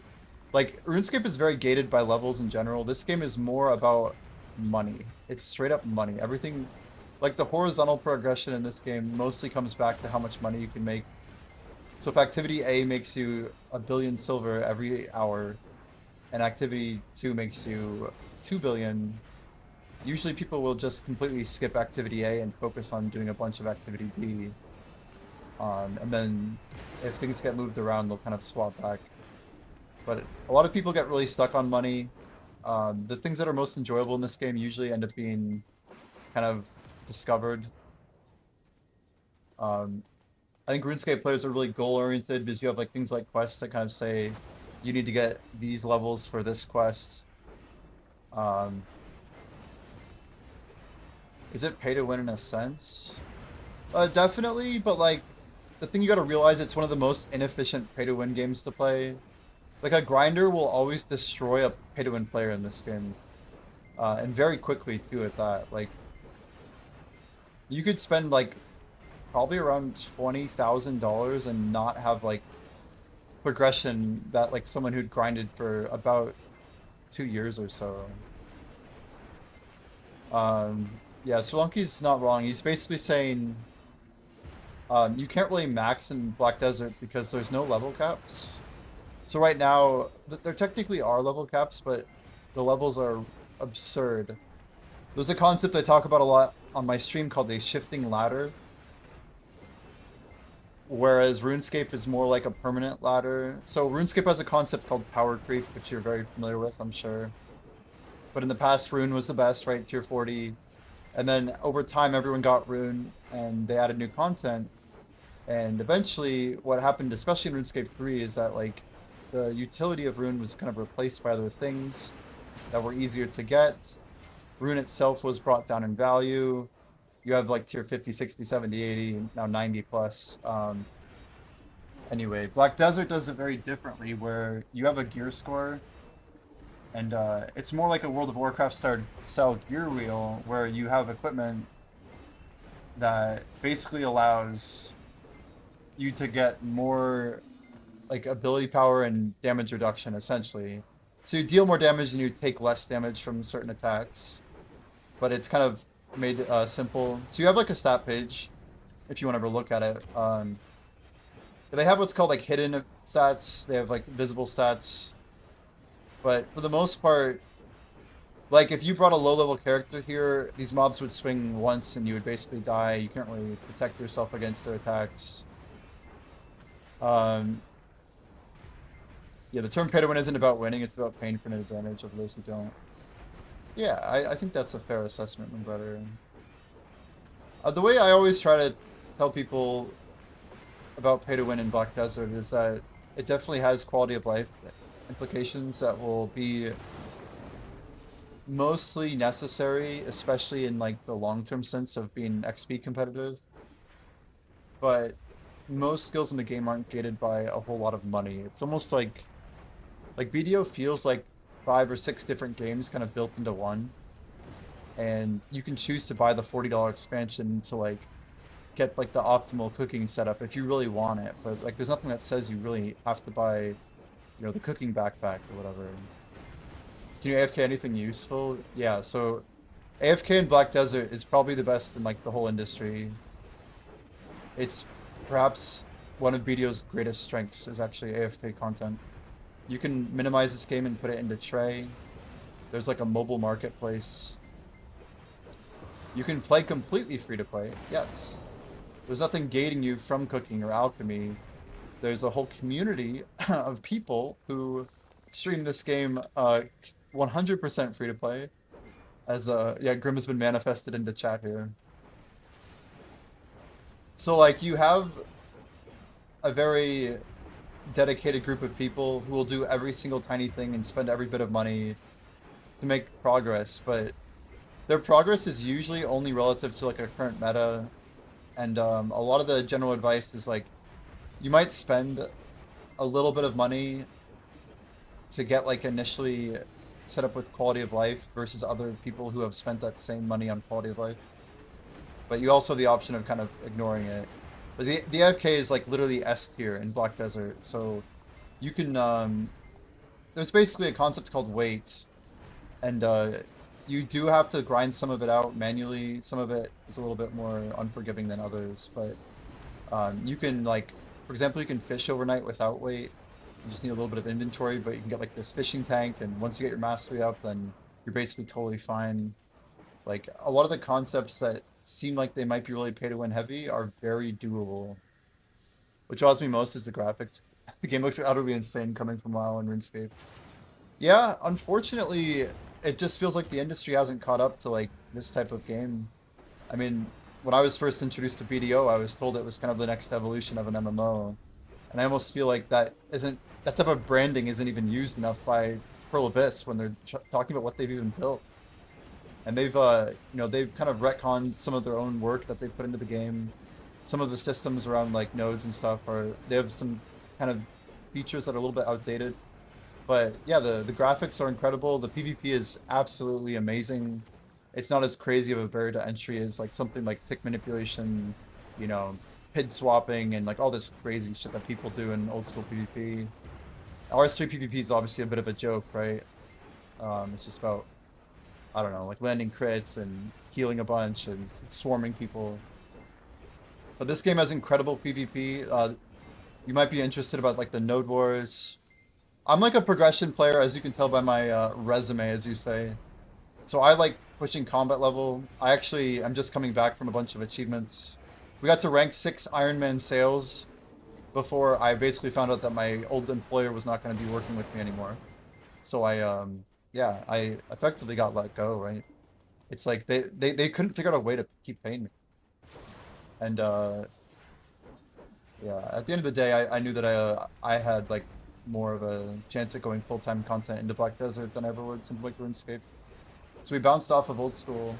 Like, RuneScape is very gated by levels in general. This game is more about money. It's straight up money. Everything, like the horizontal progression in this game mostly comes back to how much money you can make. So if activity A makes you 1 billion silver every hour, and activity 2 makes you 2 billion, usually people will just completely skip activity A and focus on doing a bunch of activity B. And then if things get moved around, they'll kind of swap back. But a lot of people get really stuck on money. The things that are most enjoyable in this game usually end up being kind of discovered. I think RuneScape players are really goal-oriented because you have like things like quests that kind of say you need to get these levels for this quest. Is it pay to win in a sense? Definitely, but like the thing you gotta realize, it's one of the most inefficient pay-to-win games to play. Like, a grinder will always destroy a pay-to-win player in this game. And very quickly, too, at that. Like, you could spend, like, probably around $20,000 and not have, like, progression that, like, someone who'd grinded for about 2 years or so. Yeah, Solanke's not wrong. He's basically saying you can't really max in Black Desert because there's no level caps. So right now, there technically are level caps, but the levels are absurd. There's a concept I talk about a lot on my stream called a shifting ladder. Whereas RuneScape is more like a permanent ladder. So RuneScape has a concept called power creep, which you're very familiar with, I'm sure. But in the past, Rune was the best, right? Tier 40. And then over time, everyone got Rune, and they added new content. And eventually, what happened, especially in RuneScape 3, is that like the utility of Rune was kind of replaced by other things that were easier to get. Rune itself was brought down in value. You have like tier 50, 60, 70, 80, now 90 plus. Anyway, Black Desert does it very differently, where you have a gear score, and it's more like a World of Warcraft style gear wheel, where you have equipment that basically allows you to get more like ability power and damage reduction, essentially. So you deal more damage and you take less damage from certain attacks, but it's kind of made simple. So you have like a stat page if you want to ever look at it. They have what's called like hidden stats. They have like visible stats, but for the most part, like if you brought a low level character here, these mobs would swing once and you would basically die. You can't really protect yourself against their attacks. Yeah, the term pay to win isn't about winning, it's about paying for an advantage of those who don't. Yeah, I think that's a fair assessment, my brother. The way I always try to tell people about pay to win in Black Desert is that it definitely has quality of life implications that will be mostly necessary, especially in like the long-term sense of being XP competitive. But most skills in the game aren't gated by a whole lot of money. It's almost like BDO feels like 5 or 6 different games kind of built into one. And you can choose to buy the $40 expansion to like get like the optimal cooking setup if you really want it. But like there's nothing that says you really have to buy, you know, the cooking backpack or whatever. Can you AFK anything useful? Yeah, so AFK in Black Desert is probably the best in like the whole industry. It's perhaps one of BDO's greatest strengths is actually AFK content. You can minimize this game and put it into Tray. There's like a mobile marketplace. You can play completely free to play, yes. There's nothing gating you from cooking or alchemy. There's a whole community of people who stream this game 100% free to play. As yeah, Grim has been manifested into chat here. So like you have a very dedicated group of people who will do every single tiny thing and spend every bit of money to make progress, but their progress is usually only relative to like a current meta, and a lot of the general advice is like you might spend a little bit of money to get like initially set up with quality of life versus other people who have spent that same money on quality of life. But you also have the option of kind of ignoring it. But the AFK is like literally S tier in Black Desert, so you can there's basically a concept called wait, and you do have to grind some of it out manually. Some of it is a little bit more unforgiving than others, but you can like, for example, you can fish overnight without weight. You just need a little bit of inventory, but you can get like this fishing tank, and once you get your mastery up, then you're basically totally fine. Like a lot of the concepts that seem like they might be really pay to win heavy are very doable. What draws me most is the graphics. The game looks utterly insane coming from WoW and RuneScape. Yeah, unfortunately, it just feels like the industry hasn't caught up to like this type of game. I mean, when I was first introduced to BDO, I was told it was kind of the next evolution of an MMO. And I almost feel like that type of branding isn't even used enough by Pearl Abyss when they're talking about what they've even built. And they've they've kind of retconned some of their own work that they put into the game. Some of the systems around like nodes and stuff they have some kind of features that are a little bit outdated. But yeah, the graphics are incredible. The PvP is absolutely amazing. It's not as crazy of a barrier to entry as like something like tick manipulation, you know, PID swapping, and like all this crazy shit that people do in old school PvP. RS3 PvP is obviously a bit of a joke, right? It's just about, I don't know, like landing crits and healing a bunch and swarming people. But this game has incredible PvP. You might be interested about like the node wars. I'm like a progression player, as you can tell by my resume, as you say. So I like pushing combat level. I'm just coming back from a bunch of achievements. We got to rank 6 Ironman sales before I basically found out that my old employer was not going to be working with me anymore. So I effectively got let go, right? It's like they couldn't figure out a way to keep paying me. And yeah, at the end of the day, I knew that I had like more of a chance at going full-time content into Black Desert than I ever would something like RuneScape. So we bounced off of old school,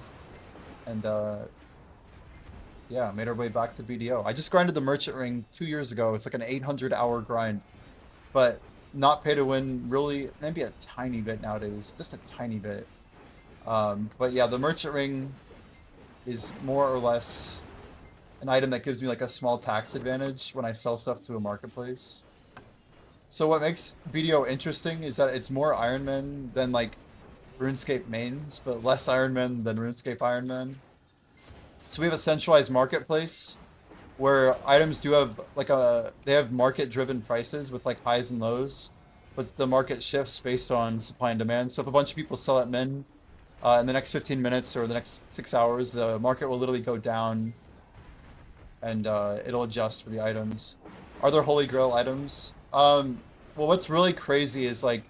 and yeah, made our way back to BDO. I just grinded the Merchant Ring 2 years ago. It's like an 800-hour grind, but not pay to win, really, maybe a tiny bit nowadays, just a tiny bit. But yeah, the Merchant Ring is more or less an item that gives me like a small tax advantage when I sell stuff to a marketplace. So what makes BDO interesting is that it's more Ironman than like RuneScape mains, but less Ironman than RuneScape Ironman. So we have a centralized marketplace where items do have like they have market-driven prices with like highs and lows, but the market shifts based on supply and demand. So if a bunch of people sell at min in the next 15 minutes or the next 6 hours, the market will literally go down, and it'll adjust for the items. Are there holy grail items? Well, what's really crazy is like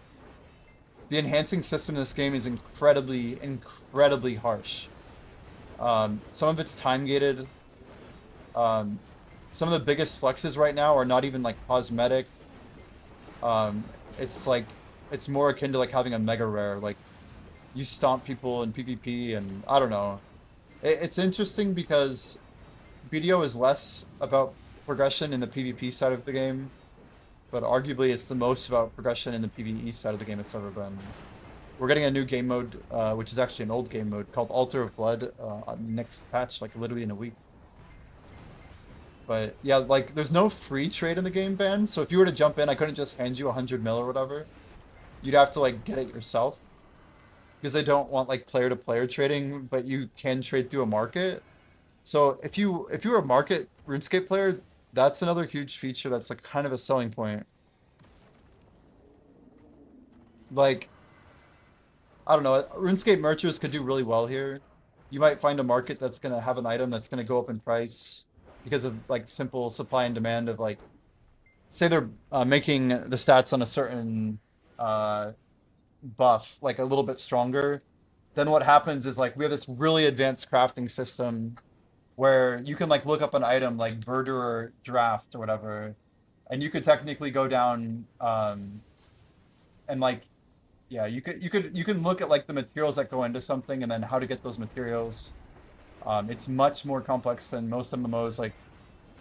the enhancing system in this game is incredibly harsh. Some of it's time gated. Some of the biggest flexes right now are not even like cosmetic. It's like, it's more akin to like having a mega rare. Like you stomp people in PvP, and I don't know. It's interesting because BDO is less about progression in the PvP side of the game, but arguably it's the most about progression in the PvE side of the game it's ever been. We're getting a new game mode, which is actually an old game mode, called Altar of Blood, next patch, like literally in a week. But yeah, like there's no free trade in the game, Ben, so if you were to jump in, I couldn't just hand you 100 mil or whatever. You'd have to like get it yourself, because they don't want like player-to-player trading, but you can trade through a market. So if you were a market RuneScape player, that's another huge feature that's like kind of a selling point. Like, I don't know, RuneScape merchants could do really well here. You might find a market that's going to have an item that's going to go up in price because of like simple supply and demand of like, say they're making the stats on a certain buff like a little bit stronger. Then what happens is like we have this really advanced crafting system where you can like look up an item like Verdurer draft or whatever, and you could technically go down and like yeah, you can look at like the materials that go into something and then how to get those materials. It's much more complex than most MMOs, like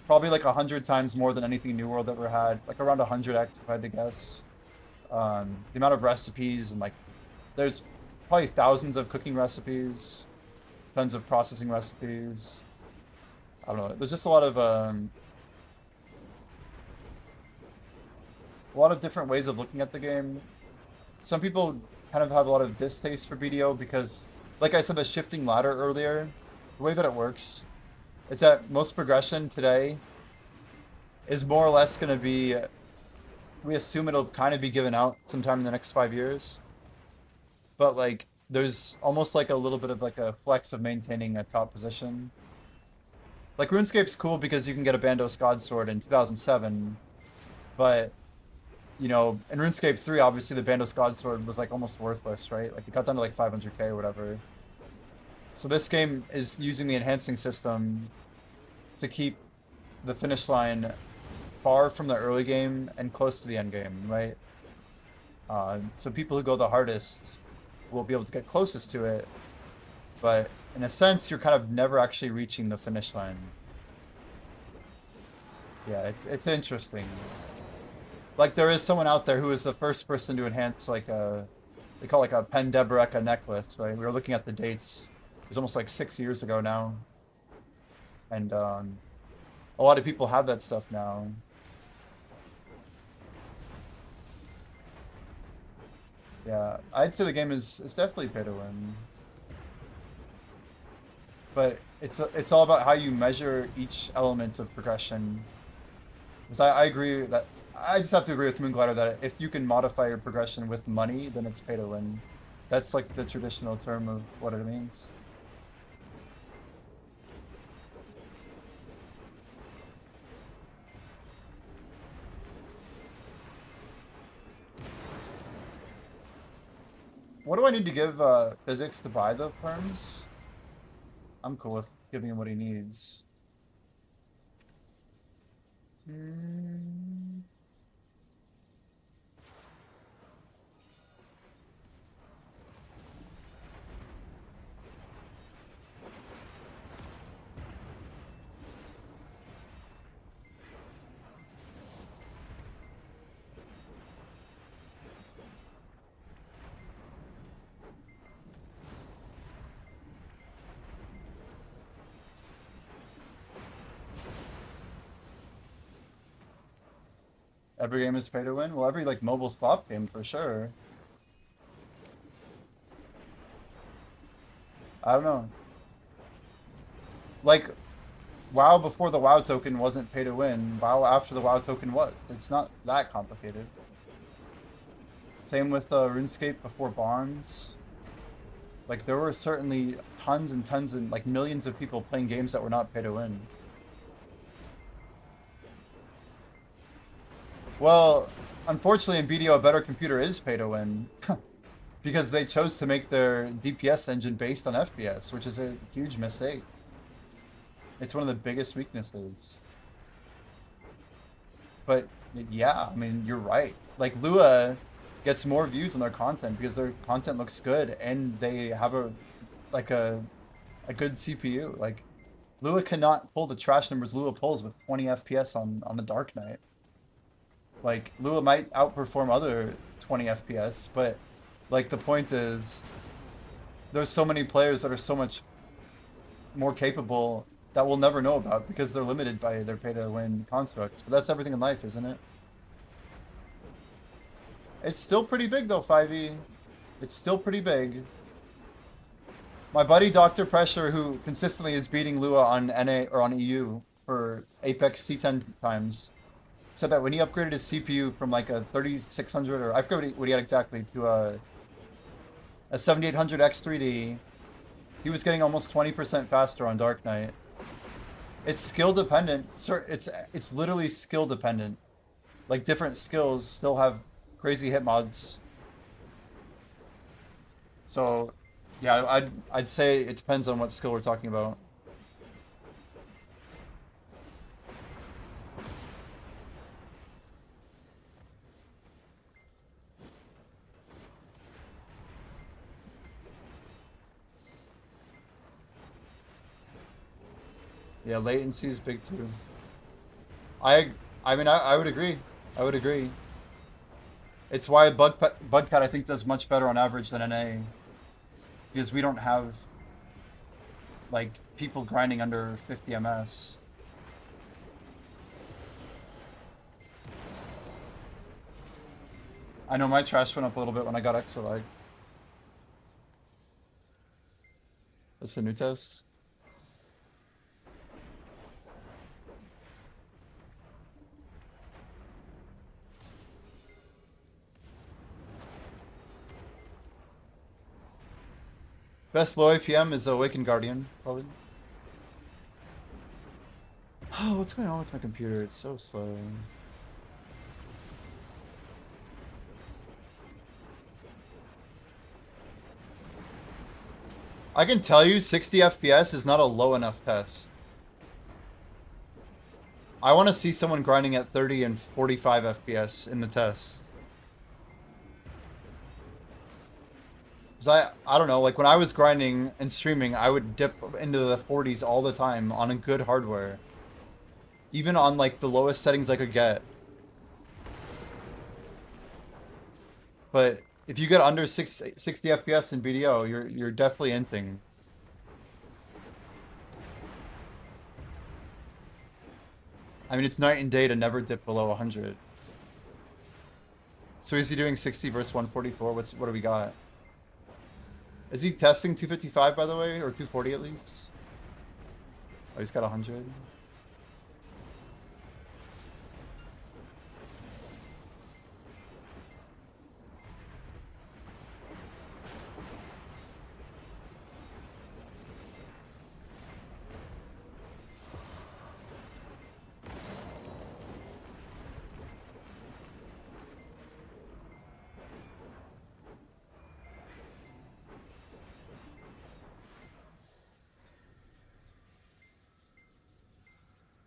probably like 100 times more than anything New World ever had, like around 100x if I had to guess. The amount of recipes and like there's probably thousands of cooking recipes, tons of processing recipes. I don't know. There's just a lot of different ways of looking at the game. Some people kind of have a lot of distaste for BDO because, like I said, the shifting ladder earlier, the way that it works is that most progression today is more or less going to be, we assume it'll kind of be given out sometime in the next 5 years. But like, there's almost like a little bit of like a flex of maintaining a top position. Like RuneScape's cool because you can get a Bandos God Sword in 2007, but you know, in RuneScape 3, obviously the Bandos God Sword was like almost worthless, right? Like it got down to like 500k or whatever. So this game is using the enhancing system to keep the finish line far from the early game and close to the end game, right? So people who go the hardest will be able to get closest to it, but in a sense, you're kind of never actually reaching the finish line. Yeah, it's interesting. Like there is someone out there who is the first person to enhance like a, they call it like a Pendeboreka necklace, right? We were looking at the dates. It was almost like 6 years ago now. And a lot of people have that stuff now. Yeah, I'd say the game is definitely pay to win. But it's all about how you measure each element of progression. Because I agree that I just have to agree with Moonglider that if you can modify your progression with money, then it's pay to win. That's like the traditional term of what it means. What do I need to give Physics to buy the perms? I'm cool with giving him what he needs. Every game is pay to win? Well, every like mobile slot game for sure. I don't know. Like, WoW before the WoW token wasn't pay to win. WoW after the WoW token was. It's not that complicated. Same with RuneScape before Barnes. Like, there were certainly tons and tons and like millions of people playing games that were not pay to win. Well, unfortunately in BDO, a better computer is pay to win. Because they chose to make their DPS engine based on FPS, which is a huge mistake. It's one of the biggest weaknesses. But yeah, I mean, you're right. Like Lua gets more views on their content because their content looks good and they have a good CPU. Like Lua cannot pull the trash numbers Lua pulls with 20 FPS on the Dark Knight. Like Lua might outperform other 20 FPS, but like the point is there's so many players that are so much more capable that we'll never know about because they're limited by their pay to win constructs. But that's everything in life, isn't it? It's still pretty big though, 5e. It's still pretty big. My buddy Dr. Pressure, who consistently is beating Lua on NA or on EU for Apex C10 times, said that when he upgraded his CPU from like a 3600 or I forget what he had exactly to a 7800 X3D, he was getting almost 20% faster on Dark Knight. It's skill dependent. It's literally skill dependent. Like different skills still have crazy hit mods. So, yeah, I'd say it depends on what skill we're talking about. Yeah, latency is big too. I mean, I would agree. I would agree. It's why Bugcat I think does much better on average than NA. Because we don't have like people grinding under 50 ms. I know my trash went up a little bit when I got Exalag. That's the new test. Best low APM is Awakened Guardian, probably. Oh, what's going on with my computer? It's so slow. I can tell you 60 FPS is not a low enough test. I want to see someone grinding at 30 and 45 FPS in the test. Because I don't know, like when I was grinding and streaming, I would dip into the 40s all the time on a good hardware. Even on like the lowest settings I could get. But if you get under 60 FPS in BDO, you're definitely inting. I mean, it's night and day to never dip below 100. So is he doing 60 versus 144? What do we got? Is he testing 255 by the way, or 240 at least? Oh, he's got 100.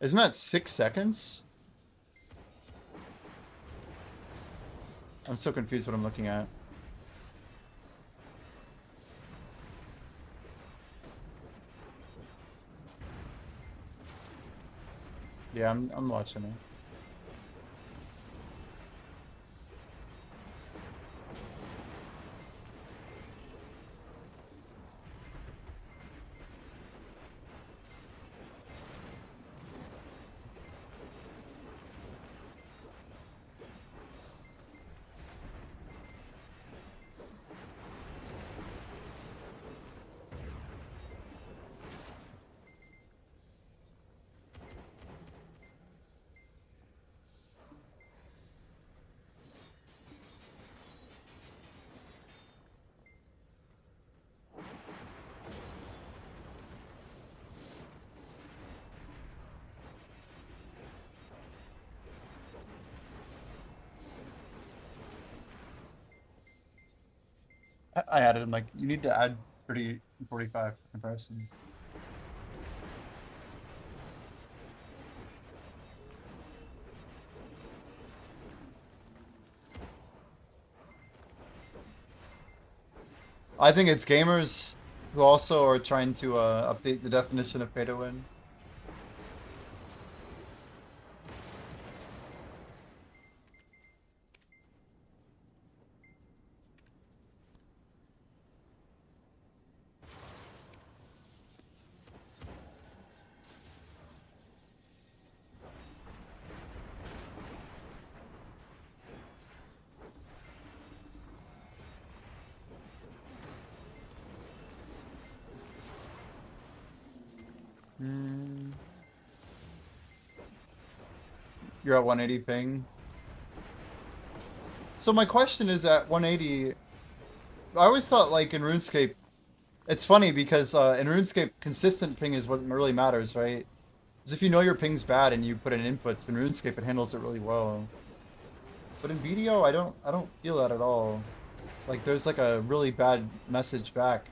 Isn't that 6 seconds? I'm so confused what I'm looking at. Yeah, I'm watching it. I added him, like, you need to add 30 and 45 for comparison. I think it's gamers who also are trying to update the definition of pay to win. You're at 180 ping. So my question is, at 180, I always thought, like, in RuneScape, it's funny because in RuneScape, consistent ping is what really matters, right? Because if you know your ping's bad and you put in inputs, in RuneScape it handles it really well. But in BDO, I don't feel that at all. Like, there's like a really bad message back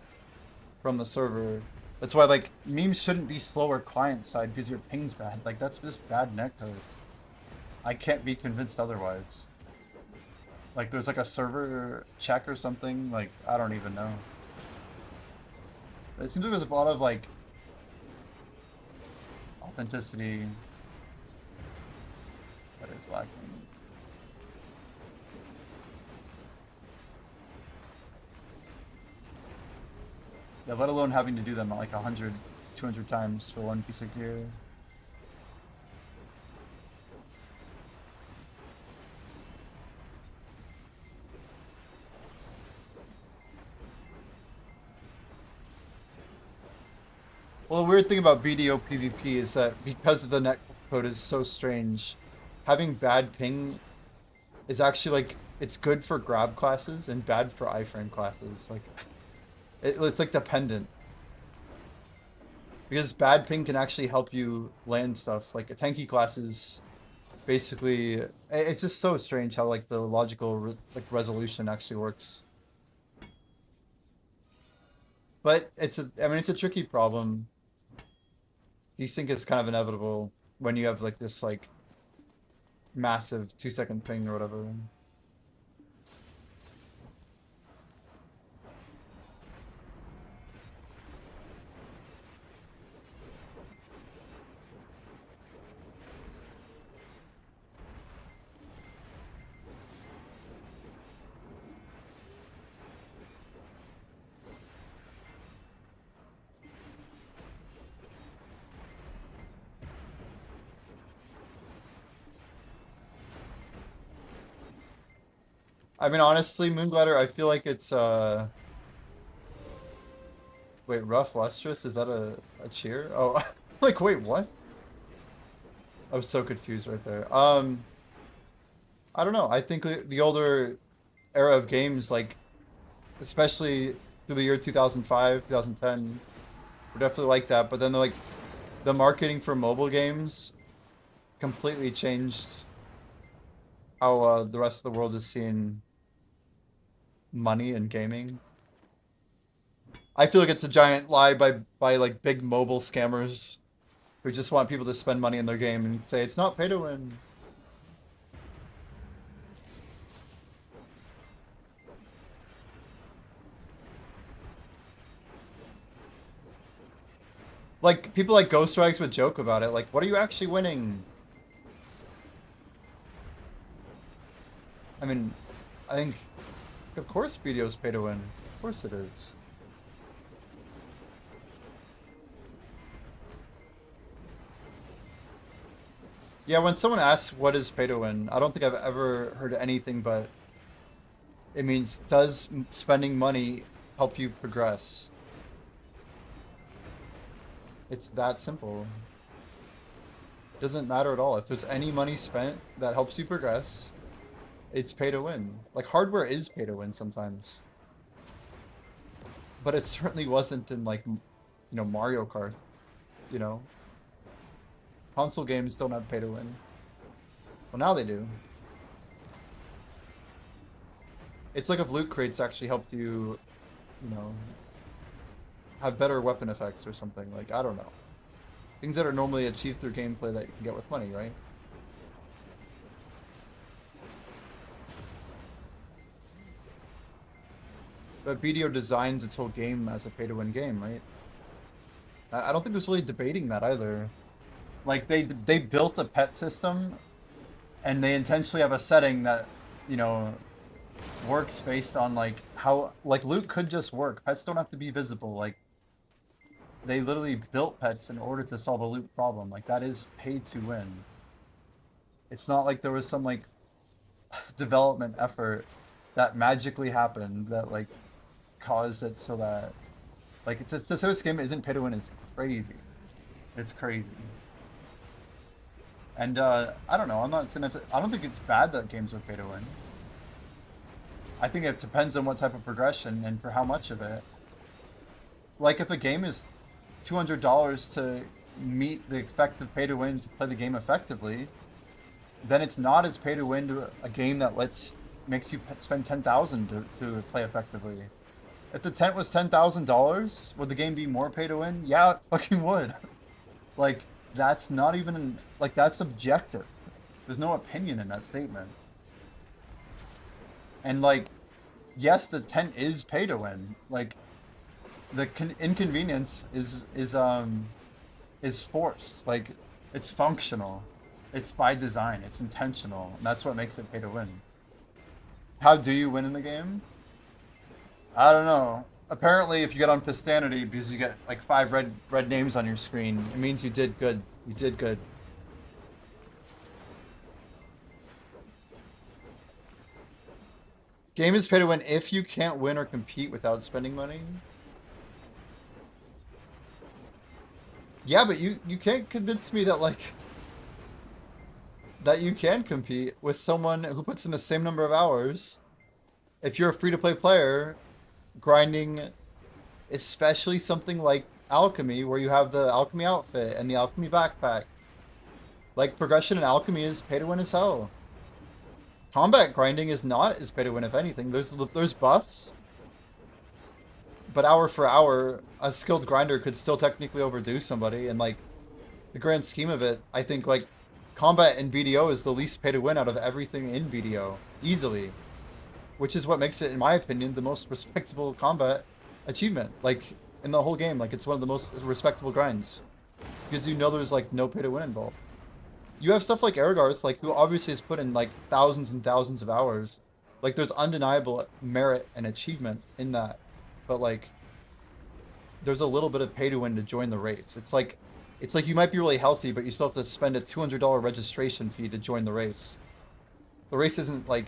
from the server. That's why, like, memes shouldn't be slower client side because your ping's bad. Like, that's just bad netcode. I can't be convinced otherwise. Like, there's like a server check or something. Like, I don't even know. It seems like there's a lot of, like, authenticity that is lacking. Yeah, let alone having to do them like 100, 200 times for one piece of gear. Well, the weird thing about BDO PvP is that because the netcode is so strange, having bad ping is actually like, it's good for grab classes and bad for iframe classes. Like, it's like dependent. Because bad ping can actually help you land stuff. Like a tanky class is basically, it's just so strange how like the logical resolution actually works. But it's it's a tricky problem. Desync is kind of inevitable when you have like this like massive 2-second ping or whatever. I mean, honestly, Moonglider, I feel like it's, wait, Rough Lustrous? Is that a cheer? Oh, like, wait, what? I was so confused right there. I don't know. I think the older era of games, like, especially through the year 2005, 2010, were definitely like that. But then, like, the marketing for mobile games completely changed how the rest of the world is seeing money in gaming. I feel like it's a giant lie by like big mobile scammers who just want people to spend money in their game and say it's not pay to win. Like people like Ghost Strikes would joke about it. Like, what are you actually winning? I mean, I think of course videos pay to win. Of course it is. Yeah, when someone asks what is pay to win, I don't think I've ever heard anything but it means does spending money help you progress? It's that simple. It doesn't matter at all. If there's any money spent that helps you progress, it's pay to win. Like hardware is pay to win sometimes. But it certainly wasn't in like, Mario Kart, you know? Console games don't have pay to win. Well, now they do. It's like if loot crates actually helped you, have better weapon effects or something. Like, I don't know. Things that are normally achieved through gameplay that you can get with money, right? But BDO designs its whole game as a pay-to-win game, right? I don't think there's really debating that either. Like, they built a pet system, and they intentionally have a setting that, works based on, like, how... Like, loot could just work. Pets don't have to be visible. Like, they literally built pets in order to solve a loot problem. Like, that is pay to win. It's not like there was some, like, development effort that magically happened that, like, caused it so that... Like, to say this game isn't pay to win is crazy. It's crazy. And, I don't know, I'm not saying that's... I don't think it's bad that games are pay to win. I think it depends on what type of progression and for how much of it. Like, if a game is $200 to meet the effective pay to win to play the game effectively, then it's not as pay to win to a game that makes you spend $10,000 to play effectively. If the tent was $10,000, would the game be more pay to win? Yeah, it fucking would. Like, that's not even, like, that's objective. There's no opinion in that statement. And, like, yes, the tent is pay to win. Like, the inconvenience is is forced. Like, it's functional. It's by design. It's intentional. And that's what makes it pay to win. How do you win in the game? I don't know. Apparently, if you get on Pistanity, because you get like 5 red names on your screen, it means you did good. You did good. Game is pay to win if you can't win or compete without spending money. Yeah, but you can't convince me that like that you can compete with someone who puts in the same number of hours. If you're a free-to-play player, grinding, especially something like Alchemy, where you have the Alchemy outfit and the Alchemy backpack. Like, progression in Alchemy is pay to win as hell. Combat grinding is not as pay to win, if anything. There's buffs, but hour for hour, a skilled grinder could still technically overdo somebody. And like, the grand scheme of it, I think like combat in BDO is the least pay to win out of everything in BDO, easily. Which is what makes it, in my opinion, the most respectable combat achievement. Like, in the whole game, like, it's one of the most respectable grinds. Because you know there's, like, no pay to win involved. You have stuff like Ergarth, like, who obviously has put in, like, thousands and thousands of hours. Like, there's undeniable merit and achievement in that. But, like, there's a little bit of pay to win to join the race. It's like you might be really healthy, but you still have to spend a $200 registration fee to join the race. The race isn't, like...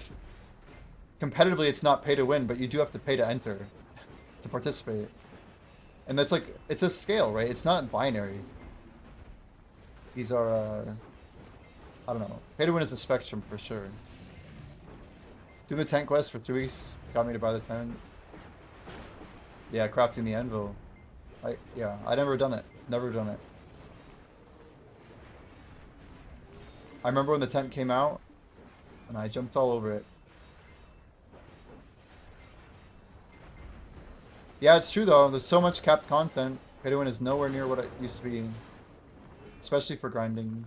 Competitively, it's not pay to win, but you do have to pay to enter, to participate. And that's like, it's a scale, right? It's not binary. These are, I don't know. Pay to win is a spectrum for sure. Doing the tent quest for 3 weeks got me to buy the tent. Yeah, crafting the anvil. Yeah, I never done it. Never done it. I remember when the tent came out, and I jumped all over it. Yeah, it's true though. There's so much capped content. Pay to win is nowhere near what it used to be. Especially for grinding.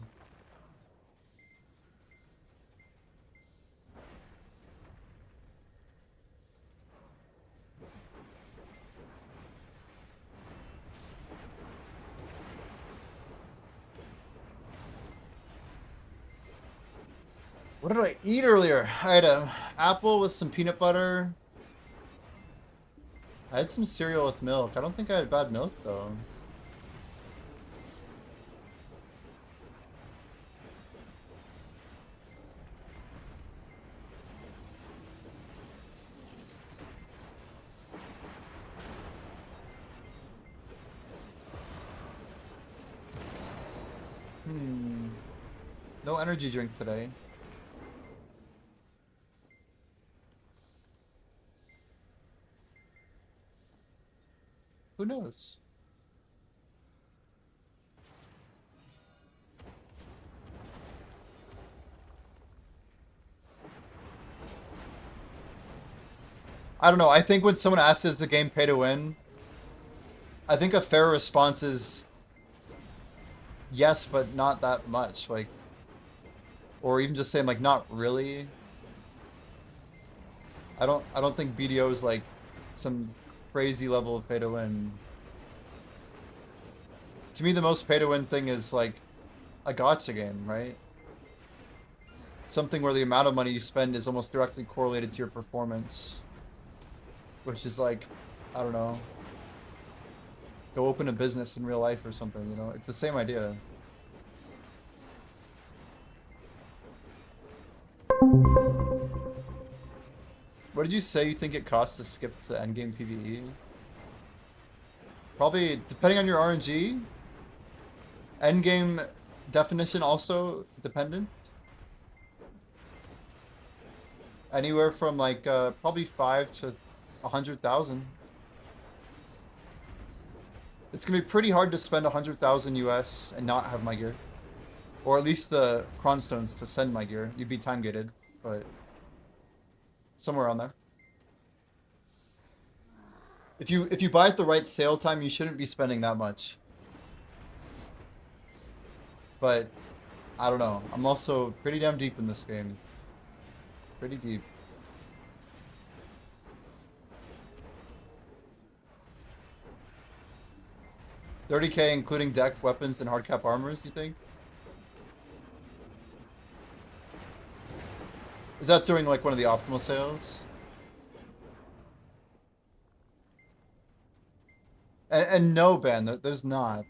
What did I eat earlier? I had an apple with some peanut butter. I had some cereal with milk. I don't think I had bad milk, though. No energy drink today. Who knows? I don't know. I think when someone asks, is the game pay to win? I think a fair response is yes, but not that much. Like, or even just saying like, not really. I don't think BDO is like some crazy level of pay to win. To me, the most pay to win thing is like a gacha game, right? Something where the amount of money you spend is almost directly correlated to your performance. Which is like, I don't know, go open a business in real life or something, you know? It's the same idea. What did you say you think it costs to skip to endgame PvE? Probably, depending on your RNG. Endgame definition also dependent. Anywhere from like, probably 5 to 100,000. It's gonna be pretty hard to spend 100,000 US and not have my gear. Or at least the cronstones to send my gear. You'd be time gated, but somewhere on there. If you buy at the right sale time, you shouldn't be spending that much. But I don't know. I'm also pretty damn deep in this game. Pretty deep. 30K including deck, weapons, and hardcap armors, you think? Is that during like one of the optimal sales? And no, Ben, there's not.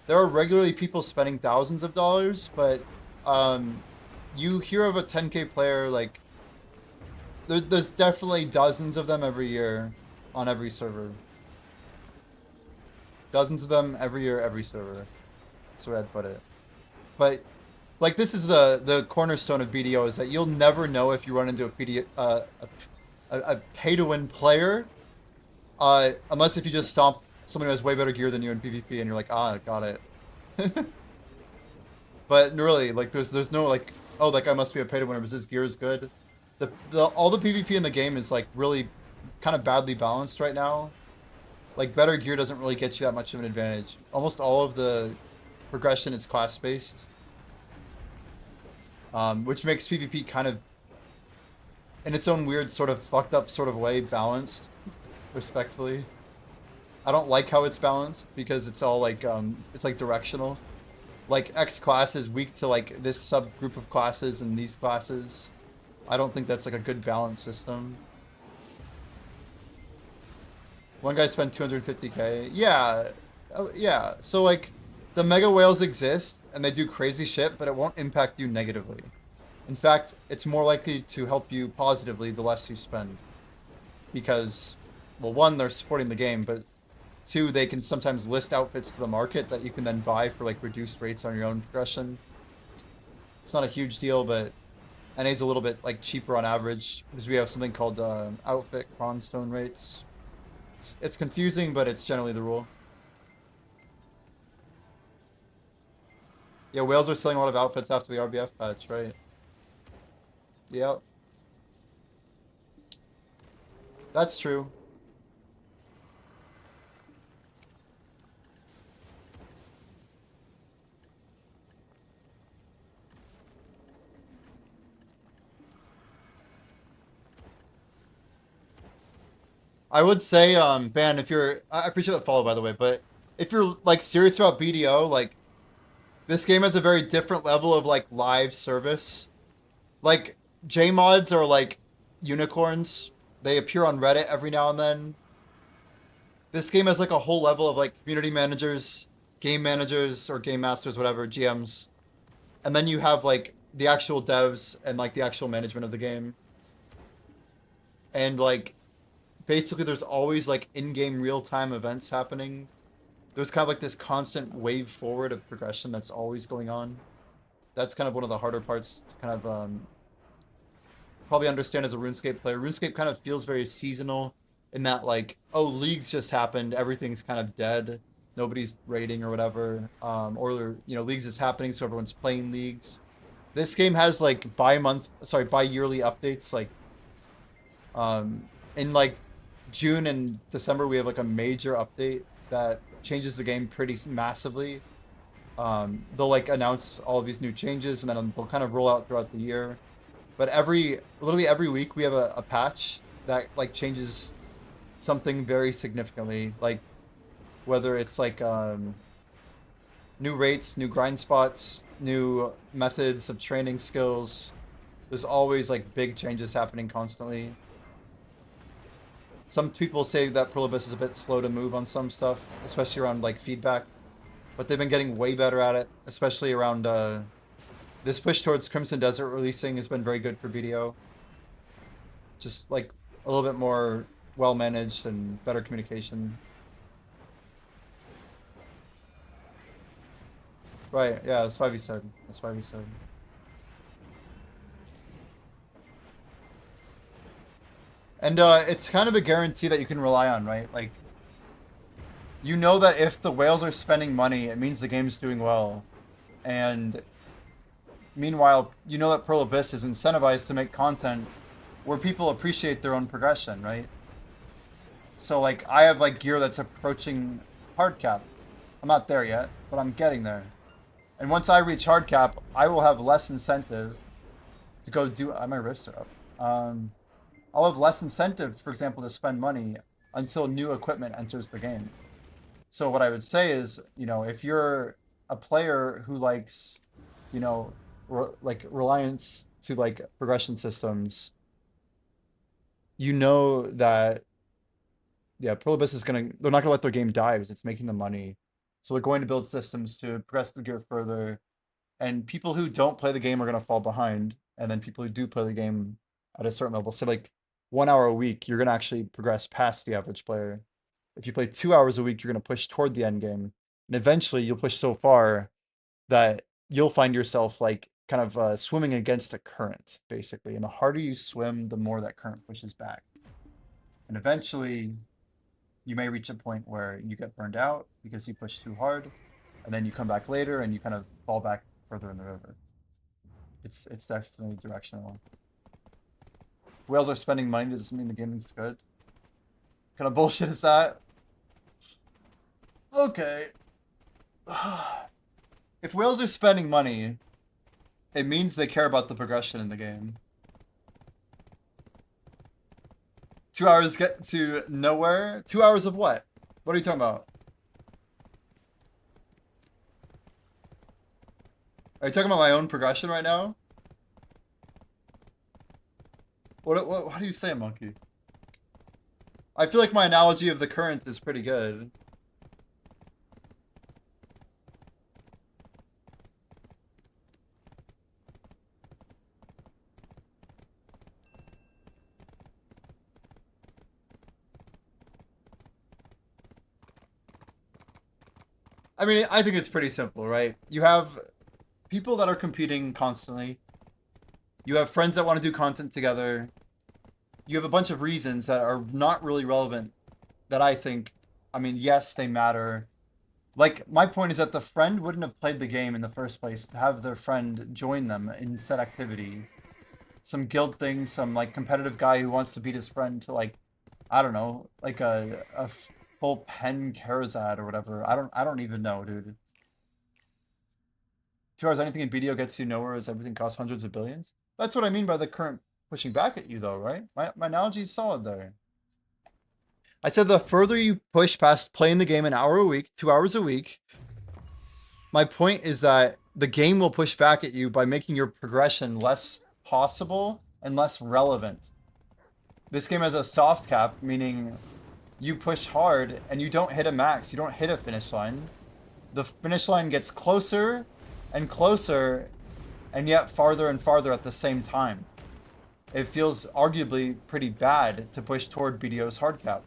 There are regularly people spending thousands of dollars, but you hear of a 10K player, like, there's definitely dozens of them every year on every server. Dozens of them every year, every server. That's the way I'd put it. But, like, this is the cornerstone of BDO, is that you'll never know if you run into a pay-to-win player, unless if you just stomp someone who has way better gear than you in PvP, and you're like, ah, got it. But really, like, there's no, like, oh, that guy must be a pay-to-winner because his gear is good. All the PvP in the game is, like, really kind of badly balanced right now. Like, better gear doesn't really get you that much of an advantage. Almost all of the progression is class-based. Which makes PvP kind of, in its own weird sort of fucked up sort of way, balanced, respectfully. I don't like how it's balanced because it's all like, it's like directional. Like X class is weak to like this subgroup of classes and these classes. I don't think that's like a good balance system. One guy spent 250K. Yeah. Oh, yeah. So like the mega whales exist and they do crazy shit, but it won't impact you negatively. In fact, it's more likely to help you positively the less you spend. Because, well, one, they're supporting the game, but two, they can sometimes list outfits to the market that you can then buy for like reduced rates on your own progression. It's not a huge deal, but NA's a little bit like cheaper on average because we have something called outfit cronstone rates. It's confusing, but it's generally the rule. Yeah, whales are selling a lot of outfits after the RBF patch, right? Yep. That's true. I would say, Ben, if you're, I appreciate that follow, by the way, but if you're like serious about BDO, like this game has a very different level of like live service. Like JMods are like unicorns. They appear on Reddit every now and then. This game has like a whole level of like community managers, game managers or game masters, whatever, GMs. And then you have like the actual devs and like the actual management of the game. And like basically there's always like in-game real-time events happening. There's kind of like this constant wave forward of progression that's always going on. That's kind of one of the harder parts to kind of probably understand as a RuneScape player. RuneScape kind of feels very seasonal in that like, oh, leagues just happened, everything's kind of dead, nobody's raiding or whatever, or you know, leagues is happening, so everyone's playing leagues. This game has like bi-yearly updates. Like in like June and December we have like a major update that changes the game pretty massively. They'll like announce all of these new changes and then they'll kind of roll out throughout the year. But literally every week we have a patch that like changes something very significantly. Like whether it's like new rates, new grind spots, new methods of training skills. There's always like big changes happening constantly. Some people say that Prolibus is a bit slow to move on some stuff, especially around like feedback. But they've been getting way better at it, especially around this push towards Crimson Desert releasing has been very good for BDO. Just like a little bit more well managed and better communication. Right, yeah, that's 5v7. That's 5v7. And it's kind of a guarantee that you can rely on, right? Like, you know that if the whales are spending money, it means the game's doing well. And meanwhile, you know that Pearl Abyss is incentivized to make content where people appreciate their own progression, right? So, like, I have, like, gear that's approaching hard cap. I'm not there yet, but I'm getting there. And once I reach hard cap, I will have less incentive to go do... my wrists are up. I'll have less incentive, for example, to spend money until new equipment enters the game. So what I would say is, you know, if you're a player who likes, you know, like reliance to like progression systems, you know that, yeah, Pluribus is they're not gonna let their game die because it's making them money. So they're going to build systems to progress the gear further. And people who don't play the game are gonna fall behind. And then people who do play the game at a certain level, say like 1 hour a week, you're gonna actually progress past the average player. If you play 2 hours a week, you're gonna push toward the end game. And eventually you'll push so far that you'll find yourself like kind of swimming against a current, basically. And the harder you swim, the more that current pushes back. And eventually you may reach a point where you get burned out because you push too hard, and then you come back later and you kind of fall back further in the river. It's definitely directional. Whales are spending money doesn't mean the gaming's good. What kind of bullshit is that? Okay. If whales are spending money, it means they care about the progression in the game. 2 hours get to nowhere? 2 hours of what? What are you talking about? Are you talking about my own progression right now? What do you say, monkey? I feel like my analogy of the current is pretty good. I mean, I think it's pretty simple, right? You have people that are competing constantly. You have friends that want to do content together. You have a bunch of reasons that are not really relevant that I think, I mean, yes, they matter. Like, my point is that the friend wouldn't have played the game in the first place to have their friend join them in said activity. Some guild thing, some, like, competitive guy who wants to beat his friend to, like, I don't know, like a full pen Karazad or whatever. I don't even know, dude. 2 hours, anything in BDO gets you nowhere as everything costs hundreds of billions? That's what I mean by the current pushing back at you, though, right? My analogy is solid there. I said the further you push past playing the game an hour a week, 2 hours a week, my point is that the game will push back at you by making your progression less possible and less relevant. This game has a soft cap, meaning you push hard and you don't hit a max, you don't hit a finish line. The finish line gets closer and closer, and yet farther and farther at the same time. It feels arguably pretty bad to push toward BDO's hard cap,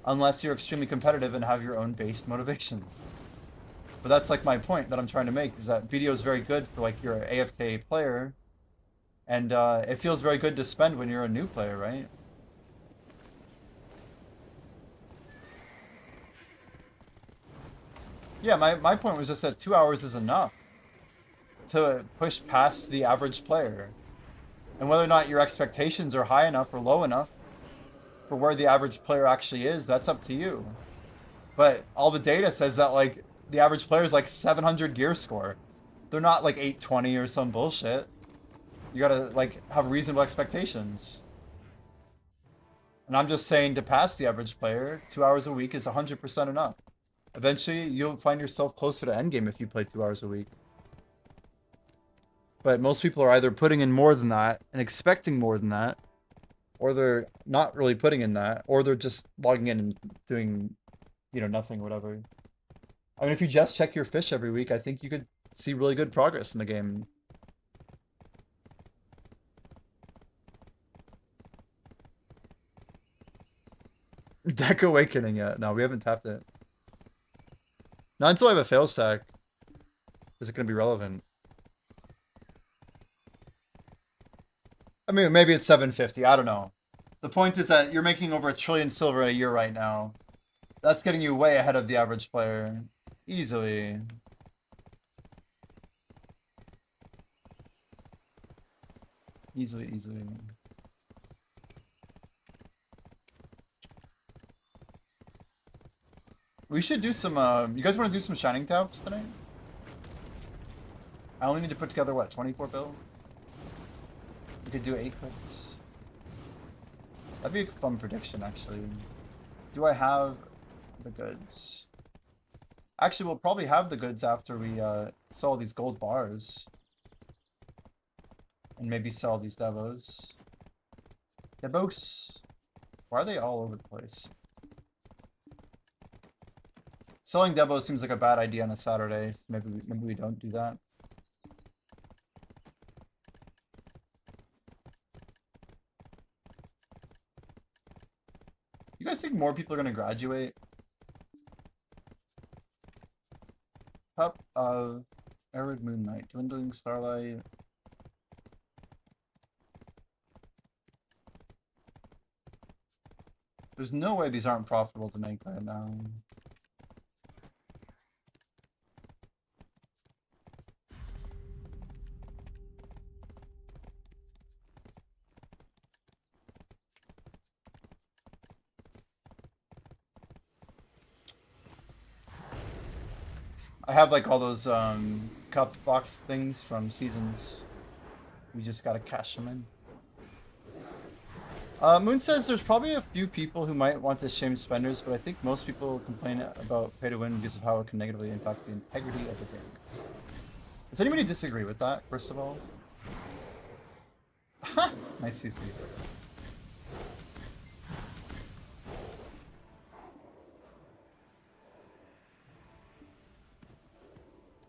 unless you're extremely competitive and have your own based motivations. But that's like my point that I'm trying to make, is that BDO is very good for like your AFK player, and it feels very good to spend when you're a new player, right? Yeah, my point was just that 2 hours is enough to push past the average player. And whether or not your expectations are high enough or low enough for where the average player actually is, that's up to you. But all the data says that like the average player is like 700 gear score. They're not like 820 or some bullshit. You gotta like have reasonable expectations. And I'm just saying to pass the average player, 2 hours a week is 100% enough. Eventually, you'll find yourself closer to endgame if you play 2 hours a week. But most people are either putting in more than that and expecting more than that, or they're not really putting in that, or they're just logging in and doing, you know, nothing, whatever. I mean, if you just check your fish every week, I think you could see really good progress in the game. Deck Awakening yet? No, we haven't tapped it. Not until I have a fail stack is it going to be relevant. I mean, maybe it's 750. I don't know. The point is that you're making over $1 trillion silver a year right now. That's getting you way ahead of the average player. Easily. Easily. We should do some, you guys want to do some Shining Taps tonight? I only need to put together, what, 24 bill? We could do 8 clicks. That'd be a fun prediction, actually. Do I have the goods? Actually, we'll probably have the goods after we sell these gold bars. And maybe sell these devos. Devos! Why are they all over the place? Selling devos seems like a bad idea on a Saturday. Maybe we don't do that. You guys think more people are going to graduate? Cup of Arid Moonlight, Dwindling Starlight. There's no way these aren't profitable to make right now. I have like all those cup box things from seasons. We just gotta cash them in. Moon says there's probably a few people who might want to shame spenders, but I think most people complain about pay to win because of how it can negatively impact the integrity of the game. Does anybody disagree with that, first of all? Nice CC.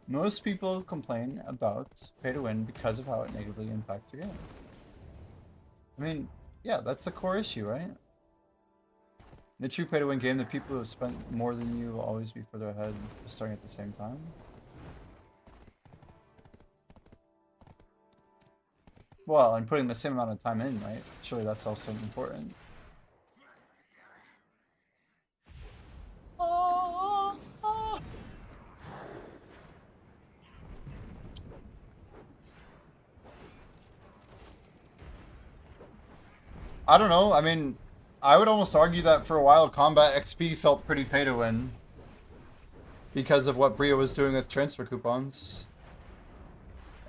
Most people complain about pay to win because of how it negatively impacts the game. I mean, yeah, that's the core issue, right? In a true pay to win game, the people who have spent more than you will always be further ahead, just starting at the same time. Well, and putting the same amount of time in, right? Surely that's also important. I don't know. I mean, I would almost argue that for a while, Combat XP felt pretty pay to win because of what Bria was doing with transfer coupons.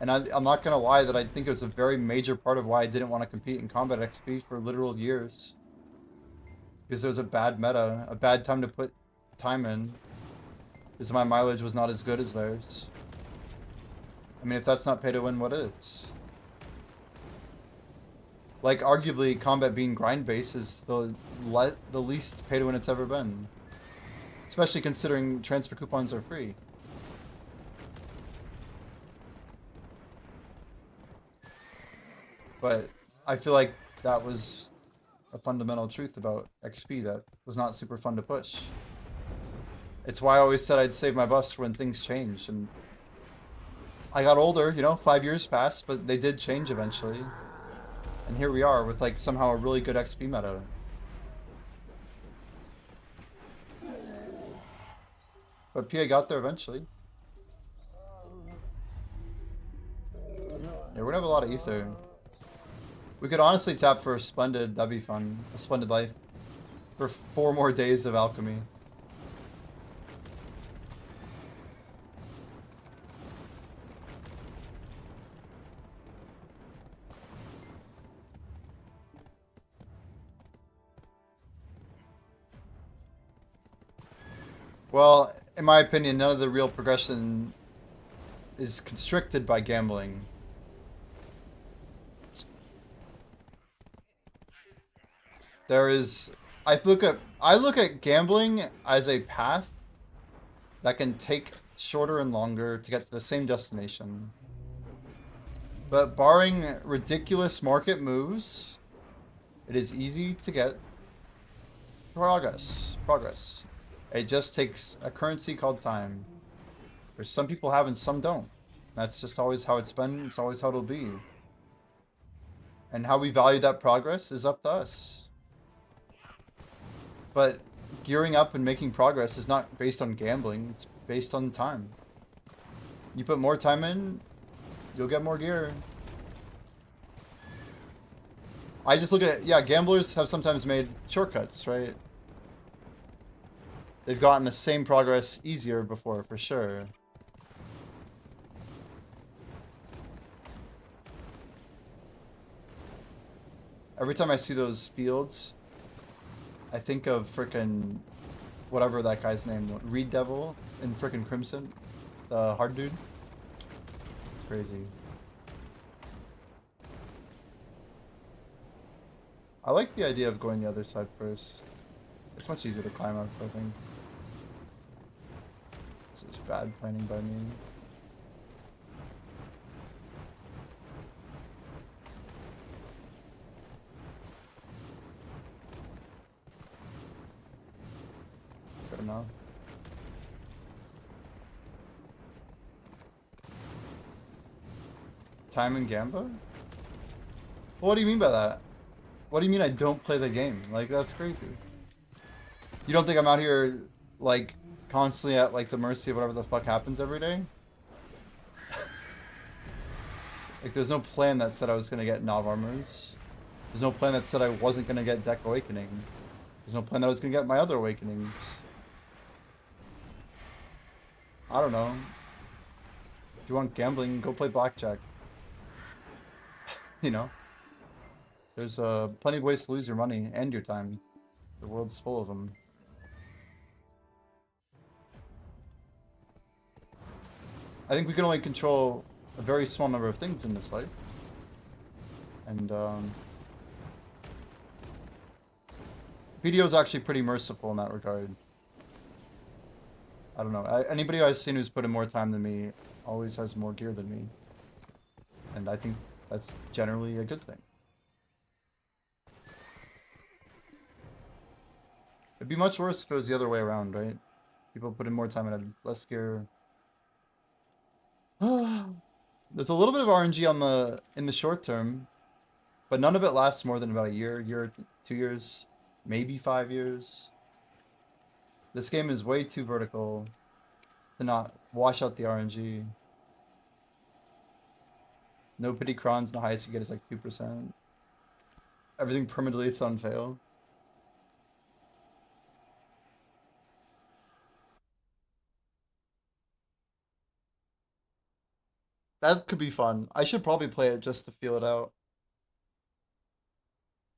And I'm not going to lie that I think it was a very major part of why I didn't want to compete in Combat XP for literal years. Because there was a bad meta, a bad time to put time in. Because my mileage was not as good as theirs. I mean, if that's not pay to win, what is? Like, arguably, Combat being grind-based is the least pay-to-win it's ever been. Especially considering transfer coupons are free. But I feel like that was a fundamental truth about XP that was not super fun to push. It's why I always said I'd save my buffs for when things change. And I got older, you know, 5 years passed, but they did change eventually. And here we are with like somehow a really good XP meta. But PA got there eventually. Yeah, we're gonna have a lot of ether. We could honestly tap for a splendid, that'd be fun. A splendid life. For 4 more days of alchemy. Well, in my opinion, none of the real progression is constricted by gambling. There is, I look at gambling as a path that can take shorter and longer to get to the same destination. But barring ridiculous market moves, it is easy to get progress. It just takes a currency called time. There's some people have and some don't. That's just always how it's been. It's always how it'll be. And how we value that progress is up to us. But gearing up and making progress is not based on gambling. It's based on time. You put more time in, you'll get more gear. I just look at, yeah, gamblers have sometimes made shortcuts, right? They've gotten the same progress easier before, for sure. Every time I see those fields, I think of frickin' whatever that guy's name was. Reed Devil in frickin' Crimson. The hard dude. It's crazy. I like the idea of going the other side first. It's much easier to climb up, I think. This is bad planning by me. Good enough. Time and Gamba? Well, what do you mean by that? What do you mean I don't play the game? Like, that's crazy. You don't think I'm out here, like, constantly at, like, the mercy of whatever the fuck happens every day? Like, there's no plan that said I was gonna get Nav Armors. There's no plan that said I wasn't gonna get Deck Awakening. There's no plan that I was gonna get my other Awakenings. I don't know. If you want gambling, go play Blackjack. You know? There's plenty of ways to lose your money and your time. The world's full of them. I think we can only control a very small number of things in this life. And, video is actually pretty merciful in that regard. I don't know. Anybody I've seen who's put in more time than me always has more gear than me. And I think that's generally a good thing. It'd be much worse if it was the other way around, right? People put in more time and had less gear. There's a little bit of RNG in the short term, but none of it lasts more than about a year, 2 years, maybe 5 years. This game is way too vertical to not wash out the RNG. No pity crons, the highest you get is like 2%. Everything permanently it's on fail. That could be fun. I should probably play it just to feel it out.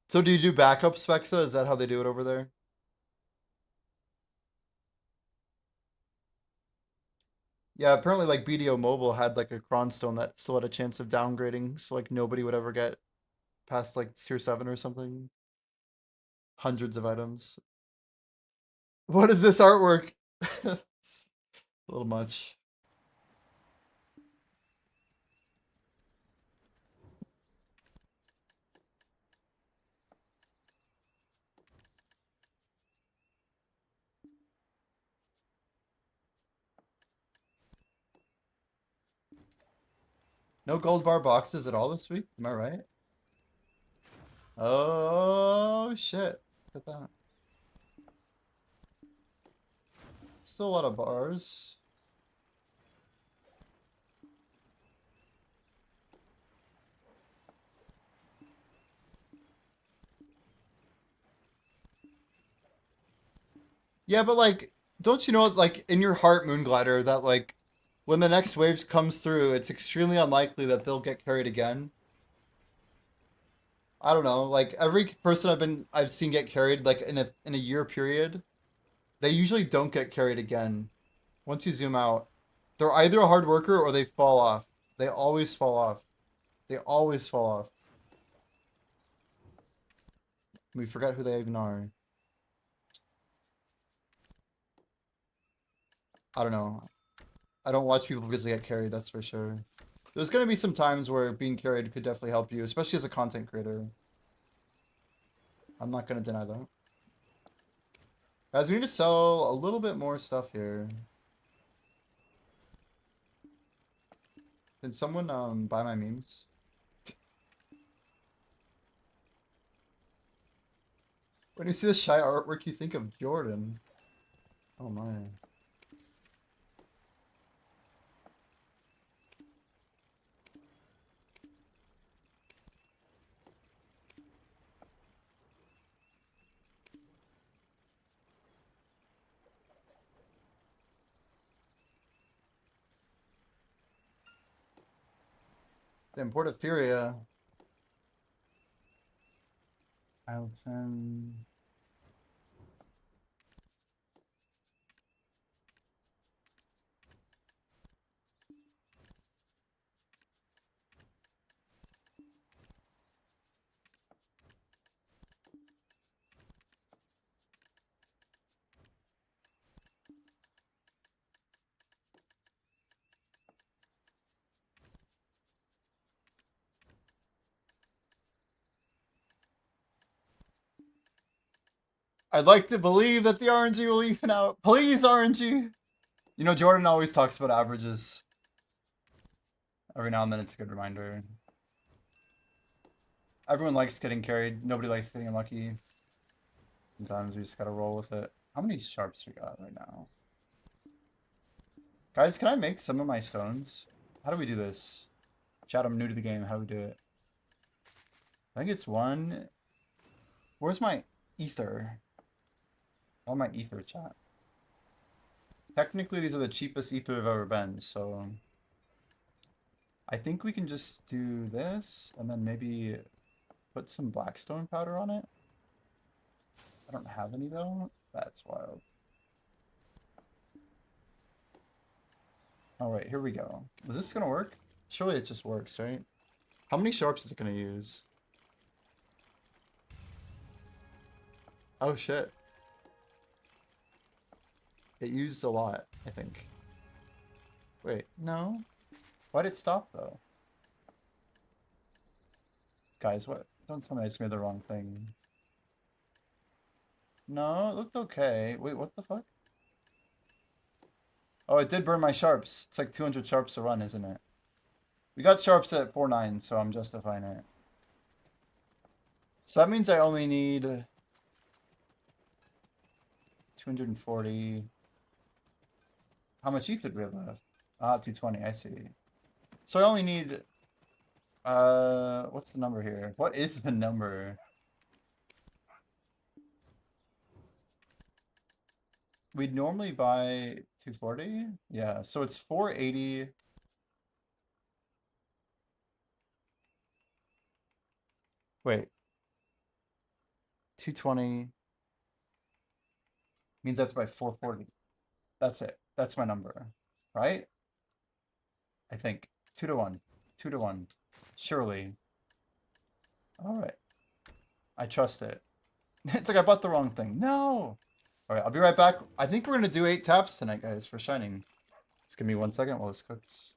So do you do backup Spexa? Is that how they do it over there? Yeah, apparently like BDO Mobile had like a Cronstone that still had a chance of downgrading, so like nobody would ever get past like tier 7 or something. Hundreds of items. What is this artwork? It's a little much. No gold bar boxes at all this week? Am I right? Oh shit. Look at that. Still a lot of bars. Yeah, but like, don't you know, like, in your heart, Moonglider, that like, when the next wave comes through, it's extremely unlikely that they'll get carried again. I don't know, like, every person I've seen get carried, like, in a year period, they usually don't get carried again. Once you zoom out, they're either a hard worker or they fall off. They always fall off. They always fall off. We forget who they even are. I don't know. I don't watch people because they get carried, that's for sure. There's going to be some times where being carried could definitely help you, especially as a content creator. I'm not going to deny that. Guys, we need to sell a little bit more stuff here. Can someone buy my memes? When you see the shy artwork, you think of Jordan. Oh my. The imported Furia. Alton. I'd like to believe that the RNG will even out. Please, RNG. You know, Jordan always talks about averages. Every now and then it's a good reminder. Everyone likes getting carried. Nobody likes getting unlucky. Sometimes we just gotta roll with it. How many sharps we got right now? Guys, can I make some of my stones? How do we do this? Chat, I'm new to the game. How do we do it? I think it's one. Where's my ether? Oh, my ether, chat. Technically, these are the cheapest ether I've ever been, so... I think we can just do this, and then maybe put some blackstone powder on it. I don't have any, though. That's wild. Alright, here we go. Is this gonna work? Surely it just works, right? How many sharps is it gonna use? Oh, shit. It used a lot, I think. Wait, no? Why'd it stop, though? Guys, what? Don't tell me I just made the wrong thing. No, it looked okay. Wait, what the fuck? Oh, it did burn my sharps. It's like 200 sharps a run, isn't it? We got sharps at 4.9, so I'm justifying it. So that means I only need 240. How much ether do we have left? Ah, 220, I see. So I only need, what's the number here? What is the number? We'd normally buy 240. Yeah, so it's 480. Wait. 220 means that's by 440. That's it. That's my number. Right? I think. 2 to 1. 2 to 1. Surely. Alright. I trust it. It's like I bought the wrong thing. No! Alright, I'll be right back. I think we're going to do 8 taps tonight, guys, for Shining. Just give me 1 second while this cooks.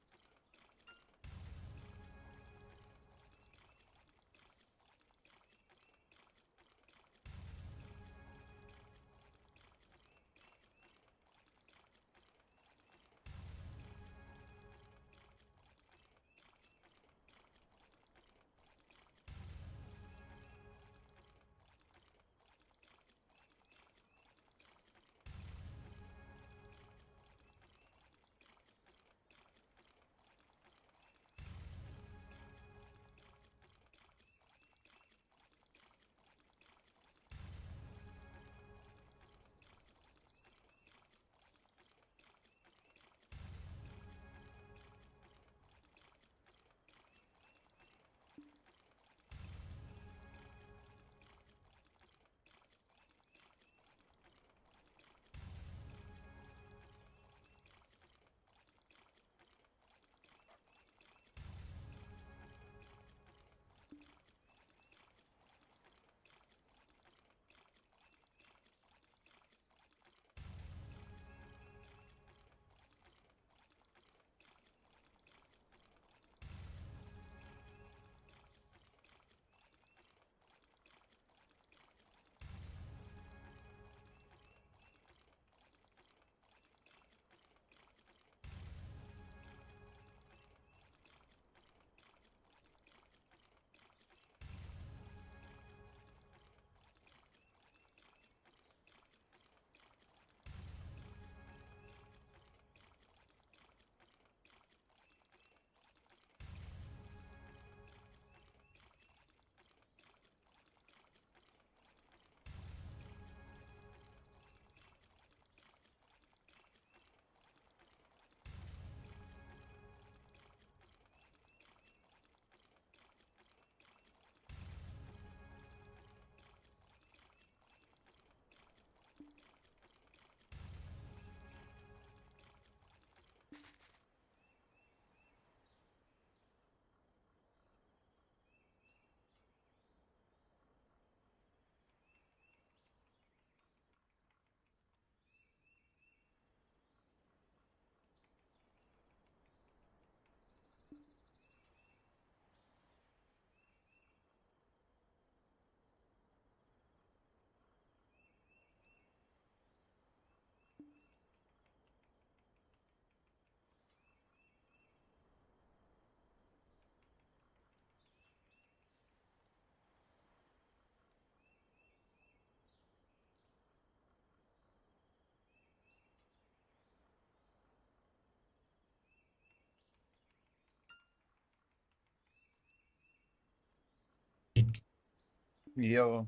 Yo.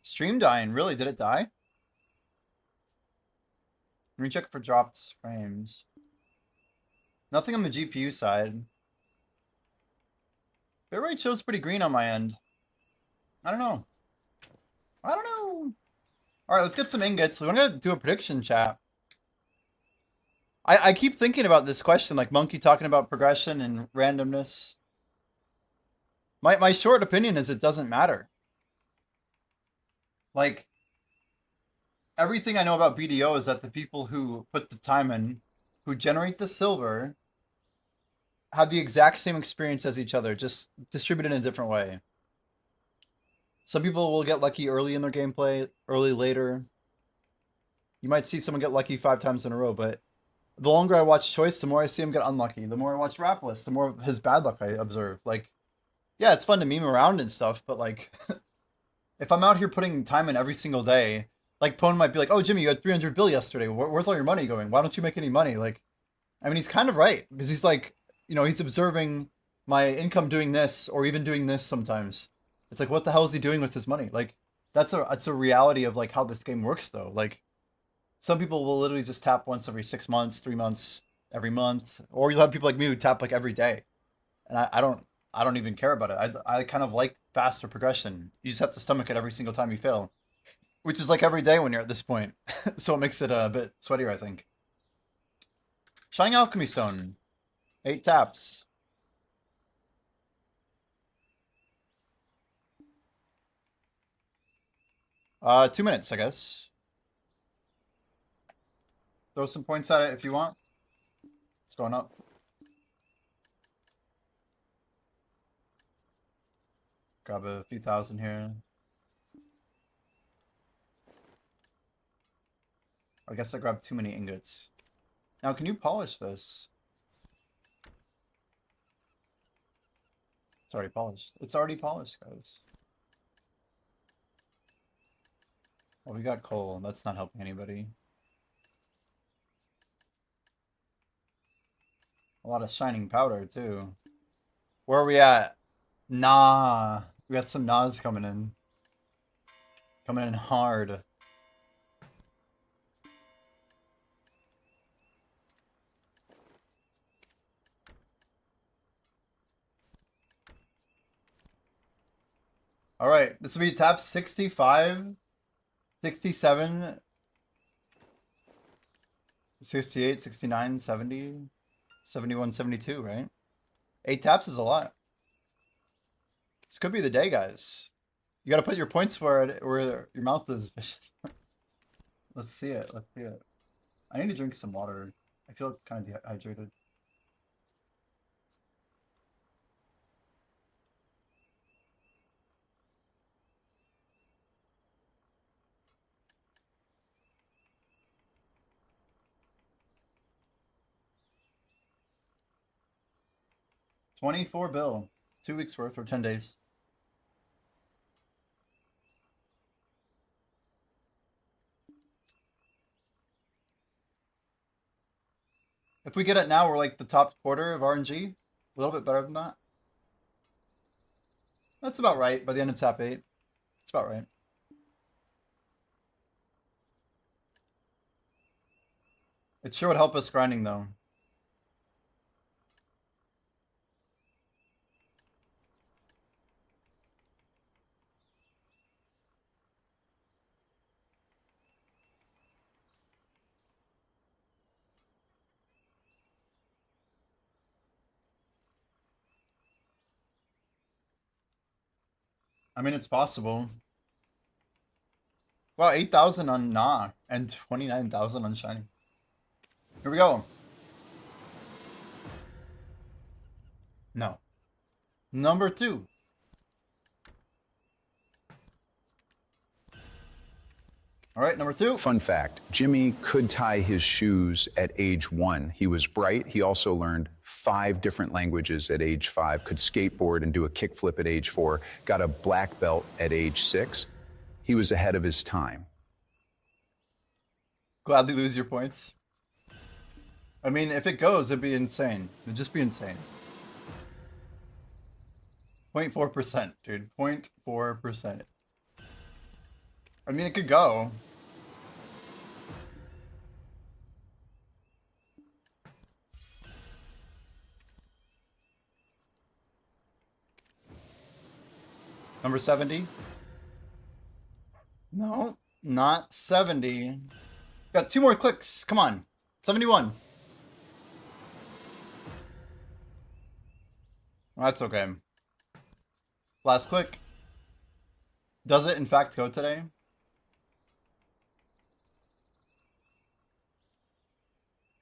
Stream dying. Really? Did it die? Let me check for dropped frames. Nothing on the GPU side. Bitrate shows pretty green on my end. I don't know. I don't know. Alright, let's get some ingots. We're gonna do a prediction chat. I keep thinking about this question, like Monkey talking about progression and randomness. My short opinion is it doesn't matter. Like, everything I know about BDO is that the people who put the time in, who generate the silver, have the exact same experience as each other, just distributed in a different way. Some people will get lucky early in their gameplay, early later. You might see someone get lucky 5 times in a row, but the longer I watch Choice, the more I see him get unlucky. The more I watch Rapless, the more of his bad luck I observe. Like, yeah, it's fun to meme around and stuff, but like, if I'm out here putting time in every single day, like Pone might be like, "Oh, Jimmy, you had 300 bill yesterday. Where's all your money going? Why don't you make any money?" Like, I mean, he's kind of right because he's like, you know, he's observing my income doing this or even doing this sometimes. It's like, what the hell is he doing with his money? Like, that's a reality of like how this game works though. Like, some people will literally just tap once every 6 months, 3 months, every month, or you'll have people like me who tap like every day, and I don't even care about it. I kind of like faster progression. You just have to stomach it every single time you fail, which is like every day when you're at this point. So it makes it a bit sweatier, I think. Shining Alchemy Stone, 8 taps. Uh, 2 minutes, I guess. Throw some points at it if you want. It's going up. Grab a few thousand here. I guess I grabbed too many ingots. Now, can you polish this? It's already polished. It's already polished, guys. Well, we got coal. That's not helping anybody. A lot of shining powder, too. Where are we at? Nah. We got some Nas coming in. Coming in hard. Alright, this will be tap 65, 67, 68, 69, 70, 71, 72, right? 8 taps is a lot. This could be the day, guys. You gotta put your points where your mouth is vicious. Let's see it. Let's see it. I need to drink some water. I feel kind of dehydrated. $24 bill. 2 weeks worth or 10 days. If we get it now, we're like the top quarter of RNG. A little bit better than that. That's about right by the end of tap 8. It's about right. It sure would help us grinding though. I mean, it's possible. Well, 8,000 on Nah and 29,000 on Shiny. Here we go. No. Number 2. All right, number 2. Fun fact, Jimmy could tie his shoes at age 1. He was bright. He also learned 5 different languages at age 5, could skateboard and do a kickflip at age 4, got a black belt at age 6. He was ahead of his time. Gladly lose your points. I mean, if it goes, it'd be insane. It'd just be insane. 0.4%, dude. 0.4%. I mean, it could go. Number 70? No, not 70. Got 2 more clicks. Come on. 71. Well, that's okay. Last click. Does it in fact go today?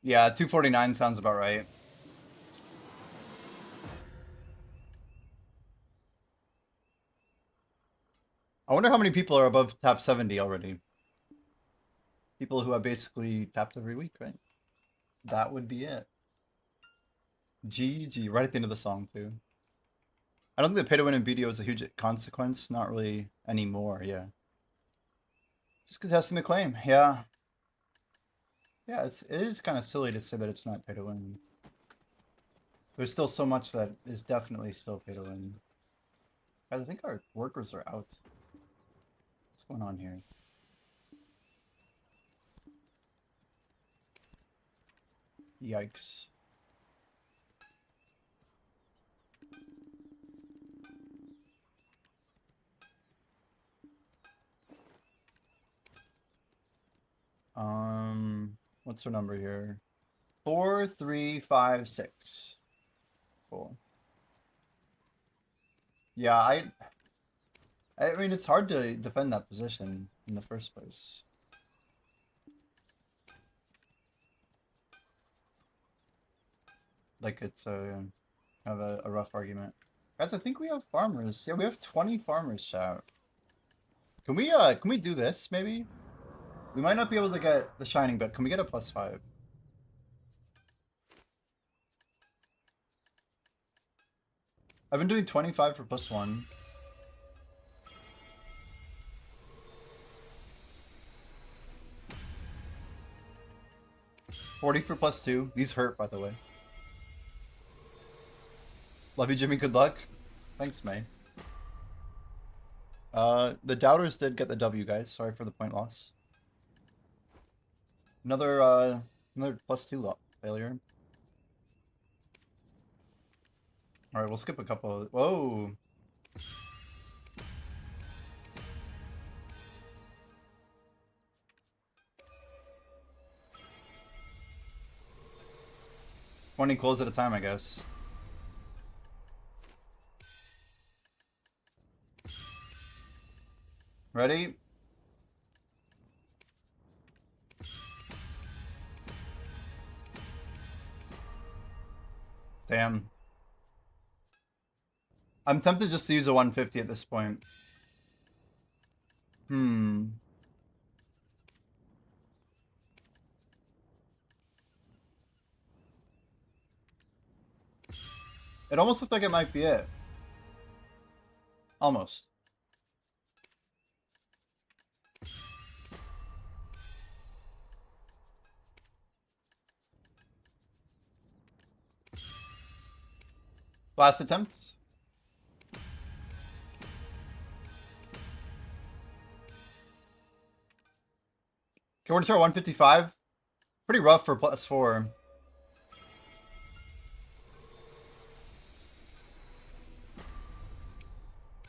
Yeah, 249 sounds about right. I wonder how many people are above tap 70 already. People who have basically tapped every week, right? That would be it. GG, right at the end of the song, too. I don't think the pay to win in BDO is a huge consequence. Not really anymore, yeah. Just contesting the claim, yeah. Yeah, it is kind of silly to say that it's not pay to win. There's still so much that is definitely still pay to win. Guys, I think our workers are out. What's going on here? Yikes. What's her number here? 4356. Cool. Yeah, I mean, it's hard to defend that position in the first place. Like, it's a kind of a rough argument. Guys, I think we have farmers. Yeah, we have 20 farmers, chat. Can we do this, maybe? We might not be able to get the Shining, but can we get a +5? I've been doing 25 for +1. 40 for +2. These hurt, by the way. Love you, Jimmy. Good luck. Thanks, May. The doubters did get the W, guys. Sorry for the point loss. Another +2 failure. All right, we'll skip a couple. Whoa. $20 close at a time, I guess. Ready? Damn. I'm tempted just to use a 150 at this point. It almost looked like it might be it. Almost. Last attempt. Okay, we're gonna start 155. Pretty rough for +4.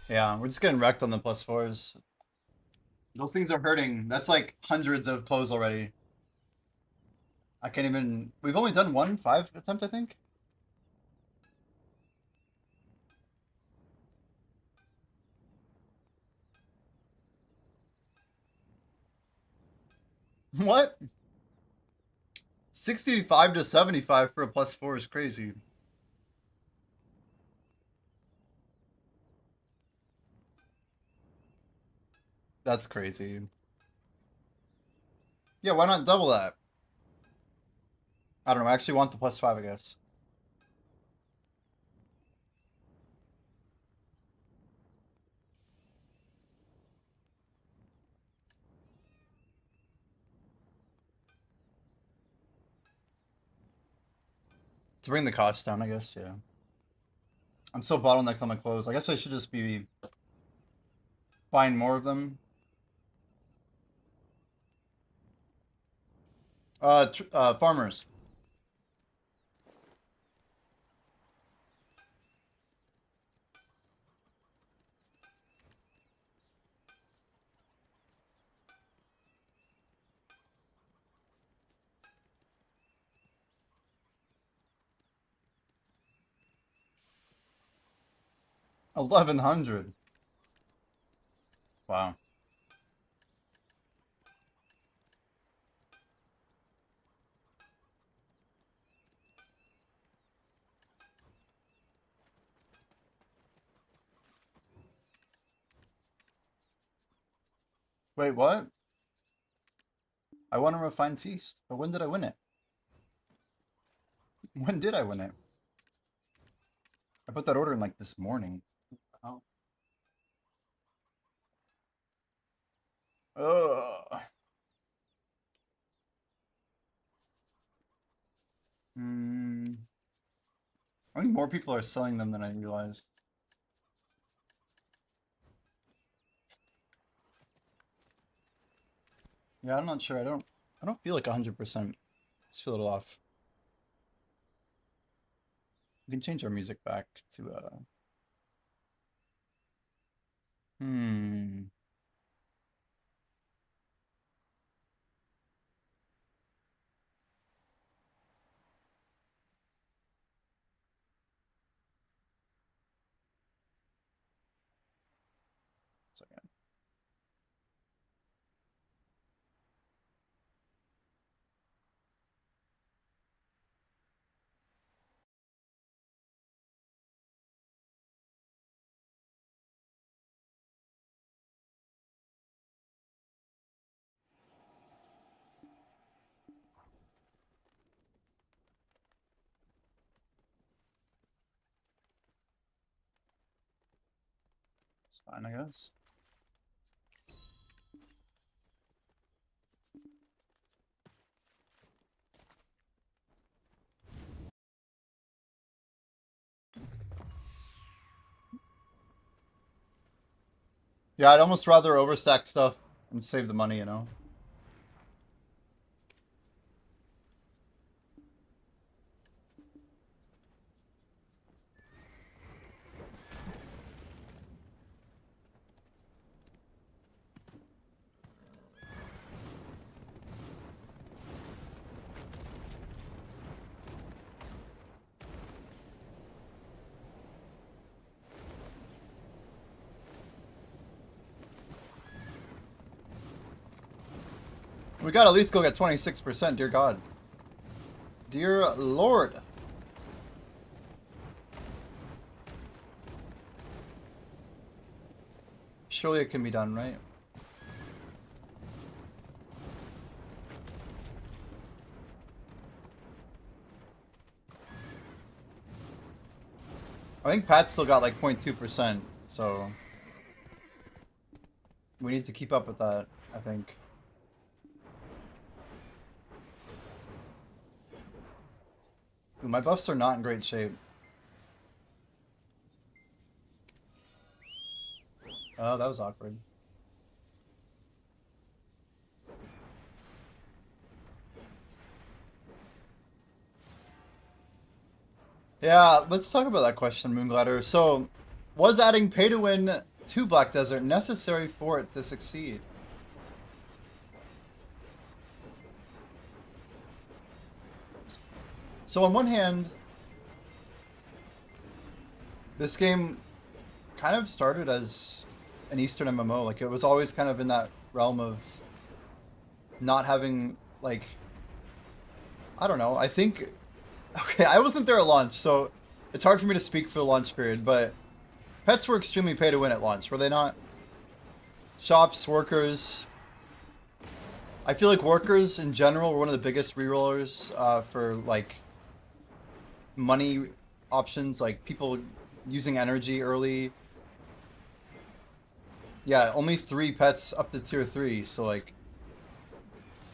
Yeah, we're just getting wrecked on the +4s. Those things are hurting. That's like hundreds of close already. I can't even... We've only done 5 attempt, I think. What? 65 to 75 for a +4 is crazy. That's crazy. Yeah, why not double that? I don't know. I actually want the +5, I guess. To bring the cost down, I guess, yeah. I'm so bottlenecked on my clothes. I guess I should just be buying more of them. Farmers. $1,100. Wow. Wait, what? I want a refined feast. But when did I win it? When did I win it? I put that order in like this morning. Oh. Ugh. I think more people are selling them than I realized. Yeah, I'm not sure. I don't feel like 100%. Just feel a little off. We can change our music back to hmm. Second. It's fine, I guess. Yeah, I'd almost rather overstack stuff and save the money, you know? We gotta at least go get 26%, dear God. Dear Lord. Surely it can be done, right? I think Pat still got like 0.2%, so we need to keep up with that, I think. Ooh, my buffs are not in great shape. Oh, that was awkward. Yeah, let's talk about that question, Moonglider. So, was adding pay to win to Black Desert necessary for it to succeed? So on one hand, this game kind of started as an Eastern MMO. Like, it was always kind of in that realm of not having, like, I don't know. I think, okay, I wasn't there at launch, so it's hard for me to speak for the launch period, but pets were extremely pay to win at launch, were they not? Shops, workers. I feel like workers in general were one of the biggest rerollers for, like, money options, like people using energy early. Yeah, only 3 pets up to tier 3, so like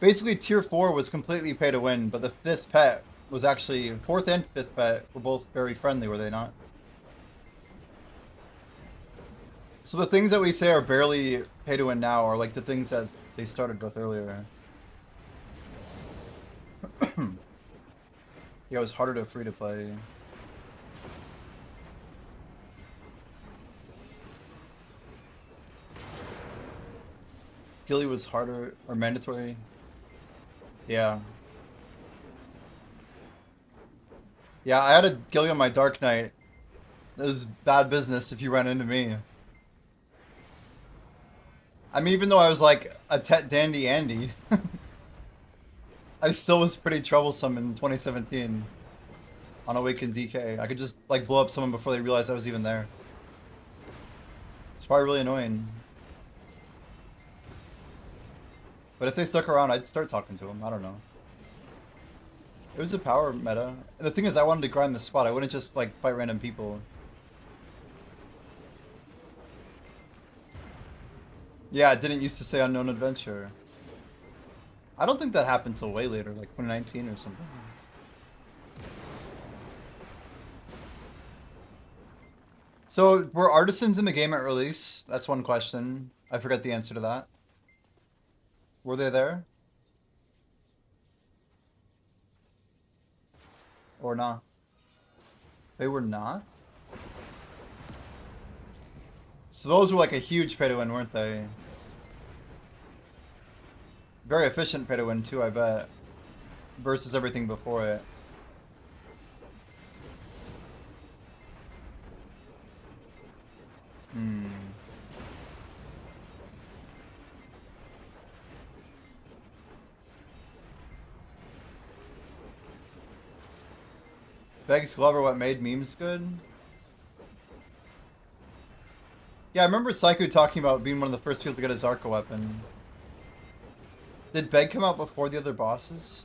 basically tier 4 was completely pay to win, but the 5th pet was actually 4th and 5th pet were both very friendly, were they not? So the things that we say are barely pay to win now are like the things that they started with earlier. Yeah, it was harder to free to play. Gilly was harder or mandatory. Yeah. Yeah, I had a Gilly on my Dark Knight. It was bad business if you ran into me. I mean, even though I was like a Tet Dandy Andy, I still was pretty troublesome in 2017 on Awakened DK. I could just like blow up someone before they realized I was even there. It's probably really annoying. But if they stuck around, I'd start talking to them. I don't know. It was a power meta. And the thing is, I wanted to grind the spot. I wouldn't just like fight random people. Yeah, it didn't used to say unknown adventure. I don't think that happened till way later, like 2019 or something. So, were artisans in the game at release? That's one question. I forgot the answer to that. Were they there? Or not? They were not? So those were like a huge pay to win, weren't they? Very efficient pay to win too, I bet. Versus everything before it. Hmm. Begs Glover what made memes good? Yeah, I remember Saiku talking about being one of the first people to get a Zarka weapon. Did Beg come out before the other bosses?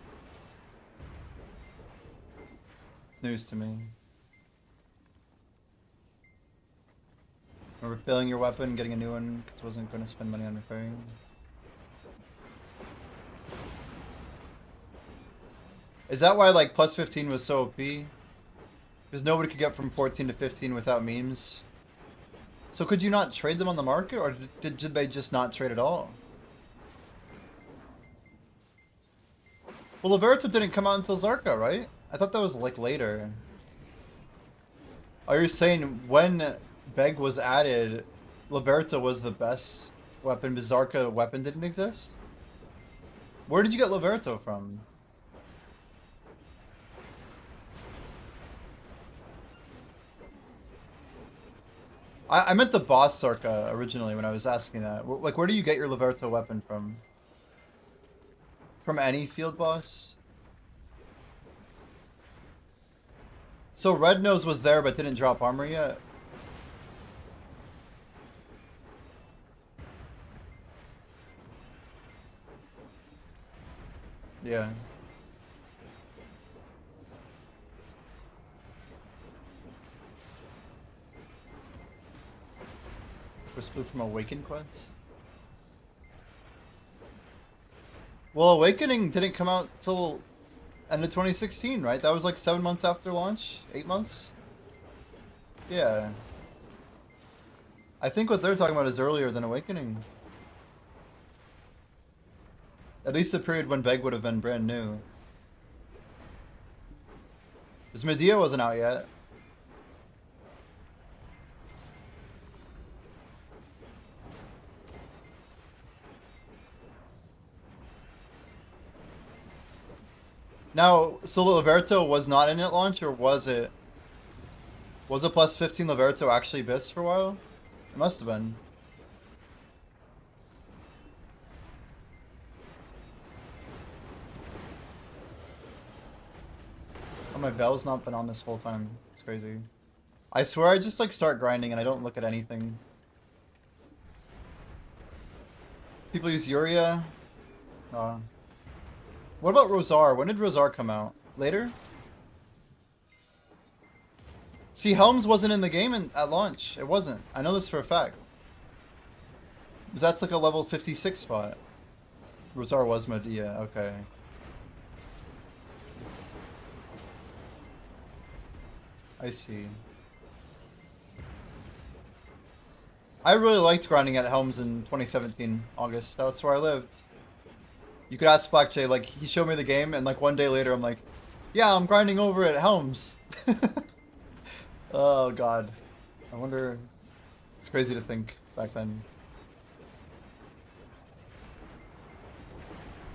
It's news to me. Remember failing your weapon, getting a new one because I wasn't going to spend money on repairing. Is that why like plus 15 was so OP? Because nobody could get from 14 to 15 without memes. So could you not trade them on the market, or did they just not trade at all? Well, Liberto didn't come out until Zarka, right? I thought that was like later. Oh, you're saying when Beg was added, Liberto was the best weapon, but Zarka weapon didn't exist? Where did you get Liberto from? I meant the boss Zarka originally when I was asking that. Like, where do you get your Liberto weapon from? From any field boss? So Red Nose was there but didn't drop armor yet? Yeah. First blue from Awaken Quest? Well, Awakening didn't come out till end of 2016, right? That was like 7 months after launch? 8 months? Yeah. I think what they're talking about is earlier than Awakening. At least the period when Beg would have been brand new. Because Medea wasn't out yet. Now, so Liberto was not in at launch, or was it? Was it plus 15 Liberto actually bits for a while? It must have been. Oh, my Vel's not been on this whole time. It's crazy. I swear I just like start grinding and I don't look at anything. People use Yuria. What about Rosar? When did Rosar come out? Later? See, Helms wasn't in the game at launch. It wasn't. I know this for a fact. Because that's like a level 56 spot. Rosar was Medea. Okay. I see. I really liked grinding at Helms in 2017 August. That's where I lived. You could ask Black Jay, like, he showed me the game, and like one day later I'm like, yeah, I'm grinding over at Helms. Oh god. I wonder, it's crazy to think back then.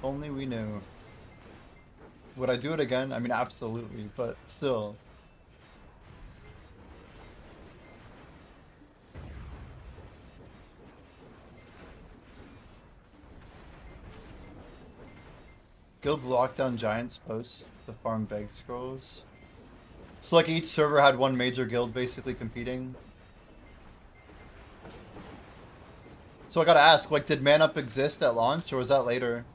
Only we knew. Would I do it again? I mean, absolutely, but still. Guilds lockdown giants post the farm beg scrolls. So like each server had one major guild basically competing. So I gotta ask, like, did Man Up exist at launch or was that later?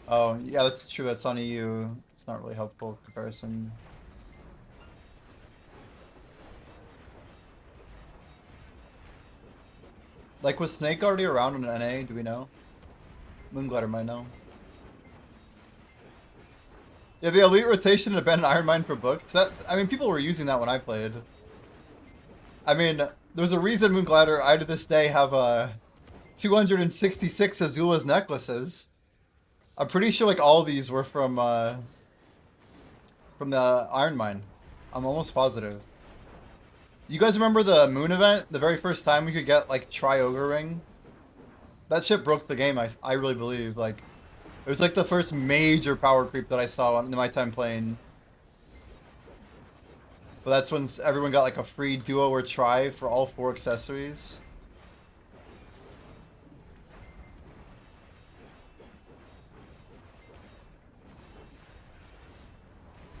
Oh, yeah, that's true. That's on EU. It's not really helpful comparison. Like, was Snake already around in NA? Do we know? Moonglider might know. Yeah, the elite rotation had been Iron Mine for books. That, I mean, people were using that when I played. I mean, there's a reason Moonglider, I to this day have 266 Azula's necklaces. I'm pretty sure like all these were from the Iron Mine. I'm almost positive. You guys remember the Moon event? The very first time we could get like Tri-Ogre Ring? That shit broke the game, I really believe. Like, it was like the first major power creep that I saw in my time playing. But that's when everyone got like a free duo or tri for all 4 accessories.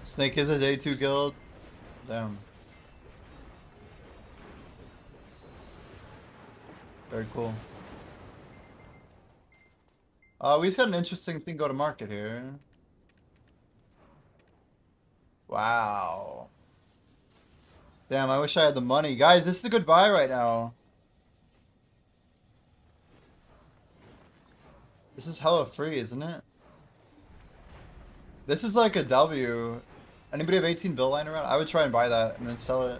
Snake is a day 2 guild. Damn. Very cool. We just got an interesting thing go to market here. Wow. Damn, I wish I had the money. Guys, this is a good buy right now. This is hella free, isn't it? This is like a W. Anybody have 18 bill lying around? I would try and buy that and then sell it.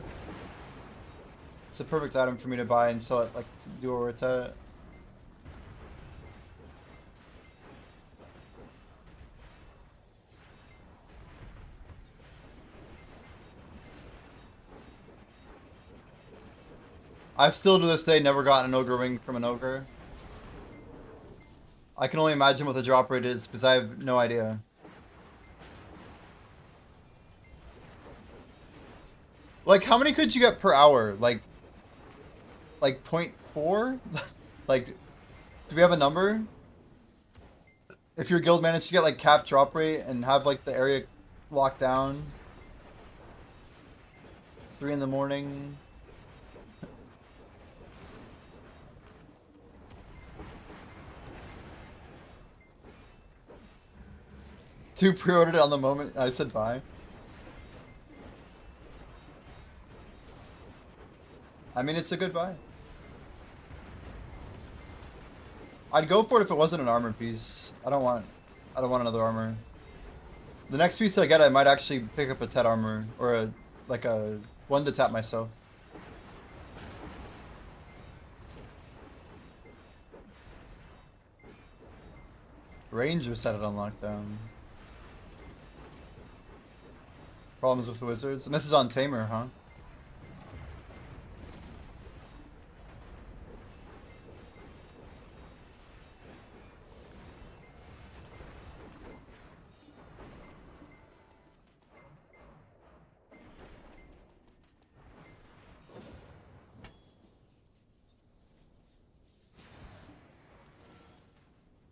It's a perfect item for me to buy and sell it like to do a rotate. I've still to this day never gotten an ogre ring from an ogre. I can only imagine what the drop rate is because I have no idea. Like, how many could you get per hour? Like 0.4? Like, do we have a number? If your guild managed to get like cap drop rate and have like the area locked down. 3 in the morning. Two pre-ordered it on the moment I said bye. I mean, it's a good buy. I'd go for it if it wasn't an armor piece. I don't want another armor. The next piece I get, I might actually pick up a Tet armor or a one to tap myself. Ranger set it on lockdown. Problems with the wizards, and this is on Tamer, huh?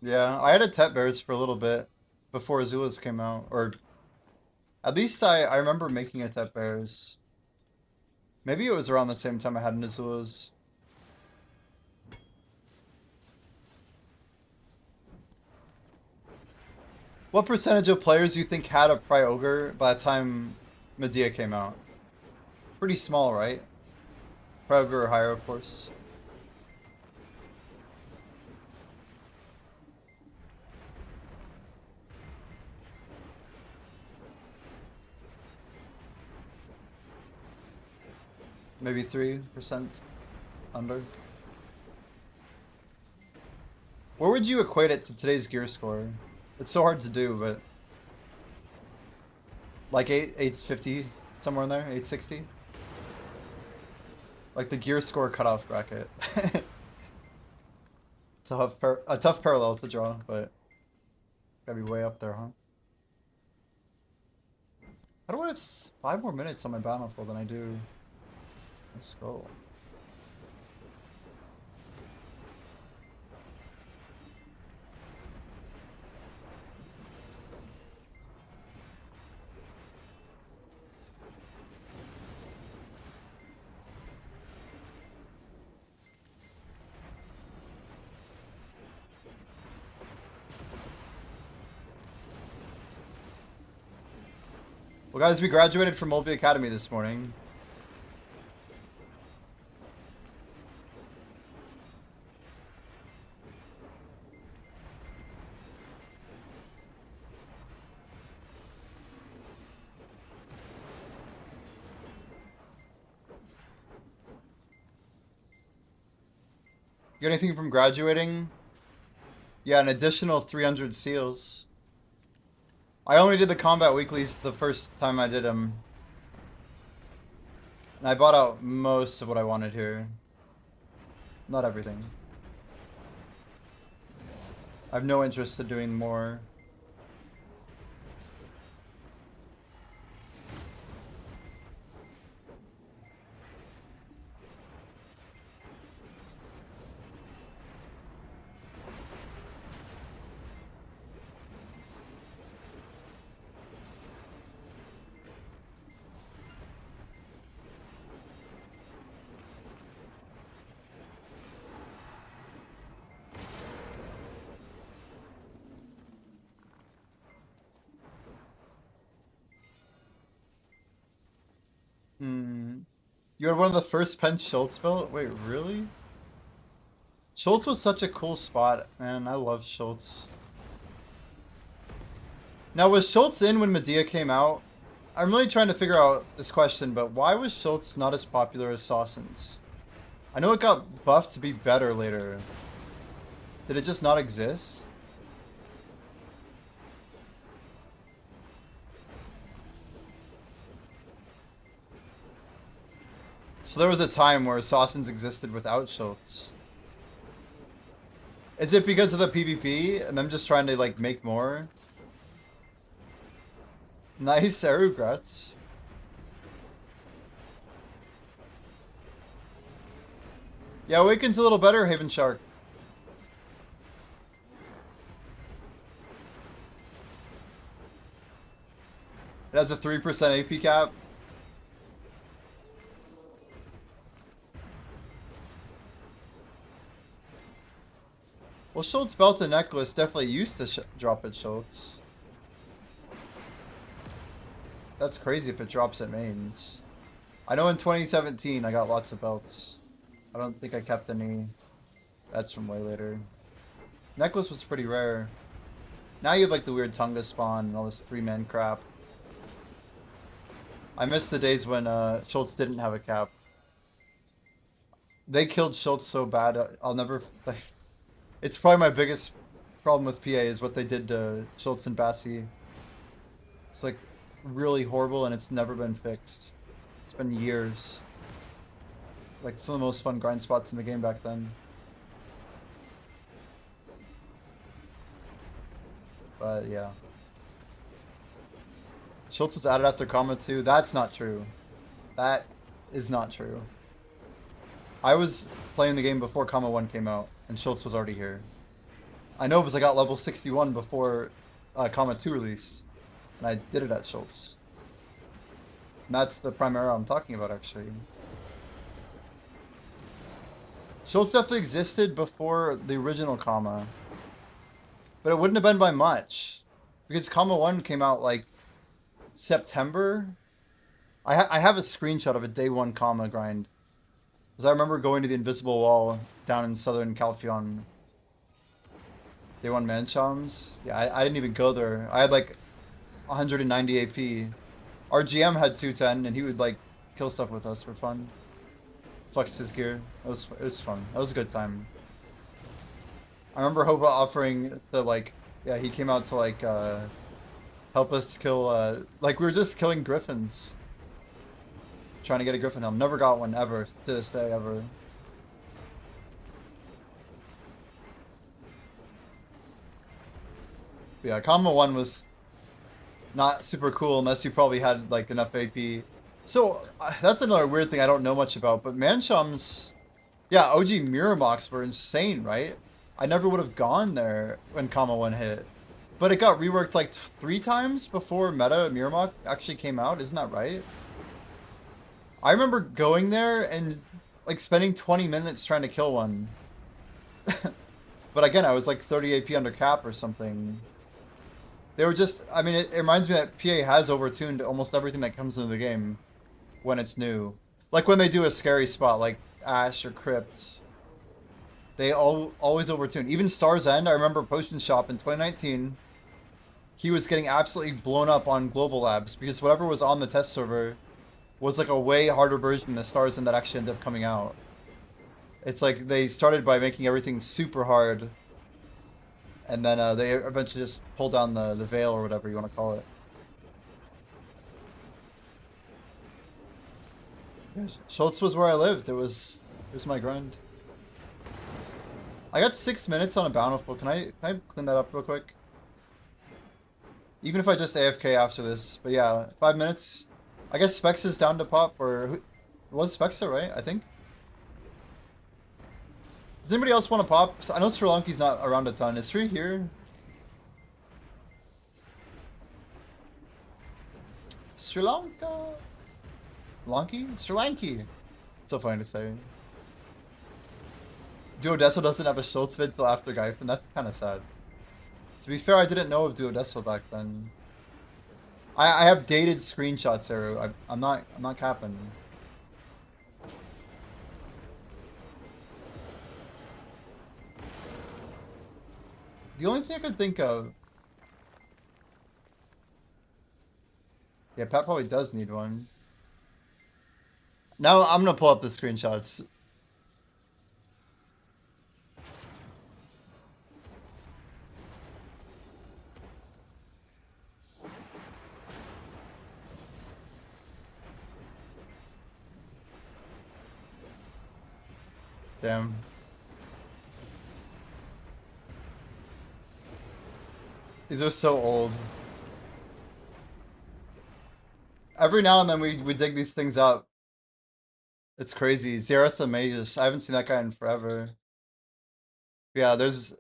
Yeah, I had a Tet Bears for a little bit before Azula's came out, or at least I remember making a Tet Bears. Maybe it was around the same time I had an Azula's. What percentage of players do you think had a Pri-Ogre by the time Medea came out? Pretty small, right? Pri-Ogre or higher, of course. Maybe 3%. Under. Where would you equate it to today's gear score? It's so hard to do, but like 850 somewhere in there, 860. Like the gear score cutoff bracket. It's a tough parallel to draw, but gotta be way up there, huh? How do I have 5 more minutes on my battlefield than I do? Let's go. Well, guys, we graduated from LV Academy this morning. You got anything from graduating? Yeah, an additional 300 seals. I only did the combat weeklies the first time I did them. And I bought out most of what I wanted here. Not everything. I have no interest in doing more. You had one of the first pens Schultz built? Wait, really? Schultz was such a cool spot, man. I love Schultz. Now, was Schultz in when Medea came out? I'm really trying to figure out this question, but why was Schultz not as popular as Sawsons? I know it got buffed to be better later. Did it just not exist? So there was a time where Sawsons existed without Schultz. Is it because of the PvP and them just trying to like make more? Nice Aeroguts. Yeah, Awaken's a little better, Haven Shark. It has a 3% AP cap. Well, Schultz Belt and Necklace definitely used to drop at Schultz. That's crazy if it drops at mains. I know in 2017 I got lots of belts. I don't think I kept any. That's from way later. Necklace was pretty rare. Now you have like the weird Tunga spawn and all this 3-man crap. I miss the days when Schultz didn't have a cap. They killed Schultz so bad, I'll never... Like, it's probably my biggest problem with PA is what they did to Schultz and Bassi. It's like really horrible and it's never been fixed. It's been years. Like some of the most fun grind spots in the game back then. But yeah. Schultz was added after Comma 2. That's not true. That is not true. I was playing the game before Comma 1 came out, and Schultz was already here. I know because I got level 61 before Comma 2 released, and I did it at Schultz. And that's the Primera I'm talking about, actually. Schultz definitely existed before the original Comma, but it wouldn't have been by much, because Comma 1 came out like September. I have a screenshot of a day 1 Comma grind. Because I remember going to the Invisible Wall down in Southern Calphion. Day 1 Manchams. Yeah, I didn't even go there. I had like 190 AP. Our GM had 210 and he would like kill stuff with us for fun. Flex his gear. It was fun. That was a good time. I remember Hova offering to like, yeah, he came out to like help us kill like we were just killing griffins. Trying to get a griffin helm. Never got one ever to this day ever. But yeah, Combo 1 was not super cool unless you probably had like enough AP. So that's another weird thing I don't know much about, but Manchums, yeah, OG Miramox were insane, right? I never would have gone there when Combo 1 hit. But it got reworked like 3 times before Meta Miramox actually came out, isn't that right? I remember going there and like spending 20 minutes trying to kill one. But again, I was like 30 AP under cap or something. They were just, I mean, it reminds me that PA has overtuned almost everything that comes into the game when it's new. Like when they do a scary spot like Ash or Crypt. They always overtune. Even Star's End, I remember Potion Shop in 2019, he was getting absolutely blown up on Global Labs because whatever was on the test server was like a way harder version of Star's End that actually ended up coming out. It's like they started by making everything super hard, and then they eventually just pulled down the veil or whatever you want to call it. Schultz was where I lived. It was my grind. I got 6 minutes on a bountiful. Can I clean that up real quick? Even if I just AFK after this. But yeah, 5 minutes. I guess Specs is down to pop, or who was Spexa, right? I think. Does anybody else want to pop? I know Sri Lanka's not around a ton. Is Sri here? Sri Lanka? Lanky? Sri Lanky. So funny to say. Duodesso doesn't have a Schultz vid till after Gaifen. That's kind of sad. To be fair, I didn't know of Duodesso back then. I have dated screenshots there. I'm not capping. The only thing I could think of. Yeah, Pat probably does need one. Now I'm gonna pull up the screenshots. Damn. These are so old. Every now and then we dig these things up. It's crazy. Xerath the Magus. I haven't seen that guy in forever. Yeah, there's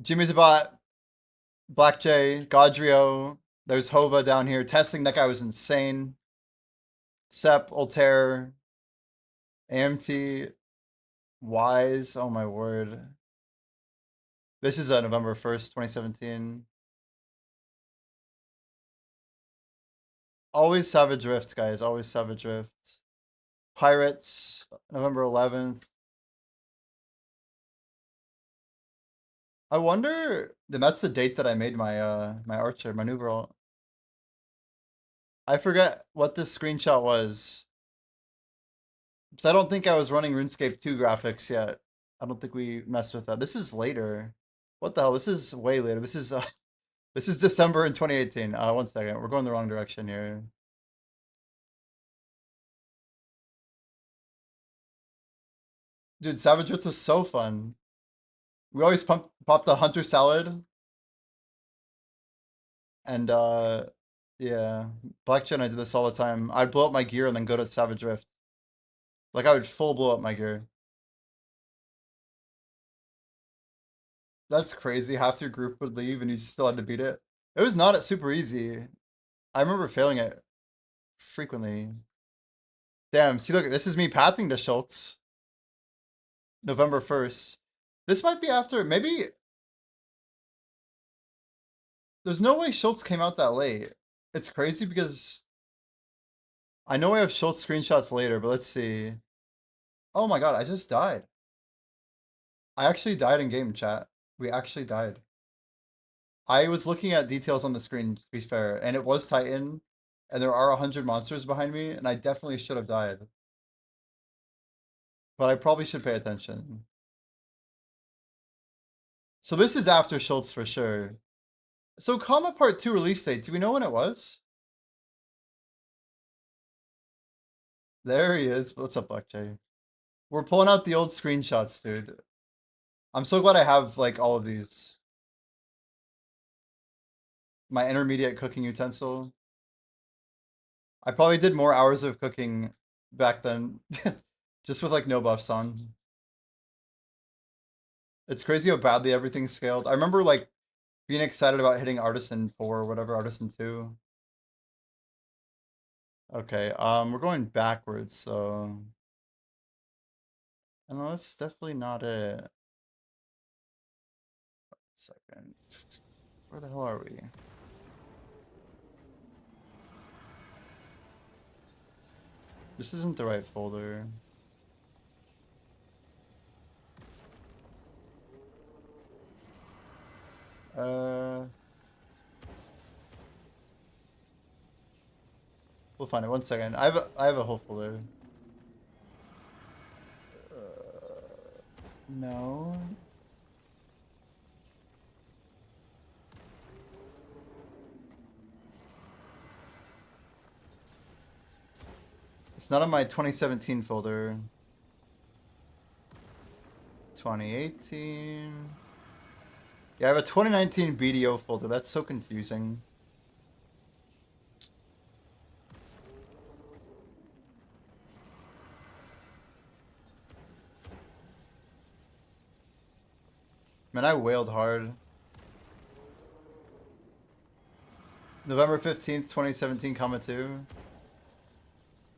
Jimmy's a bot, Black J, Godrio. There's Hova down here. Testing, that guy was insane. Sep, Altair, AMT, Wise. Oh my word. This is November 1st, 2017. Always Savage Rift, guys. Always Savage Rift. Pirates, November 11th. I wonder, then that's the date that I made my my Archer, my Nuberal. I forget what this screenshot was. Because I don't think I was running RuneScape 2 graphics yet. I don't think we messed with that. This is later. What the hell? This is way later. This is December in 2018. 1 second. We're going the wrong direction here. Dude, Savage Rift was so fun. We always pop the Hunter Salad. And yeah, Blackjack and I did this all the time. I'd blow up my gear and then go to Savage Rift. Like I would full blow up my gear. That's crazy. Half your group would leave and you still had to beat it. It was not super easy. I remember failing it frequently. Damn, see look, this is me pathing to Schultz. November 1st. This might be after, maybe. There's no way Schultz came out that late. It's crazy because I know I have Schultz screenshots later, but let's see. Oh my god, I just died. I actually died in game chat. We actually died. I was looking at details on the screen, to be fair, and it was Titan, and there are 100 monsters behind me, and I definitely should have died. but I probably should pay attention. So this is after Schultz for sure. So Comma Part 2 release date, do we know when it was? There he is. What's up, Black Jay? We're pulling out the old screenshots, dude. I'm so glad I have, like, all of these. My intermediate cooking utensil. I probably did more hours of cooking back then. Just with, like, no buffs on. It's crazy how badly everything scaled. I remember, like, being excited about hitting Artisan 4 or whatever, Artisan 2. Okay, we're going backwards, so... No, that's definitely not it. Second. Where the hell are we? This isn't the right folder. We'll find it. 1 second. I have a whole folder. No. It's not on my 2017 folder. 2018. Yeah, I have a 2019 BDO folder. That's so confusing. Man, I wailed hard. November 15th, 2017, comma 2.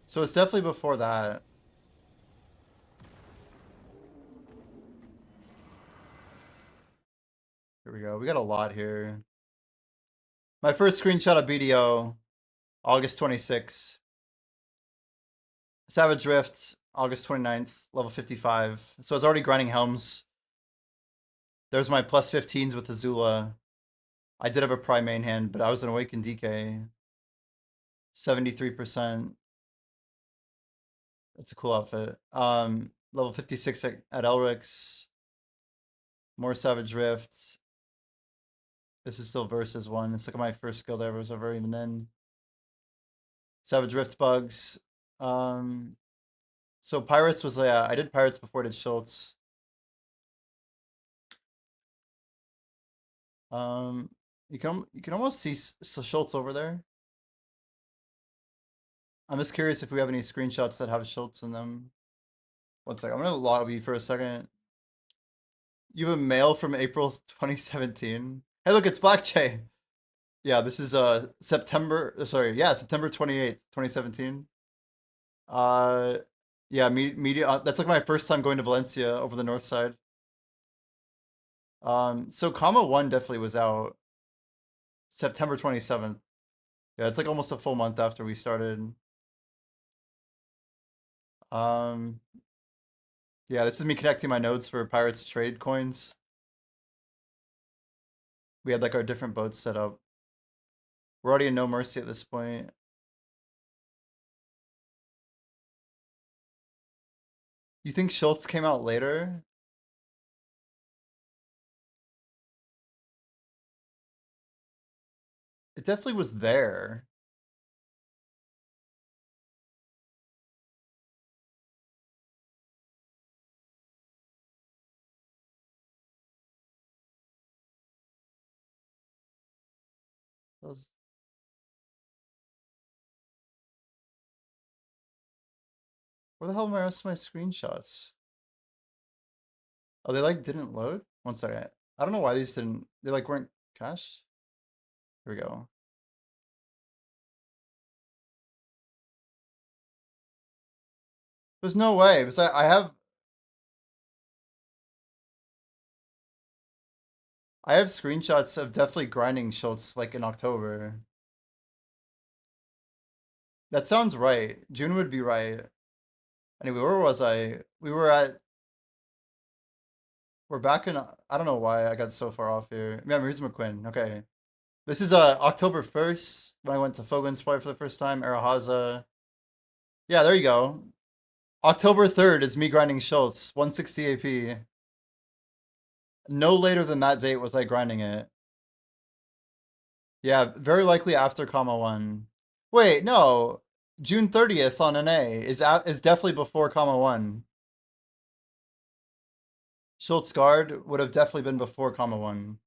So it's definitely before that. Here we go. We got a lot here. My first screenshot of BDO, August 26th. Savage Rift, August 29th, level 55. So it's already grinding Helms. There's my plus 15s with Azula. I did have a Prime main hand, but I was an Awakened DK. 73%. That's a cool outfit. Level 56 at Elric's. More Savage Rift. This is still versus 1. It's like my first guild I was ever even in. Savage Rift bugs. So Pirates was, yeah, I did Pirates before I did Schultz. You can almost see Schultz over there. I'm just curious if we have any screenshots that have Schultz in them. 1 second. I'm gonna lobby for a second. You have a mail from April 2017. Hey, look, it's Black Jay. Yeah, this is September. Sorry, yeah, September 28th, 2017. Yeah, media. That's like my first time going to Valencia over the north side. So comma 1 definitely was out September 27th. Yeah, it's like almost a full month after we started. Yeah, this is me connecting my nodes for Pirates trade coins. We had like our different boats set up. We're already in No Mercy at this point. You think Schultz came out later? It definitely was there. Those... Where the hell are my rest of my screenshots? Oh, they like didn't load? 1 second. I don't know why these didn't. They like weren't cache. Here we go. There's no way because I have screenshots of definitely grinding Schultz like in October. That sounds right. June would be right. Anyway, where was I? We're back in, I don't know why I got so far off here. Yeah, here's McQuinn. Okay. This is October 1st when I went to Fogan's Play for the first time. Arahaza. Yeah, there you go. October 3rd is me grinding Schultz, 160 AP. No later than that date was I grinding it. Yeah, very likely after comma 1. Wait, no. June 30th on an A is definitely before comma 1. Schultz guard would have definitely been before comma 1.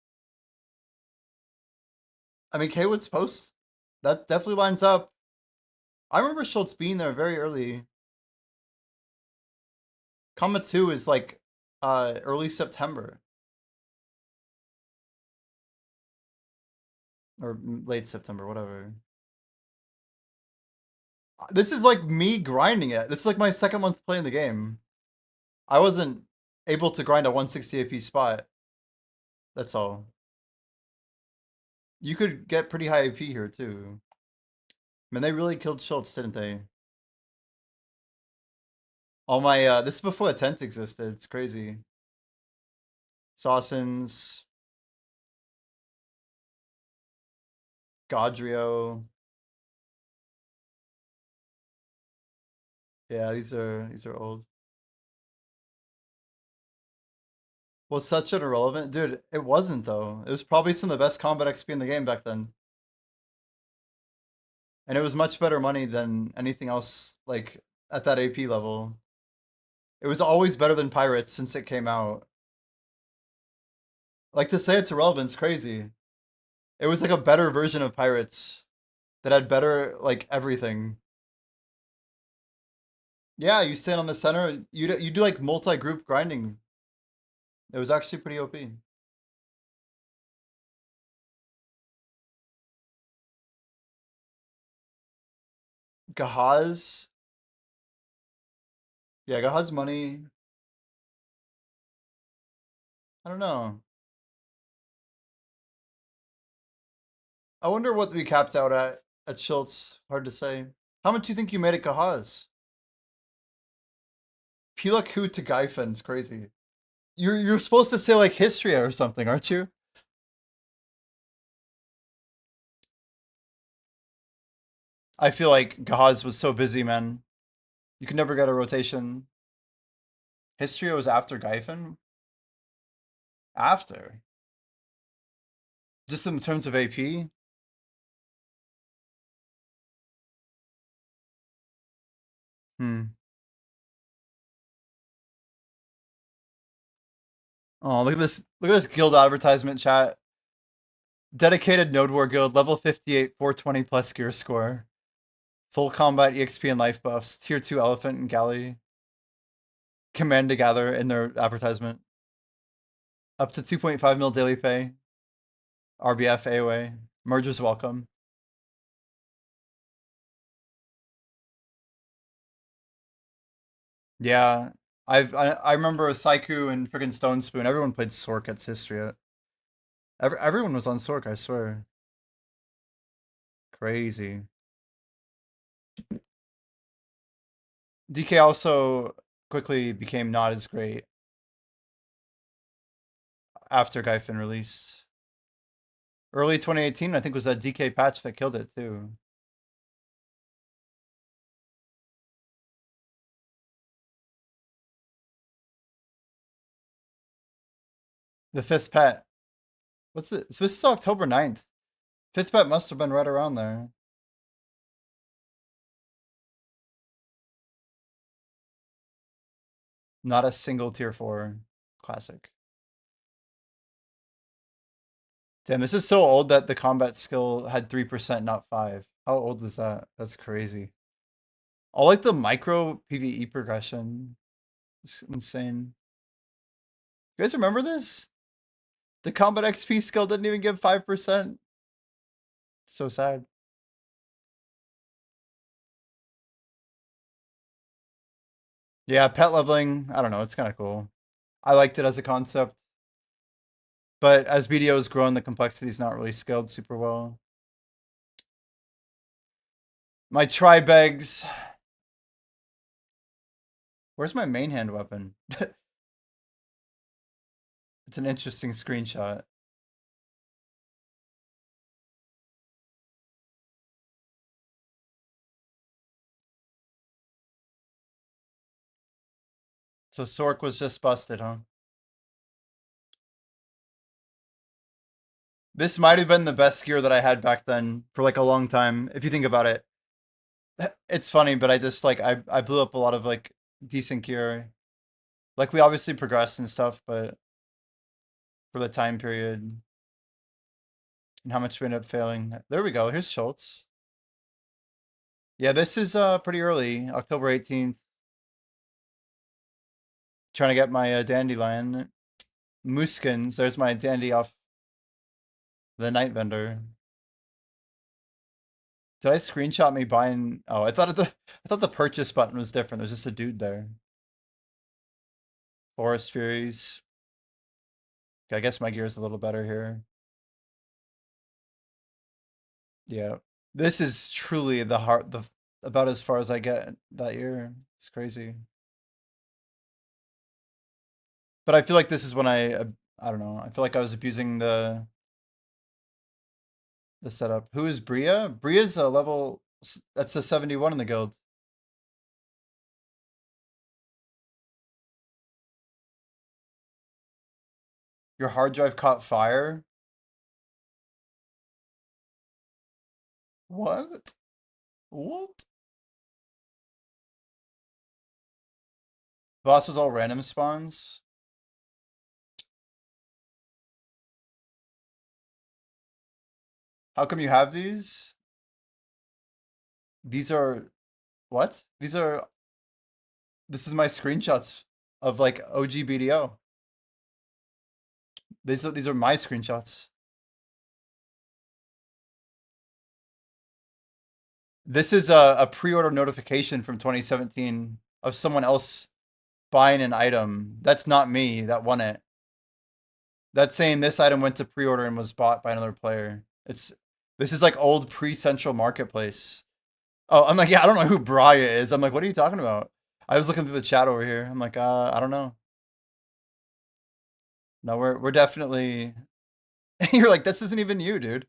I mean, Kwood's post, that definitely lines up. I remember Schultz being there very early. Comma 2 is like early September. Or late September, whatever. This is like me grinding it. This is like my second month playing the game. I wasn't able to grind a 160 AP spot. That's all. You could get pretty high AP here too. Man, they really killed Schultz, didn't they? All my this is before the tent existed. It's crazy. Sawsons, Godrio. Yeah, these are old. Was such an irrelevant dude. It wasn't though. It was probably some of the best combat XP in the game back then. And it was much better money than anything else like at that AP level. It was always better than Pirates since it came out. Like to say it's irrelevant is crazy. It was like a better version of Pirates that had better like everything. Yeah, you stand on the center. You do like multi-group grinding. It was actually pretty OP. Gahaz. Yeah, Gahaz money. I don't know. I wonder what we capped out at Schultz. Hard to say. How much do you think you made at Gahaz? Pilaku to Gaifen is crazy. You're supposed to say like Histria or something, aren't you? I feel like Gahaz was so busy, man. You could never get a rotation. Histria was after Gaifen? After. Just in terms of AP? Hmm. Oh, look at this. Look at this guild advertisement chat. Dedicated Node War guild, level 58, 420 plus gear score. Full combat EXP and life buffs. Tier 2 elephant and galley. Command to gather in their advertisement. Up to 2.5 mil daily pay. RBF AOA. Mergers welcome. Yeah. I remember Saiku and friggin' Stone Spoon. Everyone played Sork at Sistria. Everyone was on Sork, I swear. Crazy. DK also quickly became not as great after Gaifen released. Early 2018, I think, was that DK patch that killed it too. The fifth pet. What's it? So this is October 9th. Fifth pet must have been right around there. Not a single tier 4 classic. Damn, this is so old that the combat skill had 3%, not 5. How old is that? That's crazy. I like the micro PvE progression. It's insane. You guys remember this? The combat XP skill didn't even give 5%. So sad. Yeah, pet leveling, I don't know, it's kind of cool. I liked it as a concept. But as BDO has grown, the complexity is not really scaled super well. My tri-begs. Where's my main hand weapon? It's an interesting screenshot. So Sork was just busted, huh? This might have been the best gear that I had back then for like a long time, if you think about it. It's funny, but I just like I blew up a lot of like decent gear. Like we obviously progressed and stuff, but for the time period and how much we ended up failing. There we go. Here's Schultz. Yeah, this is pretty early, October 18th. Trying to get my dandelion. Mooskins. There's my dandy off the night vendor. Did I screenshot me buying? Oh, I thought the purchase button was different. There's just a dude there. Forest Furies. Okay, I guess my gear's a little better here. Yeah, this is truly about as far as I get that year. It's crazy. But I feel like this is when I don't know. I feel like I was abusing the setup. Who is Bria? Bria's a level. That's the 71 in the guild. Your hard drive caught fire? What? What? Boss was all random spawns? How come you have these? These are... What? This is my screenshots of like OG BDO. These are my screenshots. This is a pre-order notification from 2017 of someone else buying an item. That's not me that won it. That's saying this item went to pre-order and was bought by another player. This is like old pre-central marketplace. Oh, I'm like, yeah, I don't know who Brian is. I'm like, what are you talking about? I was looking through the chat over here. I'm like, I don't know. No, we're definitely. You're like, this isn't even you, dude.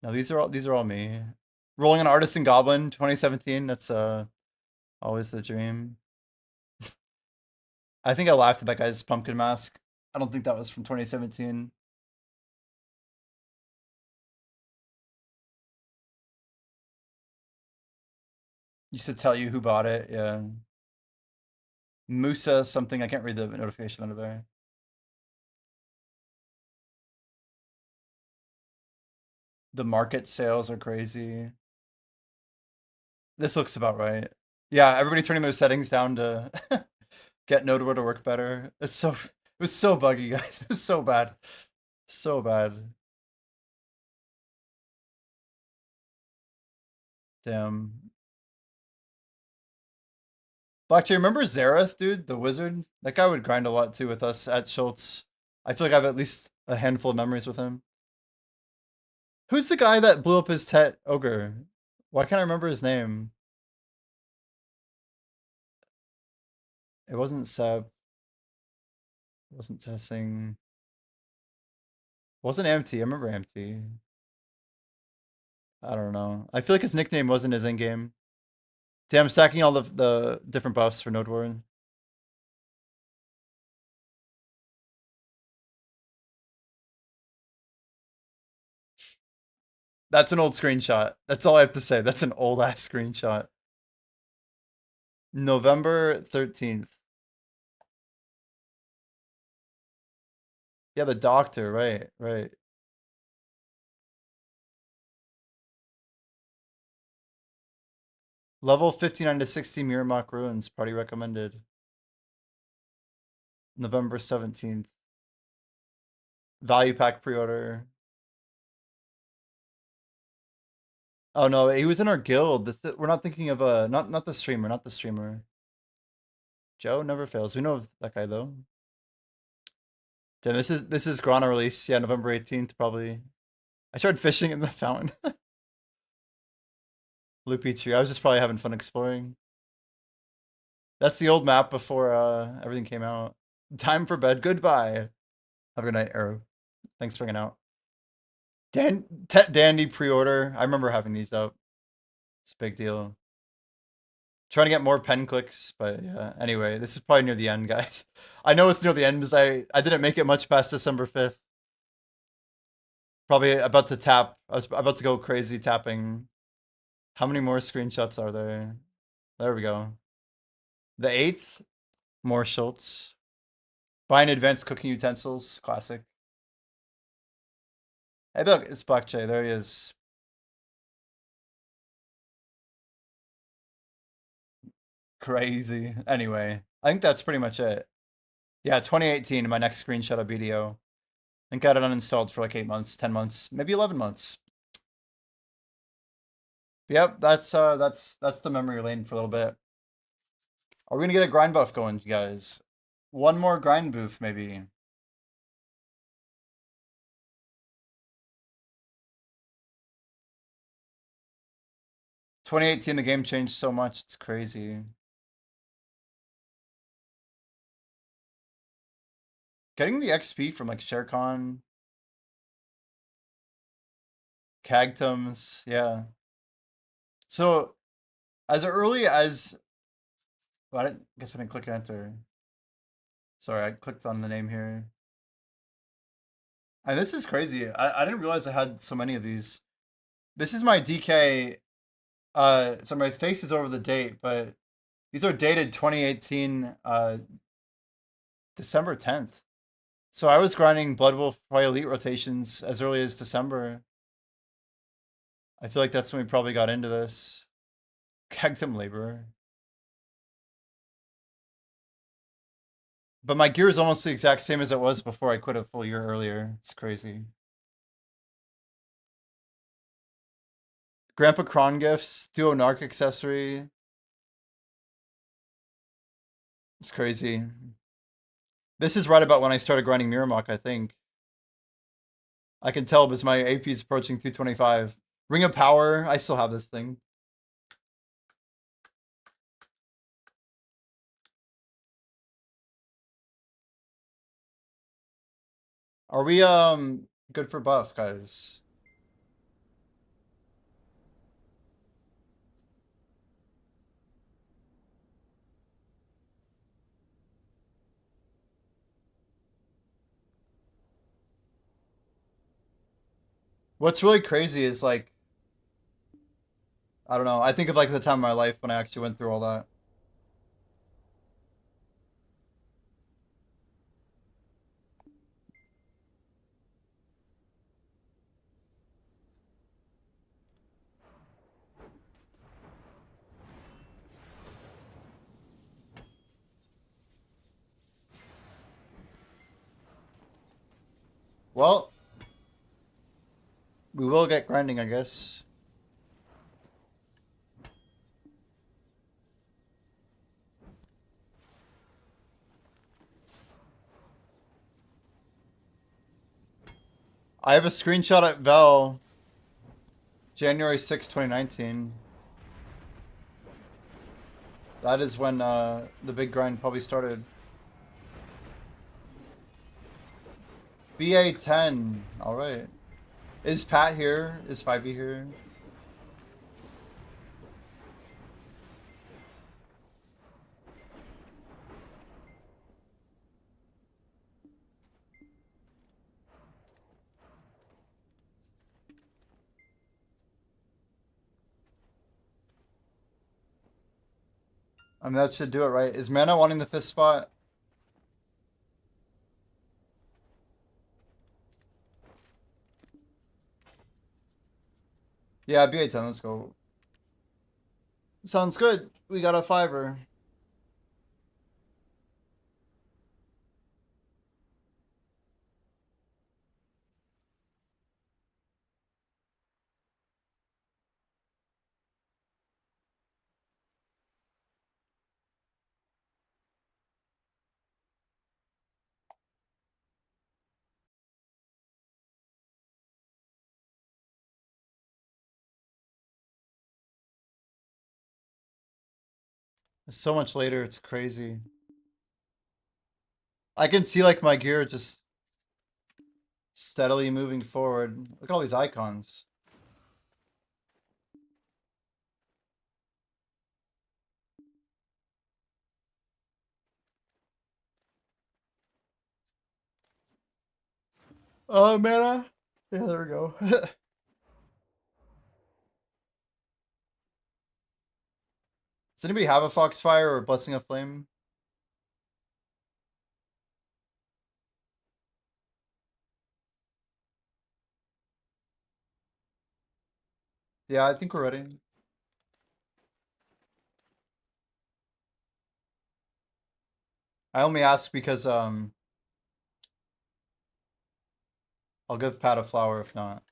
No, these are all me. Rolling an Artisan Goblin 2017. That's always the dream. I think I laughed at that guy's pumpkin mask. I don't think that was from 2017. Used to tell you who bought it. Yeah. Musa something. I can't read the notification under there. The market sales are crazy. This looks about right. Yeah, everybody turning their settings down to get Nodeware to work better. It was so buggy, guys. It was so bad. So bad. Damn. Blackjay, remember Zareth, dude? The wizard? That guy would grind a lot too with us at Schultz. I feel like I have at least a handful of memories with him. Who's the guy that blew up his Tet ogre? Why can't I remember his name? It wasn't Seb. It wasn't Tessing. It wasn't Amty. I remember Amty. I don't know. I feel like his nickname wasn't his in-game. Damn, I'm stacking all the different buffs for Node Warren. That's an old screenshot. That's all I have to say. That's an old ass screenshot. November 13th. Yeah, the doctor, right, right. Level 59 to 60 Miramach Ruins, party recommended. November 17th. Value pack pre-order. Oh no, he was in our guild. We're not thinking of not the streamer, not the streamer. Joe never fails. We know of that guy though. Damn, this is Grana release. Yeah, November 18th probably. I started fishing in the fountain. Loopy tree. I was just probably having fun exploring. That's the old map before everything came out. Time for bed. Goodbye. Have a good night, Arrow. Thanks for hanging out. Dandy pre-order. I remember having these up. It's a big deal. Trying to get more pen clicks, but yeah. Anyway, this is probably near the end, guys. I know it's near the end because I didn't make it much past December 5th. Probably about to tap. I was about to go crazy tapping. How many more screenshots are there? There we go. The 8th, more Schultz. Buying advanced cooking utensils, classic. Hey, look, it's Black Jay. There he is. Crazy. Anyway, I think that's pretty much it. Yeah, 2018, my next screenshot of BDO. I think I had it uninstalled for like 8 months, 10 months, maybe 11 months. Yep, that's the memory lane for a little bit. Are we gonna get a grind buff going, you guys? One more grind booth, maybe. "2018, the game changed so much, it's crazy." Getting the XP from like ShareCon, Cagtums, yeah. So, as early as... Well, I guess I didn't click enter. Sorry, I clicked on the name here. And this is crazy. I didn't realize I had so many of these. This is my DK. So my face is over the date, but these are dated 2018, December 10th. So I was grinding Blood Wolf probably elite rotations as early as December. I feel like that's when we probably got into this. Cagtum Laborer. But my gear is almost the exact same as it was before I quit a full year earlier. It's crazy. Grandpa Kron gifts, Duo Narc accessory. It's crazy. This is right about when I started grinding Miramok, I think. I can tell because my AP is approaching 225. Ring of Power, I still have this thing. Are we good for buff, guys? What's really crazy is like, I don't know, I think of like the time of my life when I actually went through all that. Well, we will get grinding, I guess. I have a screenshot at Vel, January 6, 2019. That is when the big grind probably started. BA10, alright. Is Pat here? Is 5e here? I mean, that should do it, right? Is Mana wanting the 5th spot? Yeah, BA10, let's go. Sounds good. We got a 5er. It's so much later, it's crazy. I can see like my gear just steadily moving forward. Look at all these icons. Oh, mana. Yeah, there we go. Does anybody have a Foxfire or Blessing of Flame? Yeah, I think we're ready. I only ask because I'll give Pat a flower if not.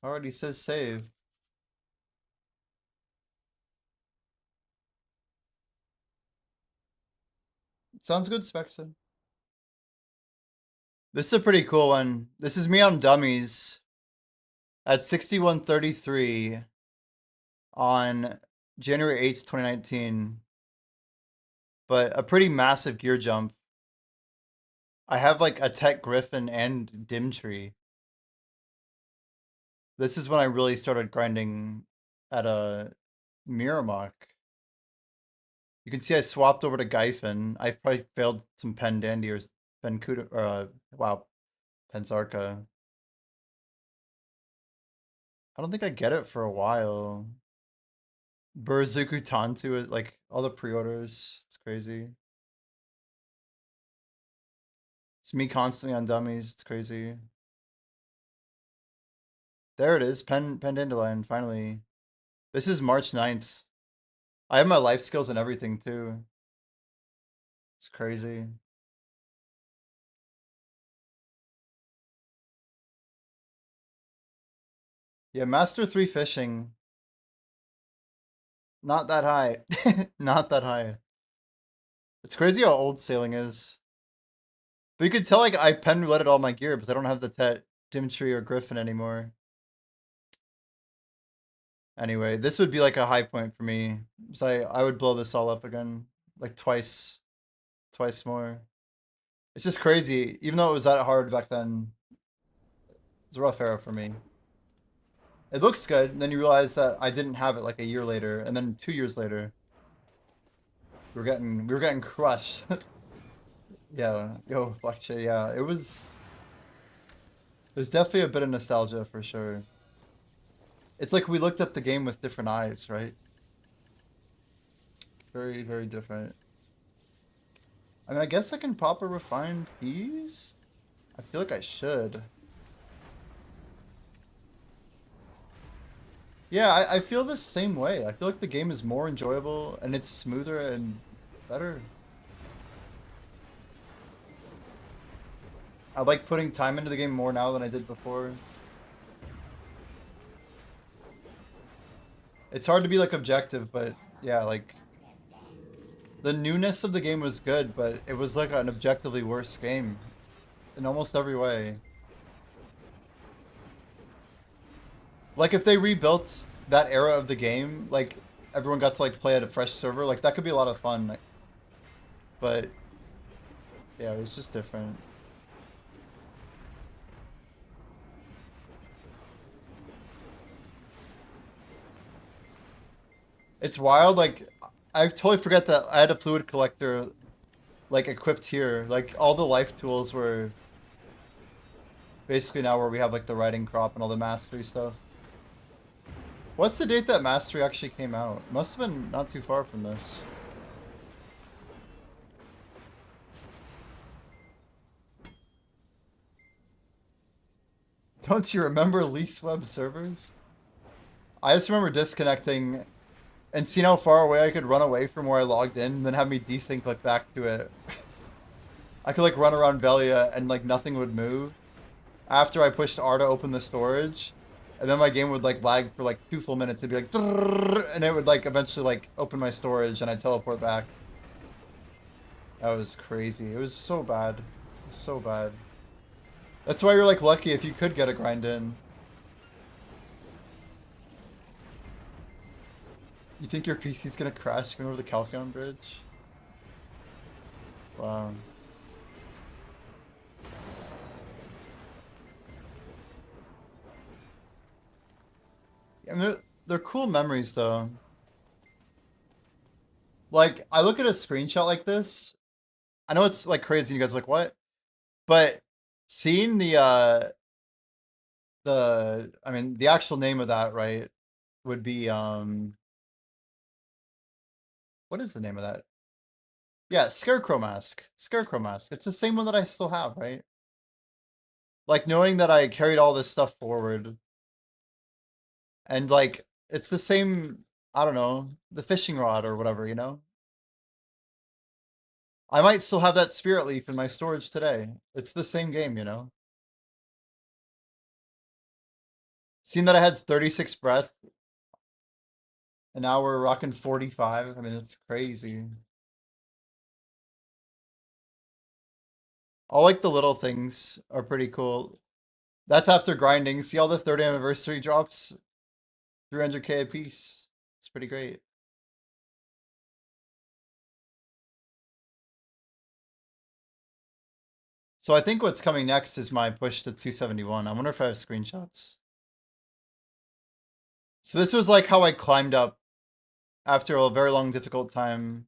Already says save. Sounds good, Spexon. This is a pretty cool one. This is me on dummies at 6133 on January 8th, 2019. But a pretty massive gear jump. I have like a Tech Griffin and Dimtree. This is when I really started grinding at a Miramok. You can see I swapped over to Gyfin. I've probably failed some Pendandy or Penkuda, or wow, Pensarka. I don't think I get it for a while. Berzuku Tantu, like all the pre-orders. It's crazy. It's me constantly on dummies. It's crazy. There it is. Pendandelion, finally. This is March 9th. I have my life skills and everything too. It's crazy. Yeah, Master 3 fishing. Not that high. Not that high. It's crazy how old sailing is. But you could tell like I pen rouletted all my gear because I don't have the Dimtree or Griffin anymore. Anyway, this would be like a high point for me. So I would blow this all up again. Like twice more. It's just crazy. Even though it was that hard back then, it's a rough era for me. It looks good, and then you realize that I didn't have it like a year later, and then 2 years later. We were getting crushed. Yeah, yo, Blackshade, yeah. There's definitely a bit of nostalgia for sure. It's like we looked at the game with different eyes, right? Very, very different. I mean, I guess I can pop a refined peas? I feel like I should. Yeah, I feel the same way. I feel like the game is more enjoyable and it's smoother and better. I like putting time into the game more now than I did before. It's hard to be like objective, but yeah, like the newness of the game was good, but it was like an objectively worse game in almost every way. Like if they rebuilt that era of the game, like everyone got to like play at a fresh server, like that could be a lot of fun. But yeah, it was just different. It's wild, like I totally forget that I had a fluid collector like equipped here. Like all the life tools were basically now where we have like the riding crop and all the mastery stuff. What's the date that mastery actually came out? Must have been not too far from this. Don't you remember lease web servers? I just remember disconnecting and seeing how far away I could run away from where I logged in and then have me desync like back to it. I could like run around Velia and like nothing would move after I pushed R to open the storage. And then my game would like lag for like 2 full minutes. It'd be like, and it would like eventually like open my storage and I'd teleport back. That was crazy. It was so bad. It was so bad. That's why you're like lucky if you could get a grind in. You think your PC's gonna crash going over the Caltheon bridge? Wow. I mean, they're cool memories though. Like, I look at a screenshot like this. I know it's like crazy. You guys are like, what? But seeing I mean, the actual name of that, right, would be, what is the name of that? Yeah, Scarecrow Mask. Scarecrow Mask. It's the same one that I still have, right? Like, knowing that I carried all this stuff forward. And, like, it's the same, I don't know, the fishing rod or whatever, you know? I might still have that spirit leaf in my storage today. It's the same game, you know? Seeing that I had 36 breath, and now we're rocking 45. I mean, it's crazy. All like the little things are pretty cool. That's after grinding. See all the 3rd anniversary drops? 300k a piece. It's pretty great. So I think what's coming next is my push to 271. I wonder if I have screenshots. So this was like how I climbed up after a very long, difficult time.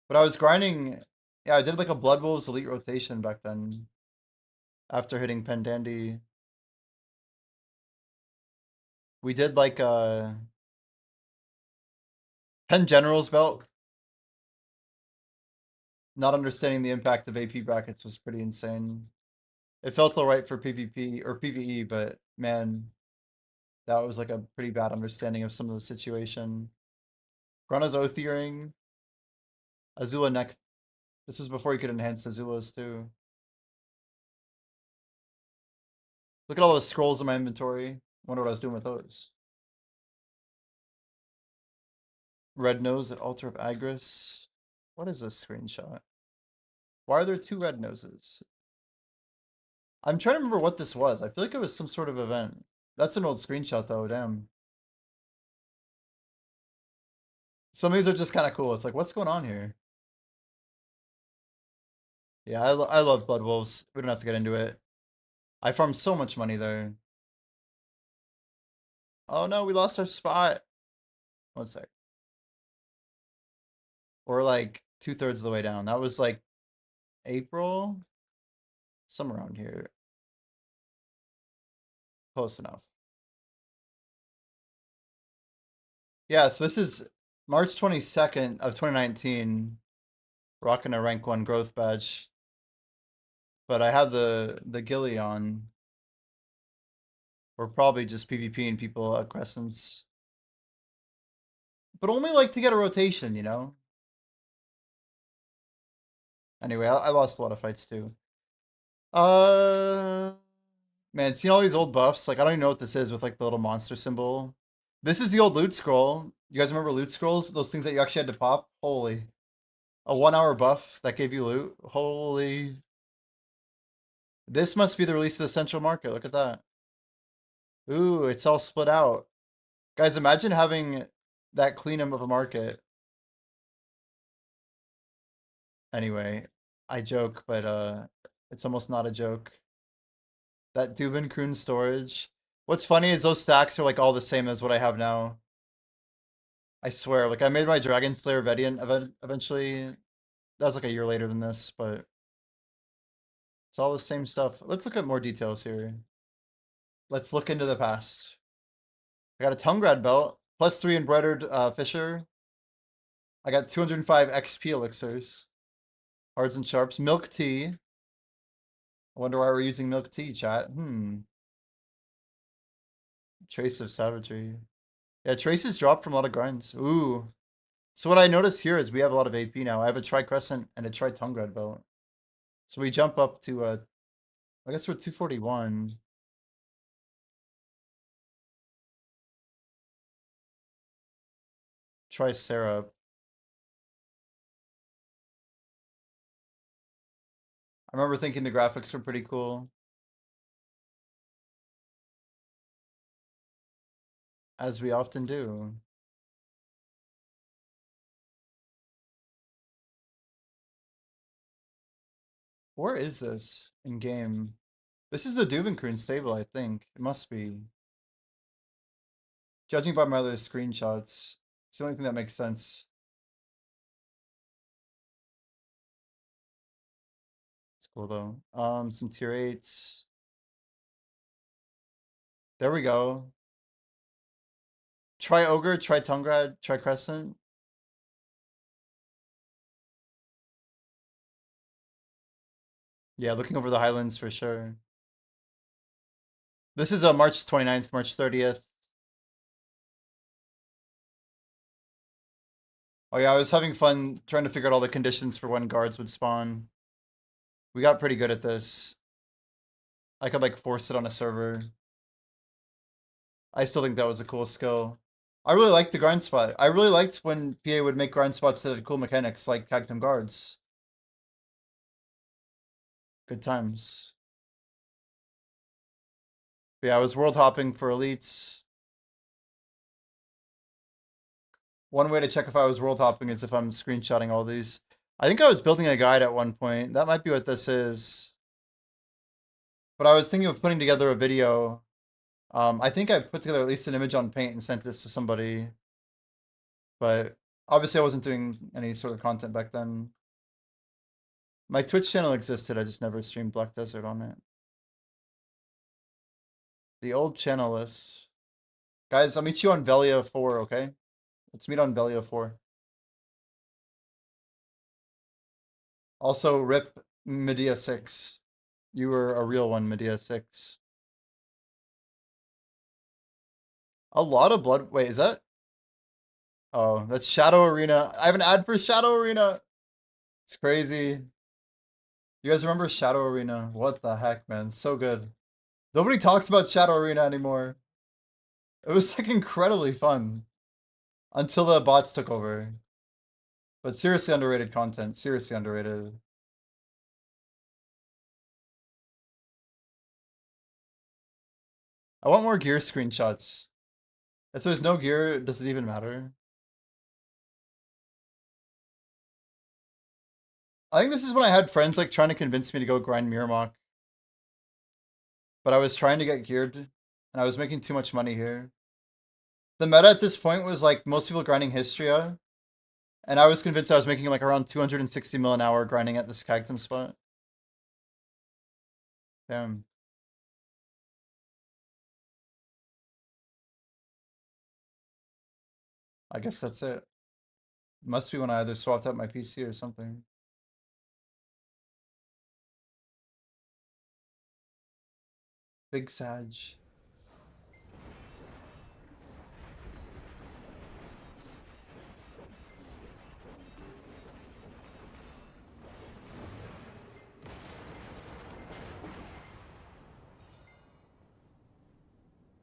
But I was grinding. Yeah, I did like a Blood Wolves Elite rotation back then. After hitting Pendandy. We did like a Pen General's belt. Not understanding the impact of AP brackets was pretty insane. It felt alright for PvP or PvE, but man, that was like a pretty bad understanding of some of the situation. Grana's Oath Earring. Azula neck. This was before you could enhance Azulas too. Look at all those scrolls in my inventory. Wonder what I was doing with those. Red nose at Altar of Agris. What is this screenshot? Why are there 2 red noses? I'm trying to remember what this was. I feel like it was some sort of event. That's an old screenshot though, damn. Some of these are just kind of cool. It's like, what's going on here? Yeah, I love Blood Wolves. We don't have to get into it. I farmed so much money there. Oh no, we lost our spot. One sec. We're like 2/3 of the way down. That was like April? Somewhere around here. Close enough. Yeah, so this is March 22nd of 2019. Rocking a rank 1 growth badge. But I have the ghillie on. We're probably just PvPing people at Crescents. But only like to get a rotation, you know? Anyway, I lost a lot of fights too. Man, seeing all these old buffs, like I don't even know what this is with like the little monster symbol. This is the old loot scroll. You guys remember loot scrolls? Those things that you actually had to pop? Holy. A 1-hour buff that gave you loot? Holy. This must be the release of the Central Market. Look at that. Ooh, it's all split out. Guys, imagine having that clean of a market. Anyway, I joke, but it's almost not a joke. That Dubin storage. What's funny is those stacks are like all the same as what I have now. I swear, like I made my Dragon Slayer Vediant eventually. That was like a year later than this, but it's all the same stuff. Let's look at more details here. Let's look into the past. I got a Tungrad belt, +3 embroidered Fisher. I got 205 XP elixirs. Hards and sharps. Milk tea. I wonder why we're using milk tea, chat. Trace of savagery. Yeah, traces dropped from a lot of grinds. Ooh. So what I noticed here is we have a lot of AP now. I have a Tri-Crescent and a Tri-Tungrad belt. So we jump up to, I guess we're 241. Try Sarah. I remember thinking the graphics were pretty cool. As we often do. Where is this in game? This is the Duvenkroon stable, I think. It must be. Judging by my other screenshots, it's the only thing that makes sense. It's cool though. Some tier 8s. There we go. Try Ogre, try Tungrad, try Crescent. Yeah, looking over the Highlands for sure. This is a March 29th, March 30th. Oh yeah, I was having fun trying to figure out all the conditions for when guards would spawn. We got pretty good at this. I could like force it on a server. I still think that was a cool skill. I really liked the grind spot. I really liked when PA would make grind spots that had cool mechanics like Cactum Guards. Good times. But yeah, I was world hopping for elites. One way to check if I was world hopping is if I'm screenshotting all these. I think I was building a guide at one point. That might be what this is. But I was thinking of putting together a video. I think I put together at least an image on Paint and sent this to somebody. But obviously I wasn't doing any sort of content back then. My Twitch channel existed, I just never streamed Black Desert on it. The old channel list. Guys, I'll meet you on Velia 4, okay? Let's meet on Velia 4. Also, rip Medea 6. You were a real one, Medea 6. A lot of blood. Wait, is that? Oh, that's Shadow Arena. I have an ad for Shadow Arena. It's crazy. You guys remember Shadow Arena? What the heck, man? So good. Nobody talks about Shadow Arena anymore. It was like incredibly fun. Until the bots took over. But seriously underrated content. Seriously underrated. I want more gear screenshots. If there's no gear, does it even matter? I think this is when I had friends like trying to convince me to go grind Miramok. But I was trying to get geared, and I was making too much money here. The meta at this point was like most people grinding Histria, and I was convinced I was making like around 260 mil an hour grinding at this Cactum spot. Damn. I guess that's it. Must be when I either swapped out my PC or something. Big Sag.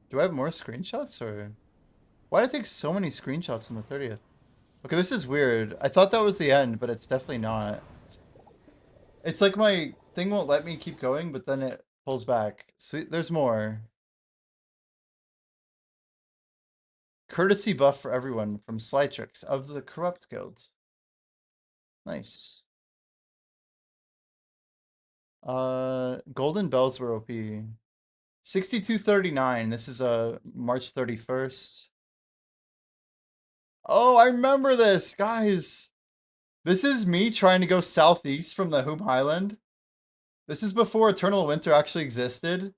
Do I have more screenshots or? Why did I take so many screenshots on the 30th? Okay, this is weird. I thought that was the end, but it's definitely not. It's like my thing won't let me keep going, but then it pulls back. Sweet, there's more. Courtesy buff for everyone from Slytrix of the Corrupt Guild. Nice. Golden Bells were OP. 6239. This is March 31st. Oh, I remember this, guys. This is me trying to go southeast from the Hoom Highland. This is before Eternal Winter actually existed.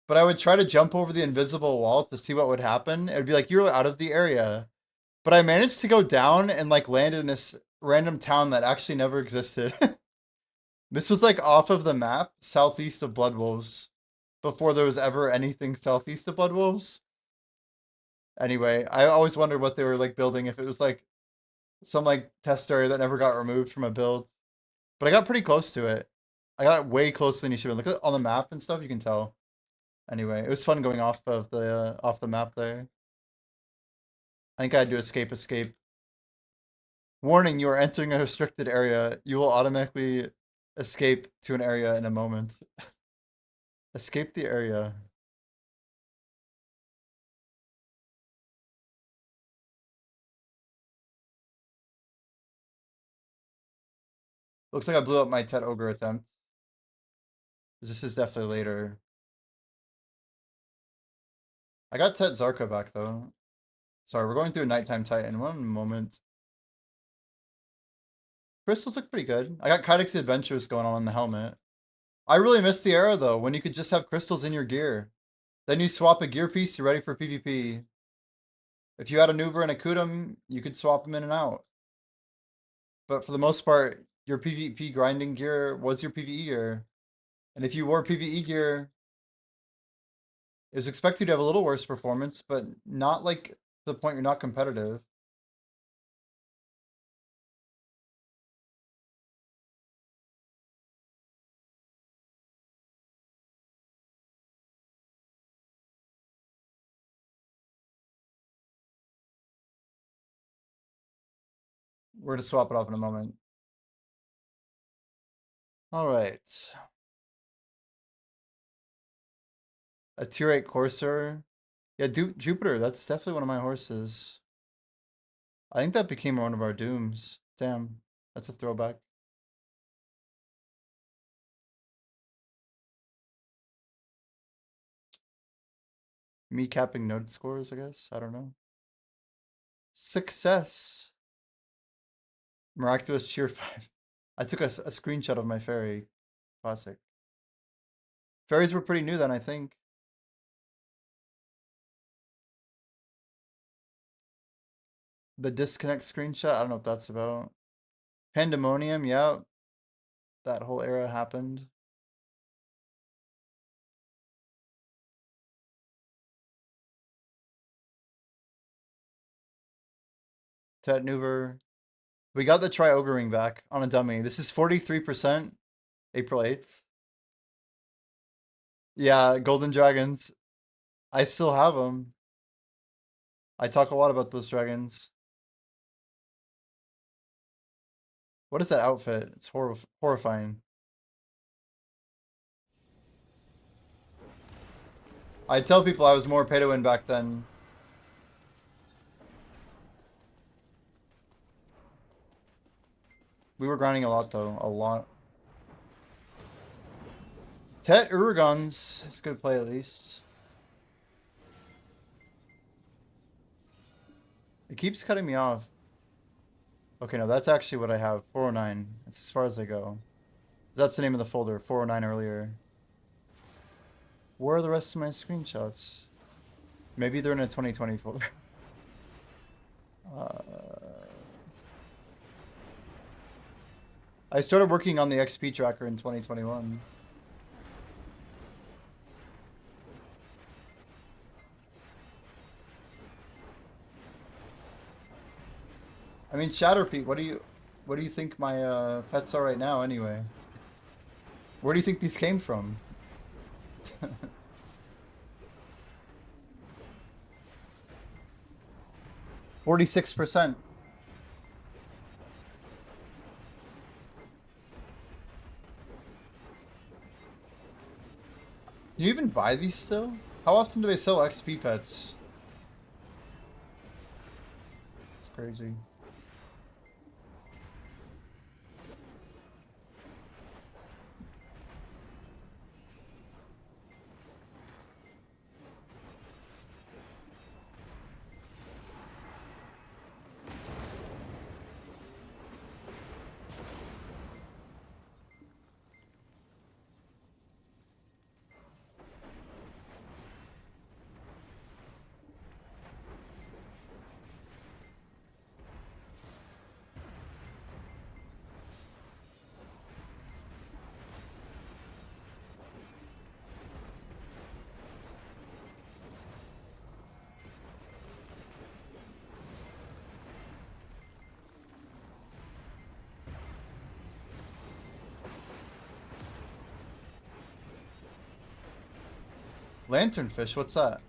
But I would try to jump over the invisible wall to see what would happen. It would be like, you're out of the area. But I managed to go down and like land in this random town that actually never existed. This was like off of the map, southeast of Bloodwolves. Before there was ever anything southeast of Bloodwolves. Anyway, I always wondered what they were like building, if it was like some like test area that never got removed from a build. But I got pretty close to it. I got way closer than you should have. Look at on the map and stuff, you can tell. Anyway, it was fun going off the map there. I think I had to escape. Warning, you are entering a restricted area. You will automatically escape to an area in a moment. Escape the area. Looks like I blew up my Tet Ogre attempt. This is definitely later. I got Tet Zarka back though. Sorry, we're going through a nighttime Titan. One moment. Crystals look pretty good. I got Kydex Adventures going on in the helmet. I really missed the era though, when you could just have crystals in your gear. Then you swap a gear piece, you're ready for PvP. If you had a Nuver and a Kudum, you could swap them in and out. But for the most part, your PvP grinding gear was your PvE gear. And if you wore PvE gear, it was expected to have a little worse performance, but not like to the point you're not competitive. We're to swap it off in a moment. All right. A tier 8 Courser. Yeah, Jupiter, that's definitely one of my horses. I think that became one of our dooms. Damn, that's a throwback. Me capping node scores, I guess. I don't know. Success. Miraculous Cheer 5. I took a screenshot of my fairy. Classic. Fairies were pretty new then, I think. The disconnect screenshot, I don't know what that's about. Pandemonium, yeah. That whole era happened. Tet Nuver. We got the Tri-Ogre ring back on a dummy. This is 43%. April 8th. Yeah, Golden Dragons. I still have them. I talk a lot about those dragons. What is that outfit? It's horrifying. I tell people I was more pay to win back then. We were grinding a lot though, a lot. Tet Uragons is a good play at least. It keeps cutting me off. Okay, no, that's actually what I have. 409. That's as far as I go. That's the name of the folder. 409 earlier. Where are the rest of my screenshots? Maybe they're in a 2020 folder. I started working on the XP tracker in 2021. I mean, Shatterpeat, what do you think my pets are right now anyway? Where do you think these came from? 46%. Do you even buy these still? How often do they sell XP pets? It's crazy. Lanternfish, what's that?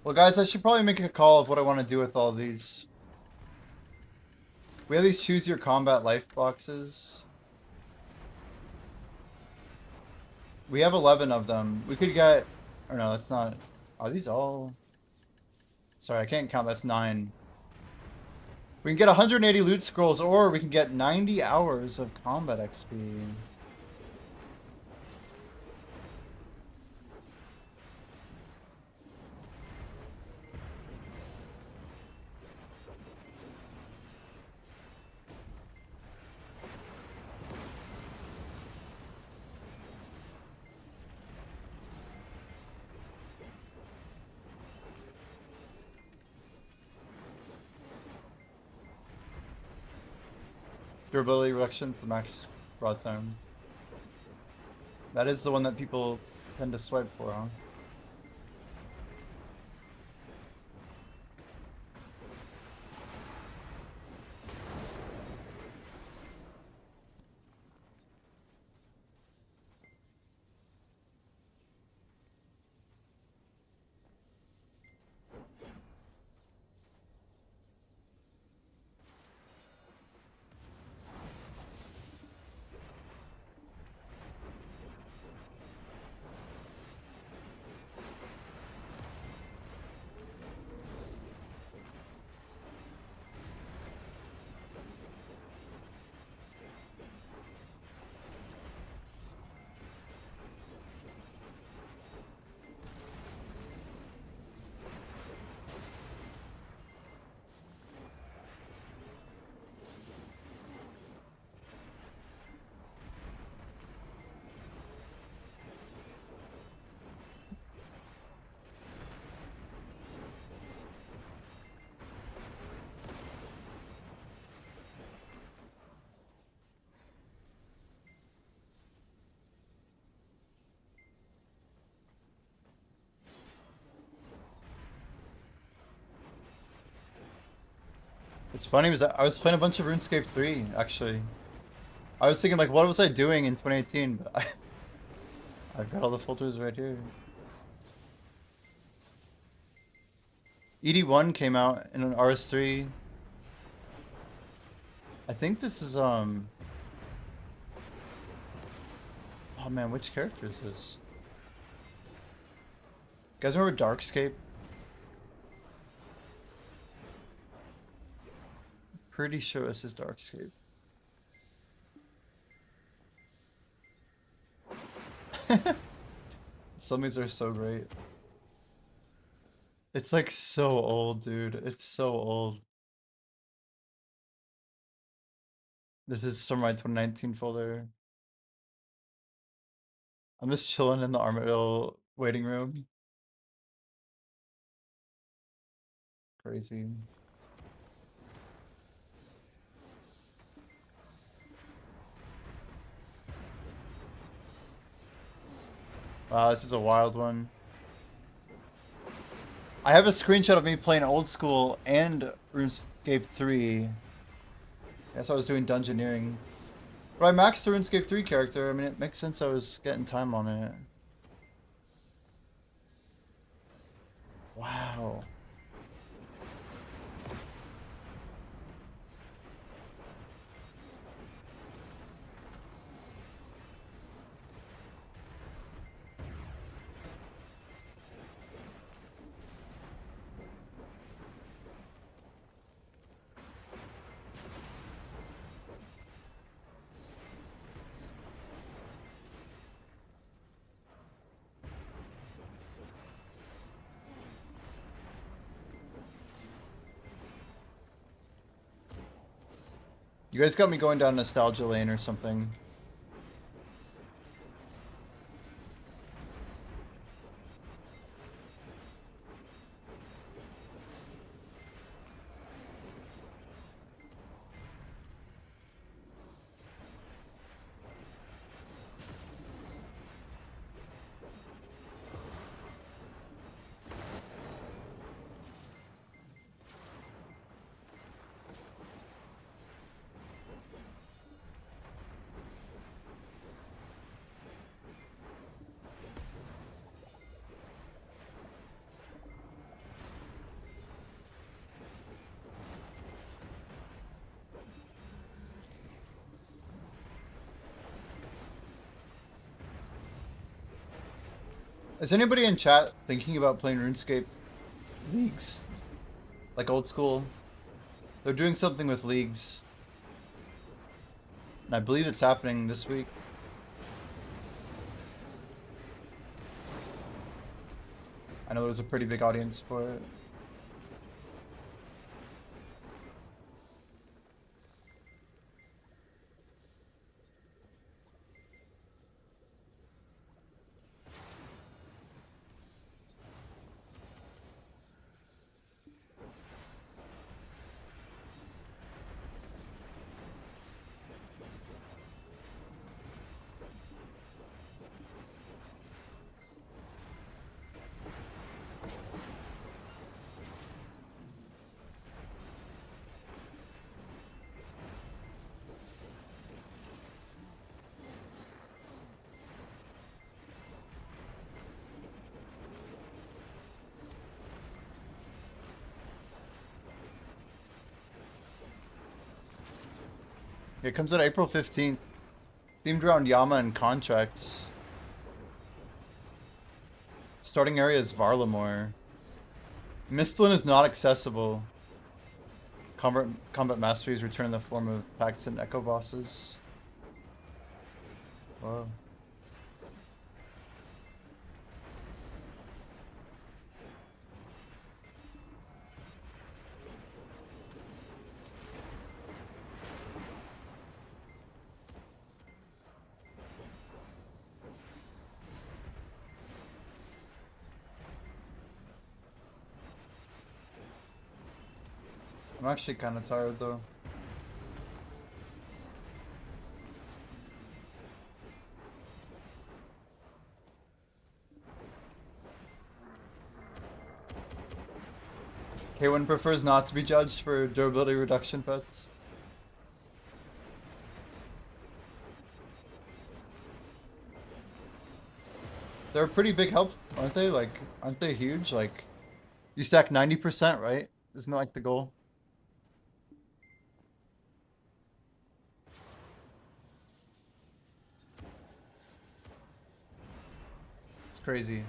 Well, guys, I should probably make a call of what I want to do with all these. We have these choose your combat life boxes. We have 11 of them. We could get... Or no, that's not... Are these all... Sorry, I can't count. That's 9. We can get 180 loot scrolls, or we can get 90 hours of combat XP. Durability reduction for max broad time. That is the one that people tend to swipe for, huh? It's funny because I was playing a bunch of RuneScape 3, actually. I was thinking, like, what was I doing in 2018? But I've got all the filters right here. ED1 came out in an RS3. I think this is, Oh man, which character is this? You guys remember Darkscape? Pretty sure this is Darkscape. Some of these are so great. It's like so old, dude. It's so old. This is from my 2019 folder. I'm just chilling in the Armadillo waiting room. Crazy. Wow, this is a wild one. I have a screenshot of me playing old school and RuneScape 3. Guess I was doing dungeoneering. But I maxed the RuneScape 3 character. I mean, it makes sense I was getting time on it. Wow. You guys got me going down nostalgia lane or something. Is anybody in chat thinking about playing RuneScape leagues? Like old school? They're doing something with leagues. And I believe it's happening this week. I know there's a pretty big audience for it. It comes out April 15th. Themed around Yama and contracts. Starting area is Varlamore. Mistlin is not accessible. Combat masteries return in the form of pacts and echo bosses. Whoa. I'm actually kind of tired though. K1 prefers not to be judged for durability reduction pets. They're a pretty big help, aren't they? Like, aren't they huge? Like, you stack 90%, right? Isn't that like the goal? It's crazy.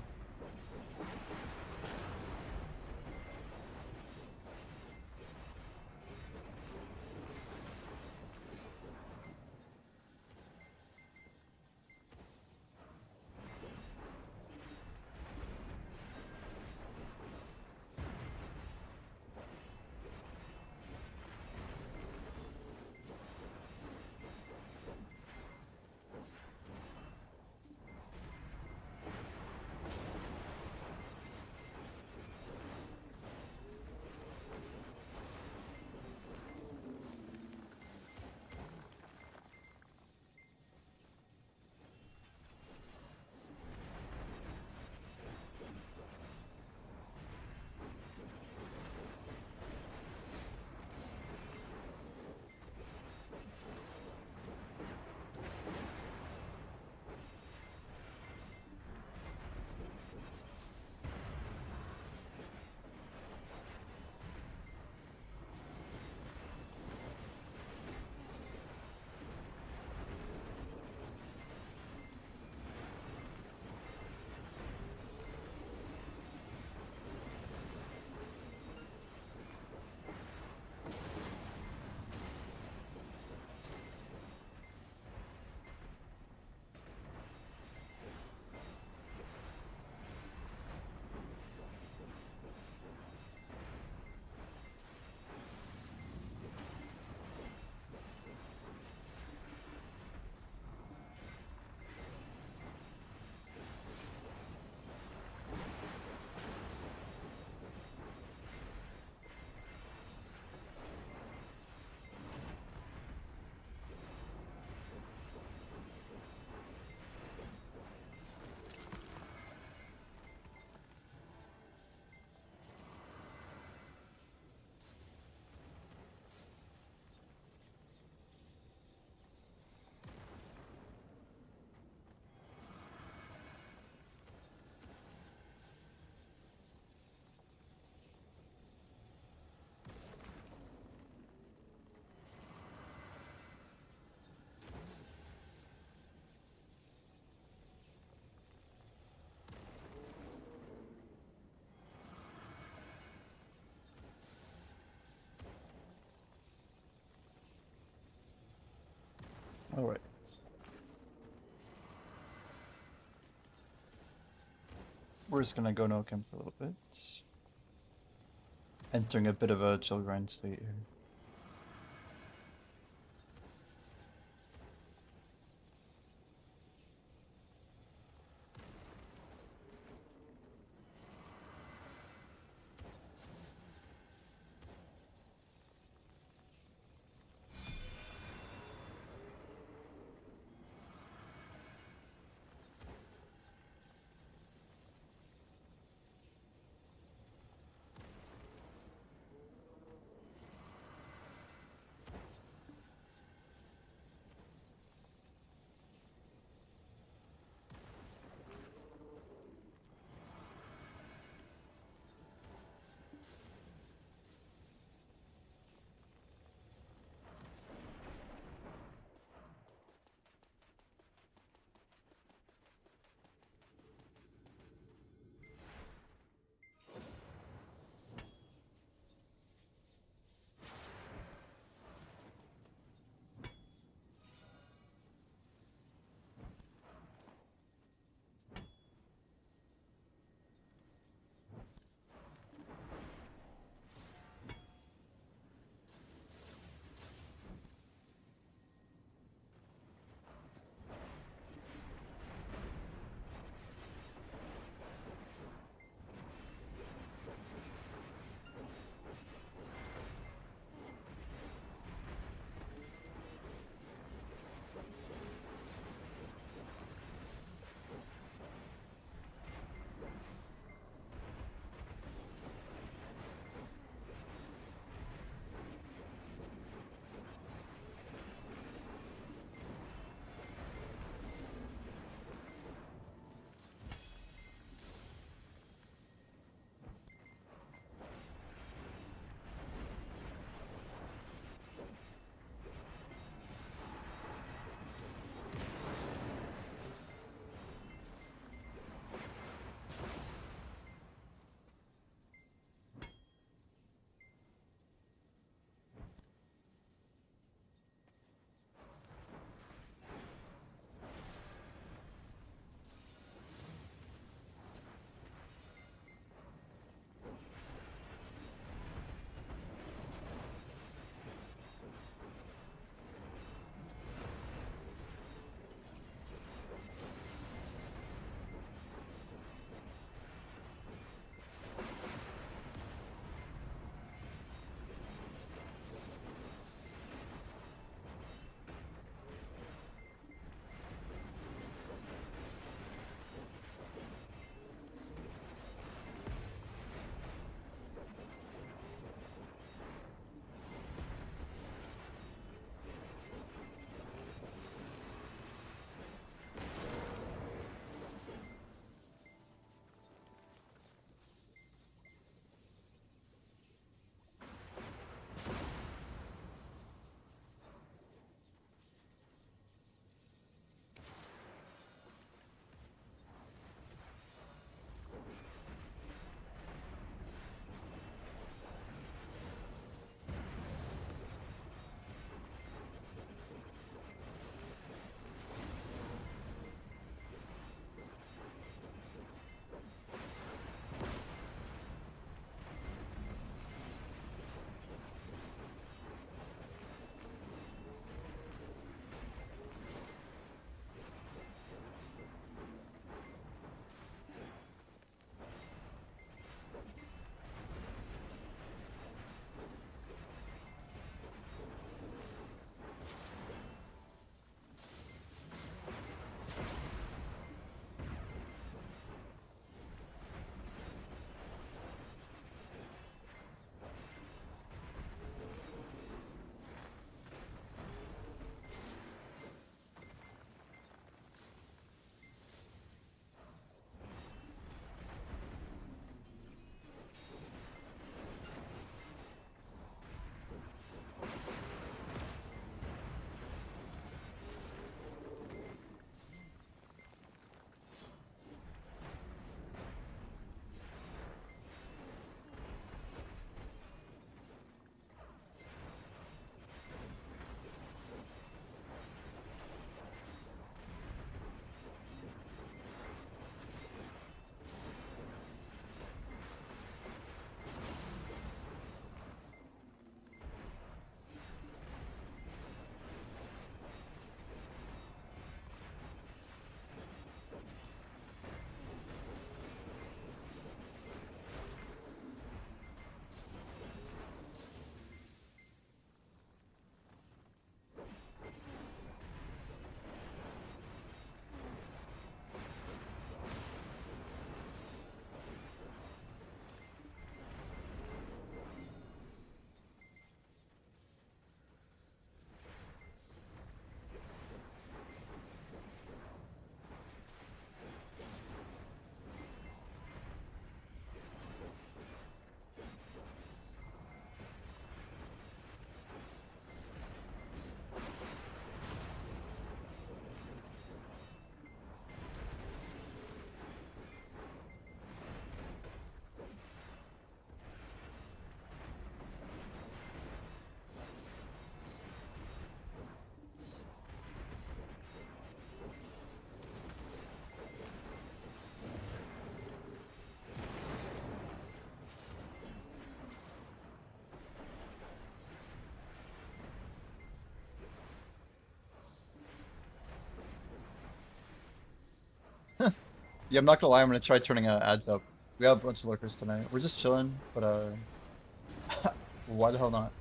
Alright. We're just gonna go no camp for a little bit. Entering a bit of a chill grind state here. Yeah, I'm not gonna lie. I'm gonna try turning ads up. We got a bunch of lurkers tonight. We're just chilling, but why the hell not?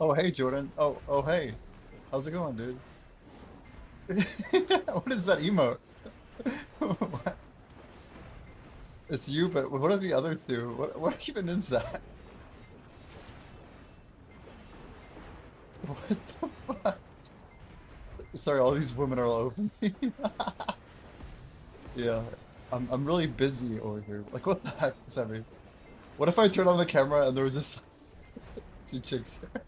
Oh hey Jordan. Oh hey. How's it going, dude? What is that emote? What? It's you, but what are the other two? What even is that? What the fuck? Sorry, all these women are all over me. Yeah, I'm really busy over here. Like, what the heck does that mean? What if I turn on the camera and there were just two chicks here?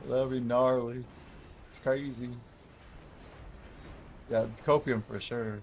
That'd be gnarly. It's crazy. Yeah, it's copium for sure.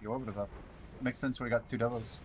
the orbiter buff. Makes sense we got 2 devos.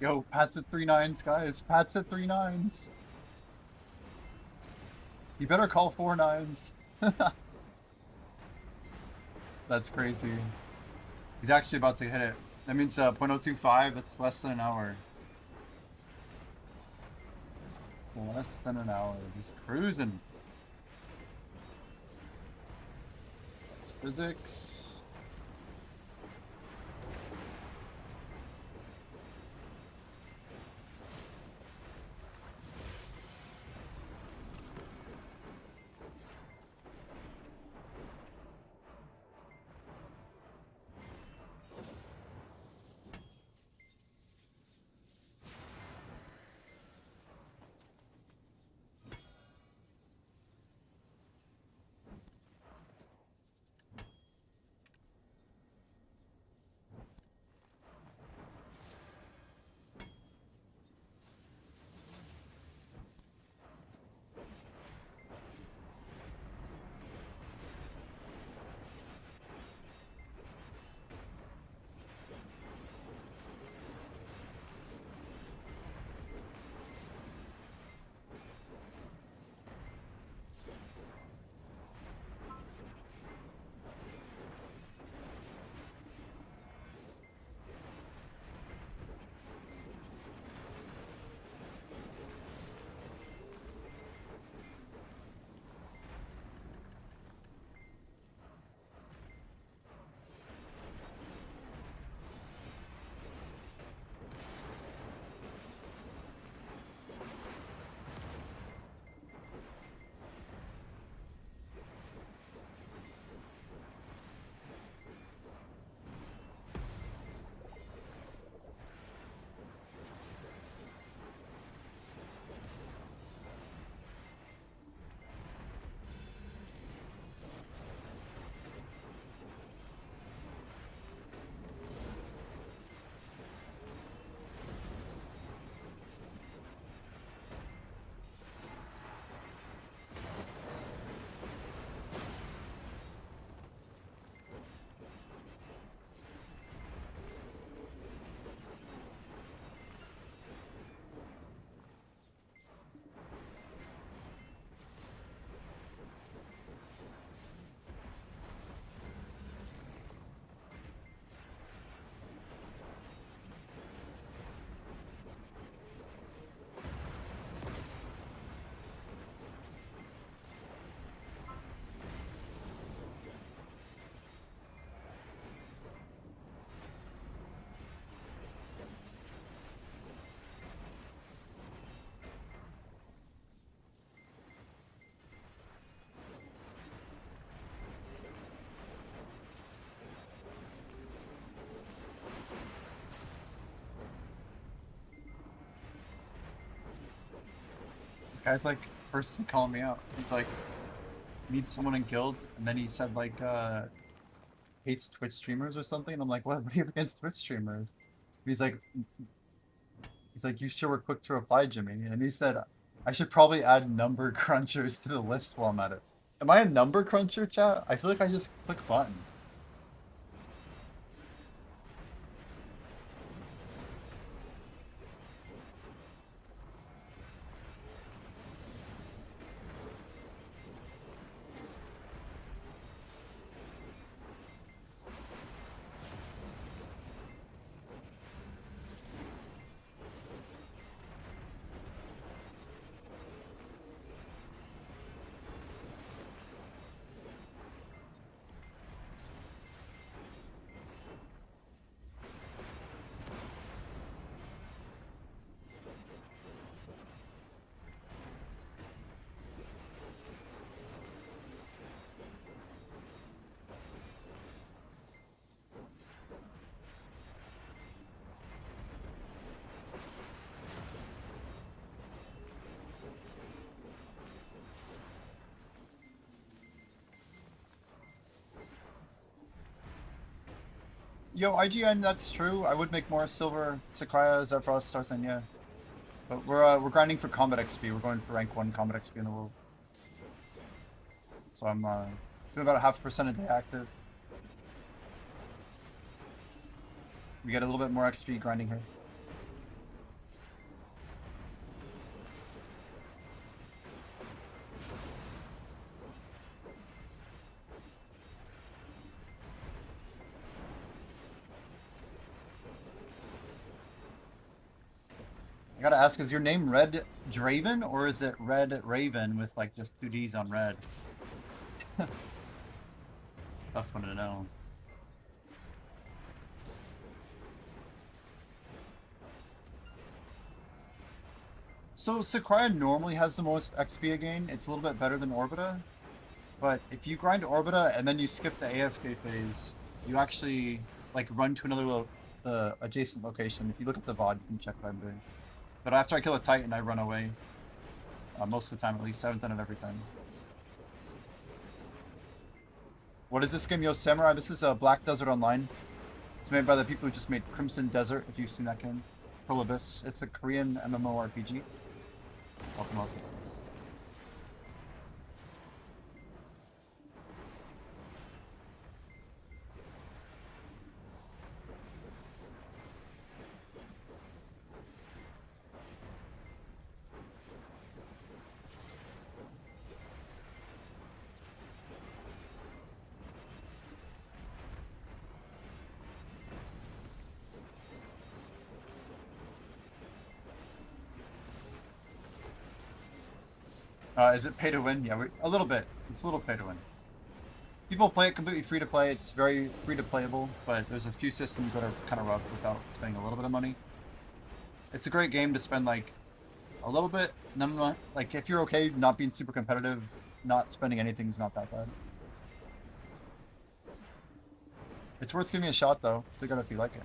go. Pat's at 3-9s, guys. Pat's at 3-9s. You better call 4-9s. That's crazy. He's actually about to hit it. That means 0.025. That's less than an hour. Less than an hour. He's cruising. That's physics. Guy's like first calling me out. He's like, needs someone in guild, and then he said like hates Twitch streamers or something. And I'm like, what do you have against Twitch streamers? He's like, you sure were quick to reply, Jimmy. And he said, I should probably add number crunchers to the list while I'm at it. Am I a number cruncher, chat? I feel like I just click buttons. Yo, IGN, that's true. I would make more silver Sakuya as Zephyros starts in, yeah. But we're grinding for combat XP. We're going for rank 1 combat XP in the world. So I'm doing about 0.5% a day active. We get a little bit more XP grinding here. gotta ask, is your name Red Draven or is it Red Raven with like just 2 D's on red? Tough one to know. So Sakurai normally has the most XP a game. It's a little bit better than Orbita. But if you grind Orbita and then you skip the AFK phase, you actually like run to another the adjacent location. If you look at the VOD, you can check what I'm doing. But after I kill a Titan, I run away. Most of the time, at least. I haven't done it every time. What is this game, Yo Samurai? This is Black Desert Online. It's made by the people who just made Crimson Desert, if you've seen that game. Pearl Abyss. It's a Korean MMORPG. Welcome, welcome. Is it pay to win? Yeah, a little bit. It's a little pay to win. People play it completely free to play. It's very free to playable, but there's a few systems that are kind of rough without spending a little bit of money. It's a great game to spend like a little bit. Like if you're okay not being super competitive, not spending anything is not that bad. It's worth giving a shot though. Figure out if you like it.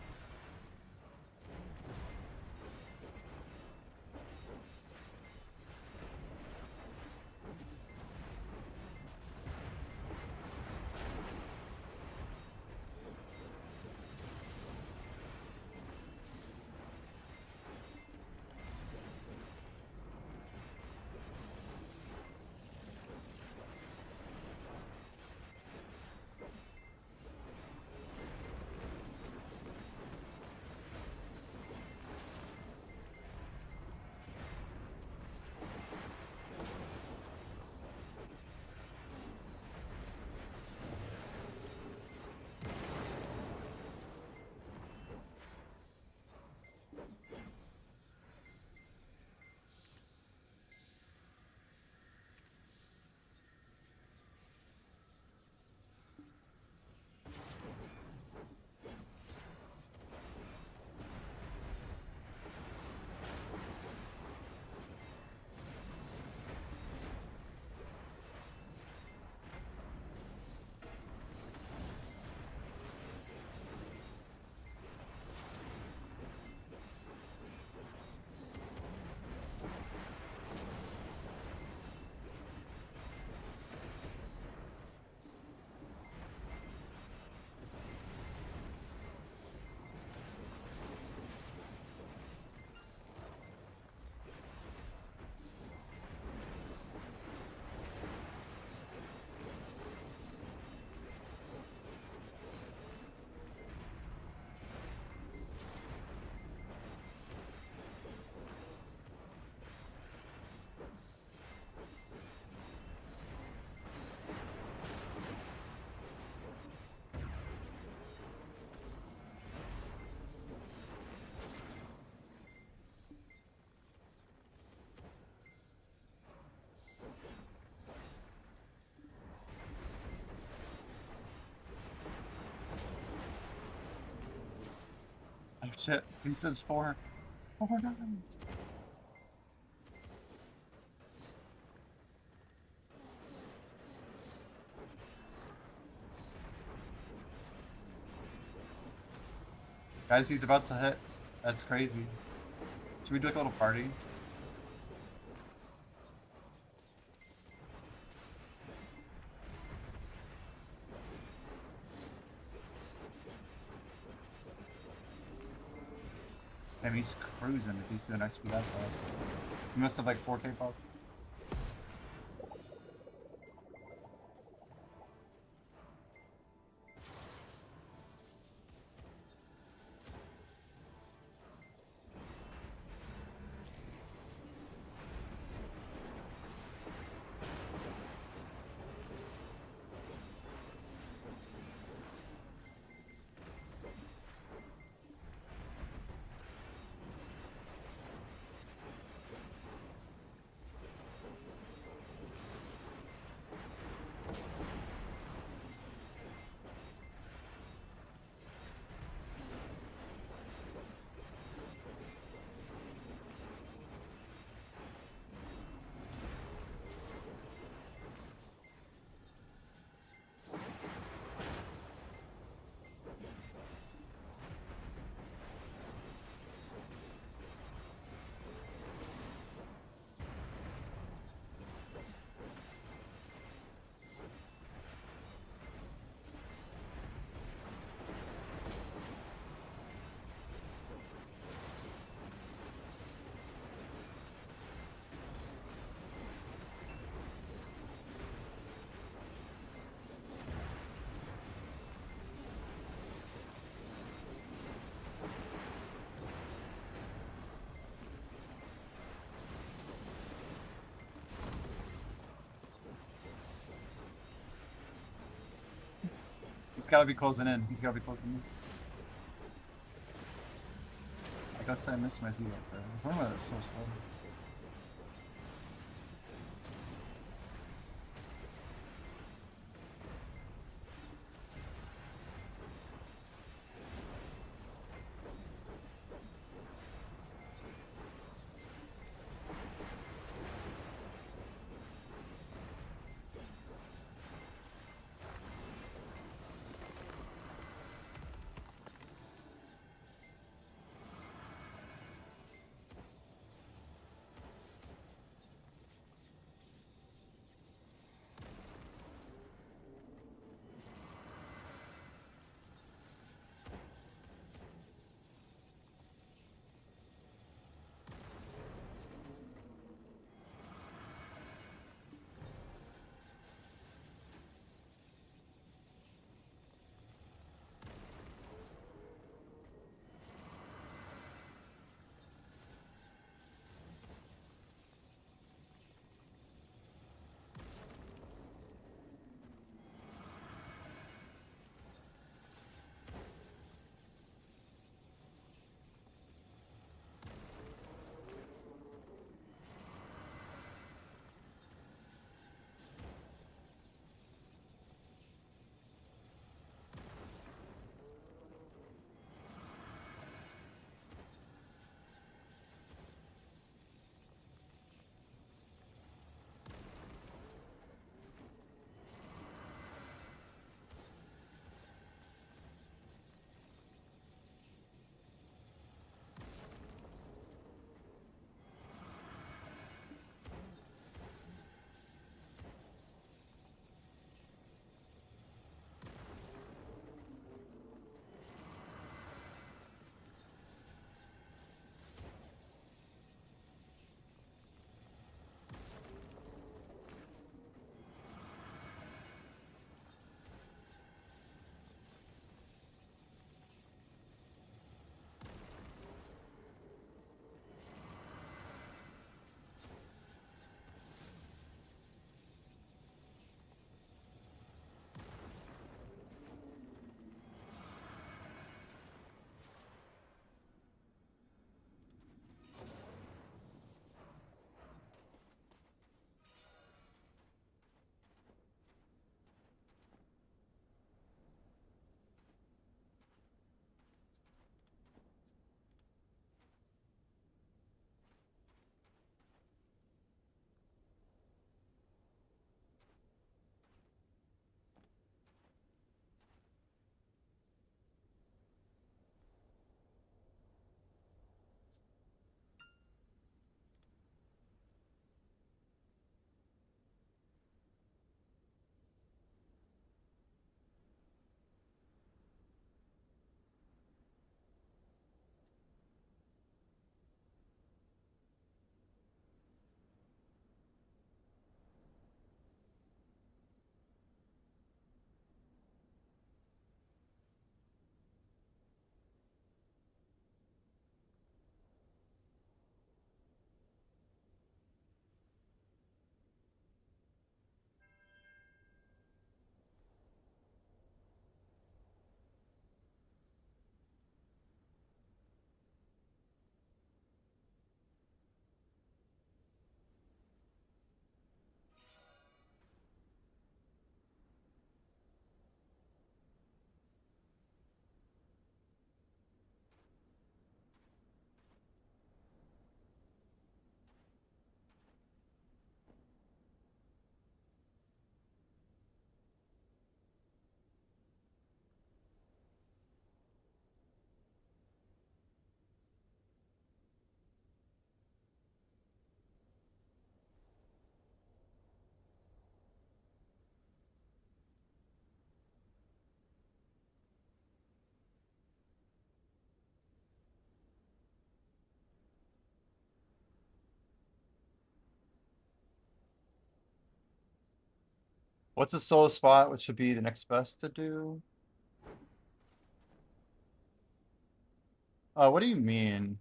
Oh shit, he says 4. 4 diamonds. Guys, he's about to hit. That's crazy. Should we do like a little party? Damn, he's cruising if he's doing XP that fast. He must have like 4K pop. He's gotta be closing in. He's gotta be closing in. I guess I missed my Z up there. I was wondering why it was so slow. What's a solo spot? What should be the next best to do? What do you mean?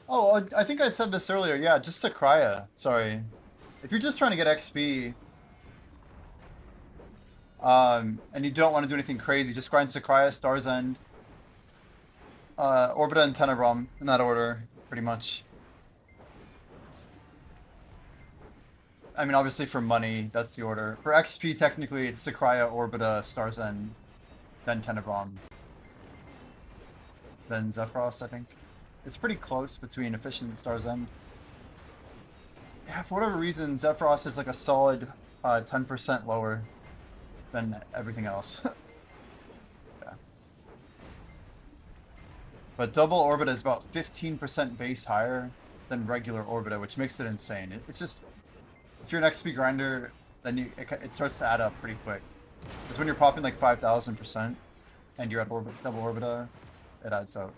Oh, I think I said this earlier. Yeah, just Sakraya. Sorry. If you're just trying to get XP, and you don't want to do anything crazy, just grind Sakraya, Star's End, Orbita, and Tenebrum in that order, pretty much. I mean, obviously for money, that's the order. For XP, technically, it's Sakraya, Orbita, Star's End, then Tenebrum, then Zephyros, I think. It's pretty close between Efficient and Star's End. Yeah, for whatever reason, Zephyros is like a solid 10% lower than everything else. Yeah. But double Orbita is about 15% base higher than regular Orbita, which makes it insane. It's just, if you're an XP grinder, then it starts to add up pretty quick. Because when you're popping like 5,000% and you're at double Orbita, it adds up.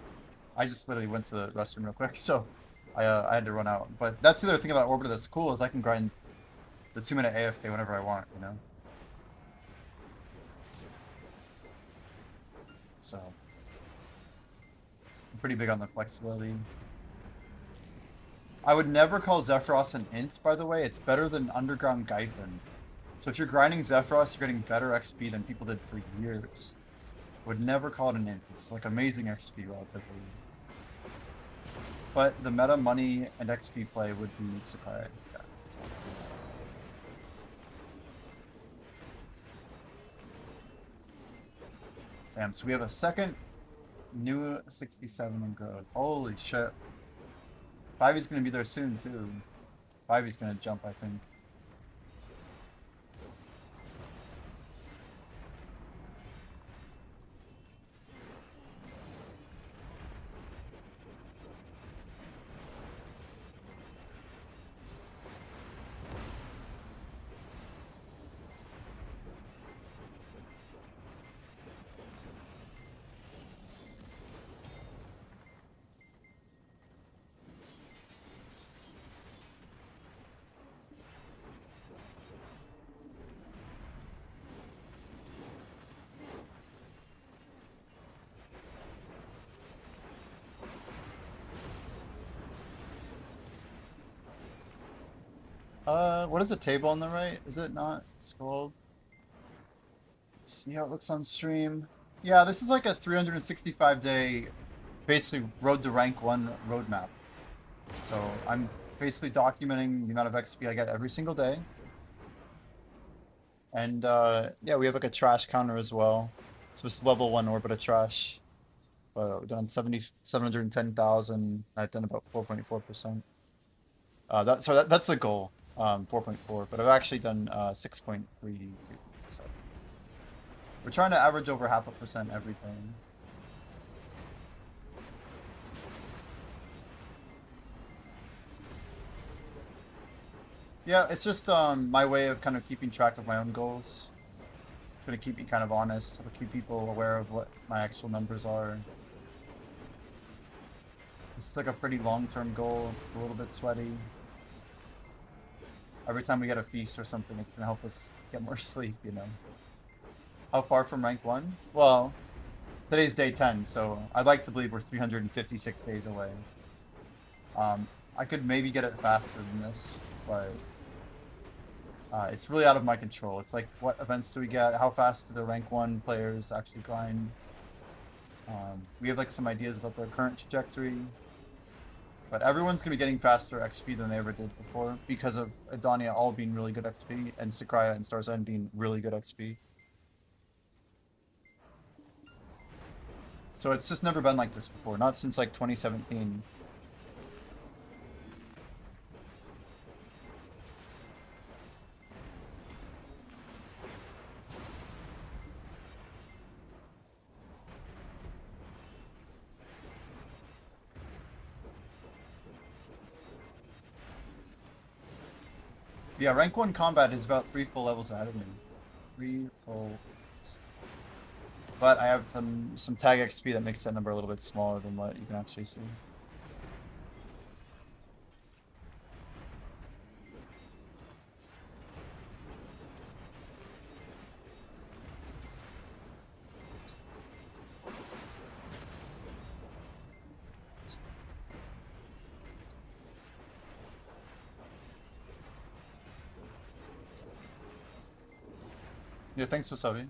I just literally went to the restroom real quick, so I had to run out. But that's the other thing about Orbita that's cool, is I can grind the 2-minute AFK whenever I want, you know? So, I'm pretty big on the flexibility. I would never call Zephyros an int, by the way. It's better than Underground Gython. So if you're grinding Zephyros, you're getting better XP than people did for years. Would never call it an int. It's like amazing XP relatively. But the meta money and XP play would be Sakai. Yeah. Damn, so we have a second new 67 in growth. Holy shit. 5E's gonna be there soon too. 5E's gonna jump, I think. What is the table on the right? Is it not scrolled? See how it looks on stream. Yeah, this is like a 365-day, basically road to rank 1 roadmap. So I'm basically documenting the amount of XP I get every single day. And yeah, we have like a trash counter as well. So it's level 1 orbit of trash. We've done 710,000. I've done about 4.4%. That's the goal, 4.4. But I've actually done 6.3. So we're trying to average over 0.5% everything. Yeah, it's just my way of kind of keeping track of my own goals. It's going to keep me kind of honest. It'll keep people aware of what my actual numbers are. This is like a pretty long-term goal, a little bit sweaty. Every time we get a feast or something, it's going to help us get more sleep, you know. How far from rank 1? Well, today's day 10, so I'd like to believe we're 356 days away. I could maybe get it faster than this, but it's really out of my control. It's like, what events do we get? How fast do the rank 1 players actually grind? We have like some ideas about their current trajectory. But everyone's going to be getting faster XP than they ever did before because of Adania all being really good XP and Sakraya and Star's End being really good XP. So it's just never been like this before, not since like 2017. Yeah, rank 1 combat is about 3 full levels ahead of me. 3 full. But I have some tag XP that makes that number a little bit smaller than what you can actually see. Yeah, thanks for subbing.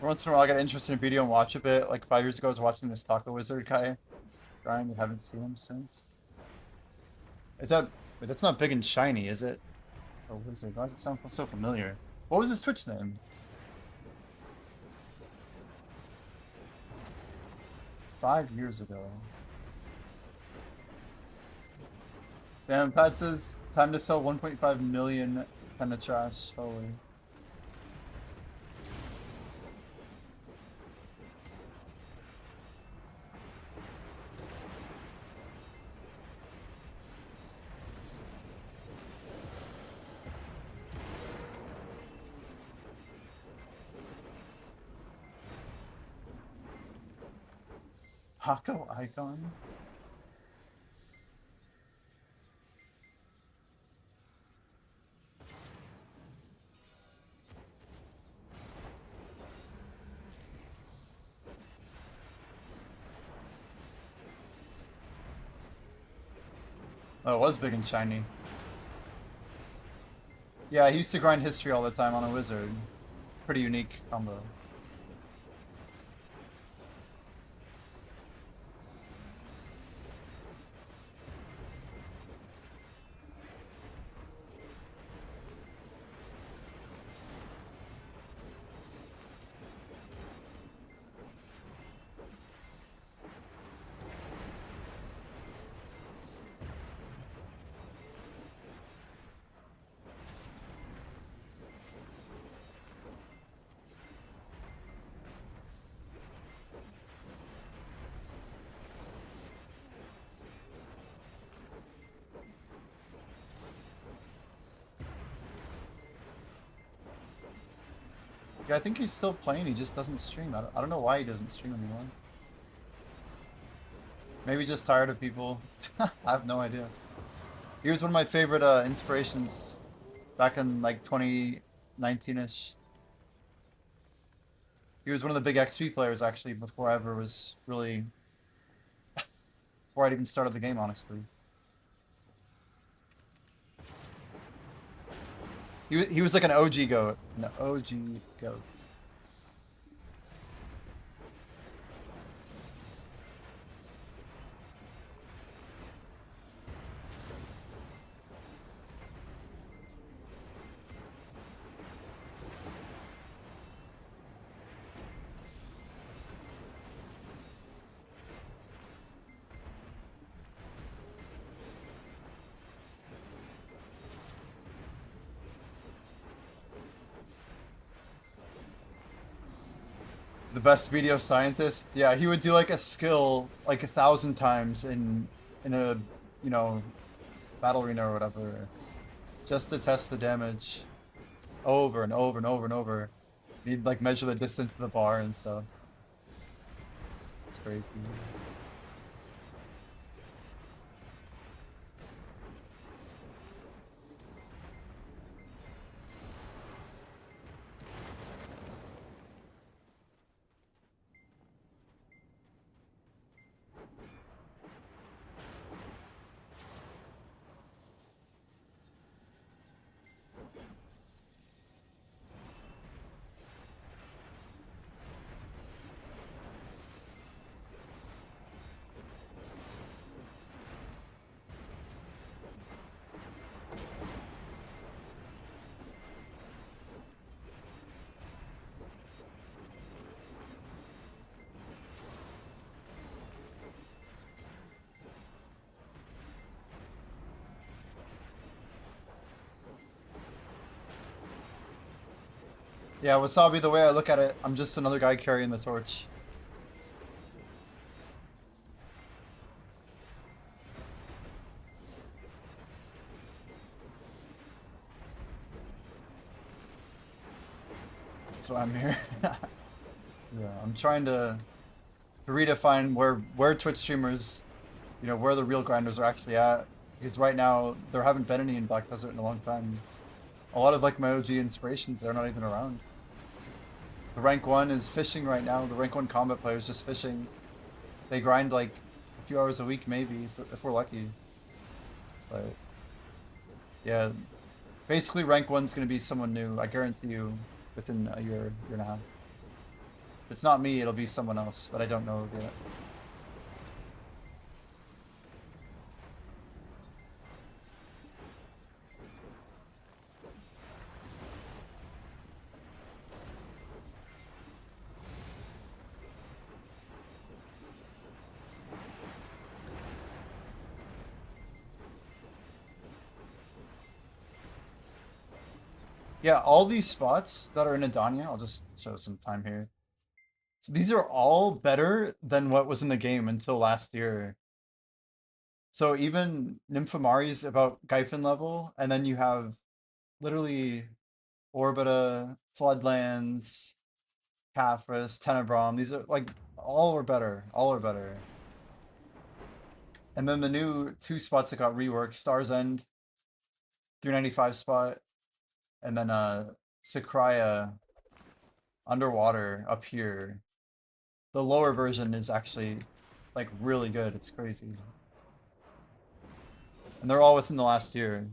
Once in a while, I get interested in video and watch a bit. Like 5 years ago, I was watching this Taco Wizard guy grind. I haven't seen him since. Is that? Wait, that's not big and shiny, is it? Oh, Wizard. Why does it sound so familiar? What was his Twitch name? $5 years ago. Damn, Pat says time to sell 1.5 million ton of trash. Holy. Hako icon? Oh, it was big and shiny. Yeah, he used to grind history all the time on a wizard. Pretty unique combo. Yeah, I think he's still playing, he just doesn't stream. I don't know why he doesn't stream anymore. Maybe just tired of people. I have no idea. He was one of my favorite inspirations back in like 2019-ish. He was one of the big XP players actually before I ever was really... before I'd even started the game, honestly. He was like an OG goat. An OG goat. The best video scientist? Yeah, he would do like a skill like 1,000 times in a, you know, battle arena or whatever. Just to test the damage. Over and over and over and over. He'd like measure the distance to the bar and stuff. It's crazy. Yeah, Wasabi, the way I look at it, I'm just another guy carrying the torch. That's why I'm here. Yeah, I'm trying to redefine where Twitch streamers, you know, where the real grinders are actually at. Because right now there haven't been any in Black Desert in a long time. A lot of like my OG inspirations, they're not even around. The rank 1 is fishing right now. The rank 1 combat players just fishing. They grind like a few hours a week maybe if we're lucky. But yeah, basically rank 1's gonna be someone new. I guarantee you within a year and a half. If it's not me, it'll be someone else that I don't know yet. Yeah, all these spots that are in Adania, I'll just show some time here. So these are all better than what was in the game until last year. So even Nymphomari's about Gyphon level, and then you have literally Orbita, Floodlands, Caphras, Tenebrom. These are like all are better. All are better. And then the new 2 spots that got reworked, Star's End, 395 spot, and then Sakraya underwater up here. The lower version is actually like really good. It's crazy. And they're all within the last year.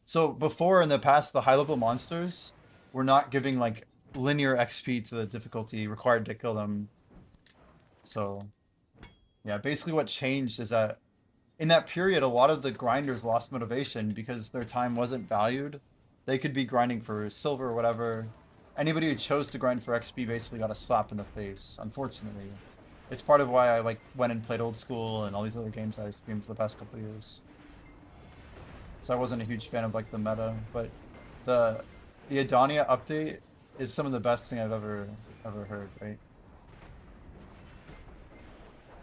So before in the past, the high level monsters were not giving like linear XP to the difficulty required to kill them. So yeah, basically what changed is that in that period, a lot of the grinders lost motivation because their time wasn't valued. They could be grinding for silver or whatever. Anybody who chose to grind for XP basically got a slap in the face, unfortunately. It's part of why I like went and played old school and all these other games I streamed for the past couple of years. So I wasn't a huge fan of like the meta, but the Adania update is some of the best thing I've ever heard, right?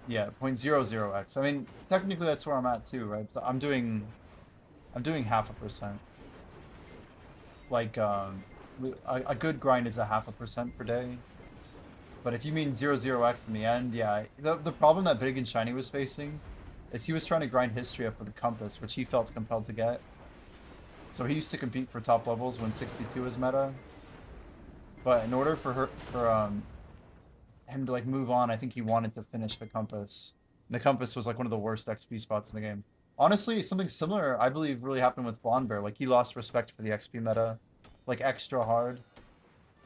Yeah, 0.00x. I mean, technically that's where I'm at too, right? So I'm doing 0.5%. Like a good grind is 0.5% per day. But if you mean 0.0x in the end, yeah. The problem that Big and Shiny was facing is he was trying to grind history up with the compass, which he felt compelled to get. So he used to compete for top levels when 62 was meta. But in order for him to like move on, I think he wanted to finish the compass. And the compass was like one of the worst XP spots in the game. Honestly, something similar I believe really happened with Blonde Bear. Like he lost respect for the XP meta, like extra hard.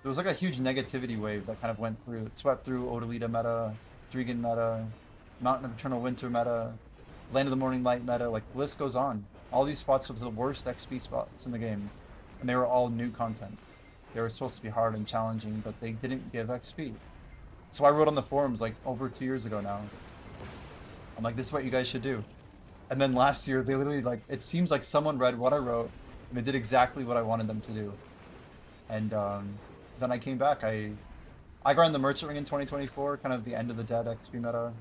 There was like a huge negativity wave that kind of went through. It swept through Odalita meta, Dregan meta, Mountain of Eternal Winter meta, Land of the Morning Light meta. Like the list goes on. All these spots were the worst XP spots in the game, and they were all new content. They were supposed to be hard and challenging, but they didn't give XP. So I wrote on the forums like over 2 years ago now. I'm like, this is what you guys should do. And then last year, they literally like, it seems like someone read what I wrote and they did exactly what I wanted them to do. And then I came back. I grind the Merchant Ring in 2024, kind of the end of the dead XP meta,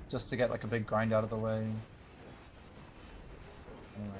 just to get like a big grind out of the way. Anyway.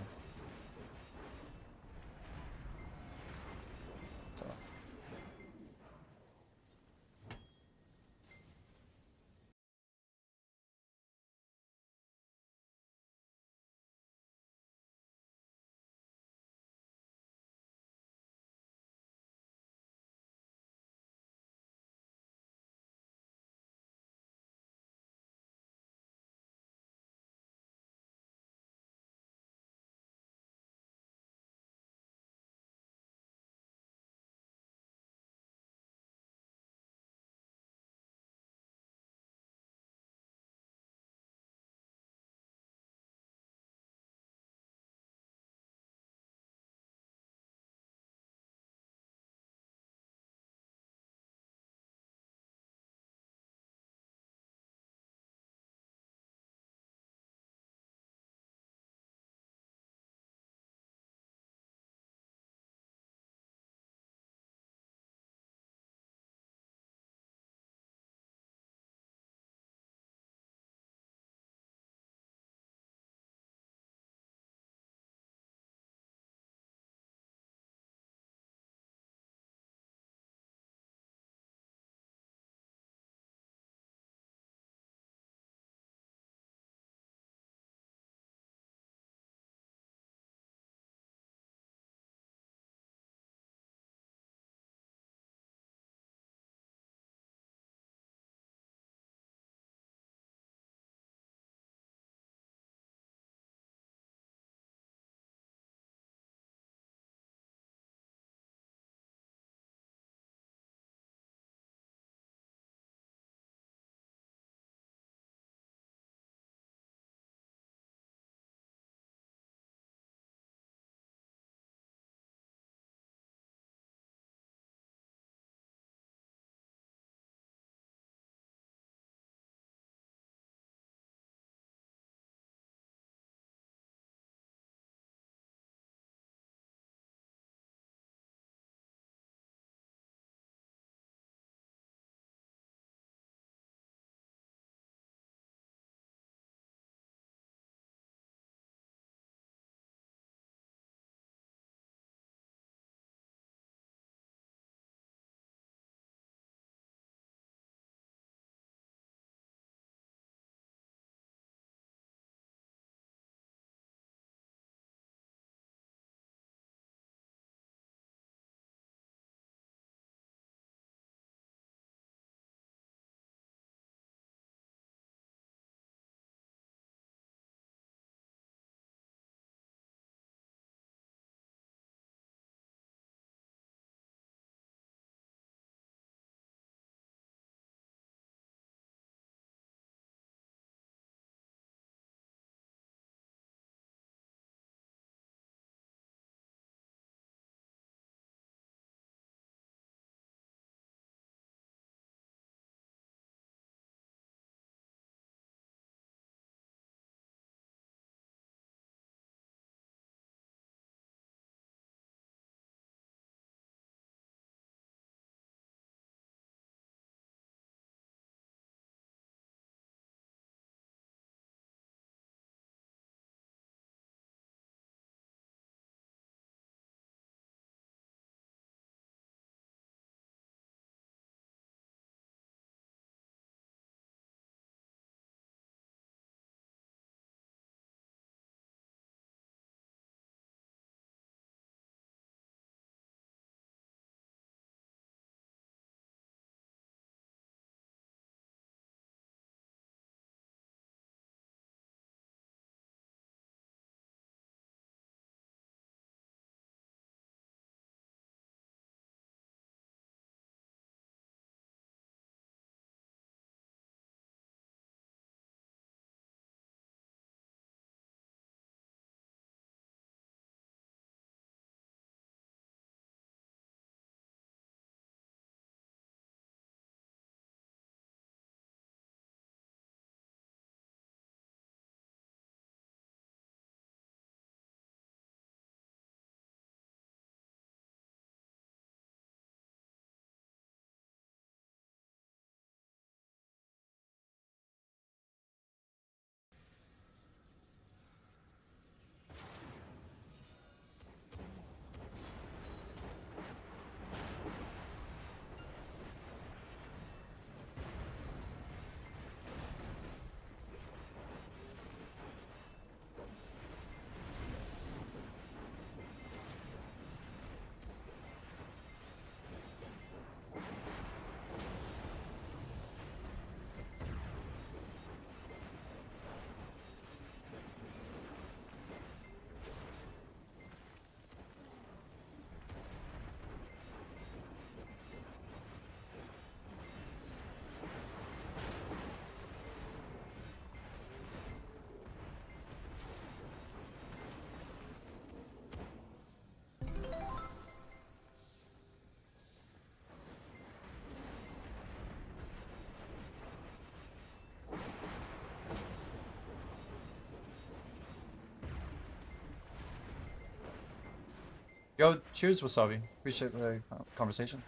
Yo, cheers, Wasabi. Appreciate the conversation.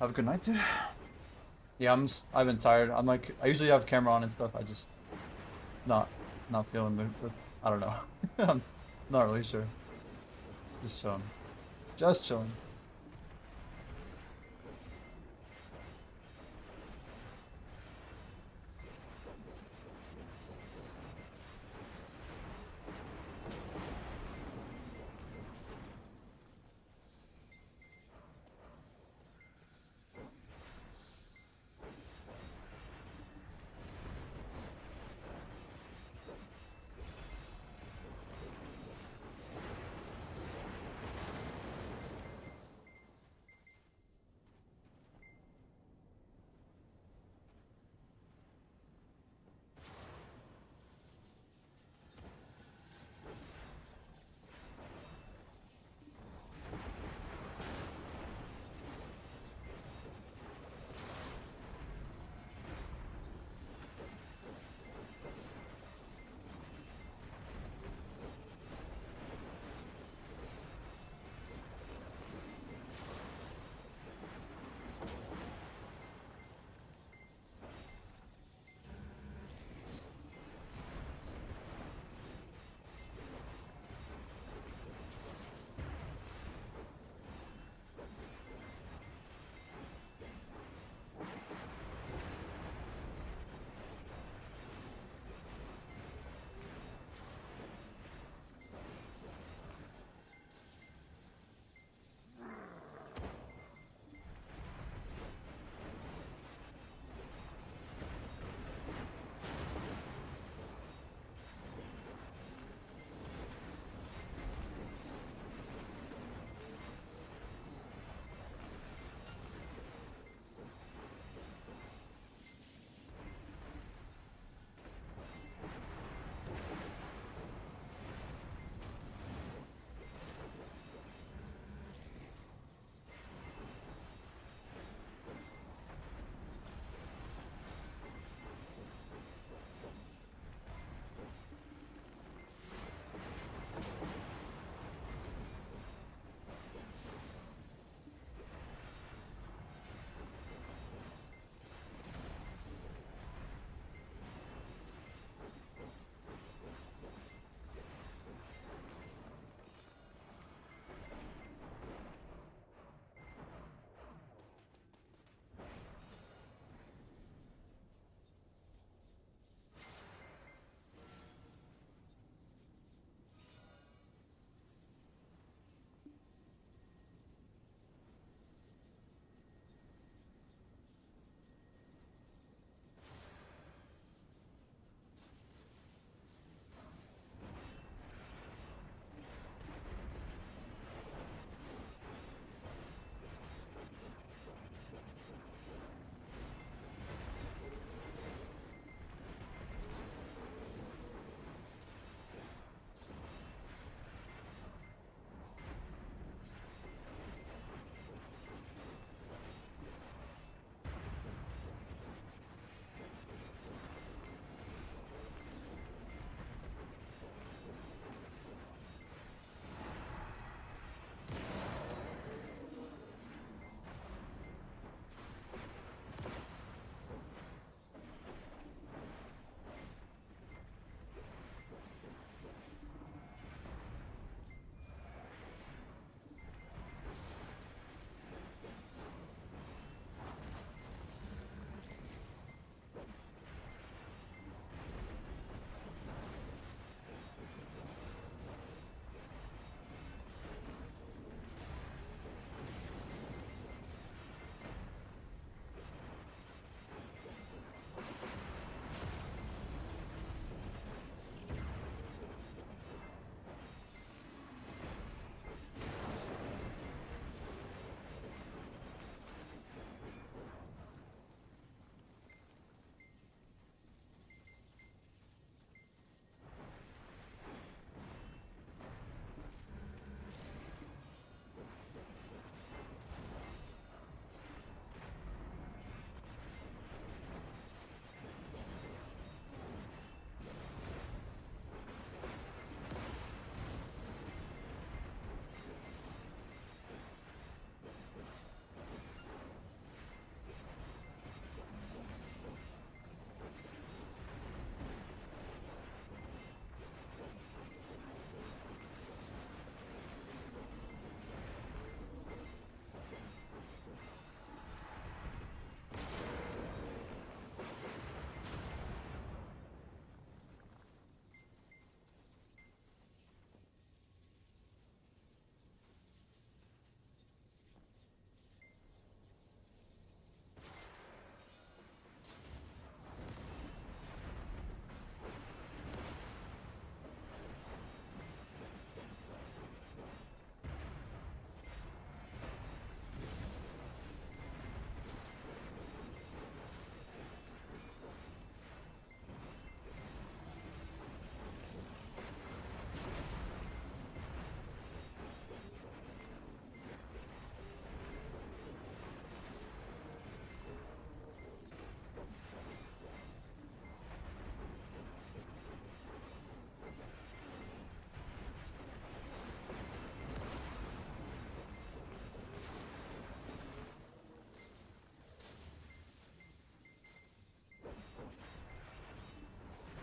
Have a good night, dude. Yeah, I've been tired. I'm like, I usually have camera on and stuff. I just not feeling the I don't know. I'm not really sure. Just chilling. Just chilling.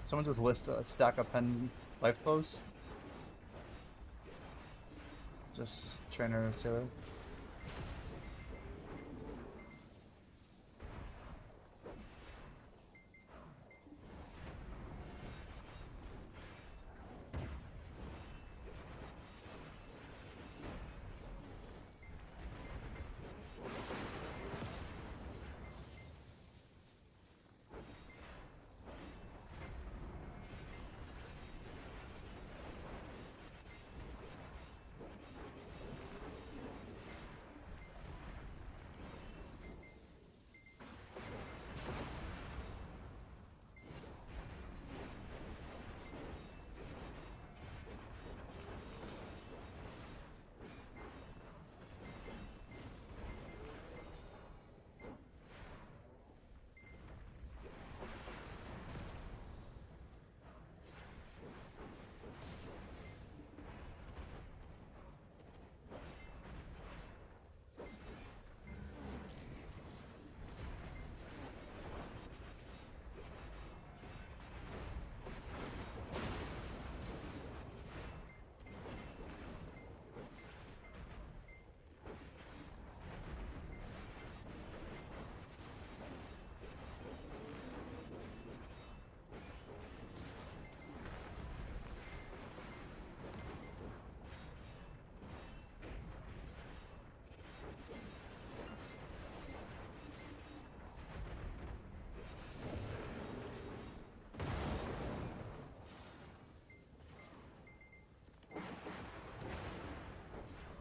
Someone just list a stack of pen life clothes. Just trainer sailor.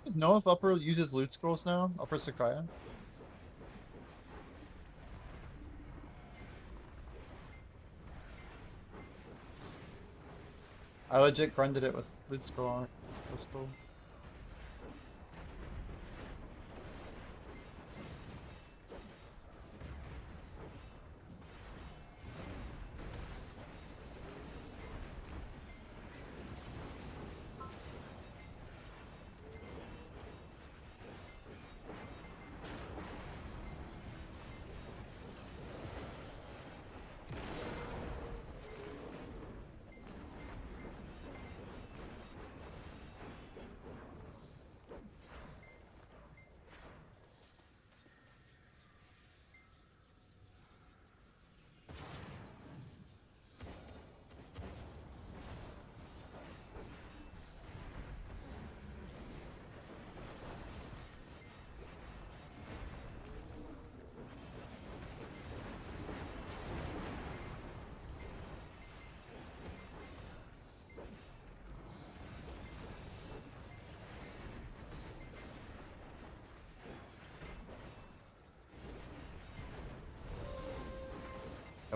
Does know if Upper uses loot scrolls now? Upper Sakaya? I legit grinded it with loot scroll on it. That's cool.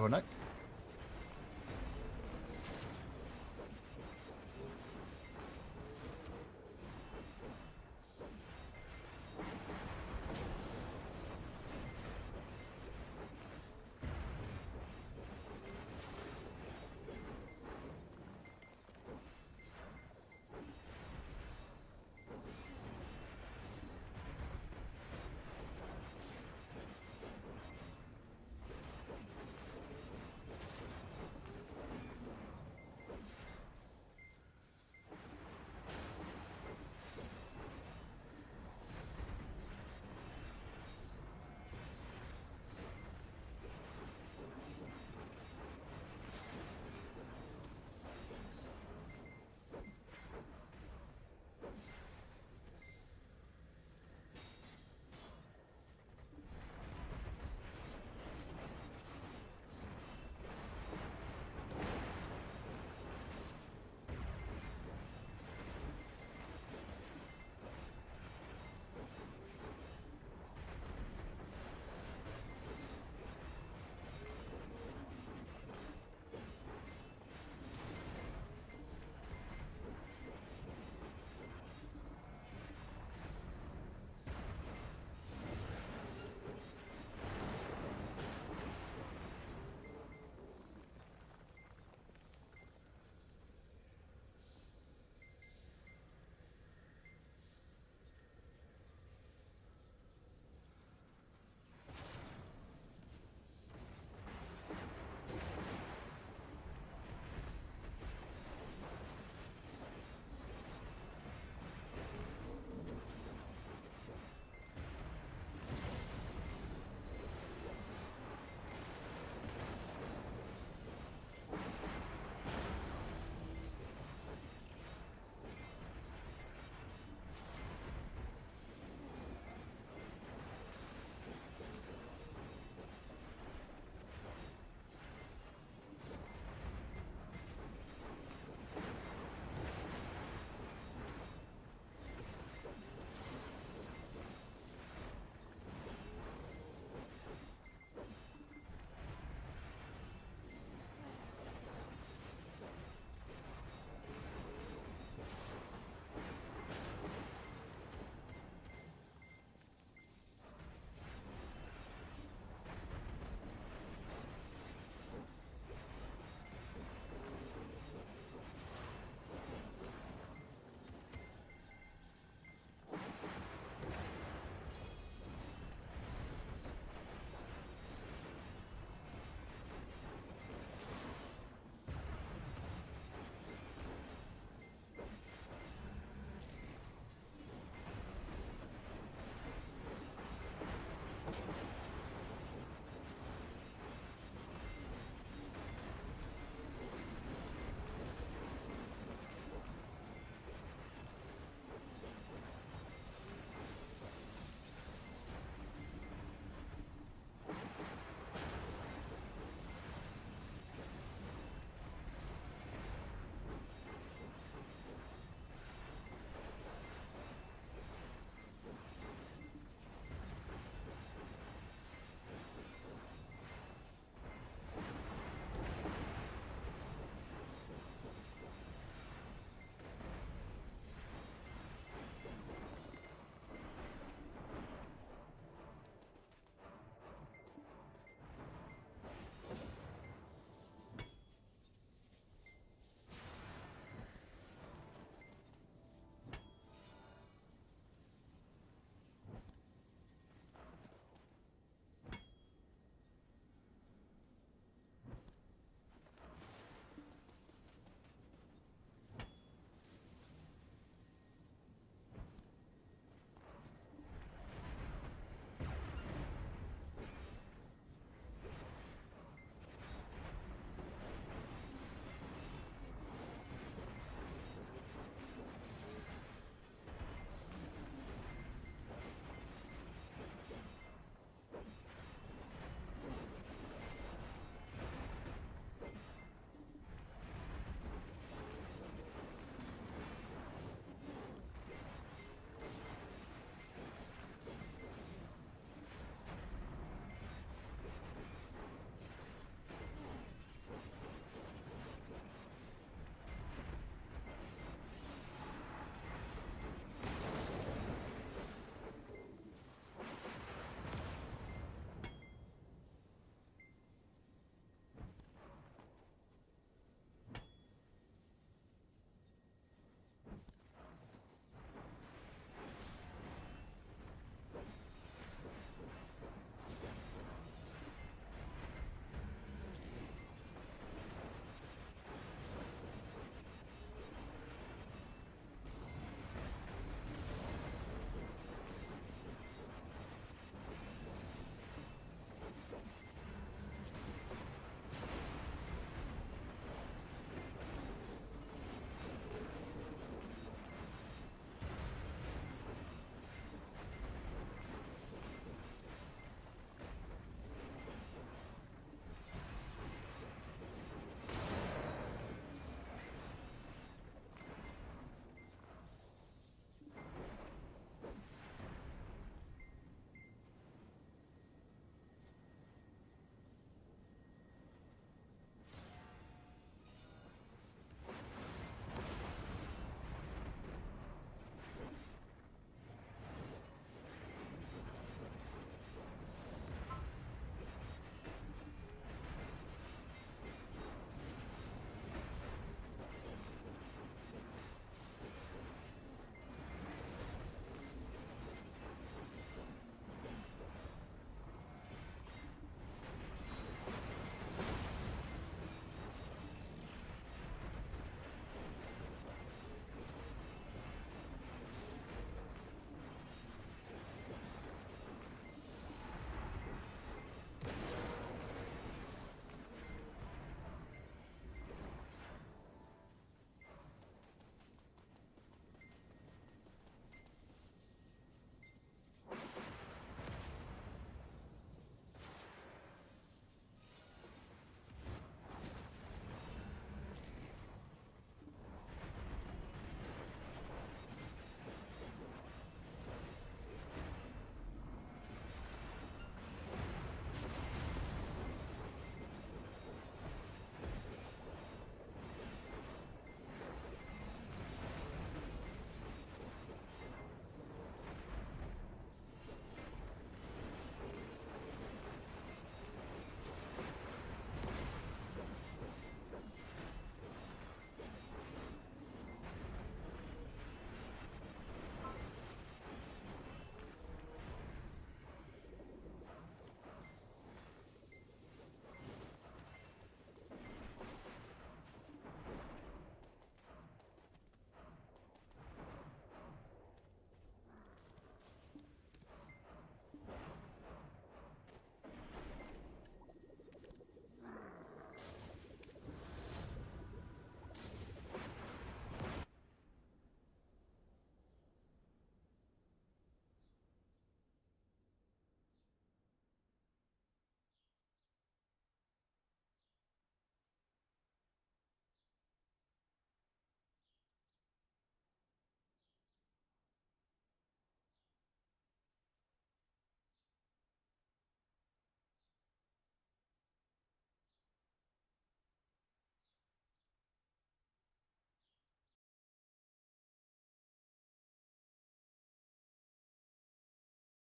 Neck.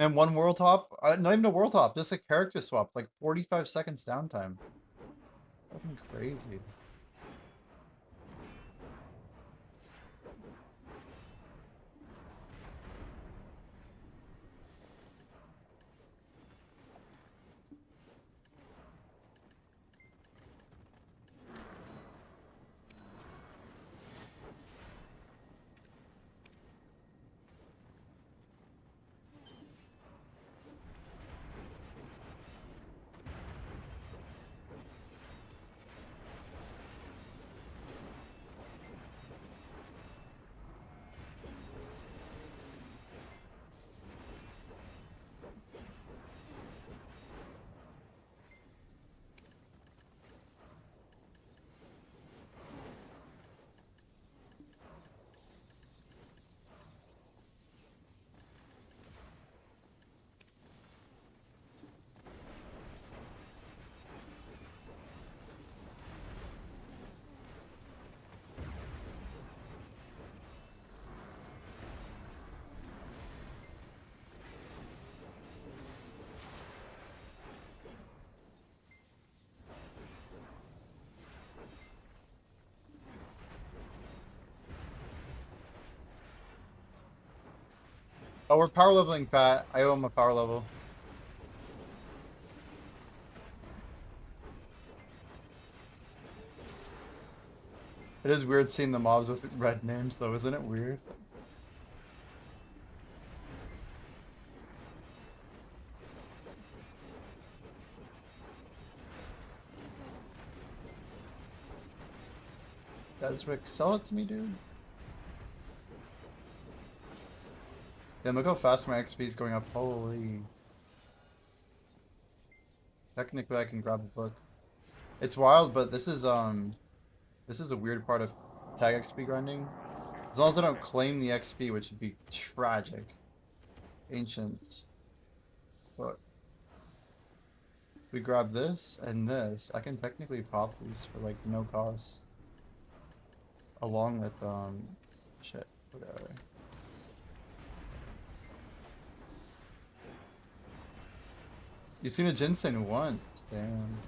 And one world top, not even a world top, just a character swap, like 45 seconds downtime. Fucking crazy. Oh, we're power leveling Pat. I owe him a power level. It is weird seeing the mobs with red names though, isn't it weird? Desrick, sell it to me, dude. Damn, look how fast my XP is going up. Holy. Technically, I can grab a book. It's wild, but this is a weird part of tag XP grinding. As long as I don't claim the XP, which would be tragic. Ancient. But we grab this and this. I can technically pop these for like no cost. Along with shit, whatever. You've seen a ginseng once, damn.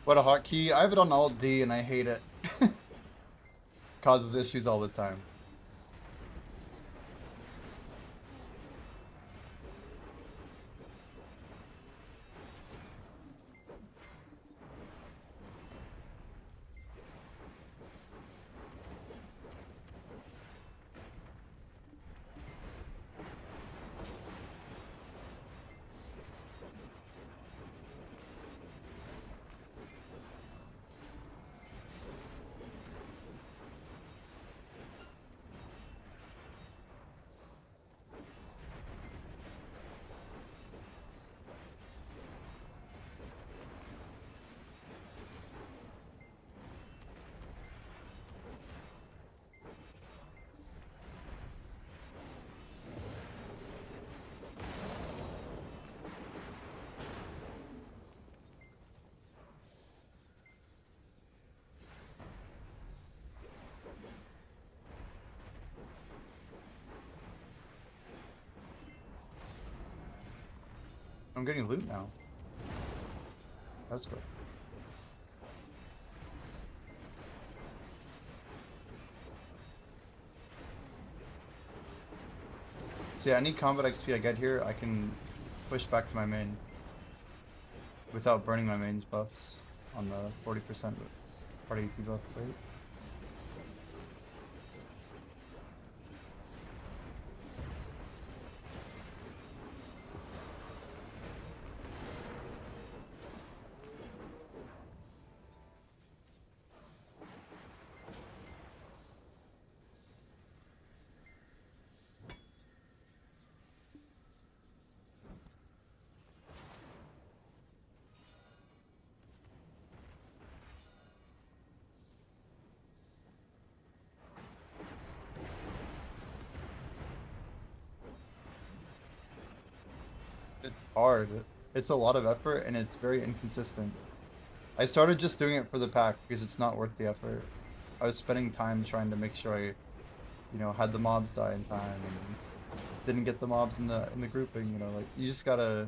What a hotkey. I have it on Alt D and I hate it. Causes issues all the time. I'm getting loot now. That's good. See, any combat XP I get here, I can push back to my main without burning my main's buffs on the 40% party debuff rate. It's hard. It's a lot of effort and it's very inconsistent. I started just doing it for the pack because it's not worth the effort. I was spending time trying to make sure I, had the mobs die in time and didn't get the mobs in the grouping, like you just gotta.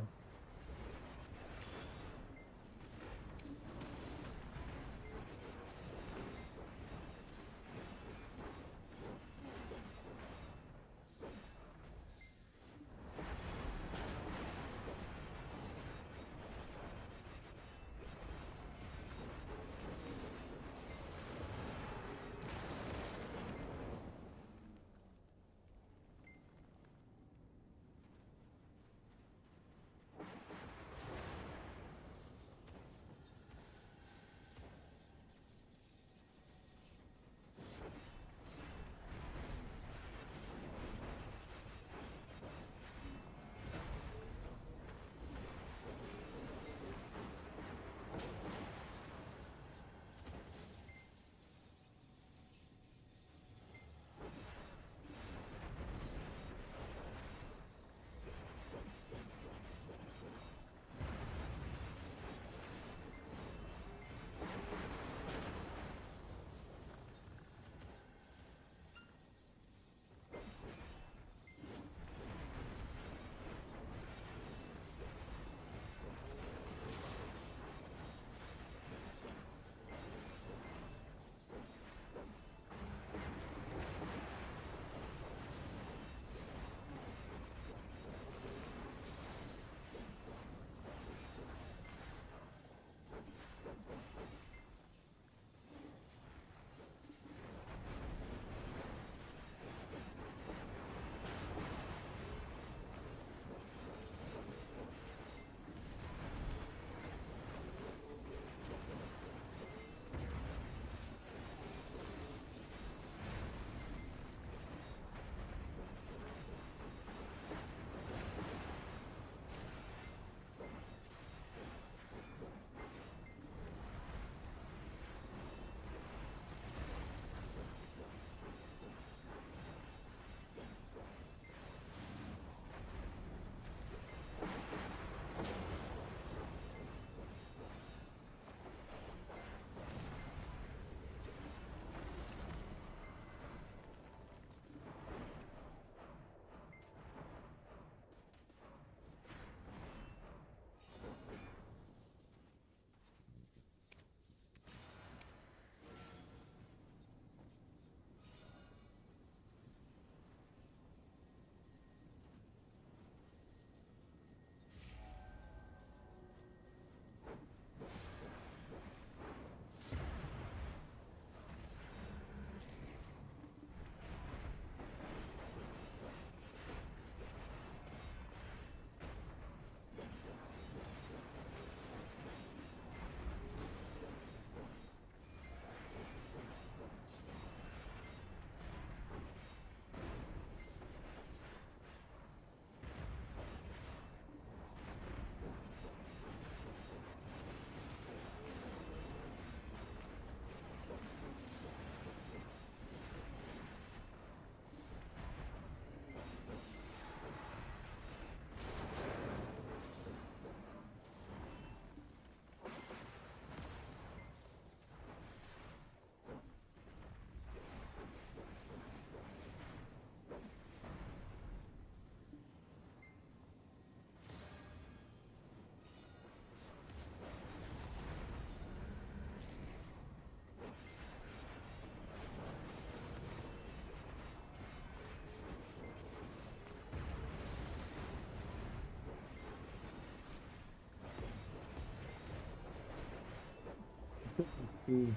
XP.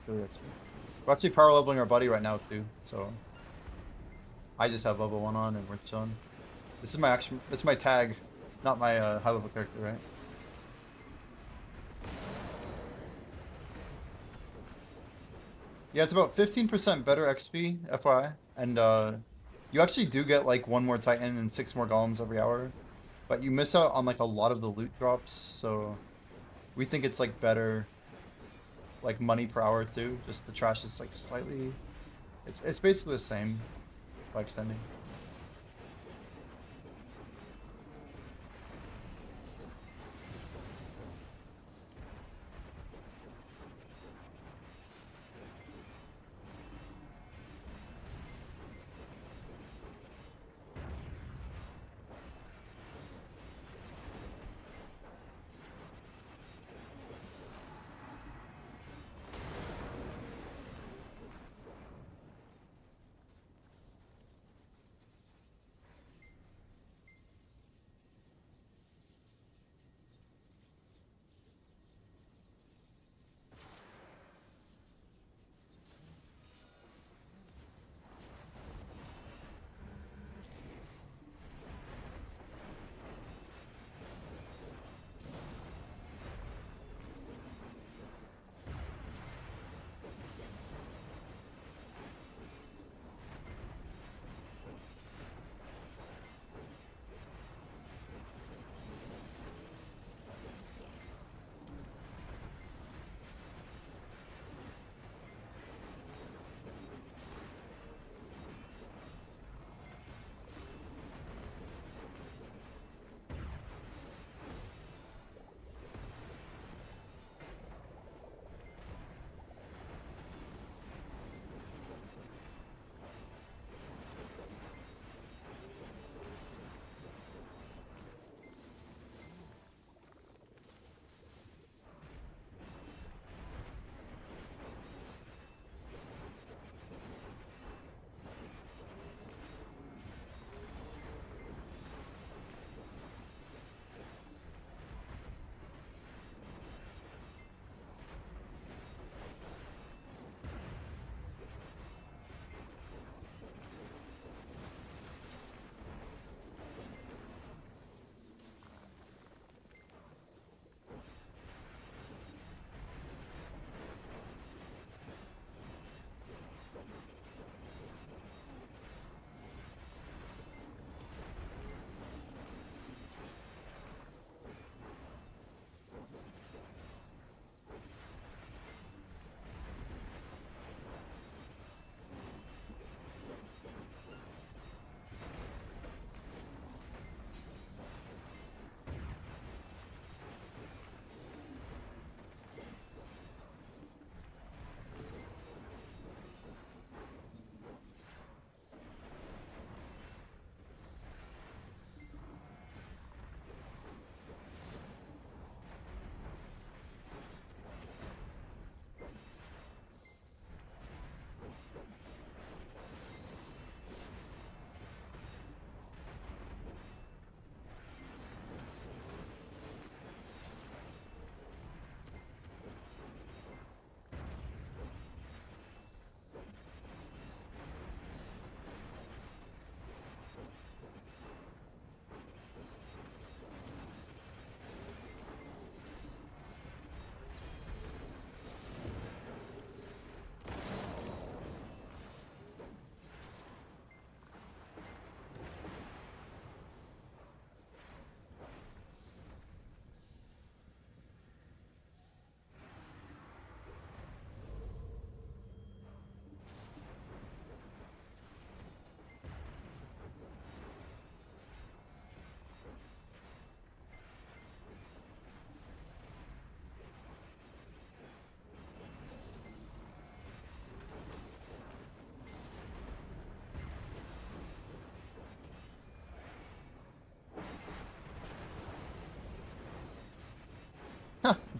We're actually power leveling our buddy right now too, so I just have level 1 on and we're chilling. This is my action. This is my tag, not my high level character, right? Yeah, it's about 15% better XP, FYI, and you actually do get like 1 more Titan and 6 more golems every hour, but you miss out on like a lot of the loot drops. So we think it's like better, like money per hour too. Just the trash is like slightly. It's basically the same by extending.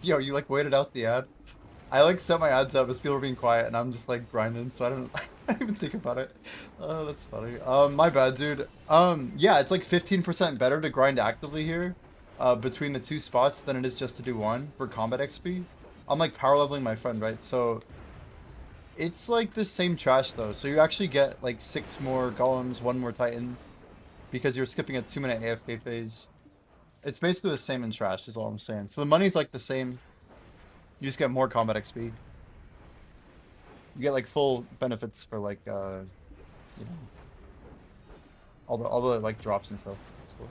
Yo, you like waited out the ad? I like set my ads up as people are being quiet and I'm just like grinding, so I don't I don't even think about it. That's funny. My bad, dude. Yeah, it's like 15% better to grind actively here, between the two spots than it is just to do one for combat XP. I'm like power leveling my friend, right? So it's like the same trash though. So you actually get like 6 more golems, 1 more titan, because you're skipping a 2-minute AFK phase. It's basically the same in trash, is all I'm saying. So the money's like the same. You just get more combat XP. You get like full benefits for like you know, all the like drops and stuff. That's cool.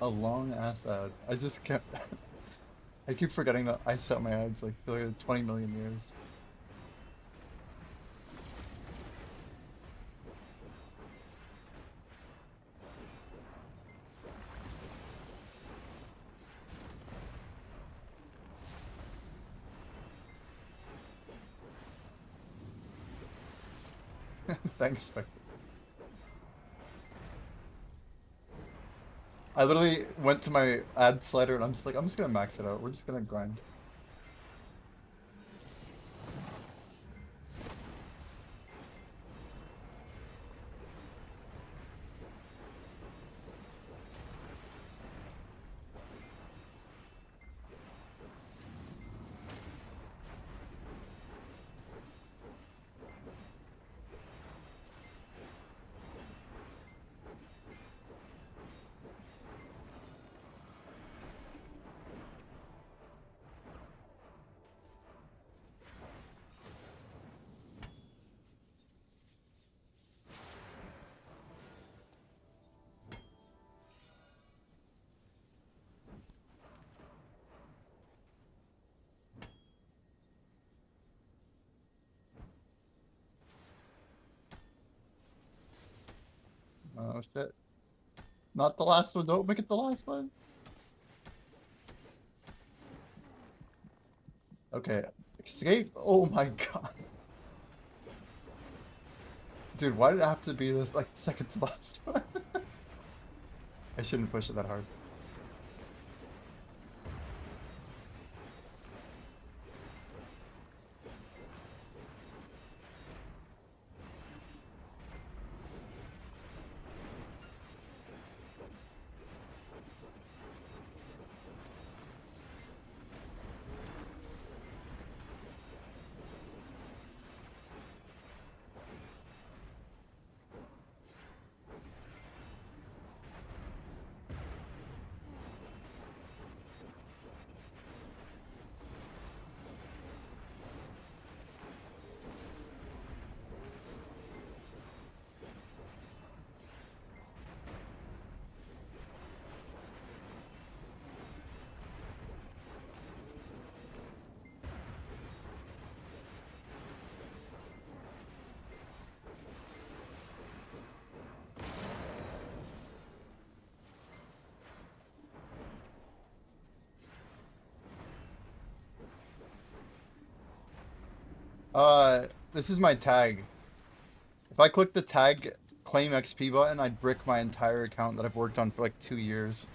A long ass ad. I just can't. I keep forgetting that I set my ads like 20 million years. Thanks, Spectre. I literally went to my ad slider and I'm just like, I'm just gonna max it out. We're just gonna grind. Oh shit. Not the last one. Don't make it the last one. Okay. Escape? Oh my god. Dude, why did it have to be the like second to last one? I shouldn't push it that hard. This is my tag. If I click the tag claim XP button, I'd brick my entire account that I've worked on for like 2 years.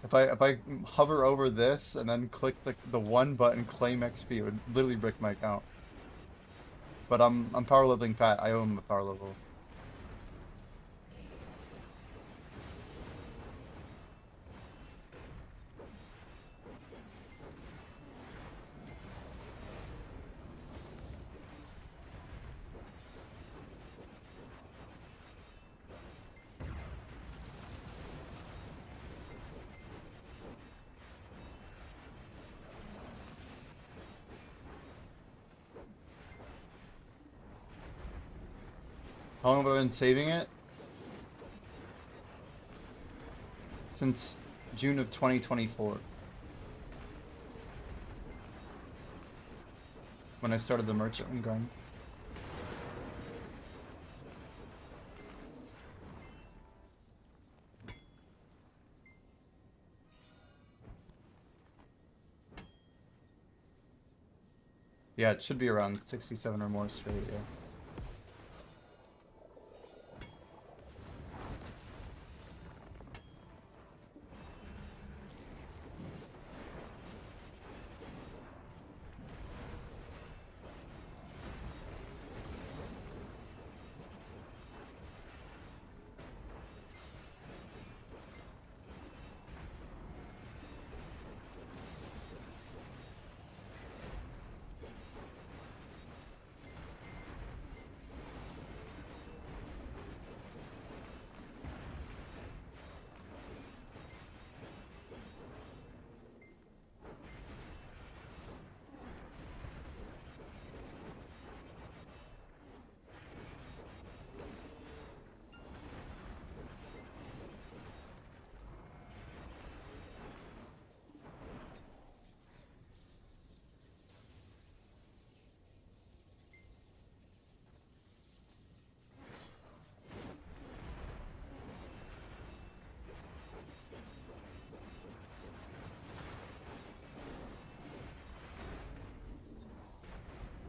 If I hover over this and then click the one button claim XP, it would literally brick my account. But I'm power leveling Pat. I owe him a power level. How long have I been saving it? Since June of 2024. When I started the merchant and grind. Yeah, it should be around 67 or more straight, yeah.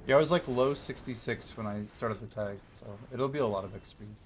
Yeah, I was like low 66 when I started the tag, so it'll be a lot of XP.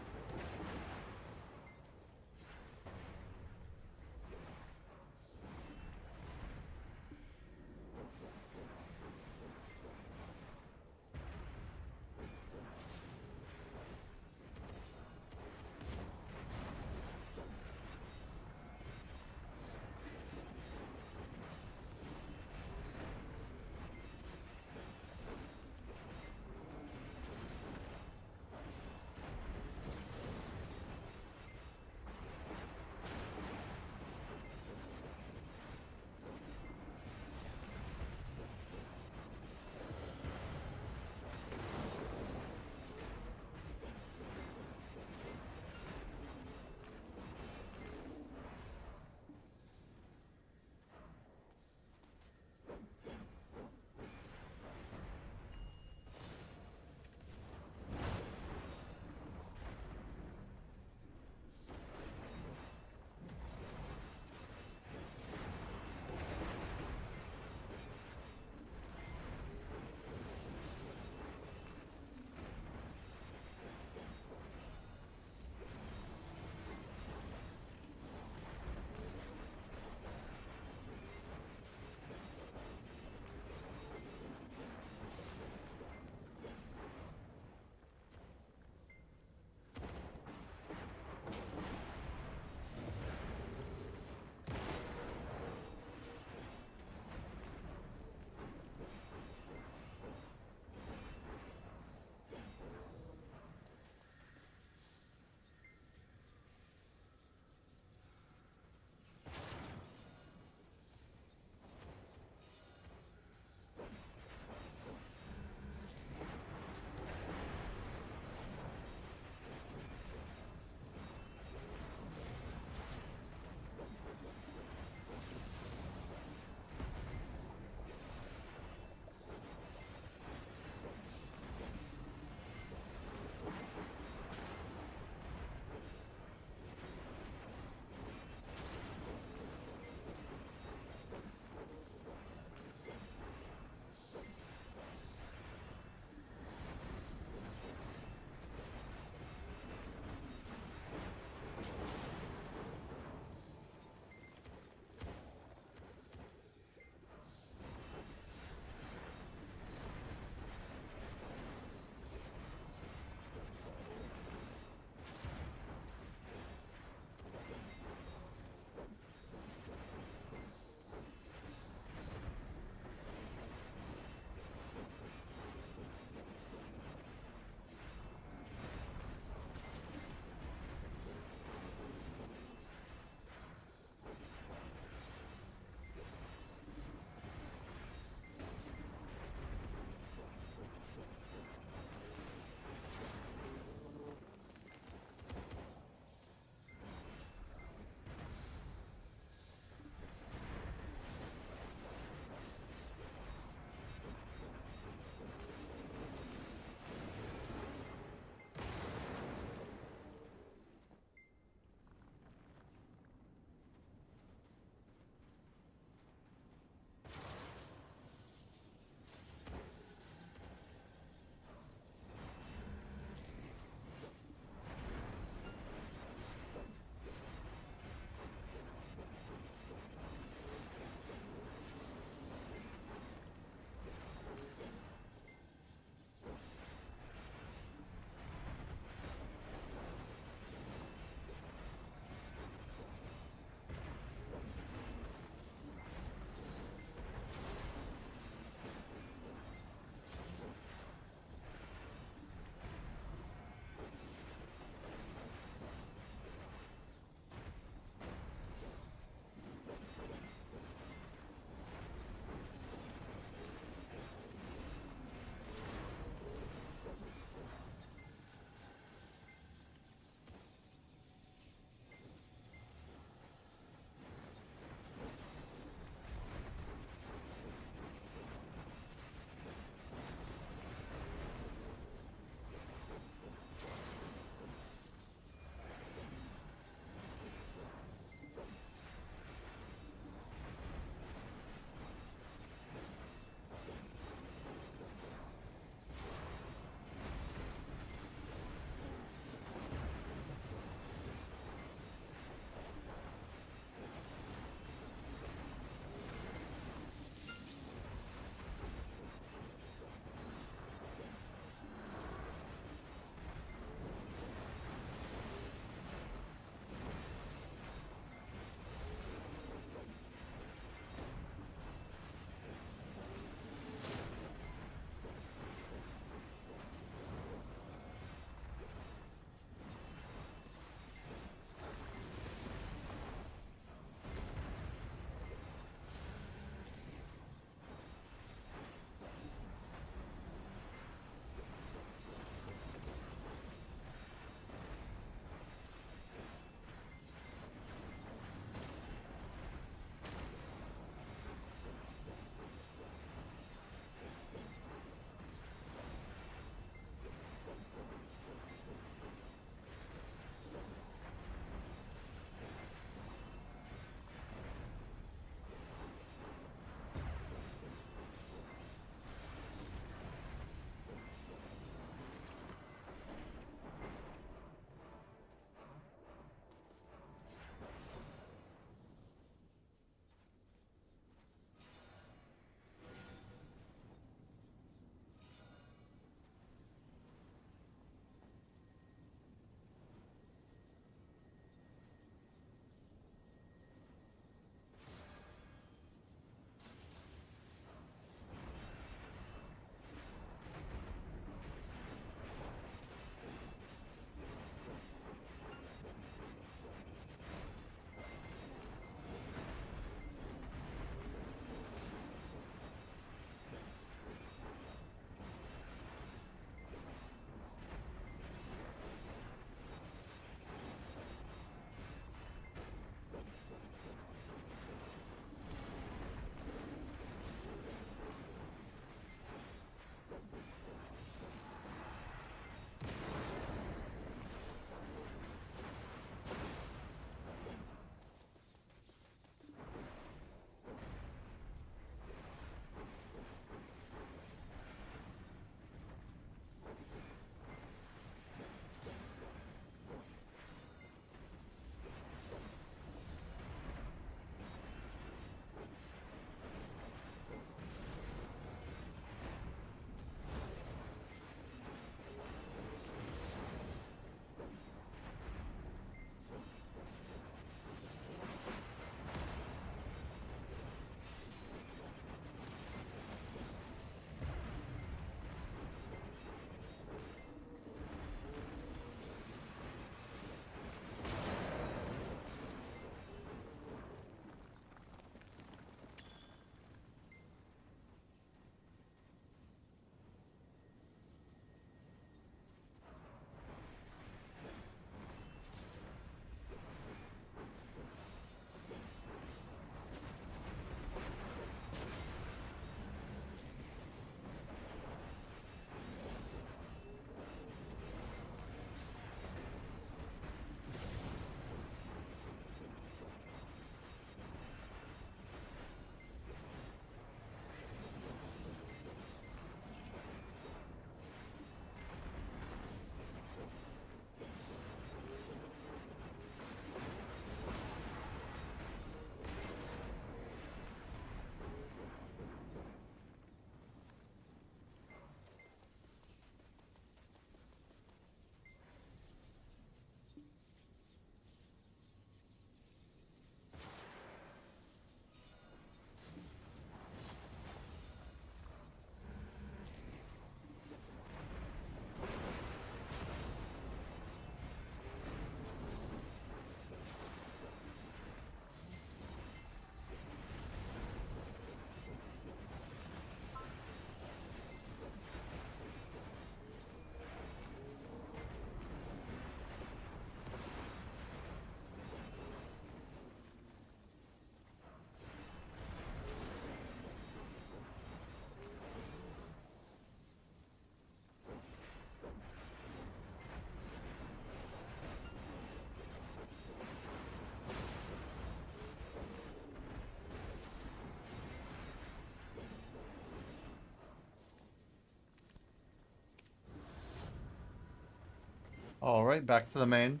Alright, back to the main.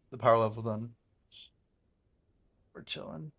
The power level done. We're chilling.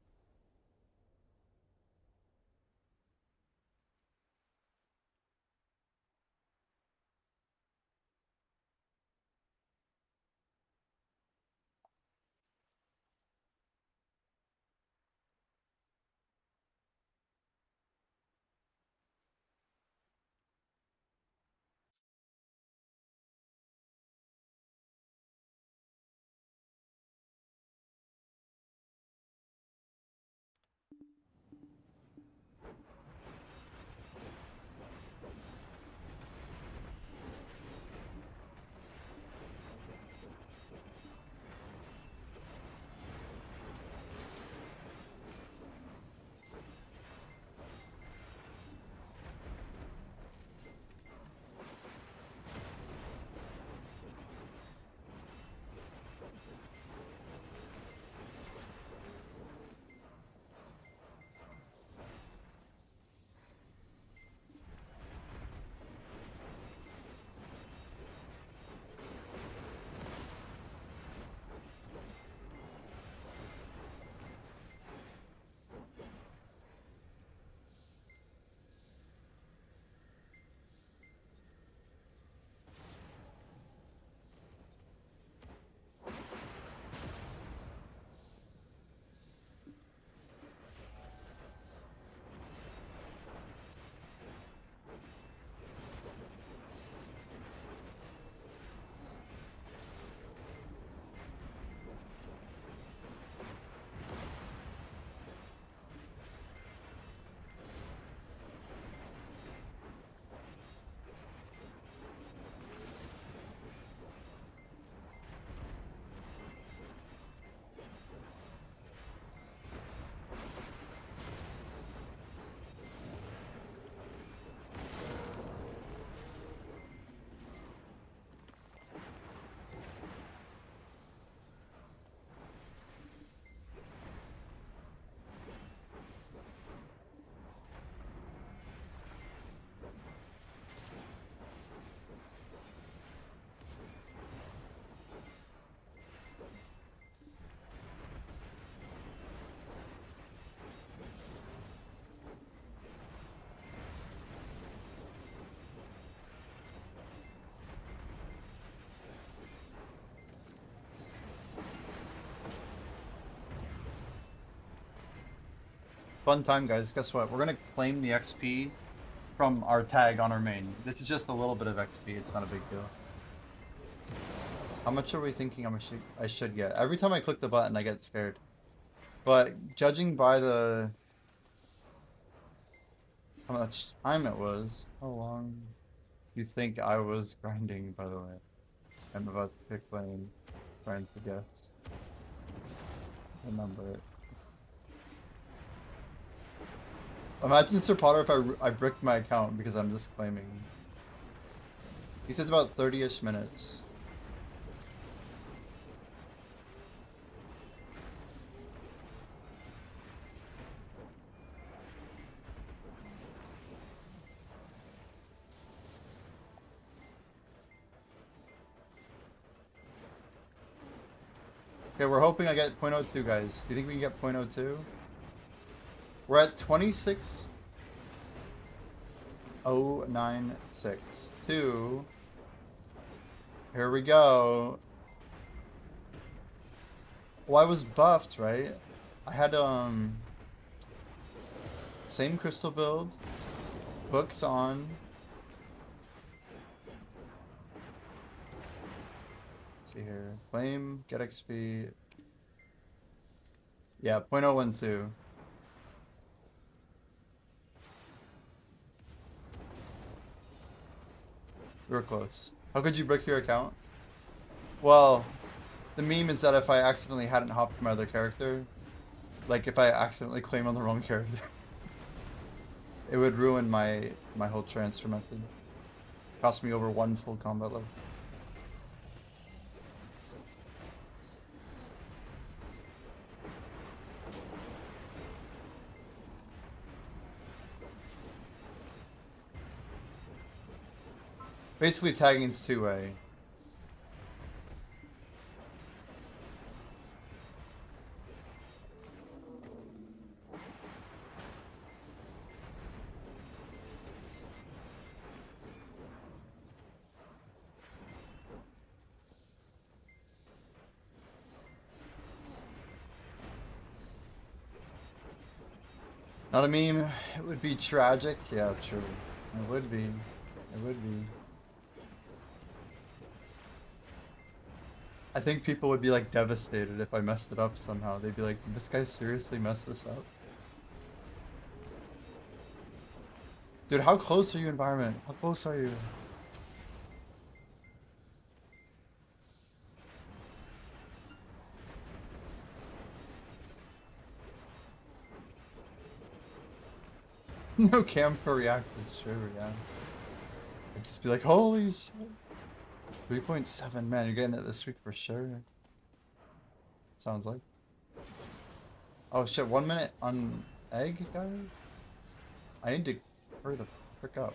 Fun time, guys. Guess what? We're gonna claim the XP from our tag on our main. This is just a little bit of XP. It's not a big deal. How much are we thinking I should get? Every time I click the button, I get scared. But judging by the how much time it was, how long you think I was grinding, by the way? I'm about to pick lane, trying to guess. Remember it. Imagine Sir Potter if I bricked my account because I'm just claiming. He says about 30-ish minutes. Okay, we're hoping I get 0.02, guys. Do you think we can get 0.02? We're at 26.096. Here we go. Well, I was buffed, right? I had same crystal build, books on. Let's see here. Claim, get XP. Yeah, 0.012. We were close. How could you brick your account? Well, the meme is that if I accidentally hadn't hopped to my other character, like if I accidentally claim on the wrong character, it would ruin my whole transfer method. Cost me over 1 full combat level. Basically, tagging is two-way. Not a meme. It would be tragic. Yeah, true. It would be. It would be. I think people would be like devastated if I messed it up somehow. They'd be like, "Did this guy seriously mess this up?" Dude, how close are you, environment? How close are you? No cam for react is true, yeah. I'd just be like, holy shit. 3.7, man, you're getting it this week for sure. Sounds like. Oh shit, 1 minute on egg, guys? I need to hurry the frick up.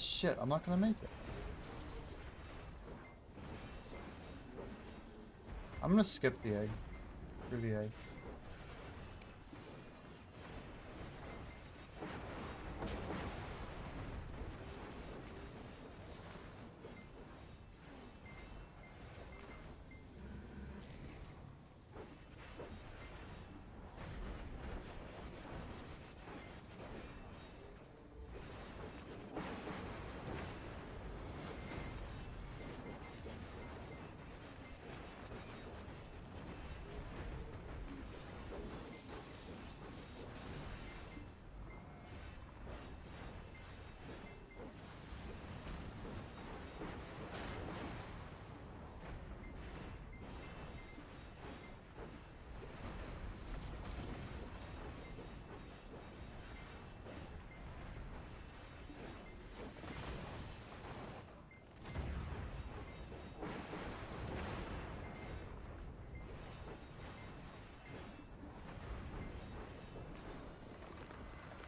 Shit, I'm not gonna make it. I'm gonna skip the egg. Screw the egg.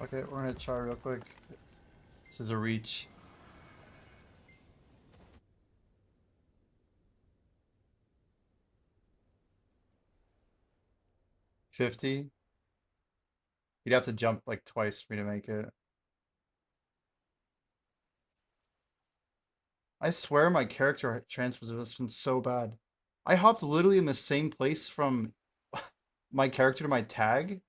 Okay, we're gonna try real quick. This is a reach. $50. You'd have to jump like twice for me to make it. I swear my character transfers have been so bad. I hopped literally in the same place from my character to my tag,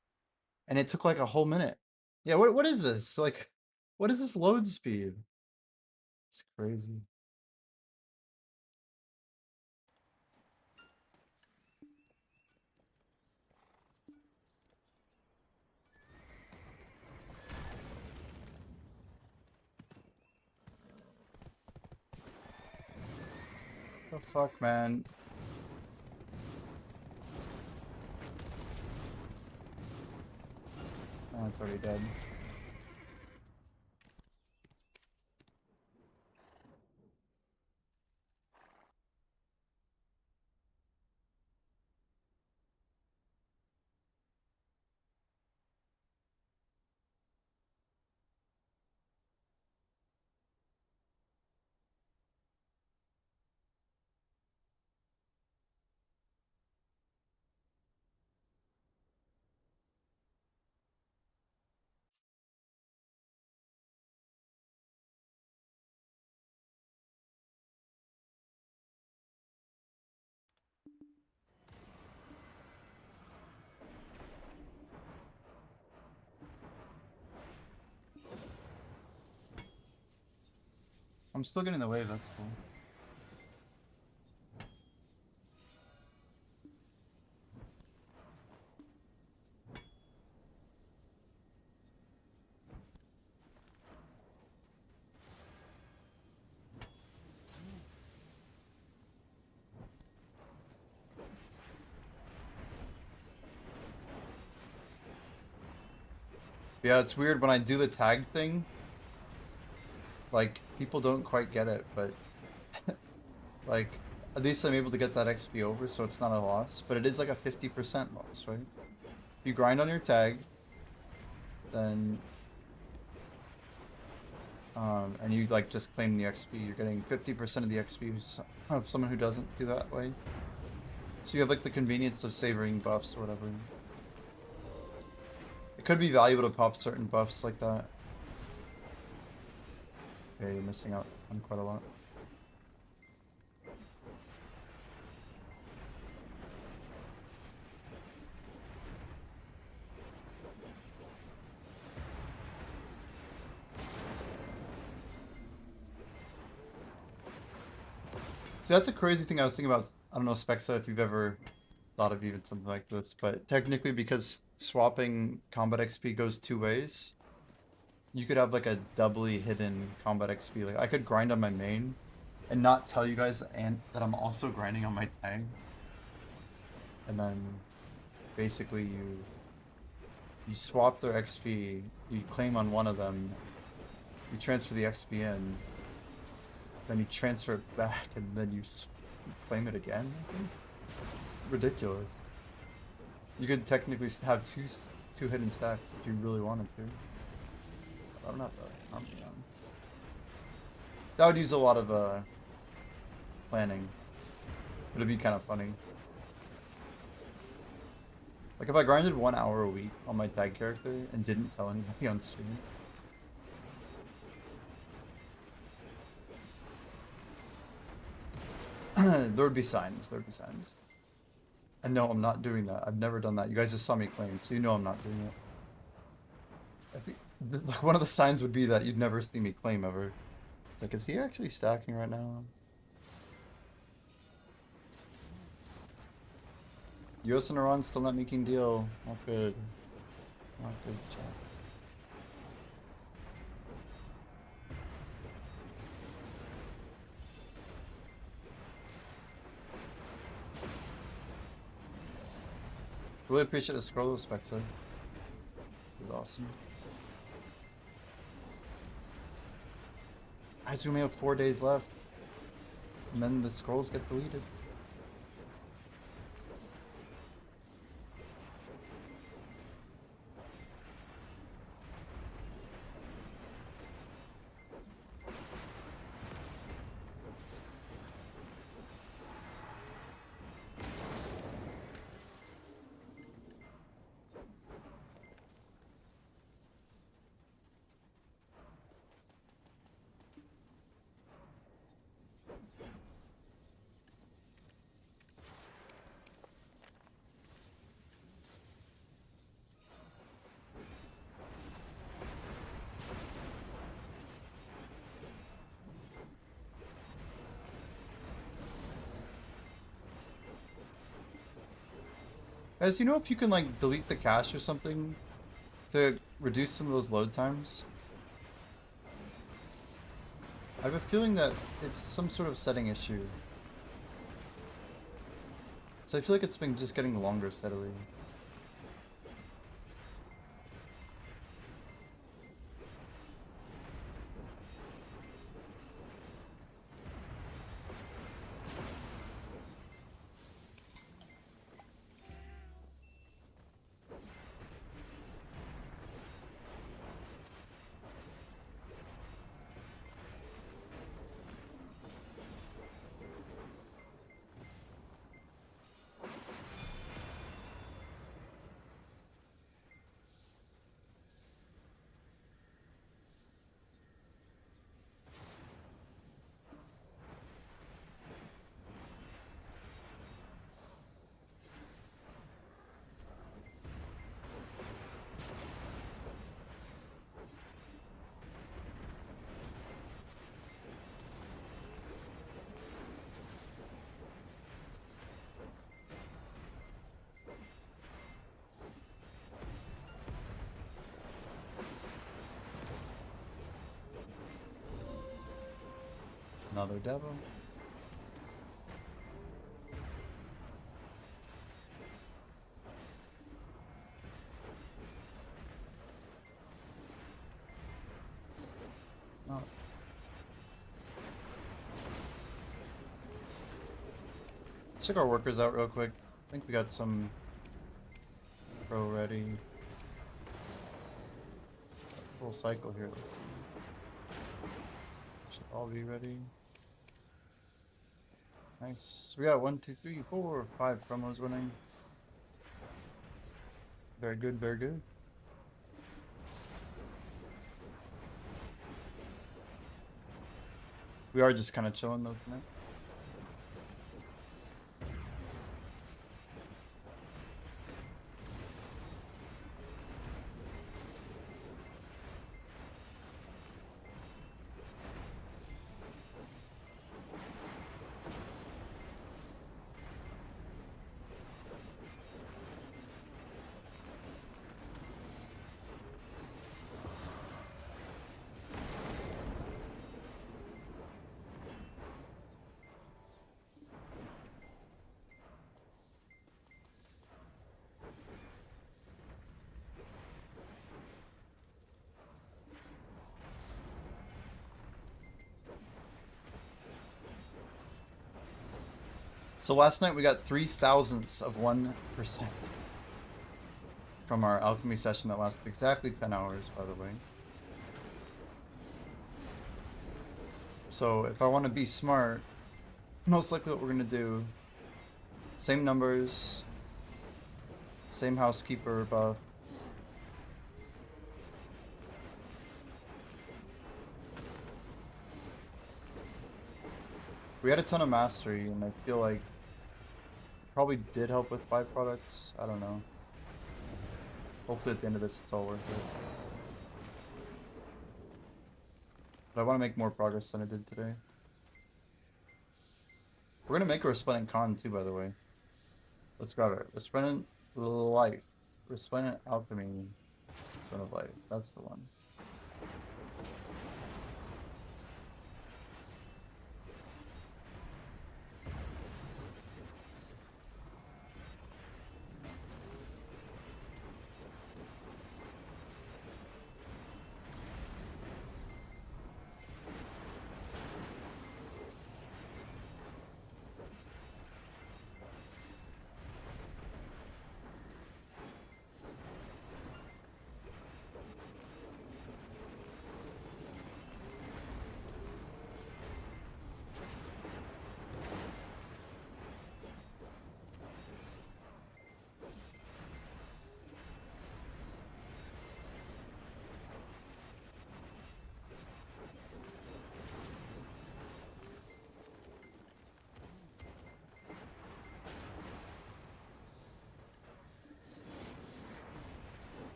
and it took like a whole minute. Yeah, what is this? Like, what is this load speed? It's crazy. The fuck, man? Oh, it's already dead. I'm still getting the wave, that's cool. Yeah, it's weird when I do the tag thing. Like, people don't quite get it, but like, at least I'm able to get that XP over, so it's not a loss. But it is like a 50% loss, right? If you grind on your tag, then and you like just claim the XP, you're getting 50% of the XP of someone who doesn't do that way. So you have like the convenience of savoring buffs or whatever. It could be valuable to pop certain buffs like that. Yeah, you're missing out on quite a lot. See, that's a crazy thing I was thinking about. I don't know, Spexa, if you've ever thought of even something like this, but technically because swapping combat XP goes two ways, you could have like a doubly hidden combat XP. Like I could grind on my main and not tell you guys and that I'm also grinding on my tag. And then basically you swap their XP, you claim on one of them, you transfer the XP in, then you transfer it back, and then you claim it again, I think? It's ridiculous. You could technically have two hidden stacks if you really wanted to. But I'm not that. That would use a lot of planning. But it'd be kind of funny. Like if I grinded 1 hour a week on my tag character and didn't tell anybody on stream. There would be signs. There would be signs. And no, I'm not doing that. I've never done that. You guys just saw me claim, so you know I'm not doing it. I think, like one of the signs would be that you'd never see me claim ever. It's like, is he actually stacking right now? US and Iran still not making deal. Not good. Not good, chat. Really appreciate the scroll respect, sir. This is awesome. Guys, we only have 4 days left. And then the scrolls get deleted. Guys, you know if you can like delete the cache or something to reduce some of those load times? I have a feeling that it's some sort of setting issue. So I feel like it's been just getting longer steadily. Another devil. Oh. Check our workers out real quick. I think we got some pro ready. Full cycle here, let's see. I'll be ready. Nice. So we got 1, 2, 3, 4, 5 promos winning. Very good, very good. We are just kind of chilling though tonight. So last night we got 0.003 of 1% from our alchemy session that lasted exactly 10 hours, by the way. So if I want to be smart, most likely what we're going to do, same numbers, same housekeeper buff. We had a ton of mastery, and I feel like probably did help with byproducts. I don't know. Hopefully at the end of this it's all worth it. But I want to make more progress than I did today. We're gonna make a resplendent con too, by the way. Let's grab it. Resplendent life. Resplendent alchemy. Son of life. That's the one.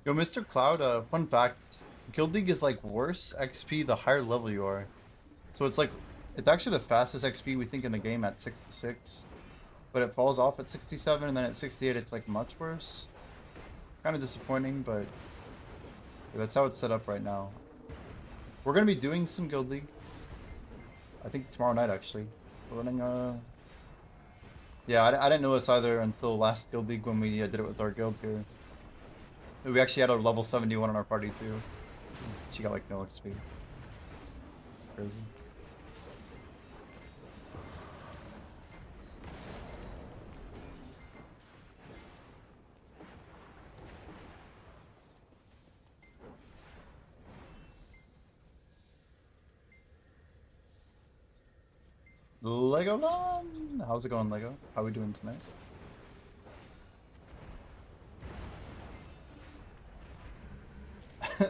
Yo, Mr. Cloud, fun fact, Guild League is like worse XP the higher level you are. So it's like, it's actually the fastest XP we think in the game at 66. But it falls off at 67, and then at 68 it's like much worse. Kind of disappointing, but that's how it's set up right now. We're going to be doing some Guild League. I think tomorrow night, actually. We're running yeah, I didn't know this either until last Guild League when we did it with our guild here. We actually had a level 71 in our party too. She got like no XP. Crazy. Legoland! How's it going, Lego? How are we doing tonight?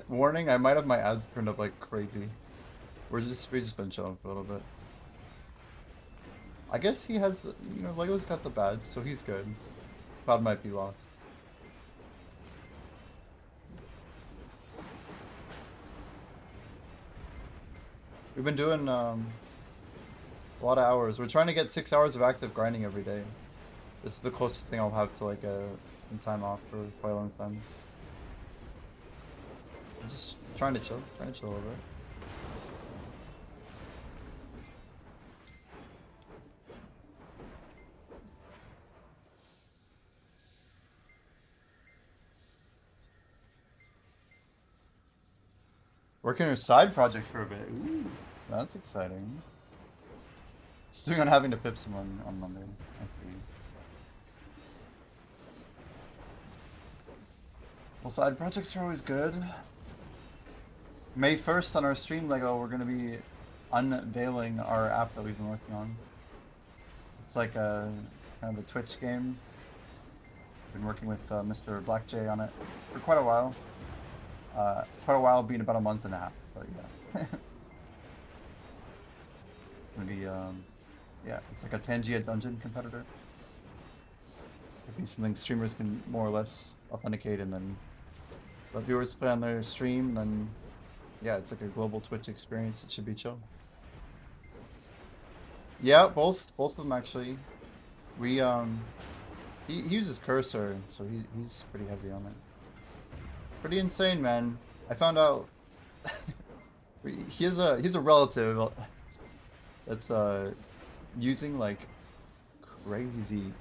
Warning, I might have my ads turned up like crazy. We just been chilling for a little bit. I guess he has, you know, Lego's got the badge, so he's good. Cloud might be lost. We've been doing a lot of hours. We're trying to get 6 hours of active grinding every day. This is the closest thing I'll have to like some time off for quite a long time. I'm just trying to chill a little bit. Working on a side project for a bit. Ooh, that's exciting. Stewing on having to pip someone on Monday. I see. Well, side projects are always good. May 1st on our stream, Lego, we're going to be unveiling our app that we've been working on. It's like a kind of a Twitch game. Been working with Mr. Black J on it for quite a while. Quite a while being about a month and a half, but yeah. Gonna be, yeah, it's like a Tangia dungeon competitor. It'd be something streamers can more or less authenticate and then let viewers play on their stream, then yeah, it's like a global Twitch experience. It should be chill. Yeah, both of them actually. We he uses cursor, so he's pretty heavy on it. Pretty insane, man. I found out he's a relative that's using like crazy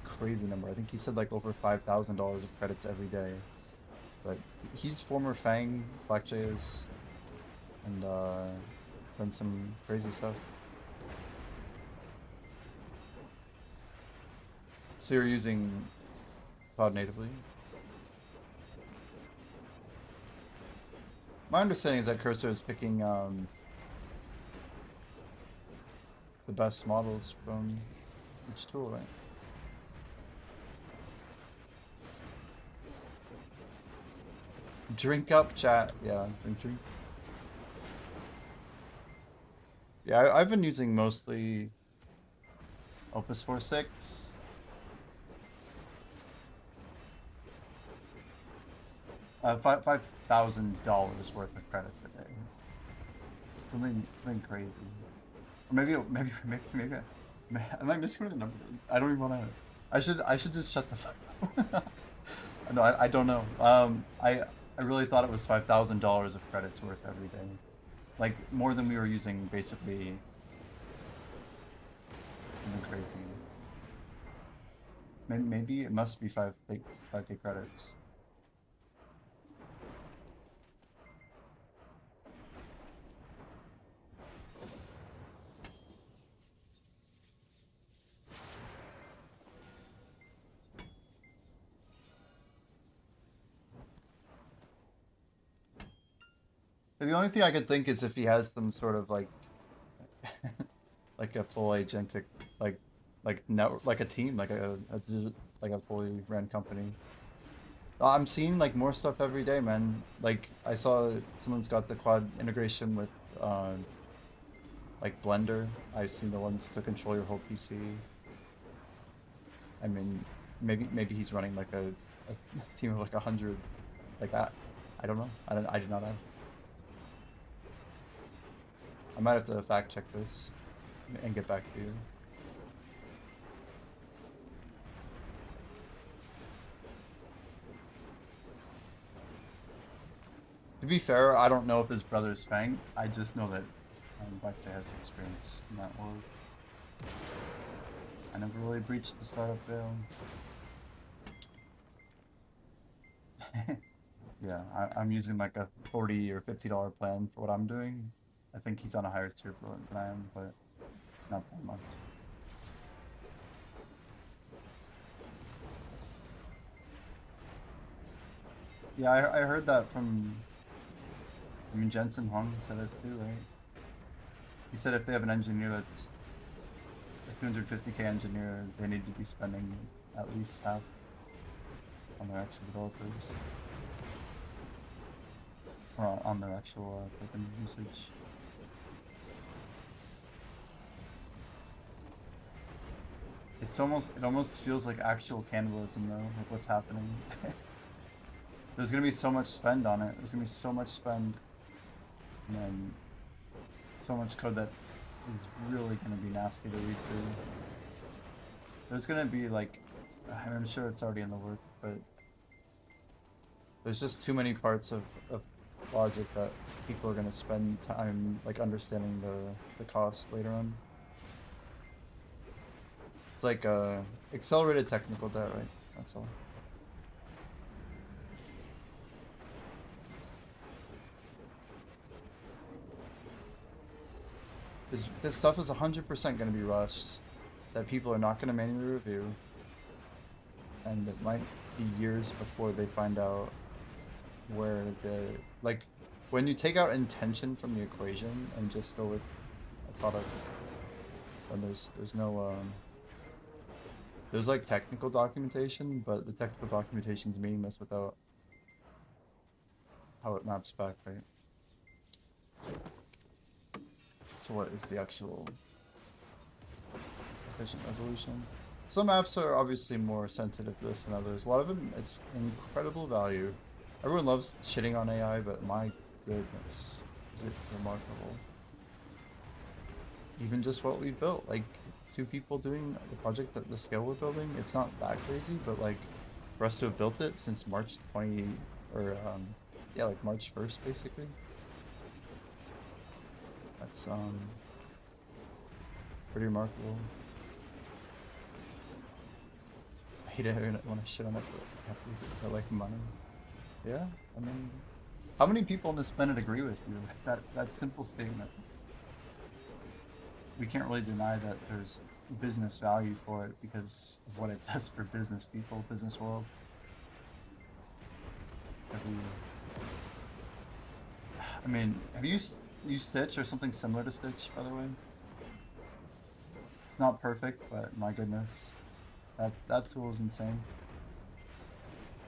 number. I think he said like over $5,000 of credits every day. But he's former Fang, Black J is, and done some crazy stuff. So you're using Cloud natively? My understanding is that Cursor is picking the best models from each tool, right? Drink up, chat. Yeah, drink. Yeah, I've been using mostly Opus 4.6. $5,000 worth of credits a day. Something crazy. Or maybe am I missing one of the numbers? I don't even want to. I should just shut the fuck up. No, I don't know. I really thought it was $5,000 of credits worth every day, like more than we were using basically. Something crazy. Maybe it must be 5K credits. The only thing I could think is if he has some sort of like, like a full agentic, like network, like a team, like a fully ran company. I'm seeing like more stuff every day, man. Like I saw someone's got the quad integration with, like Blender. I've seen the ones to control your whole PC. I mean, maybe he's running like a team of like 100, like that. I don't know. I did not have. I might have to fact check this and get back to you. To be fair, I don't know if his brother's Fang. I just know that Black Jay has experience in that world. I never really breached the startup veil. Yeah, I'm using like a $40 or $50 plan for what I'm doing. I think he's on a higher tier for it than I am, but not that much. Yeah, I heard that from, I mean, Jensen Huang said it too, right? He said if they have an engineer that's a 250K engineer, they need to be spending at least half on their actual developers. Or on their actual token usage. It almost feels like actual cannibalism though, like what's happening. There's gonna be so much spend on it. There's gonna be so much spend, and then so much code that is really gonna be nasty to read through. There's gonna be like, I'm sure it's already in the works, but there's just too many parts of logic that people are gonna spend time like understanding the cost later on. It's like accelerated technical debt, right? That's all. This stuff is 100% going to be rushed, that people are not going to manually review, and it might be years before they find out where like, when you take out intention from the equation and just go with a product, then there's no, there's like technical documentation, but the technical documentation is meaningless without how it maps back, right? So what is the actual efficient resolution? Some apps are obviously more sensitive to this than others. A lot of them, it's incredible value. Everyone loves shitting on AI, but my goodness, is it remarkable. Even just what we built, like 2 people doing the project at the scale we're building, it's not that crazy, but like for us to have built it since March 20, or yeah, like March 1st basically. That's pretty remarkable. I hate it when I shit on it, but I have to use it to like money. Yeah, I mean, how many people on this planet agree with you? That simple statement. We can't really deny that there's business value for it because of what it does for business people, business world. I mean, have you used Stitch or something similar to Stitch, by the way? It's not perfect, but my goodness, that tool is insane.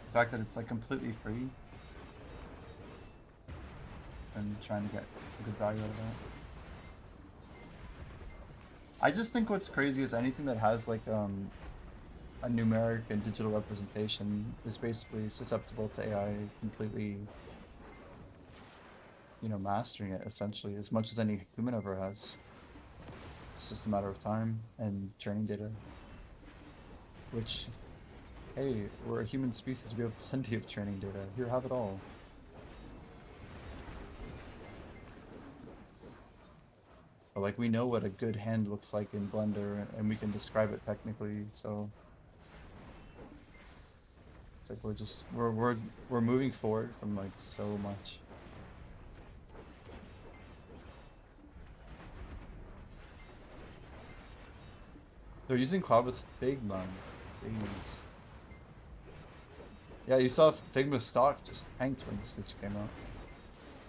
The fact that it's like completely free, and trying to get a good value out of that. I just think what's crazy is anything that has like a numeric and digital representation is basically susceptible to AI completely, you know, mastering it essentially as much as any human ever has. It's just a matter of time and training data, which, hey, we're a human species, we have plenty of training data. Here, have it all. But like, we know what a good hand looks like in Blender, and we can describe it technically, so it's like we're moving forward from like so much. They're using Cloud with Figma. Jeez. Yeah, you saw Figma's stock just tanked when the Stitch came out.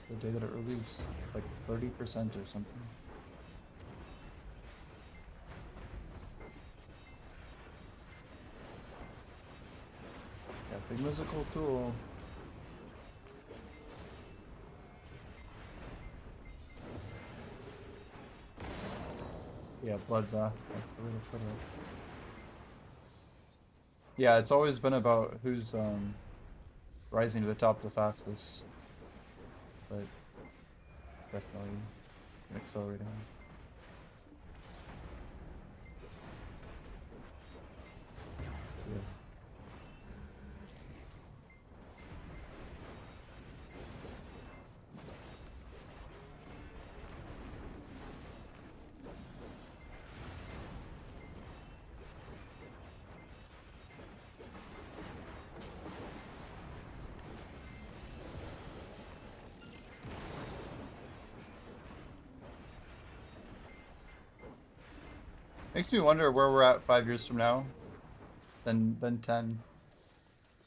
The day that it released, like 30% or something. Yeah, Figma's a cool tool. Yeah, bloodbath, that's the way to put it. Yeah, it's always been about who's rising to the top the fastest. but it's definitely an accelerating. Yeah. Makes me wonder where we're at 5 years from now. Then 10.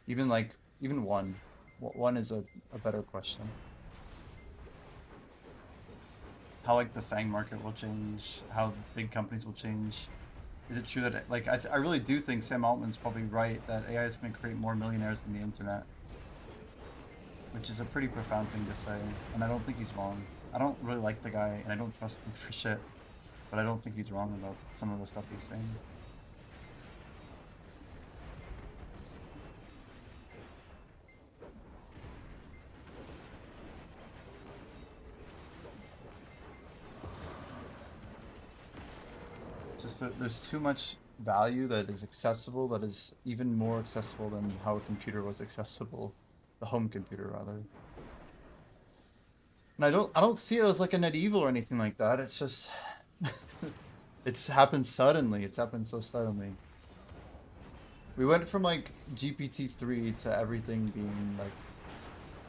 Even like even one. One is a better question. How like the FANG market will change, how big companies will change. Is it true that like I really do think Sam Altman's probably right that AI is going to create more millionaires than the internet, which is a pretty profound thing to say, and I don't think he's wrong. I don't really like the guy, and I don't trust him for shit, but I don't think he's wrong about some of the stuff he's saying. Just that there's too much value that is accessible, that is even more accessible than how a computer was accessible, the home computer rather. And I don't see it as like a net evil or anything like that. It's just it's happened suddenly. It's happened so suddenly. We went from like GPT-3 to everything being like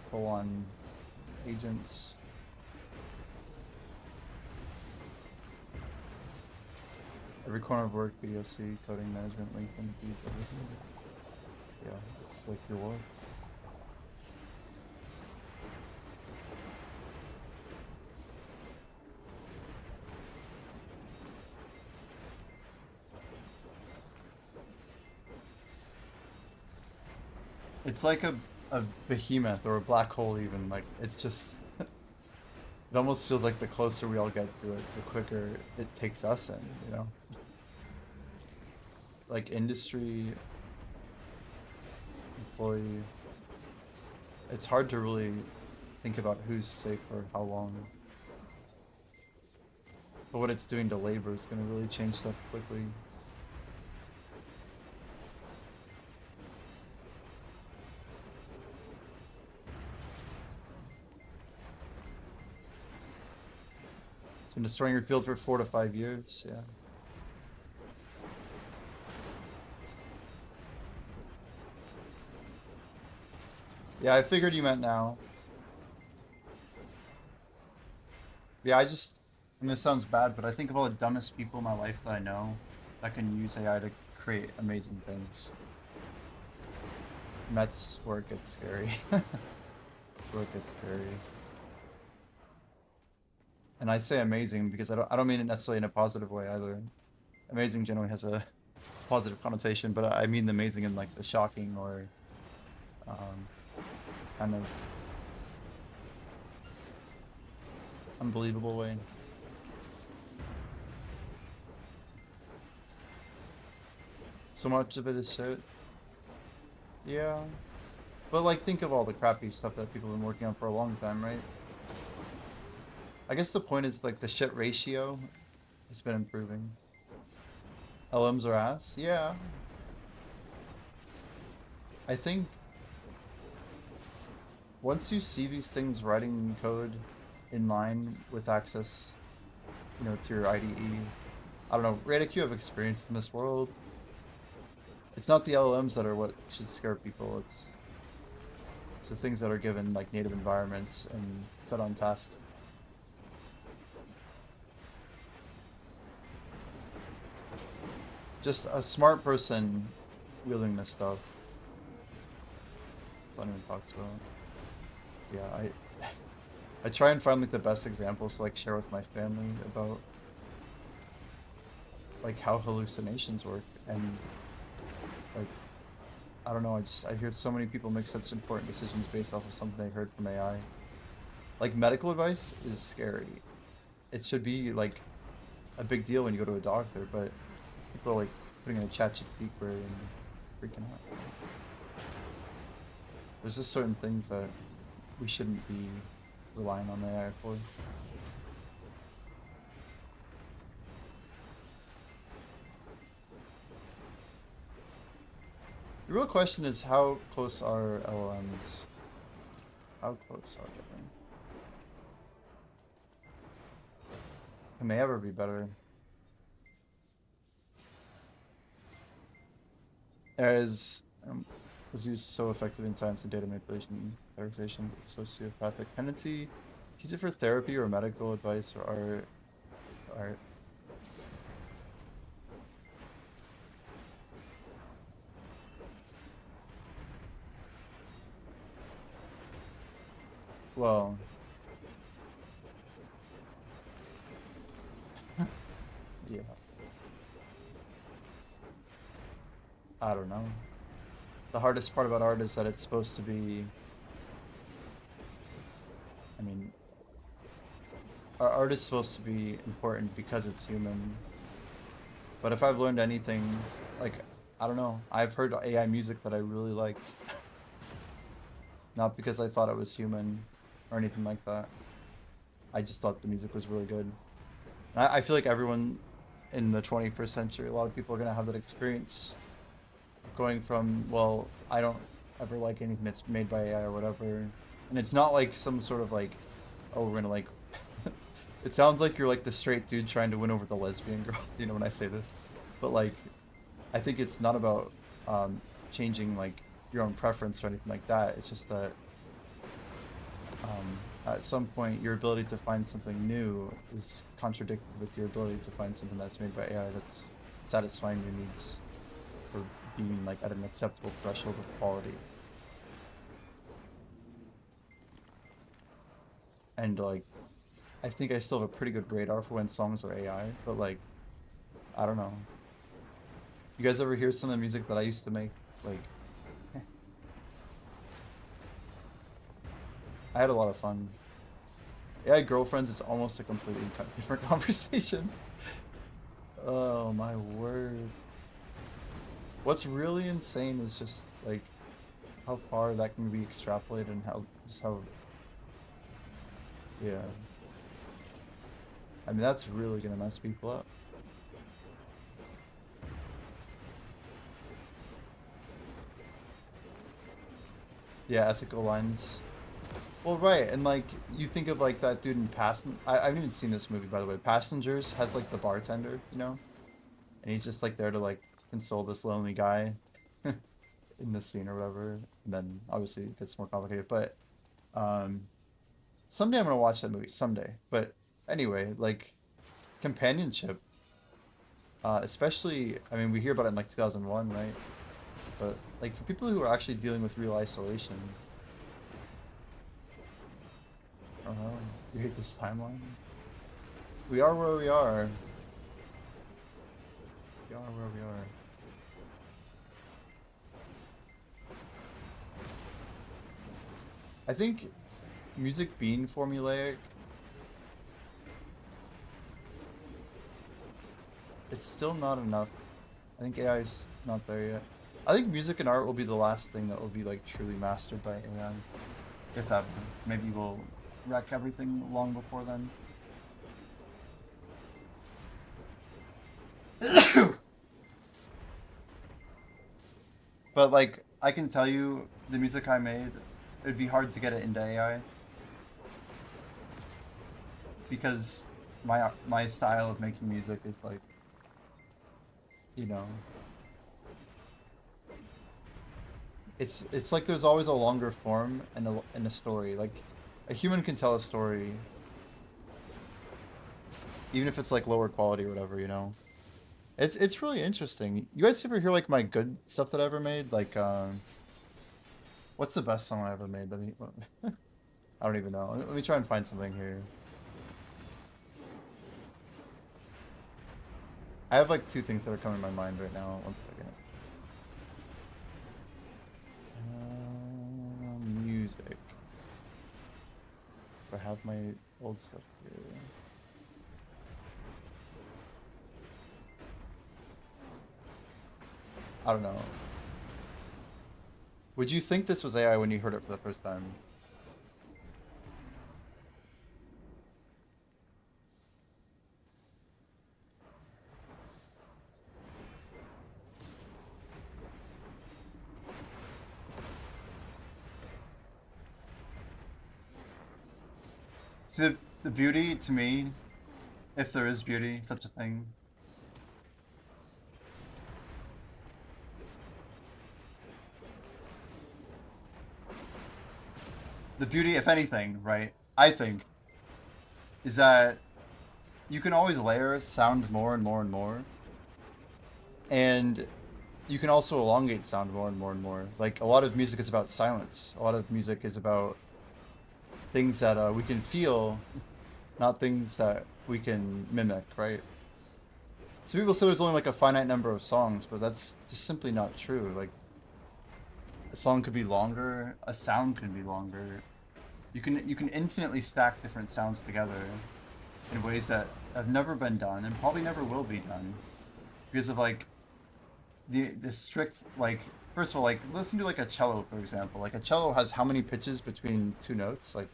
full on agents. Every corner of work, BOC, coding management, LinkedIn feeds, everything. Yeah, it's like your world. It's like a behemoth or a black hole even. Like, it's just... It almost feels like the closer we all get to it, the quicker it takes us in, you know? Like industry, employee, it's hard to really think about who's safe for how long. But what it's doing to labor is going to really change stuff quickly. It's been destroying your field for 4 to 5 years, yeah. Yeah, I figured you meant now. Yeah, I mean, this sounds bad, but I think of all the dumbest people in my life that I know that can use AI to create amazing things. And that's where it gets scary. That's where it gets scary. And I say amazing because I don't mean it necessarily in a positive way either. Amazing generally has a positive connotation, but I mean the amazing in like the shocking or kind of unbelievable way. So much of it is shit. Yeah. But like think of all the crappy stuff that people have been working on for a long time, right? I guess the point is like the shit ratio has been improving. LMs are ass? Yeah. I think once you see these things writing code in line with access, you know, to your IDE, I don't know, Radic, you have experience in this world. It's not the LLMs that are what should scare people, it's the things that are given like native environments and set on tasks. Just a smart person wielding this stuff. Don't even talk to him. Yeah, I try and find like the best examples to like share with my family about like how hallucinations work, and like I don't know, I hear so many people make such important decisions based off of something they heard from AI. Like medical advice is scary. It should be like a big deal when you go to a doctor, but people are like putting in a ChatGPT query and freaking out. There's just certain things that we shouldn't be relying on AI for. The real question is, how close are LLMs? How close are they? Can they ever be better? As was used so effectively in science and data manipulation, characterization, sociopathic tendency. Use it for therapy or medical advice or art. Well, yeah. I don't know. The hardest part about art is that it's supposed to be, I mean, our art is supposed to be important because it's human. But if I've learned anything, like, I don't know, I've heard AI music that I really liked. Not because I thought it was human or anything like that. I just thought the music was really good. I feel like everyone in the 21st century, a lot of people are going to have that experience. Going from, well, I don't ever like anything that's made by AI or whatever. And it's not like some sort of like, oh, we're going to like... It sounds like you're like the straight dude trying to win over the lesbian girl, you know, when I say this. But like, I think it's not about changing like your own preference or anything like that. It's just that at some point your ability to find something new is contradicted with your ability to find something that's made by AI that's satisfying your needs for being like at an acceptable threshold of quality. And like, I think I still have a pretty good radar for when songs are AI, but like, I don't know. You guys ever hear some of the music that I used to make? Like, I had a lot of fun. AI girlfriends is almost a completely different conversation. Oh my word. What's really insane is just like how far that can be extrapolated and how yeah. I mean, that's really gonna mess people up. Yeah, ethical lines. Well, right, and like you think of like that dude in I haven't even seen this movie, by the way. Passengers has like the bartender, you know, and he's just like there to like console this lonely guy in the scene or whatever. And then obviously it gets more complicated, but someday I'm gonna watch that movie someday. But anyway, like companionship, especially, I mean, we hear about it in like 2001, right? But like for people who are actually dealing with real isolation. Oh, you hate this timeline? We are where we are. We are where we are. I think music being formulaic, it's still not enough. I think AI is not there yet. I think music and art will be the last thing that will be like truly mastered by AI. If ever. Maybe we'll wreck everything long before then. But like, I can tell you, the music I made, it'd be hard to get it into AI. Because my style of making music is like, you know, it's like there's always a longer form and a story. Like, a human can tell a story, even if it's like lower quality or whatever, you know. It's really interesting. You guys ever hear like my good stuff that I ever made? Like, what's the best song I ever made? Let me, I don't even know. Let me try and find something here. I have like two things that are coming to my mind right now. One second. Music. I have my old stuff here. I don't know. Would you think this was AI when you heard it for the first time? So the beauty to me, if there is beauty, such a thing. The beauty, if anything, right, I think, is that you can always layer sound more and more and more. And you can also elongate sound more and more and more. Like, a lot of music is about silence. A lot of music is about things that we can feel, not things that we can mimic, right? So people say there's only like a finite number of songs, but that's just simply not true. Like, a song could be longer, a sound can be longer. You can infinitely stack different sounds together in ways that have never been done and probably never will be done because of like the strict, like, first of all, like, listen to like a cello, for example. Like, a cello has how many pitches between two notes? Like,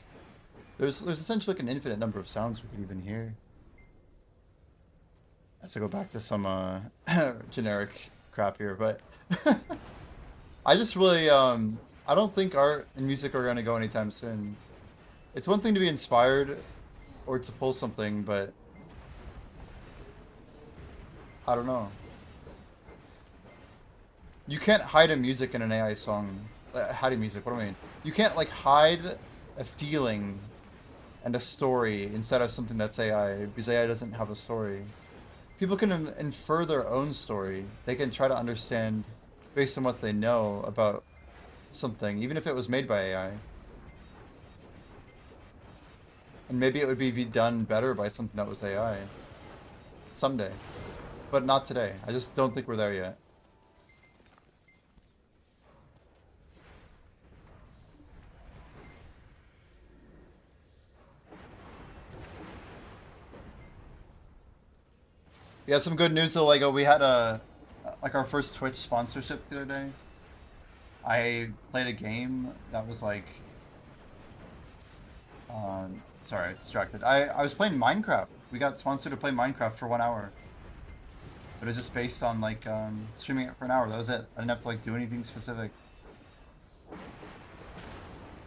there's essentially like an infinite number of sounds we could even hear. I have to go back to some generic crap here, but I just really I don't think art and music are gonna go anytime soon. It's one thing to be inspired or to pull something, but I don't know. You can't hide a music in an AI song. Hide a music, what do I mean? You can't like hide a feeling and a story instead of something that's AI, because AI doesn't have a story. People can infer their own story. They can try to understand based on what they know about something, even if it was made by AI. And maybe it would be done better by something that was AI. Someday. But not today. I just don't think we're there yet. We had some good news though, like we had like our first Twitch sponsorship the other day. I played a game that was like sorry, distracted. I was playing Minecraft. We got sponsored to play Minecraft for 1 hour. But it was just based on like streaming it for an hour. That was it. I didn't have to like do anything specific.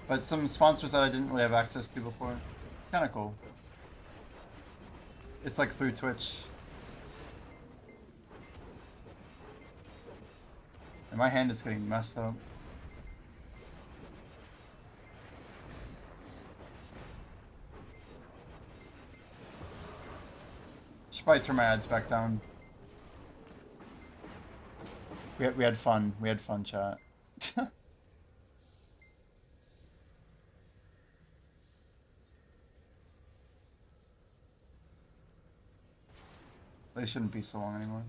But some sponsors that I didn't really have access to before. Kinda cool. It's like through Twitch. And my hand is getting messed up. Should probably turn my ads back down. We had fun. We had fun, chat. They shouldn't be so long anymore.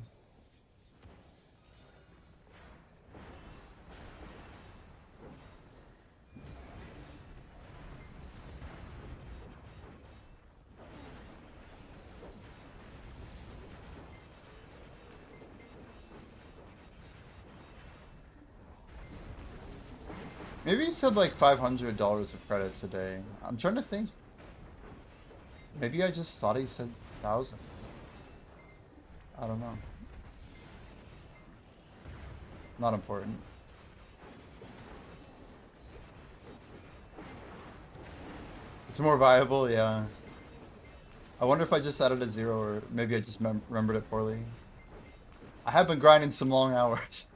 Maybe he said like $500 of credits a day. I'm trying to think. Maybe I just thought he said 1,000. I don't know. Not important. It's more viable, yeah. I wonder if I just added a 0 or maybe I just remembered it poorly. I have been grinding some long hours.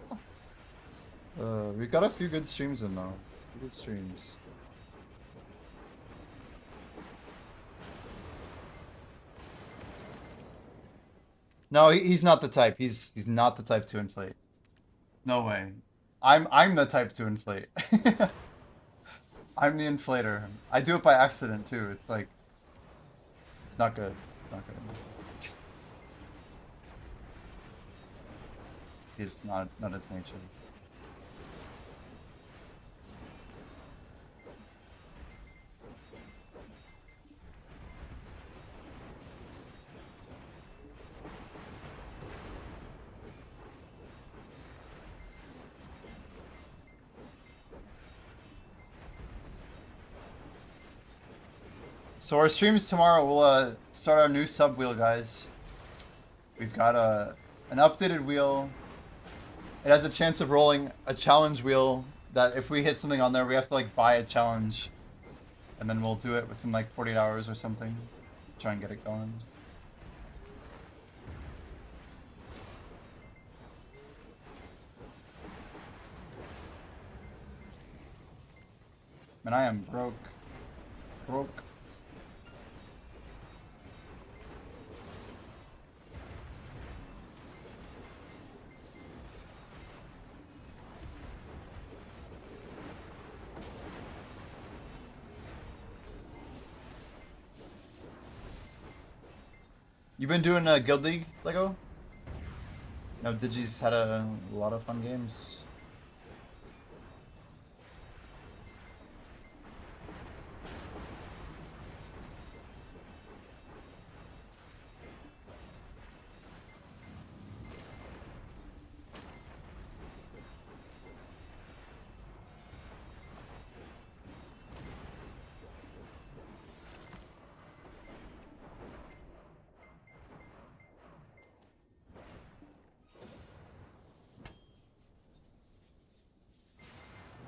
We've got a few good streams in though. Good streams. No, he's not the type. He's not the type to inflate. No way. I'm the type to inflate. I'm the inflator. I do it by accident too. It's like it's not good. It's not good. It's not his nature. So our streams tomorrow, we'll start our new sub wheel, guys. We've got an updated wheel. It has a chance of rolling a challenge wheel that if we hit something on there, we have to like buy a challenge. And then we'll do it within like 48 hours or something. Try and get it going. Man, I am broke. Broke. You been doing Guild League, Lego? No, Digi's had a lot of fun games.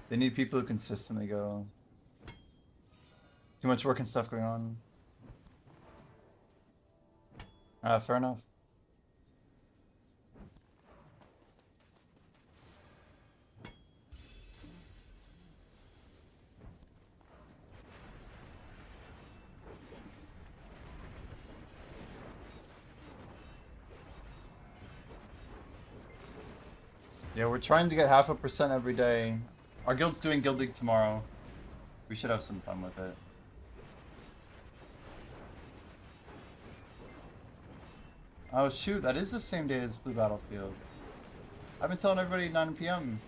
They need people who consistently go. Too much work and stuff going on. Fair enough. Yeah, we're trying to get 0.5% every day. Our guild's doing Guild League tomorrow. We should have some fun with it. Oh shoot, that is the same day as Blue Battlefield. I've been telling everybody 9 PM.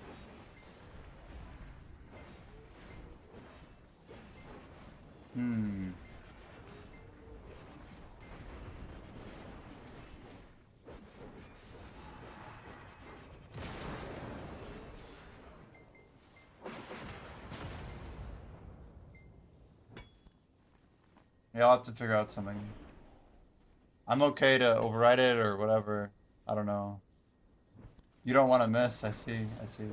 Yeah, I'll have to figure out something. I'm okay to override it or whatever. I don't know. You don't want to miss, I see, I see.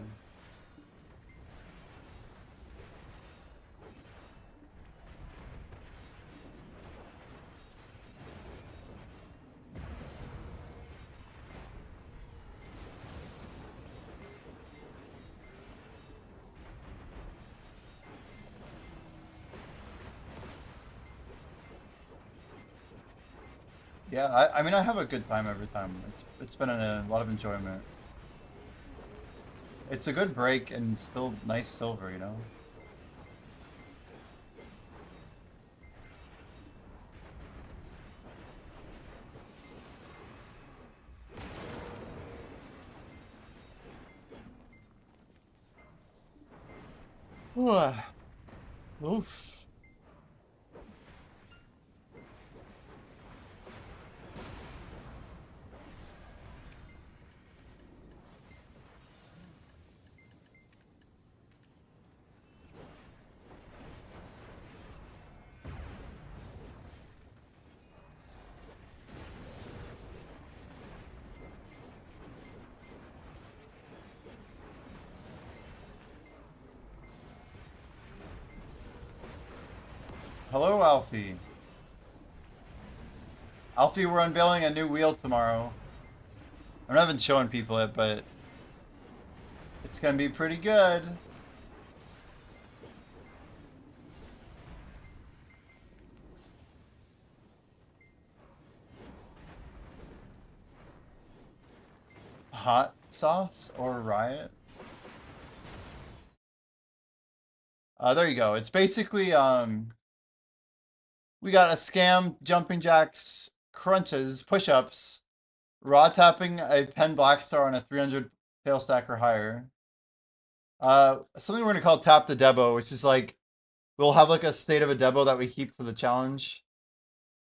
Yeah, I mean, I have a good time every time. It's been a lot of enjoyment. It's a good break and still nice silver, you know? Oof. Hello, Alfie. Alfie, we're unveiling a new wheel tomorrow. I'm not even showing people it, but it's gonna be pretty good. Hot sauce or riot? There you go. It's basically, we got a scam, jumping jacks, crunches, push-ups, raw tapping a pen black star on a 300 fail stack or higher. Something we're gonna call tap the debo, which is like, we'll have like a state of a debo that we keep for the challenge.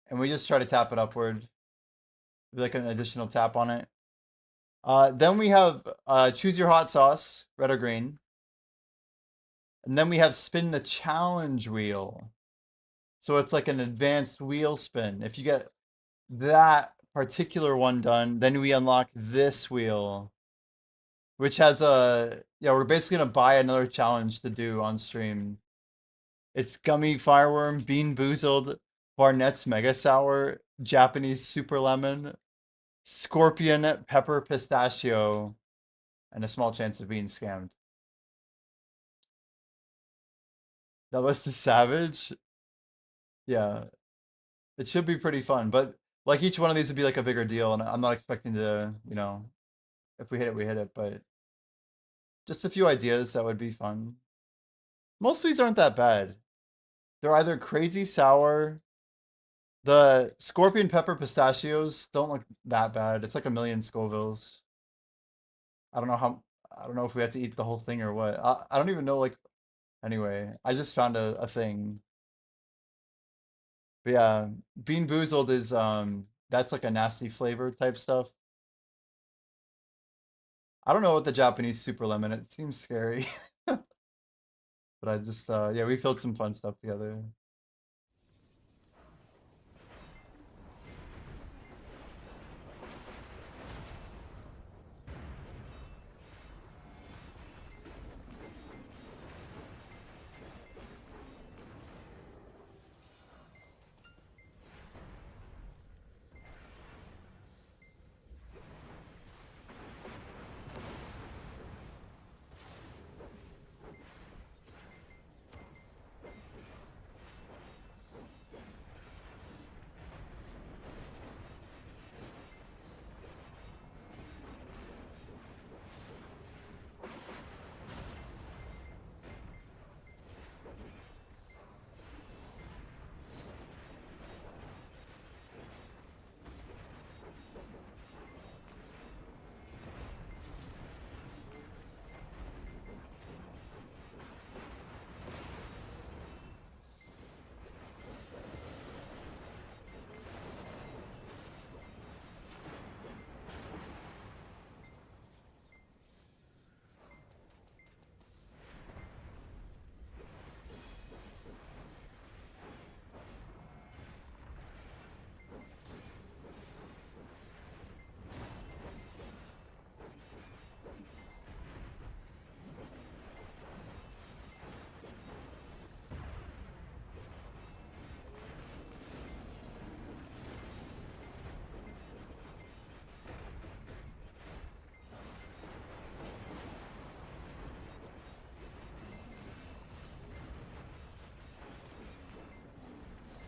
And we just try to tap it upward. Like an additional tap on it. Then we have choose your hot sauce, red or green. And then we have spin the challenge wheel. So it's like an advanced wheel spin. If you get that particular one done, then we unlock this wheel, which has a, yeah, we're basically gonna buy another challenge to do on stream. It's gummy fireworm, bean boozled, Barnett's mega sour, Japanese super lemon, scorpion pepper pistachio, and a small chance of being scammed. That list is savage. Yeah, it should be pretty fun, but like each one of these would be like a bigger deal, and I'm not expecting to, you know, if we hit it, we hit it, but just a few ideas that would be fun. Most of these aren't that bad. They're either crazy sour. The scorpion pepper pistachios don't look that bad. It's like 1,000,000 Scovilles. I don't know how. I don't know if we have to eat the whole thing or what. I don't even know. Like, anyway, I just found a thing. But yeah, bean boozled is that's like a nasty flavor type stuff. I don't know what the Japanese super lemon. It seems scary. But I just yeah, we filled some fun stuff together.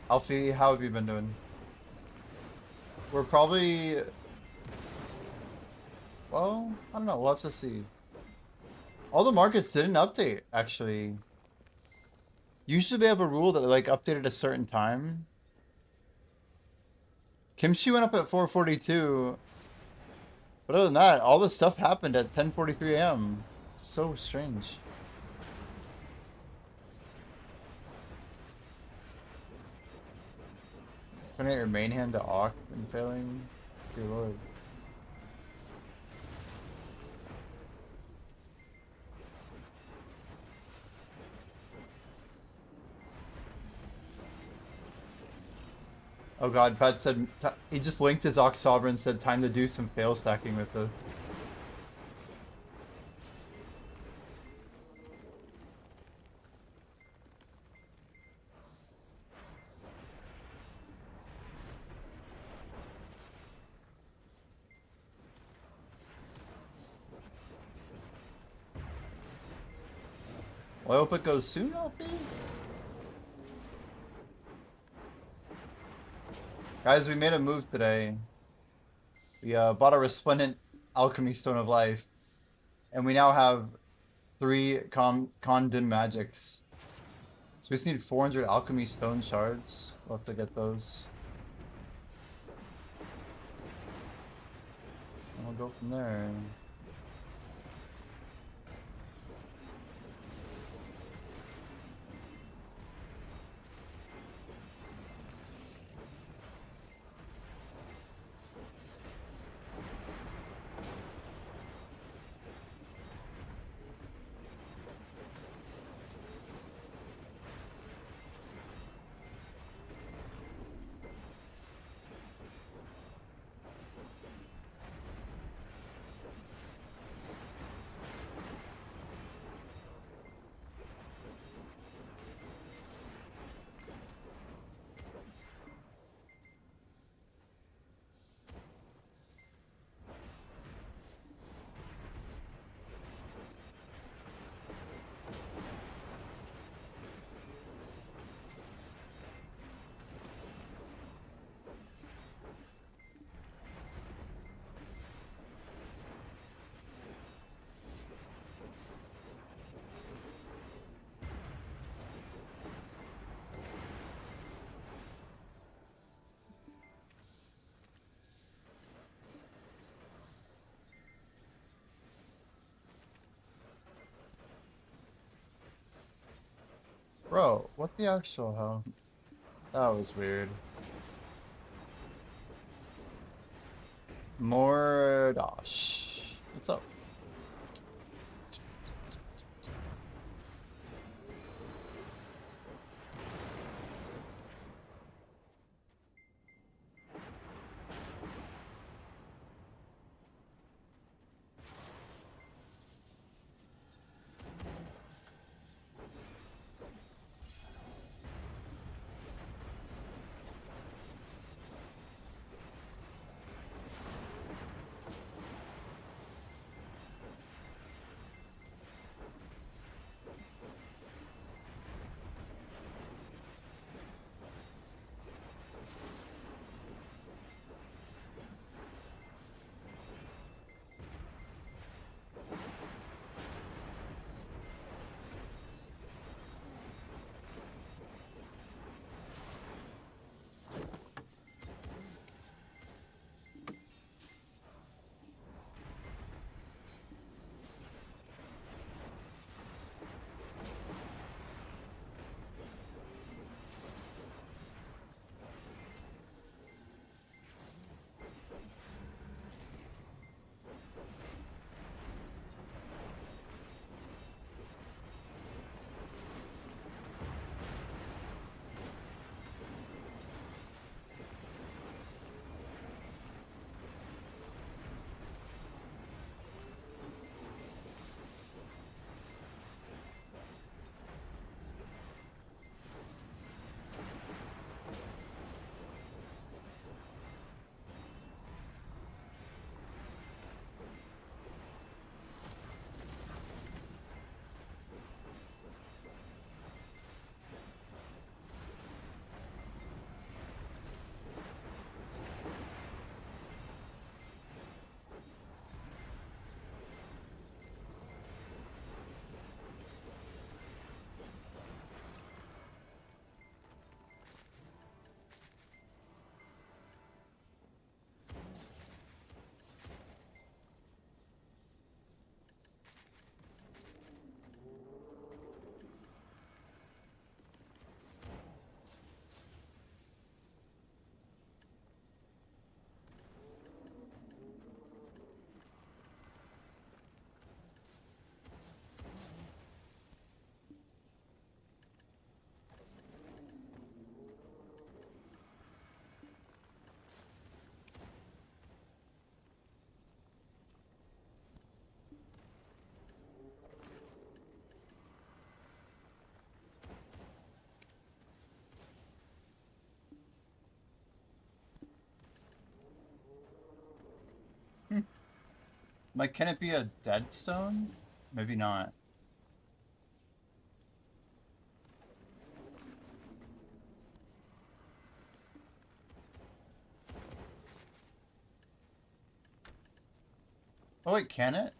Alfie, how have you been doing? We're probably, well, I don't know. We'll have to see. All the markets didn't update, actually. Usually they have a rule that they like update at a certain time. Kimchi went up at 4:42. But other than that, all this stuff happened at 10:43 a.m. So strange. Turning out your main hand to Oct and failing. Dear lord. Oh god, Pat said he just linked his Oct Sovereign and said time to do some fail stacking with this. Well, I hope it goes soon, Alfie. Guys, we made a move today. We bought a resplendent alchemy stone of life, and we now have 3 Condon magics. So we just need 400 alchemy stone shards. We'll have to get those. And we'll go from there. Bro, what the actual hell? That was weird. Mordosh. What's up? Like, can it be a dead stone? Maybe not. Oh wait, can it?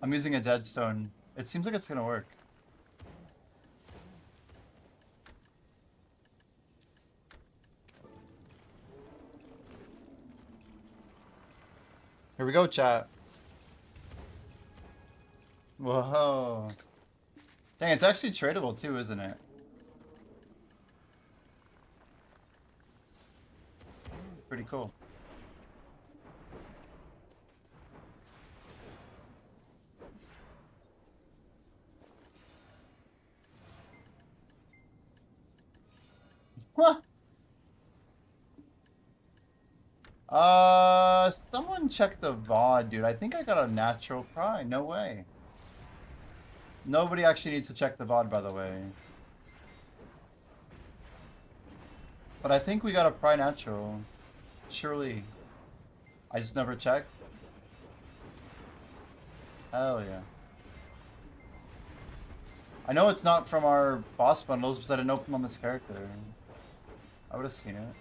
I'm using a dead stone. It seems like it's gonna work. Here we go, chat. Whoa. Dang, it's actually tradable too, isn't it? Pretty cool. Huh. Someone check the VOD, dude. I think I got a natural pry. No way. Nobody actually needs to check the VOD, by the way. But I think we got a pry natural. Surely. I just never checked. Hell yeah. I know it's not from our boss bundles because I didn't open on this character. I would have seen it.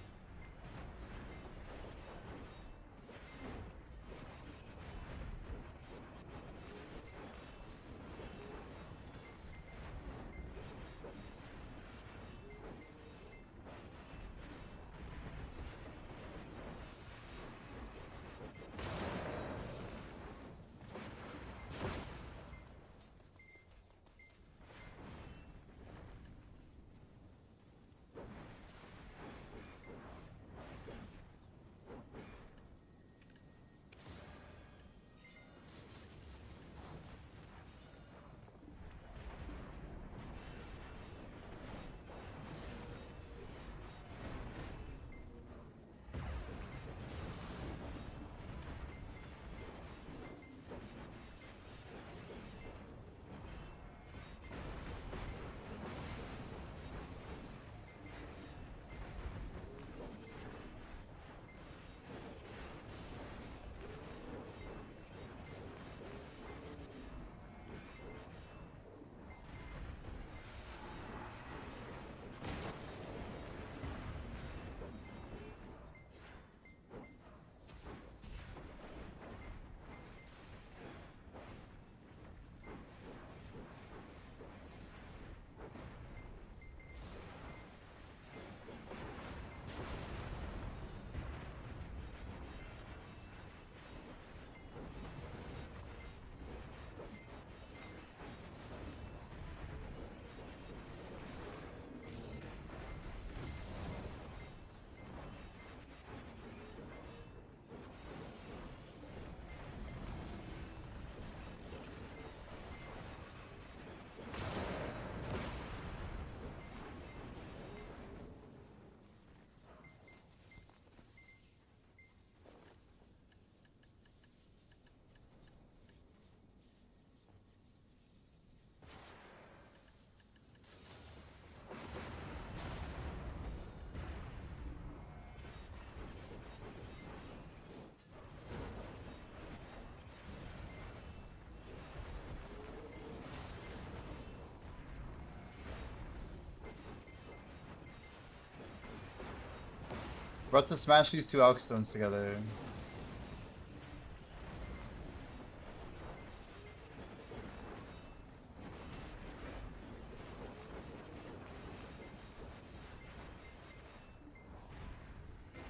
We're about to smash these two Alch stones together.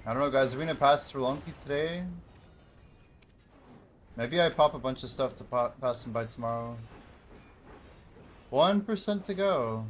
I don't know, guys. Are we gonna pass Sri Lanka today? Maybe I pop a bunch of stuff to pass them by tomorrow. 1% to go.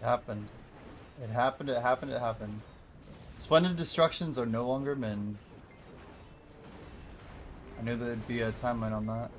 It happened. It happened, it happened, it happened. Splendid destructions are no longer men. I knew there'd be a timeline on that.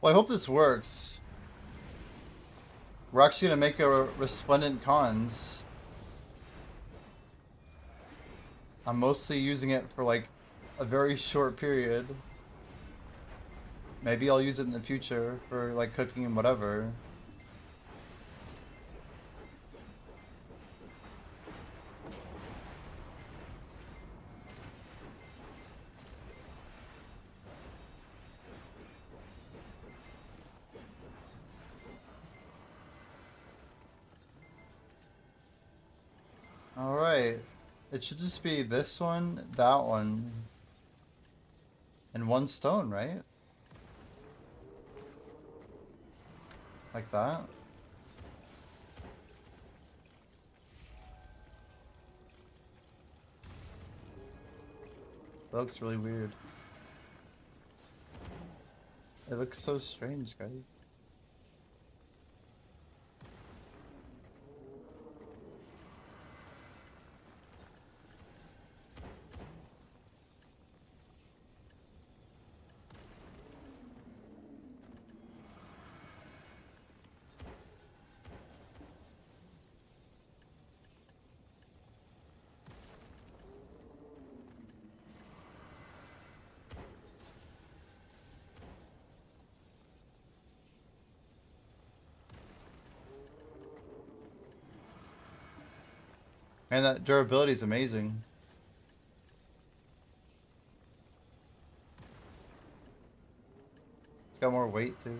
Well, I hope this works. We're actually gonna make a resplendent cons. I'm mostly using it for like a very short period. Maybe I'll use it in the future for like cooking and whatever. Alright. It should just be this one, that one, and one stone, right? Like that. That looks really weird. It looks so strange, guys. And that durability is amazing. It's got more weight too.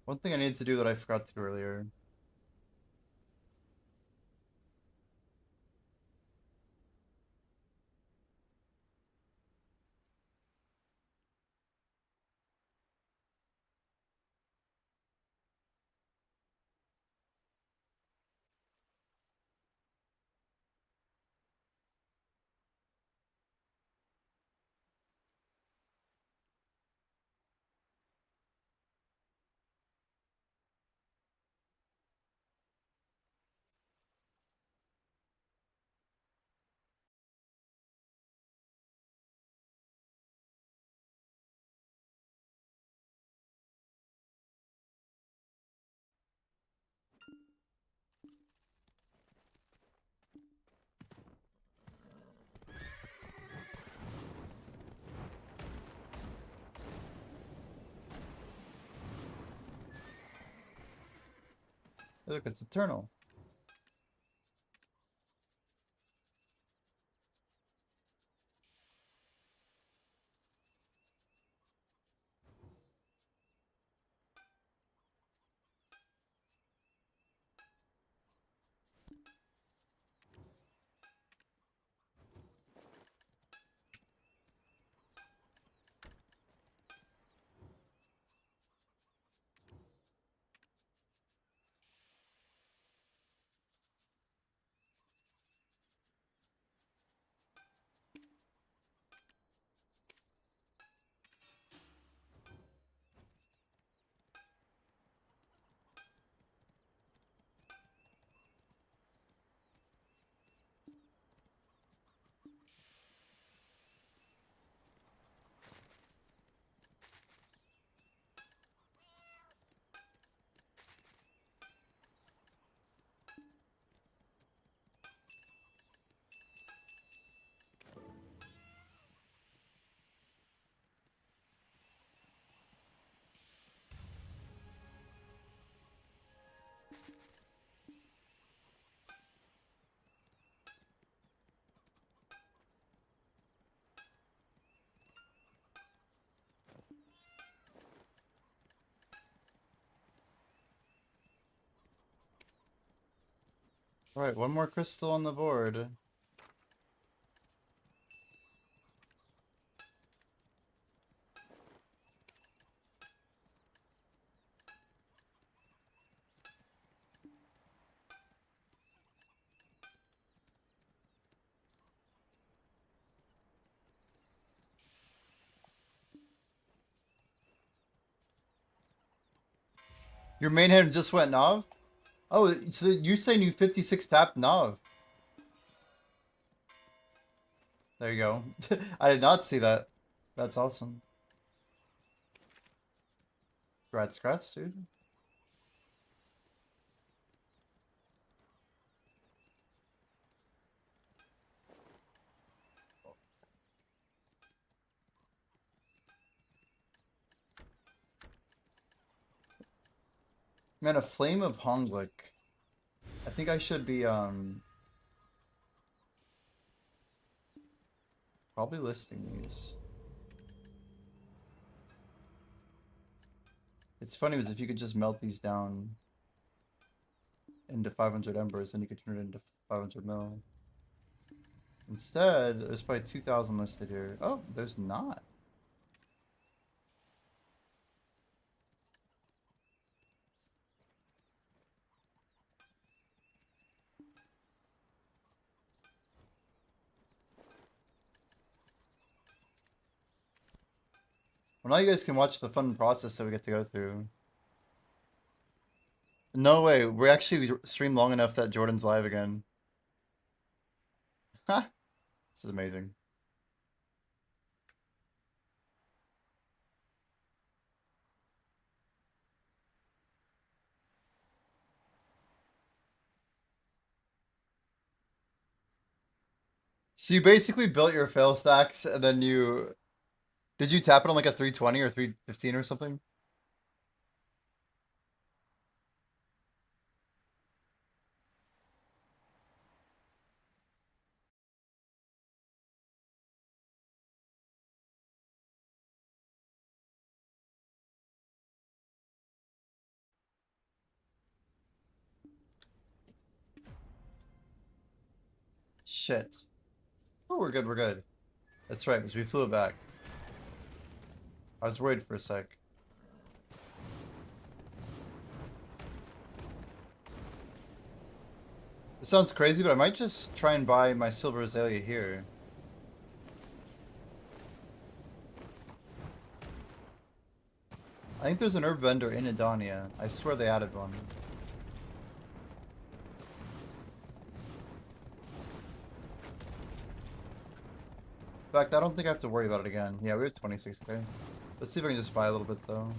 One thing I need to do that I forgot to do earlier. Hey, look, it's eternal. Alright, one more crystal on the board. Your main hand just went Nav? Oh, so you're saying you 56 tapped Nav. There you go. I did not see that. That's awesome. Scratch, dude. Man, a Flame of Honglik. I think I should be, probably listing these. It's funny because if you could just melt these down into 500 embers, then you could turn it into 500 mil. Instead, there's probably 2,000 listed here. Oh, there's not. Well, now you guys can watch the fun process that we get to go through. No way, we actually streamed long enough that Jordan's live again. This is amazing. So you basically built your fail stacks and then you... Did you tap it on like a 320 or 315 or something? Shit. Oh, we're good, we're good. That's right, because we flew it back. I was worried for a sec. It sounds crazy, but I might just try and buy my silver azalea here. I think there's an herb vendor in Edonia. I swear they added one. In fact, I don't think I have to worry about it again. Yeah, we're at 26k. Let's see if I can just buy a little bit though.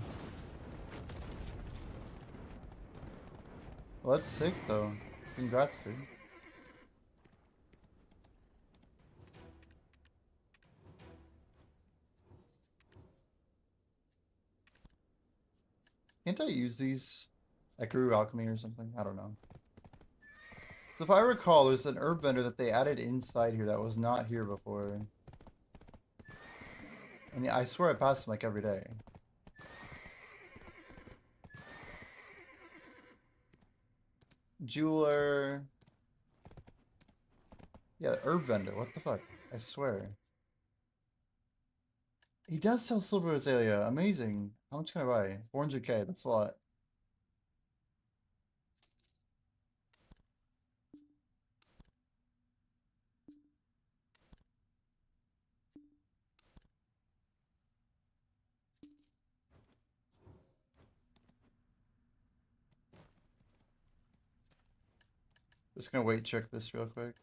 Well, that's sick though. Congrats, dude. Can't I use these at Guru Alchemy or something? I don't know. So if I recall, there's an herb vendor that they added inside here that was not here before. And yeah, I swear I pass them like every day. Jeweler. Yeah, herb vendor. What the fuck? I swear. He does sell silver azalea. Amazing. How much can I buy? 400k. That's a lot. Just gonna wait check this real quick.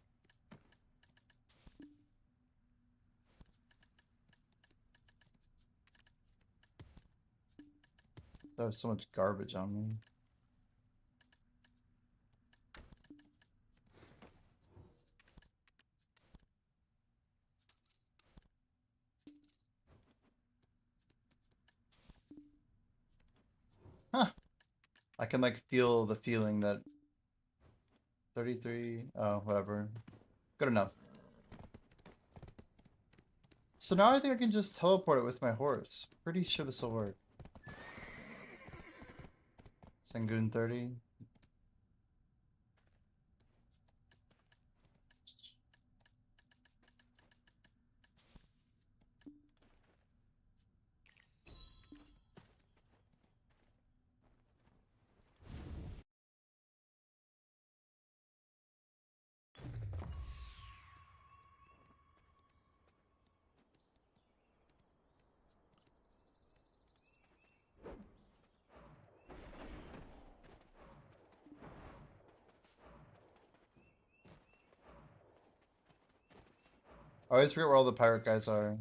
I have so much garbage on me. Huh. I can like feel the feeling that 33, oh, whatever. Good enough. So now I think I can just teleport it with my horse. Pretty sure this will work. Sangoon 30. I always forget where all the pirate guys are.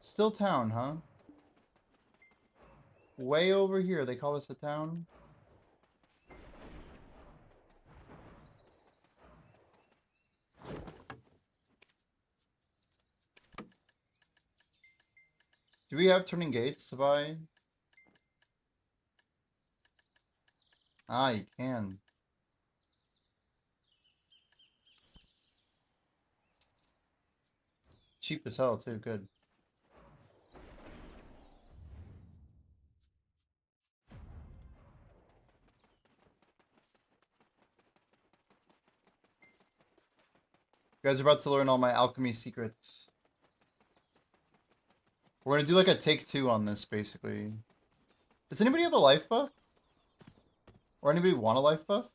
Still town, huh? Way over here, they call this a town? Do we have turning gates to buy? Ah, you can. Cheap as hell, too. Good. You guys are about to learn all my alchemy secrets. We're gonna do like a take two on this, basically. Does anybody have a life buff? Or anybody want a life buff?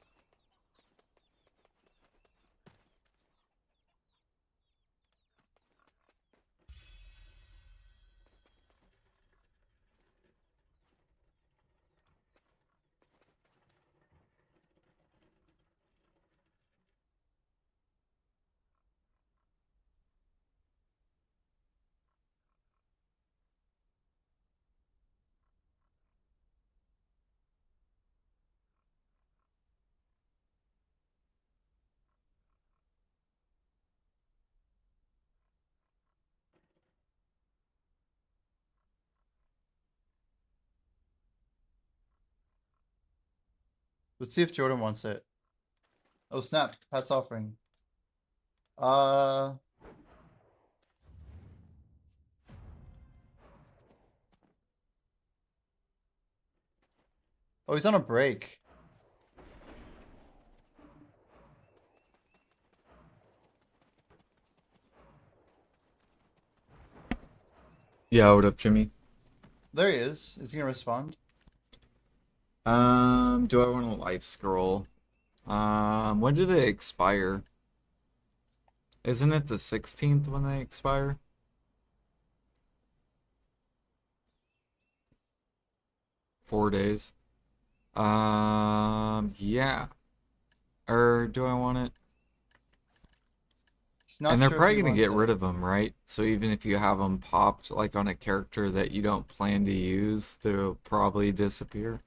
Let's see if Jordan wants it. Oh snap, Pat's offering. Uh... Oh, he's on a break. Yeah, what up, Jimmy? There he is. Is he gonna respond? Do I want a life scroll? When do they expire? Isn't it the 16th when they expire? $4 days. Yeah. Or do I want it? He's not And they're sure if probably he gonna wants get it. rid of them, right? So even if you have them popped like on a character that you don't plan to use, they'll probably disappear.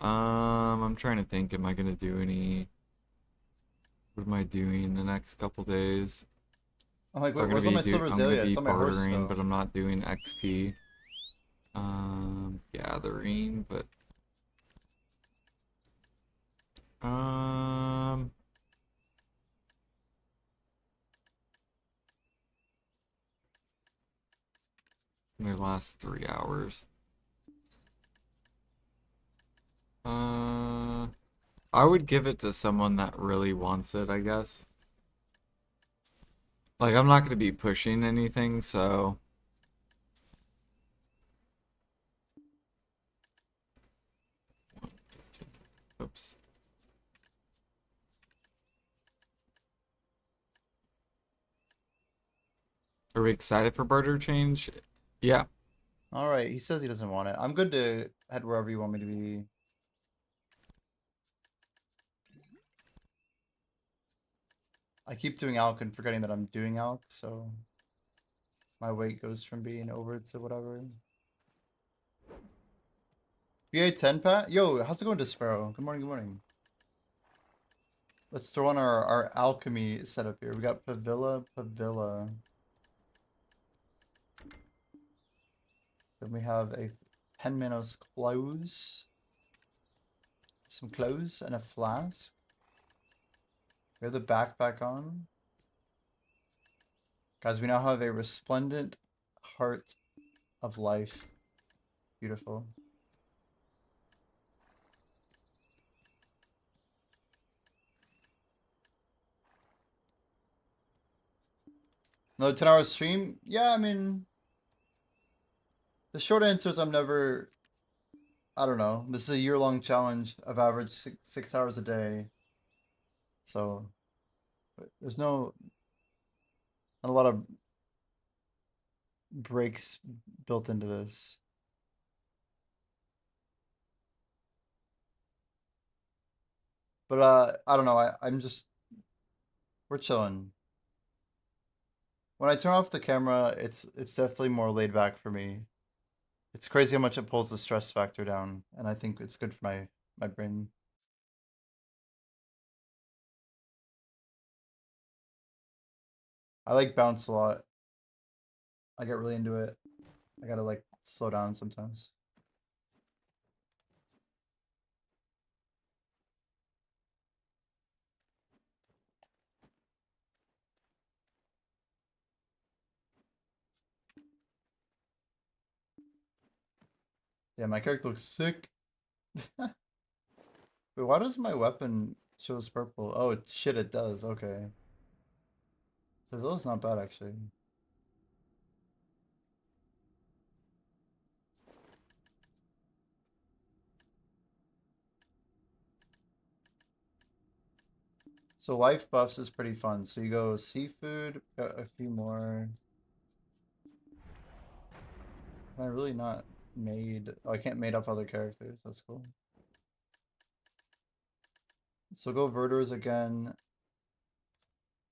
I'm trying to think, am I gonna do any... What am I doing the next couple days? I'm like, So wait, where's all my silver I'm gonna Azalea? be It's on my horse bartering, but still. I'm not doing XP. Gathering, but my last 3 hours. I would give it to someone that really wants it, I guess. Like, I'm not gonna be pushing anything, so. Oops. Are we excited for barter change? Yeah. Alright, he says he doesn't want it. I'm good to head wherever you want me to be. I keep doing Alch and forgetting that I'm doing Alch, so my weight goes from being over to whatever. BA10, Pat? Yo, how's it going, Despero? Good morning, good morning. Let's throw on our alchemy setup here. We got Pavilla. Then we have a 10 Minos clothes. Some clothes and a flask. We have the backpack on. Guys, we now have a resplendent heart of life. Beautiful. Another 10-hour stream? Yeah, I mean, the short answer is I'm never, I don't know. This is a year-long challenge. I've averaged 6 hours a day. So, there's no Not a lot of breaks built into this. But I don't know. I'm just we're chilling. When I turn off the camera, it's definitely more laid back for me. It's crazy how much it pulls the stress factor down, and I think it's good for my brain. I like bounce a lot. I get really into it. I gotta like slow down sometimes. Yeah, my character looks sick. Wait, why does my weapon shows purple? Oh, shit, it does. Okay. The village not bad, actually. So life buffs is pretty fun. So you go seafood, got a few more. Am I really not made? Oh, I can't made up other characters. That's cool. So go Verders again.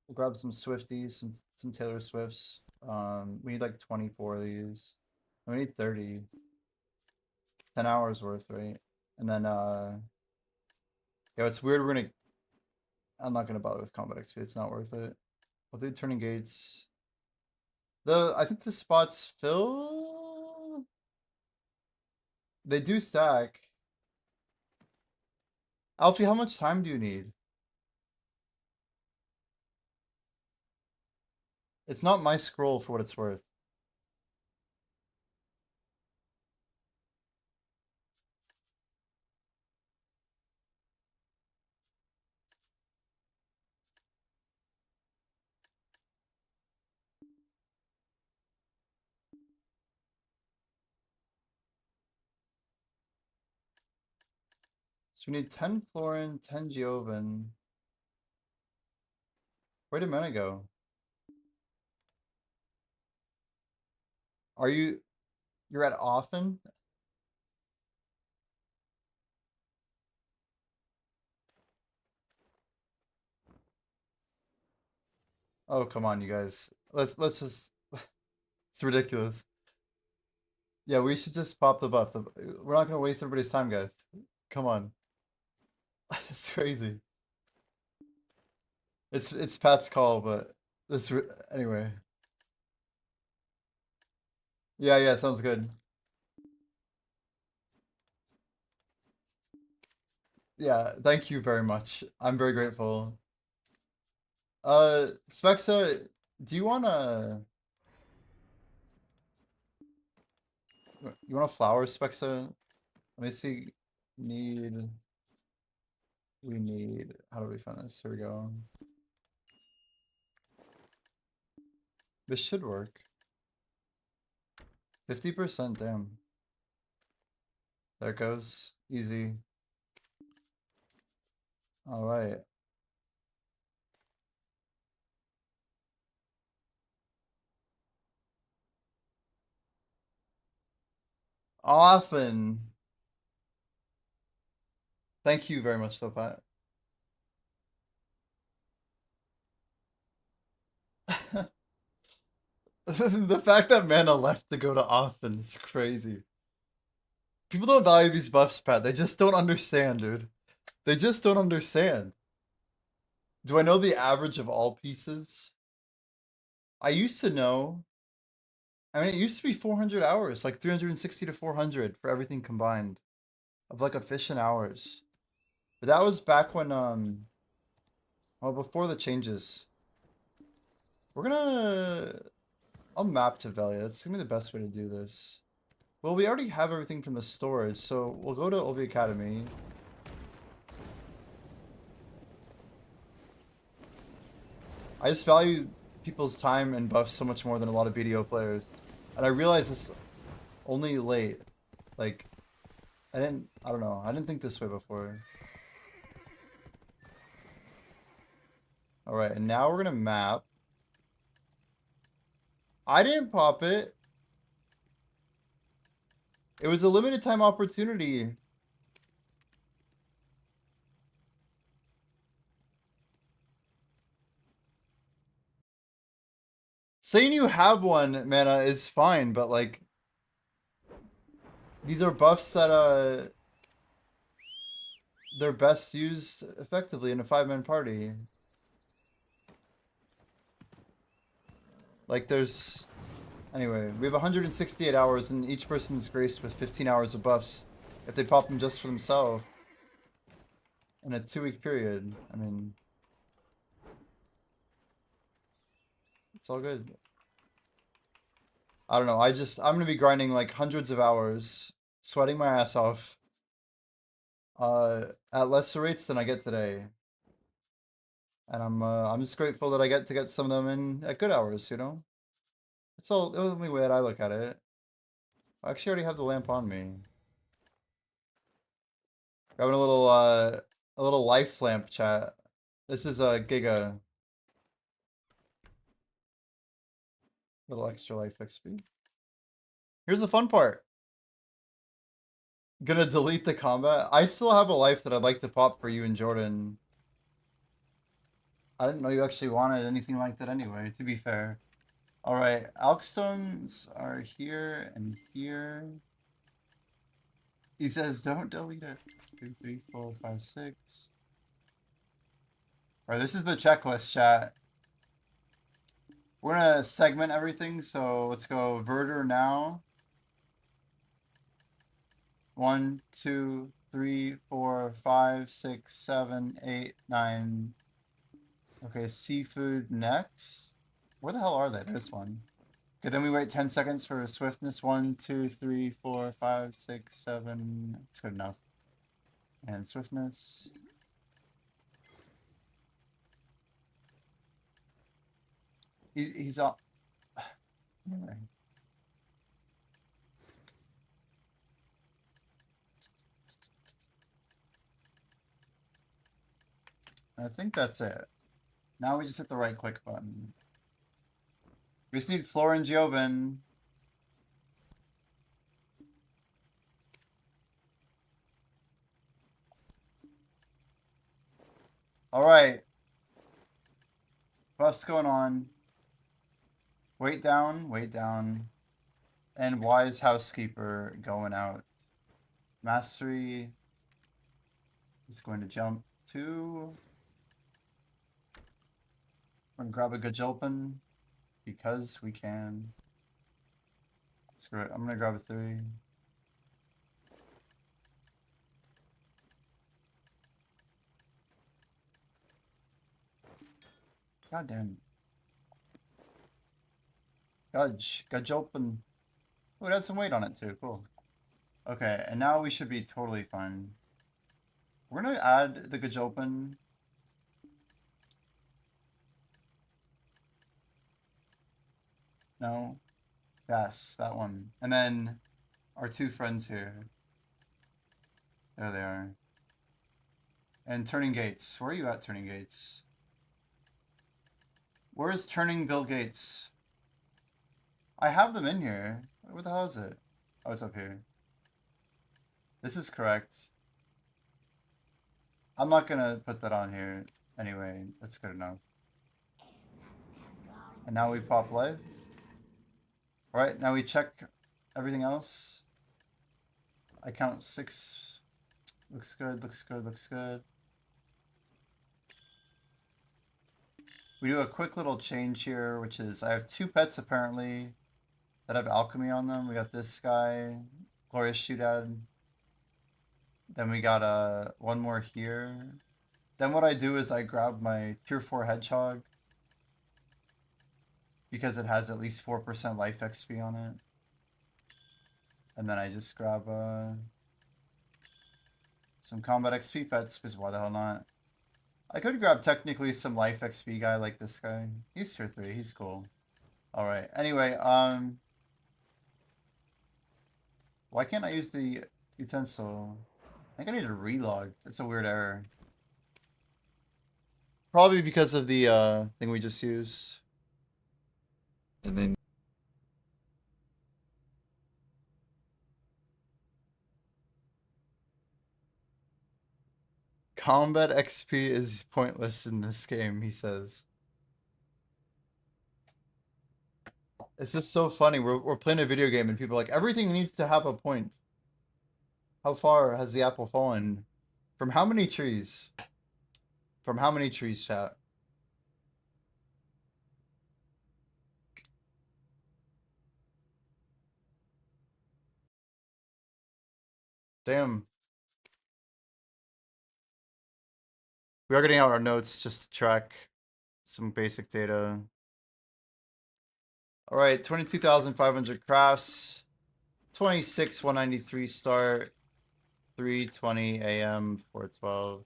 We'll grab some Swifties, some Taylor Swifts. We need like 24 of these. We need 30. 10 hours worth, right? And then yeah, it's weird. I'm not gonna bother with combat XP. It's not worth it. We'll do turning gates. I think the spots fill. They do stack. Alfie, how much time do you need? It's not my scroll for what it's worth. So we need 10 Florin, 10 Jovan. Where did mana go? You're at often? Oh, come on, you guys. Let's just it's ridiculous. Yeah, we should just pop the buff. We're not gonna waste everybody's time, guys. Come on. It's crazy. It's Pat's call, but anyway. Yeah, yeah, sounds good. Yeah, thank you very much. I'm very grateful. Spexa, do you wanna flower, Spexa? Let me see. Need we need how do we find this? Here we go. This should work. 50%, damn. There it goes. Easy. Alright. Often. Thank you very much, though, Pat. The fact that mana left to go to often is crazy. People don't value these buffs, Pat. They just don't understand, dude. They just don't understand. Do I know the average of all pieces? I used to know. I mean, it used to be 400 hours, like 360 to 400 for everything combined of like efficient hours. But that was back when, well, before the changes. We're gonna, I'll map to Velia. It's gonna be the best way to do this. Well, we already have everything from the storage, so we'll go to LV Academy. I just value people's time and buffs so much more than a lot of BDO players. And I realized this only late. Like, I don't know. I didn't think this way before. Alright, and now we're gonna map. I didn't pop it. It was a limited time opportunity. Saying you have one mana is fine, but like these are buffs that they're best used effectively in a 5-man party. Like there's anyway, we have 168 hours and each person's graced with 15 hours of buffs if they pop them just for themselves in a 2-week period. I mean, it's all good. I don't know. I'm gonna be grinding like hundreds of hours, sweating my ass off, at lesser rates than I get today. And I'm just grateful that I get to get some of them in at good hours, you know? It's all the only way that I look at it. I actually already have the lamp on me. Grabbing a little life lamp chat. This is a Giga. Little extra life XP. Here's the fun part. Gonna delete the combat. I still have a life that I'd like to pop for you and Jordan. I didn't know you actually wanted anything like that anyway, to be fair. Alright, Alkstones are here and here. He says, don't delete it. 2, 3, 4, 5, 6. Alright, this is the checklist, chat. We're gonna segment everything, so let's go Verter now. 1, 2, 3, 4, 5, 6, 7, 8, 9. Okay, seafood next. Where the hell are they? There's one. Okay, then we wait 10 seconds for swiftness. 1, 2, 3, 4, 5, 6, 7. It's good enough. And swiftness. He's all. Anyway. I think that's it. Now we just hit the right click button. We just need Flor and Giobin. Alright. Buff's going on. Wait down, wait down. And Wise Housekeeper going out. Mastery is going to jump to. We're gonna grab a Gajulpin because we can. Screw it. I'm gonna grab a 3. God damn. Gajulpin. Oh, it had some weight on it too. Cool. Okay, and now we should be totally fine. We're gonna add the Gajulpin. No. Yes, that one. And then our 2 friends here. There they are. And Turning Gates. Where are you at, Turning Gates? Where is Turning Bill Gates? I have them in here. Where the hell is it? Oh, it's up here. This is correct. I'm not gonna put that on here anyway. That's good enough. And now we pop life. Alright, now we check everything else. I count 6. Looks good, looks good, looks good. We do a quick little change here, which is I have 2 pets apparently that have alchemy on them. We got this guy, Glorious Shootad. Then we got one more here. Then what I do is I grab my tier 4 hedgehog because it has at least 4% life XP on it. And then I just grab some combat XP pets, because why the hell not? I could grab technically some life XP guy like this guy. He's tier 3, he's cool. Alright, anyway, why can't I use the utensil? I think I need to relog. That's a weird error. Probably because of the thing we just used. And then Combat XP is pointless in this game, he says. It's just so funny. We're playing a video game and people are like, everything needs to have a point. How far has the apple fallen? From how many trees? From how many trees, chat? Damn. We are getting out our notes just to track some basic data. All right, 22,500 crafts, 26,193 start, 3:20 a.m. 4:12.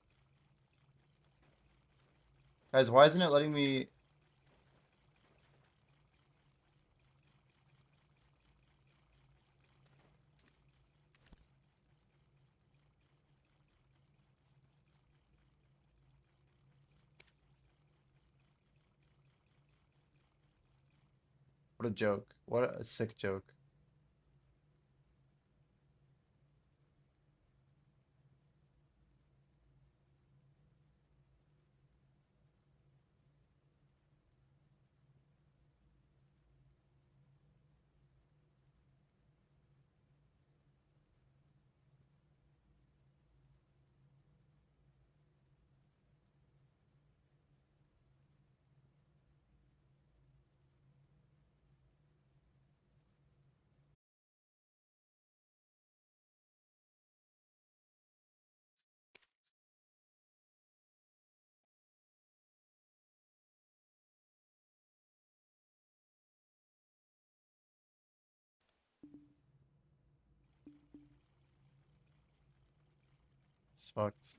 Guys, why isn't it letting me? What a joke. What a sick joke. It's fucked.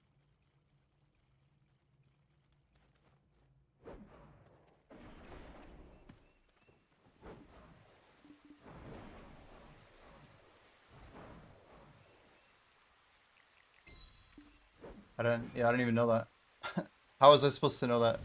I didn't even know that. How was I supposed to know that?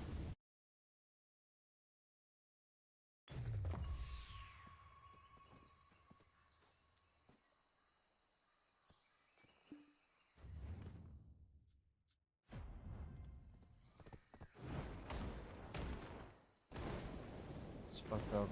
It's fucked up.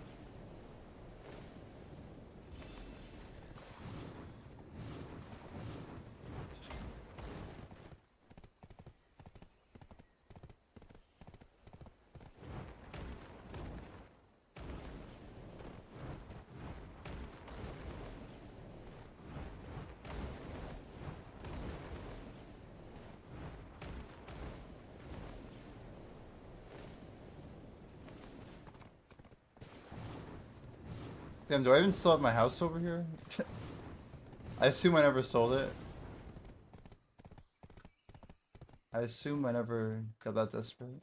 Damn, do I even still have my house over here? I assume I never sold it. I assume I never got that desperate.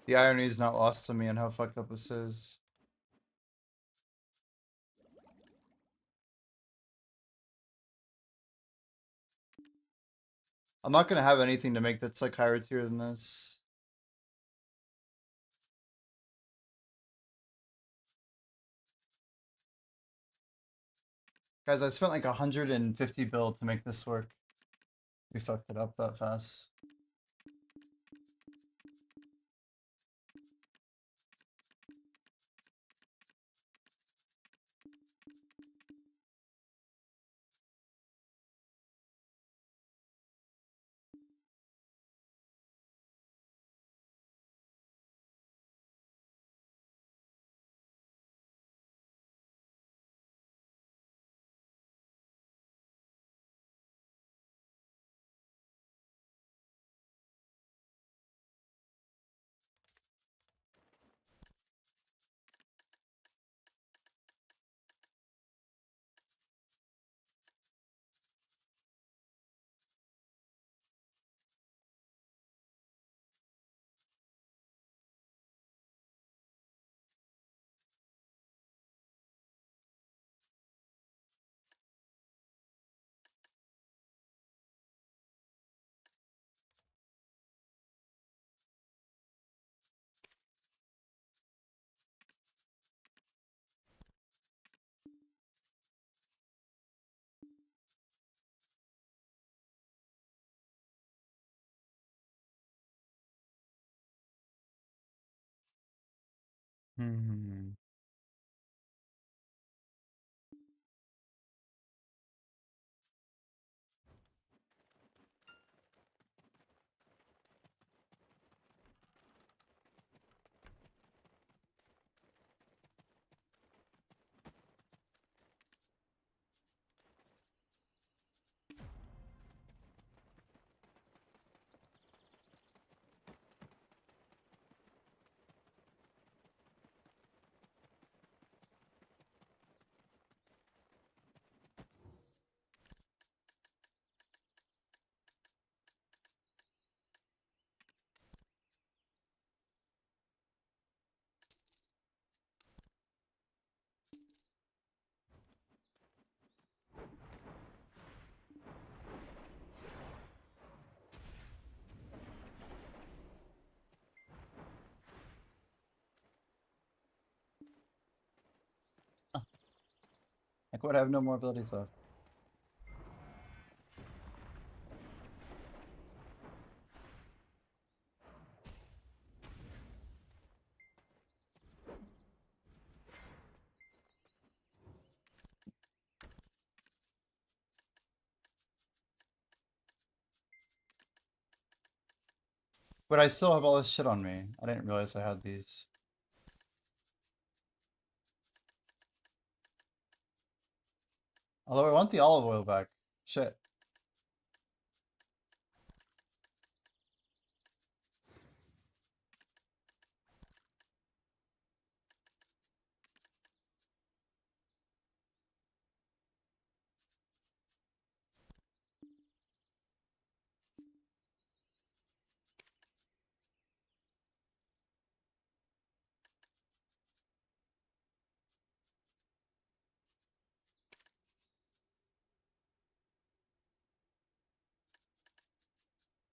The irony is not lost to me on how fucked up this is. I'm not gonna have anything to make that's like higher tier than this. Guys, I spent like 150 bill to make this work. We fucked it up that fast. Hmm. Like what? I have no more abilities left. But I still have all this shit on me. I didn't realize I had these. Although I want the olive oil back. Shit.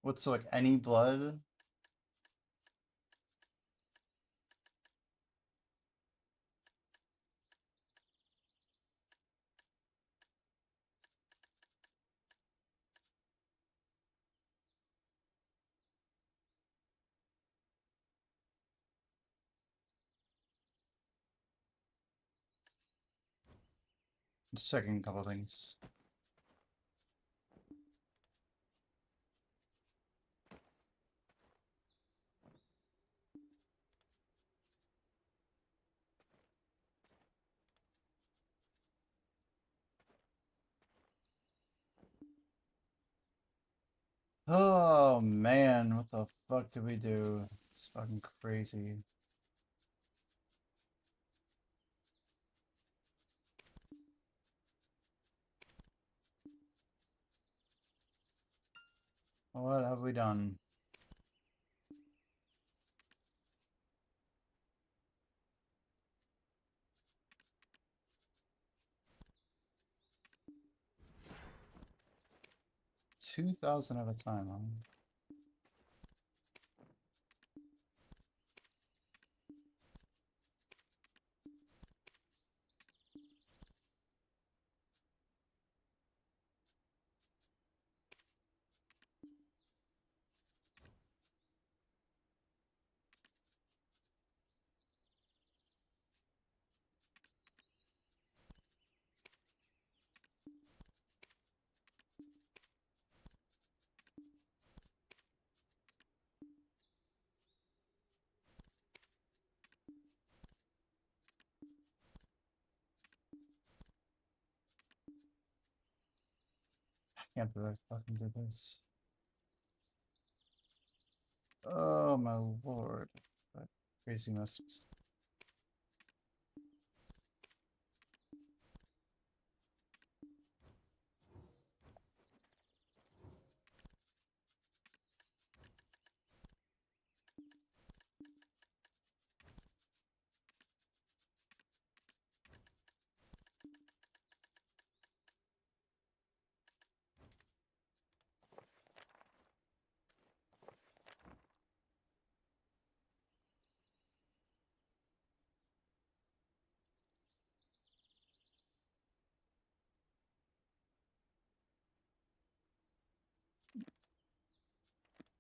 What's so, like any blood? Just checking a couple things. Oh man, what the fuck did we do? It's fucking crazy. What have we done? $2,000 at a time, huh? Can't believe I fucking did this. Oh my lord. That craziness.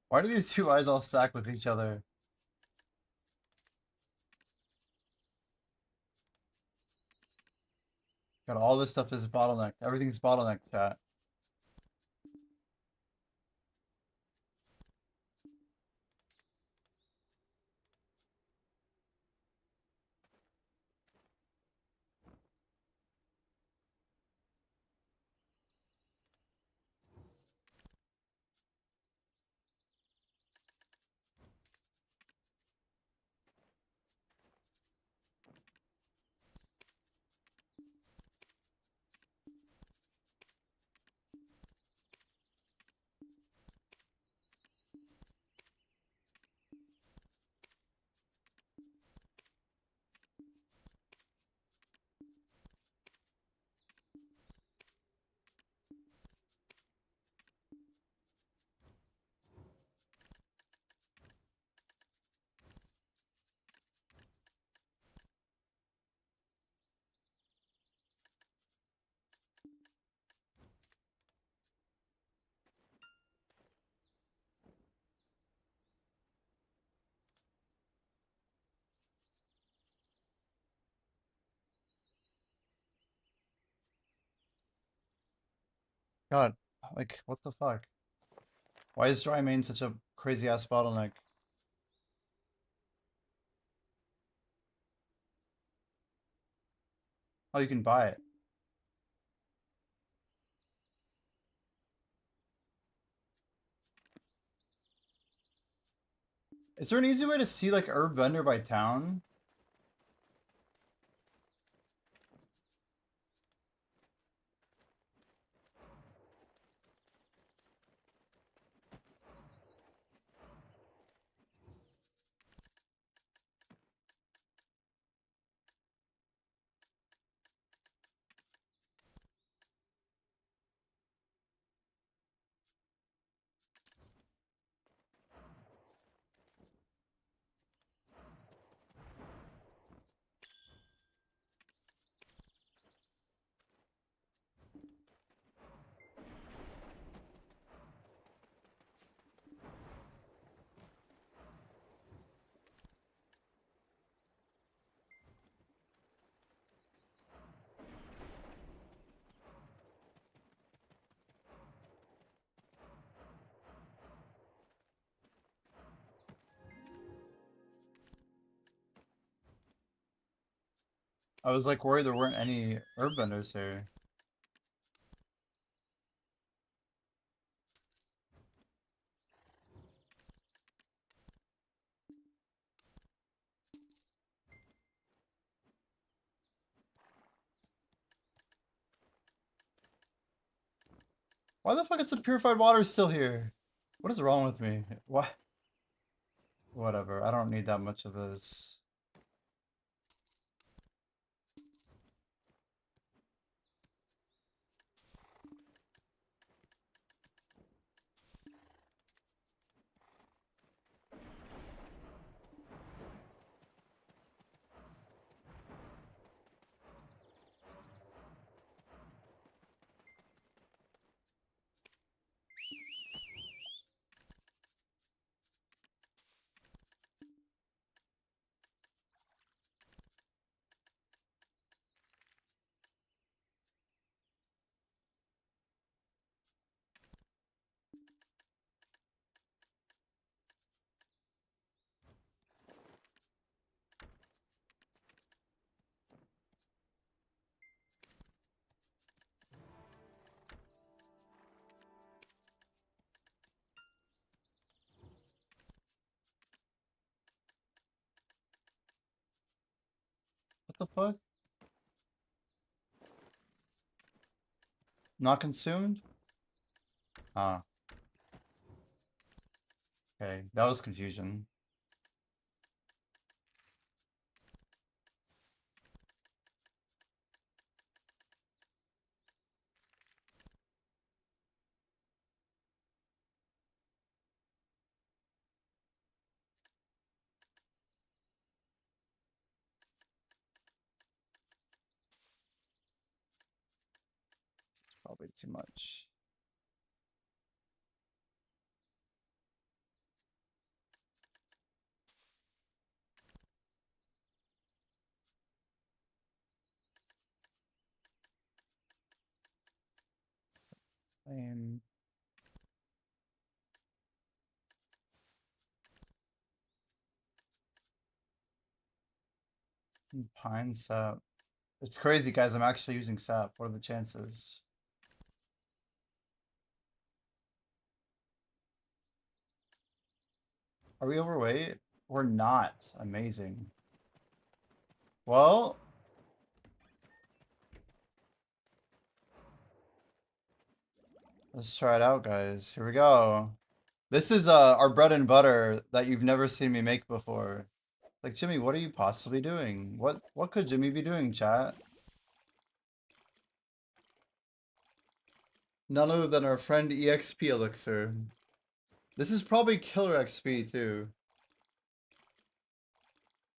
Why do these two eyes all stack with each other? God, all this stuff is bottlenecked. Everything's bottlenecked, chat. God, like, what the fuck? Why is dry main such a crazy ass bottleneck? Oh, you can buy it. Is there an easy way to see like herb vendor by town? I was like worried there weren't any herb vendors here. Why the fuck is the purified water still here? What is wrong with me? What? Whatever. I don't need that much of this. What the fuck? Not consumed? Ah. Okay, that was confusion. It's probably too much. Flame. Pine sap. It's crazy, guys. I'm actually using sap. What are the chances? Are we overweight? We're not. Amazing. Well, let's try it out, guys. Here we go. This is our bread and butter that you've never seen me make before. Like, Jimmy, what are you possibly doing? What could Jimmy be doing, chat? None other than our friend EXP Elixir. This is probably killer XP too.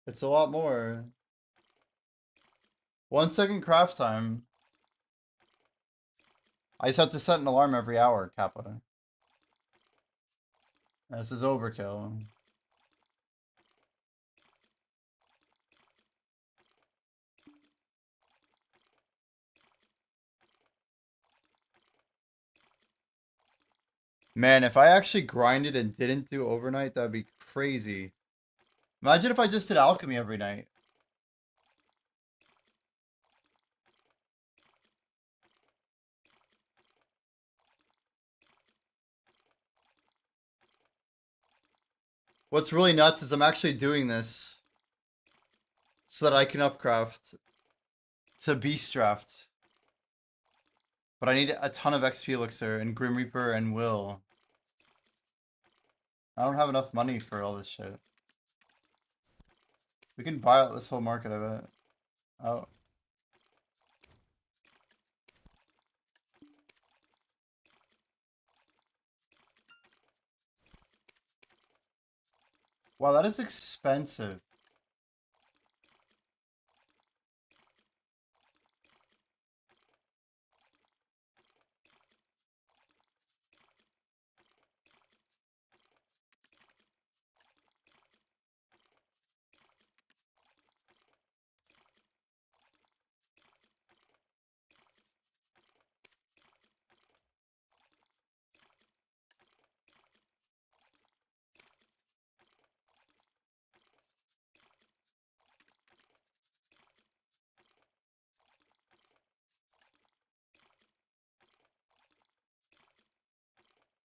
It's a lot more. 1 second craft time. I just have to set an alarm every hour, Kappa. This is overkill. Man, if I actually grinded and didn't do overnight, that'd be crazy. Imagine if I just did alchemy every night. What's really nuts is I'm actually doing this so that I can upcraft to Beast Draft. But I need a ton of XP Elixir and Grim Reaper and Will. I don't have enough money for all this shit. We can buy out this whole market, I bet. Oh. Wow, that is expensive.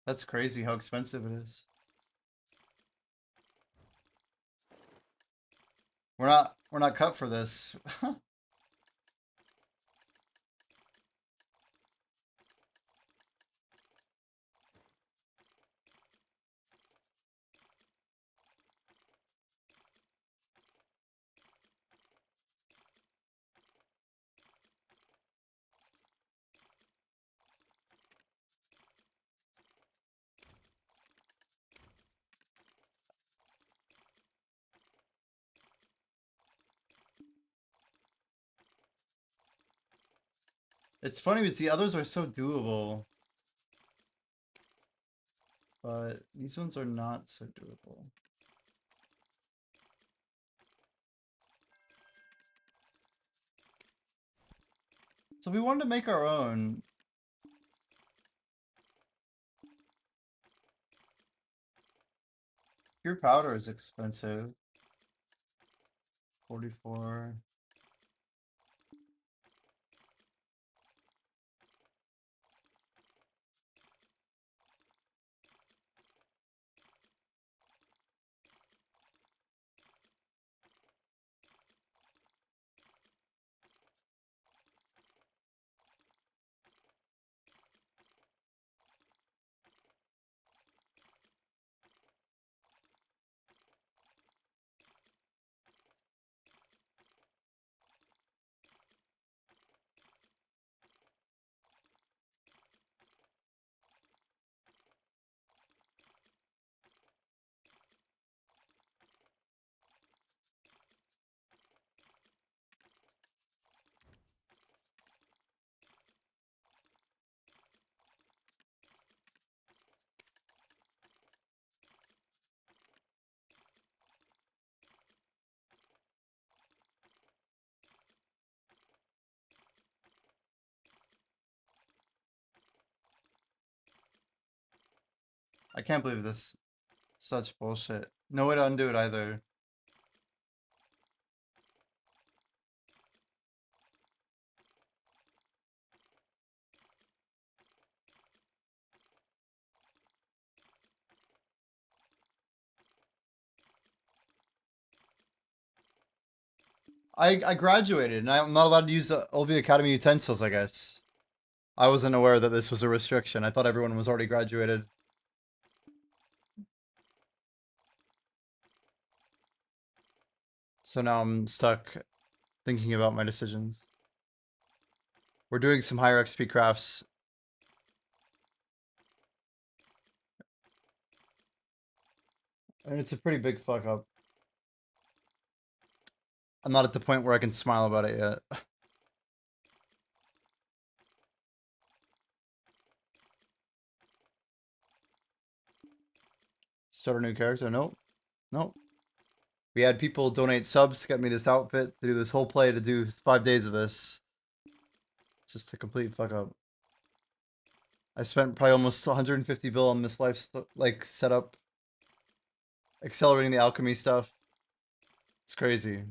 That's crazy how expensive it is. We're not cut for this. It's funny because the others are so doable. But these ones are not so doable. So we wanted to make our own. Pure powder is expensive. 44. I can't believe this. Such bullshit. No way to undo it either. I graduated and I'm not allowed to use LV Academy utensils, I guess. I wasn't aware that this was a restriction. I thought everyone was already graduated. So now I'm stuck thinking about my decisions. We're doing some higher XP crafts. And it's a pretty big fuck up. I'm not at the point where I can smile about it yet. Start a new character? Nope. Nope. We had people donate subs to get me this outfit, to do this whole play, to do 5 days of this. Just a complete fuck up. I spent probably almost 150 bill on this like setup. Accelerating the alchemy stuff. It's crazy.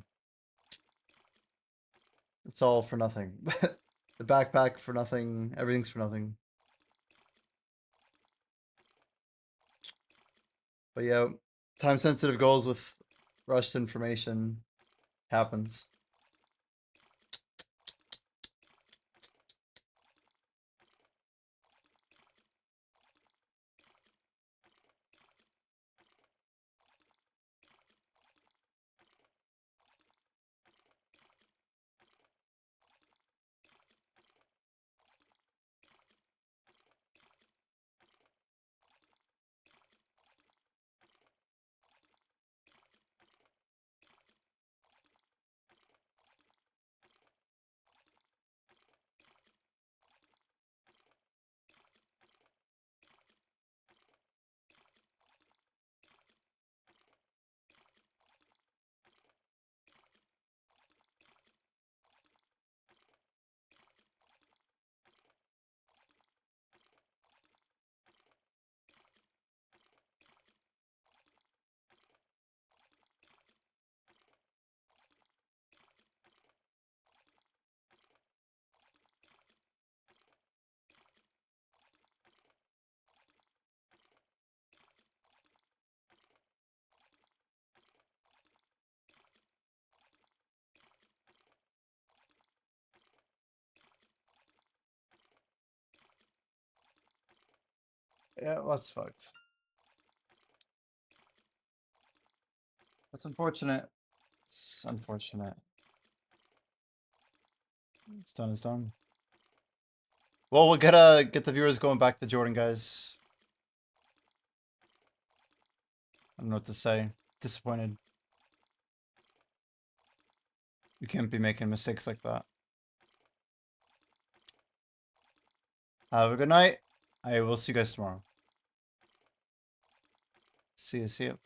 It's all for nothing. The backpack for nothing. Everything's for nothing. But yeah, time sensitive goals with rushed information happens. Yeah, well, that's fucked. That's unfortunate. It's unfortunate. It's done, it's done. Well, we'll get the viewers going back to Jordan, guys. I don't know what to say. Disappointed. You can't be making mistakes like that. Have a good night. I will see you guys tomorrow. See you, see you.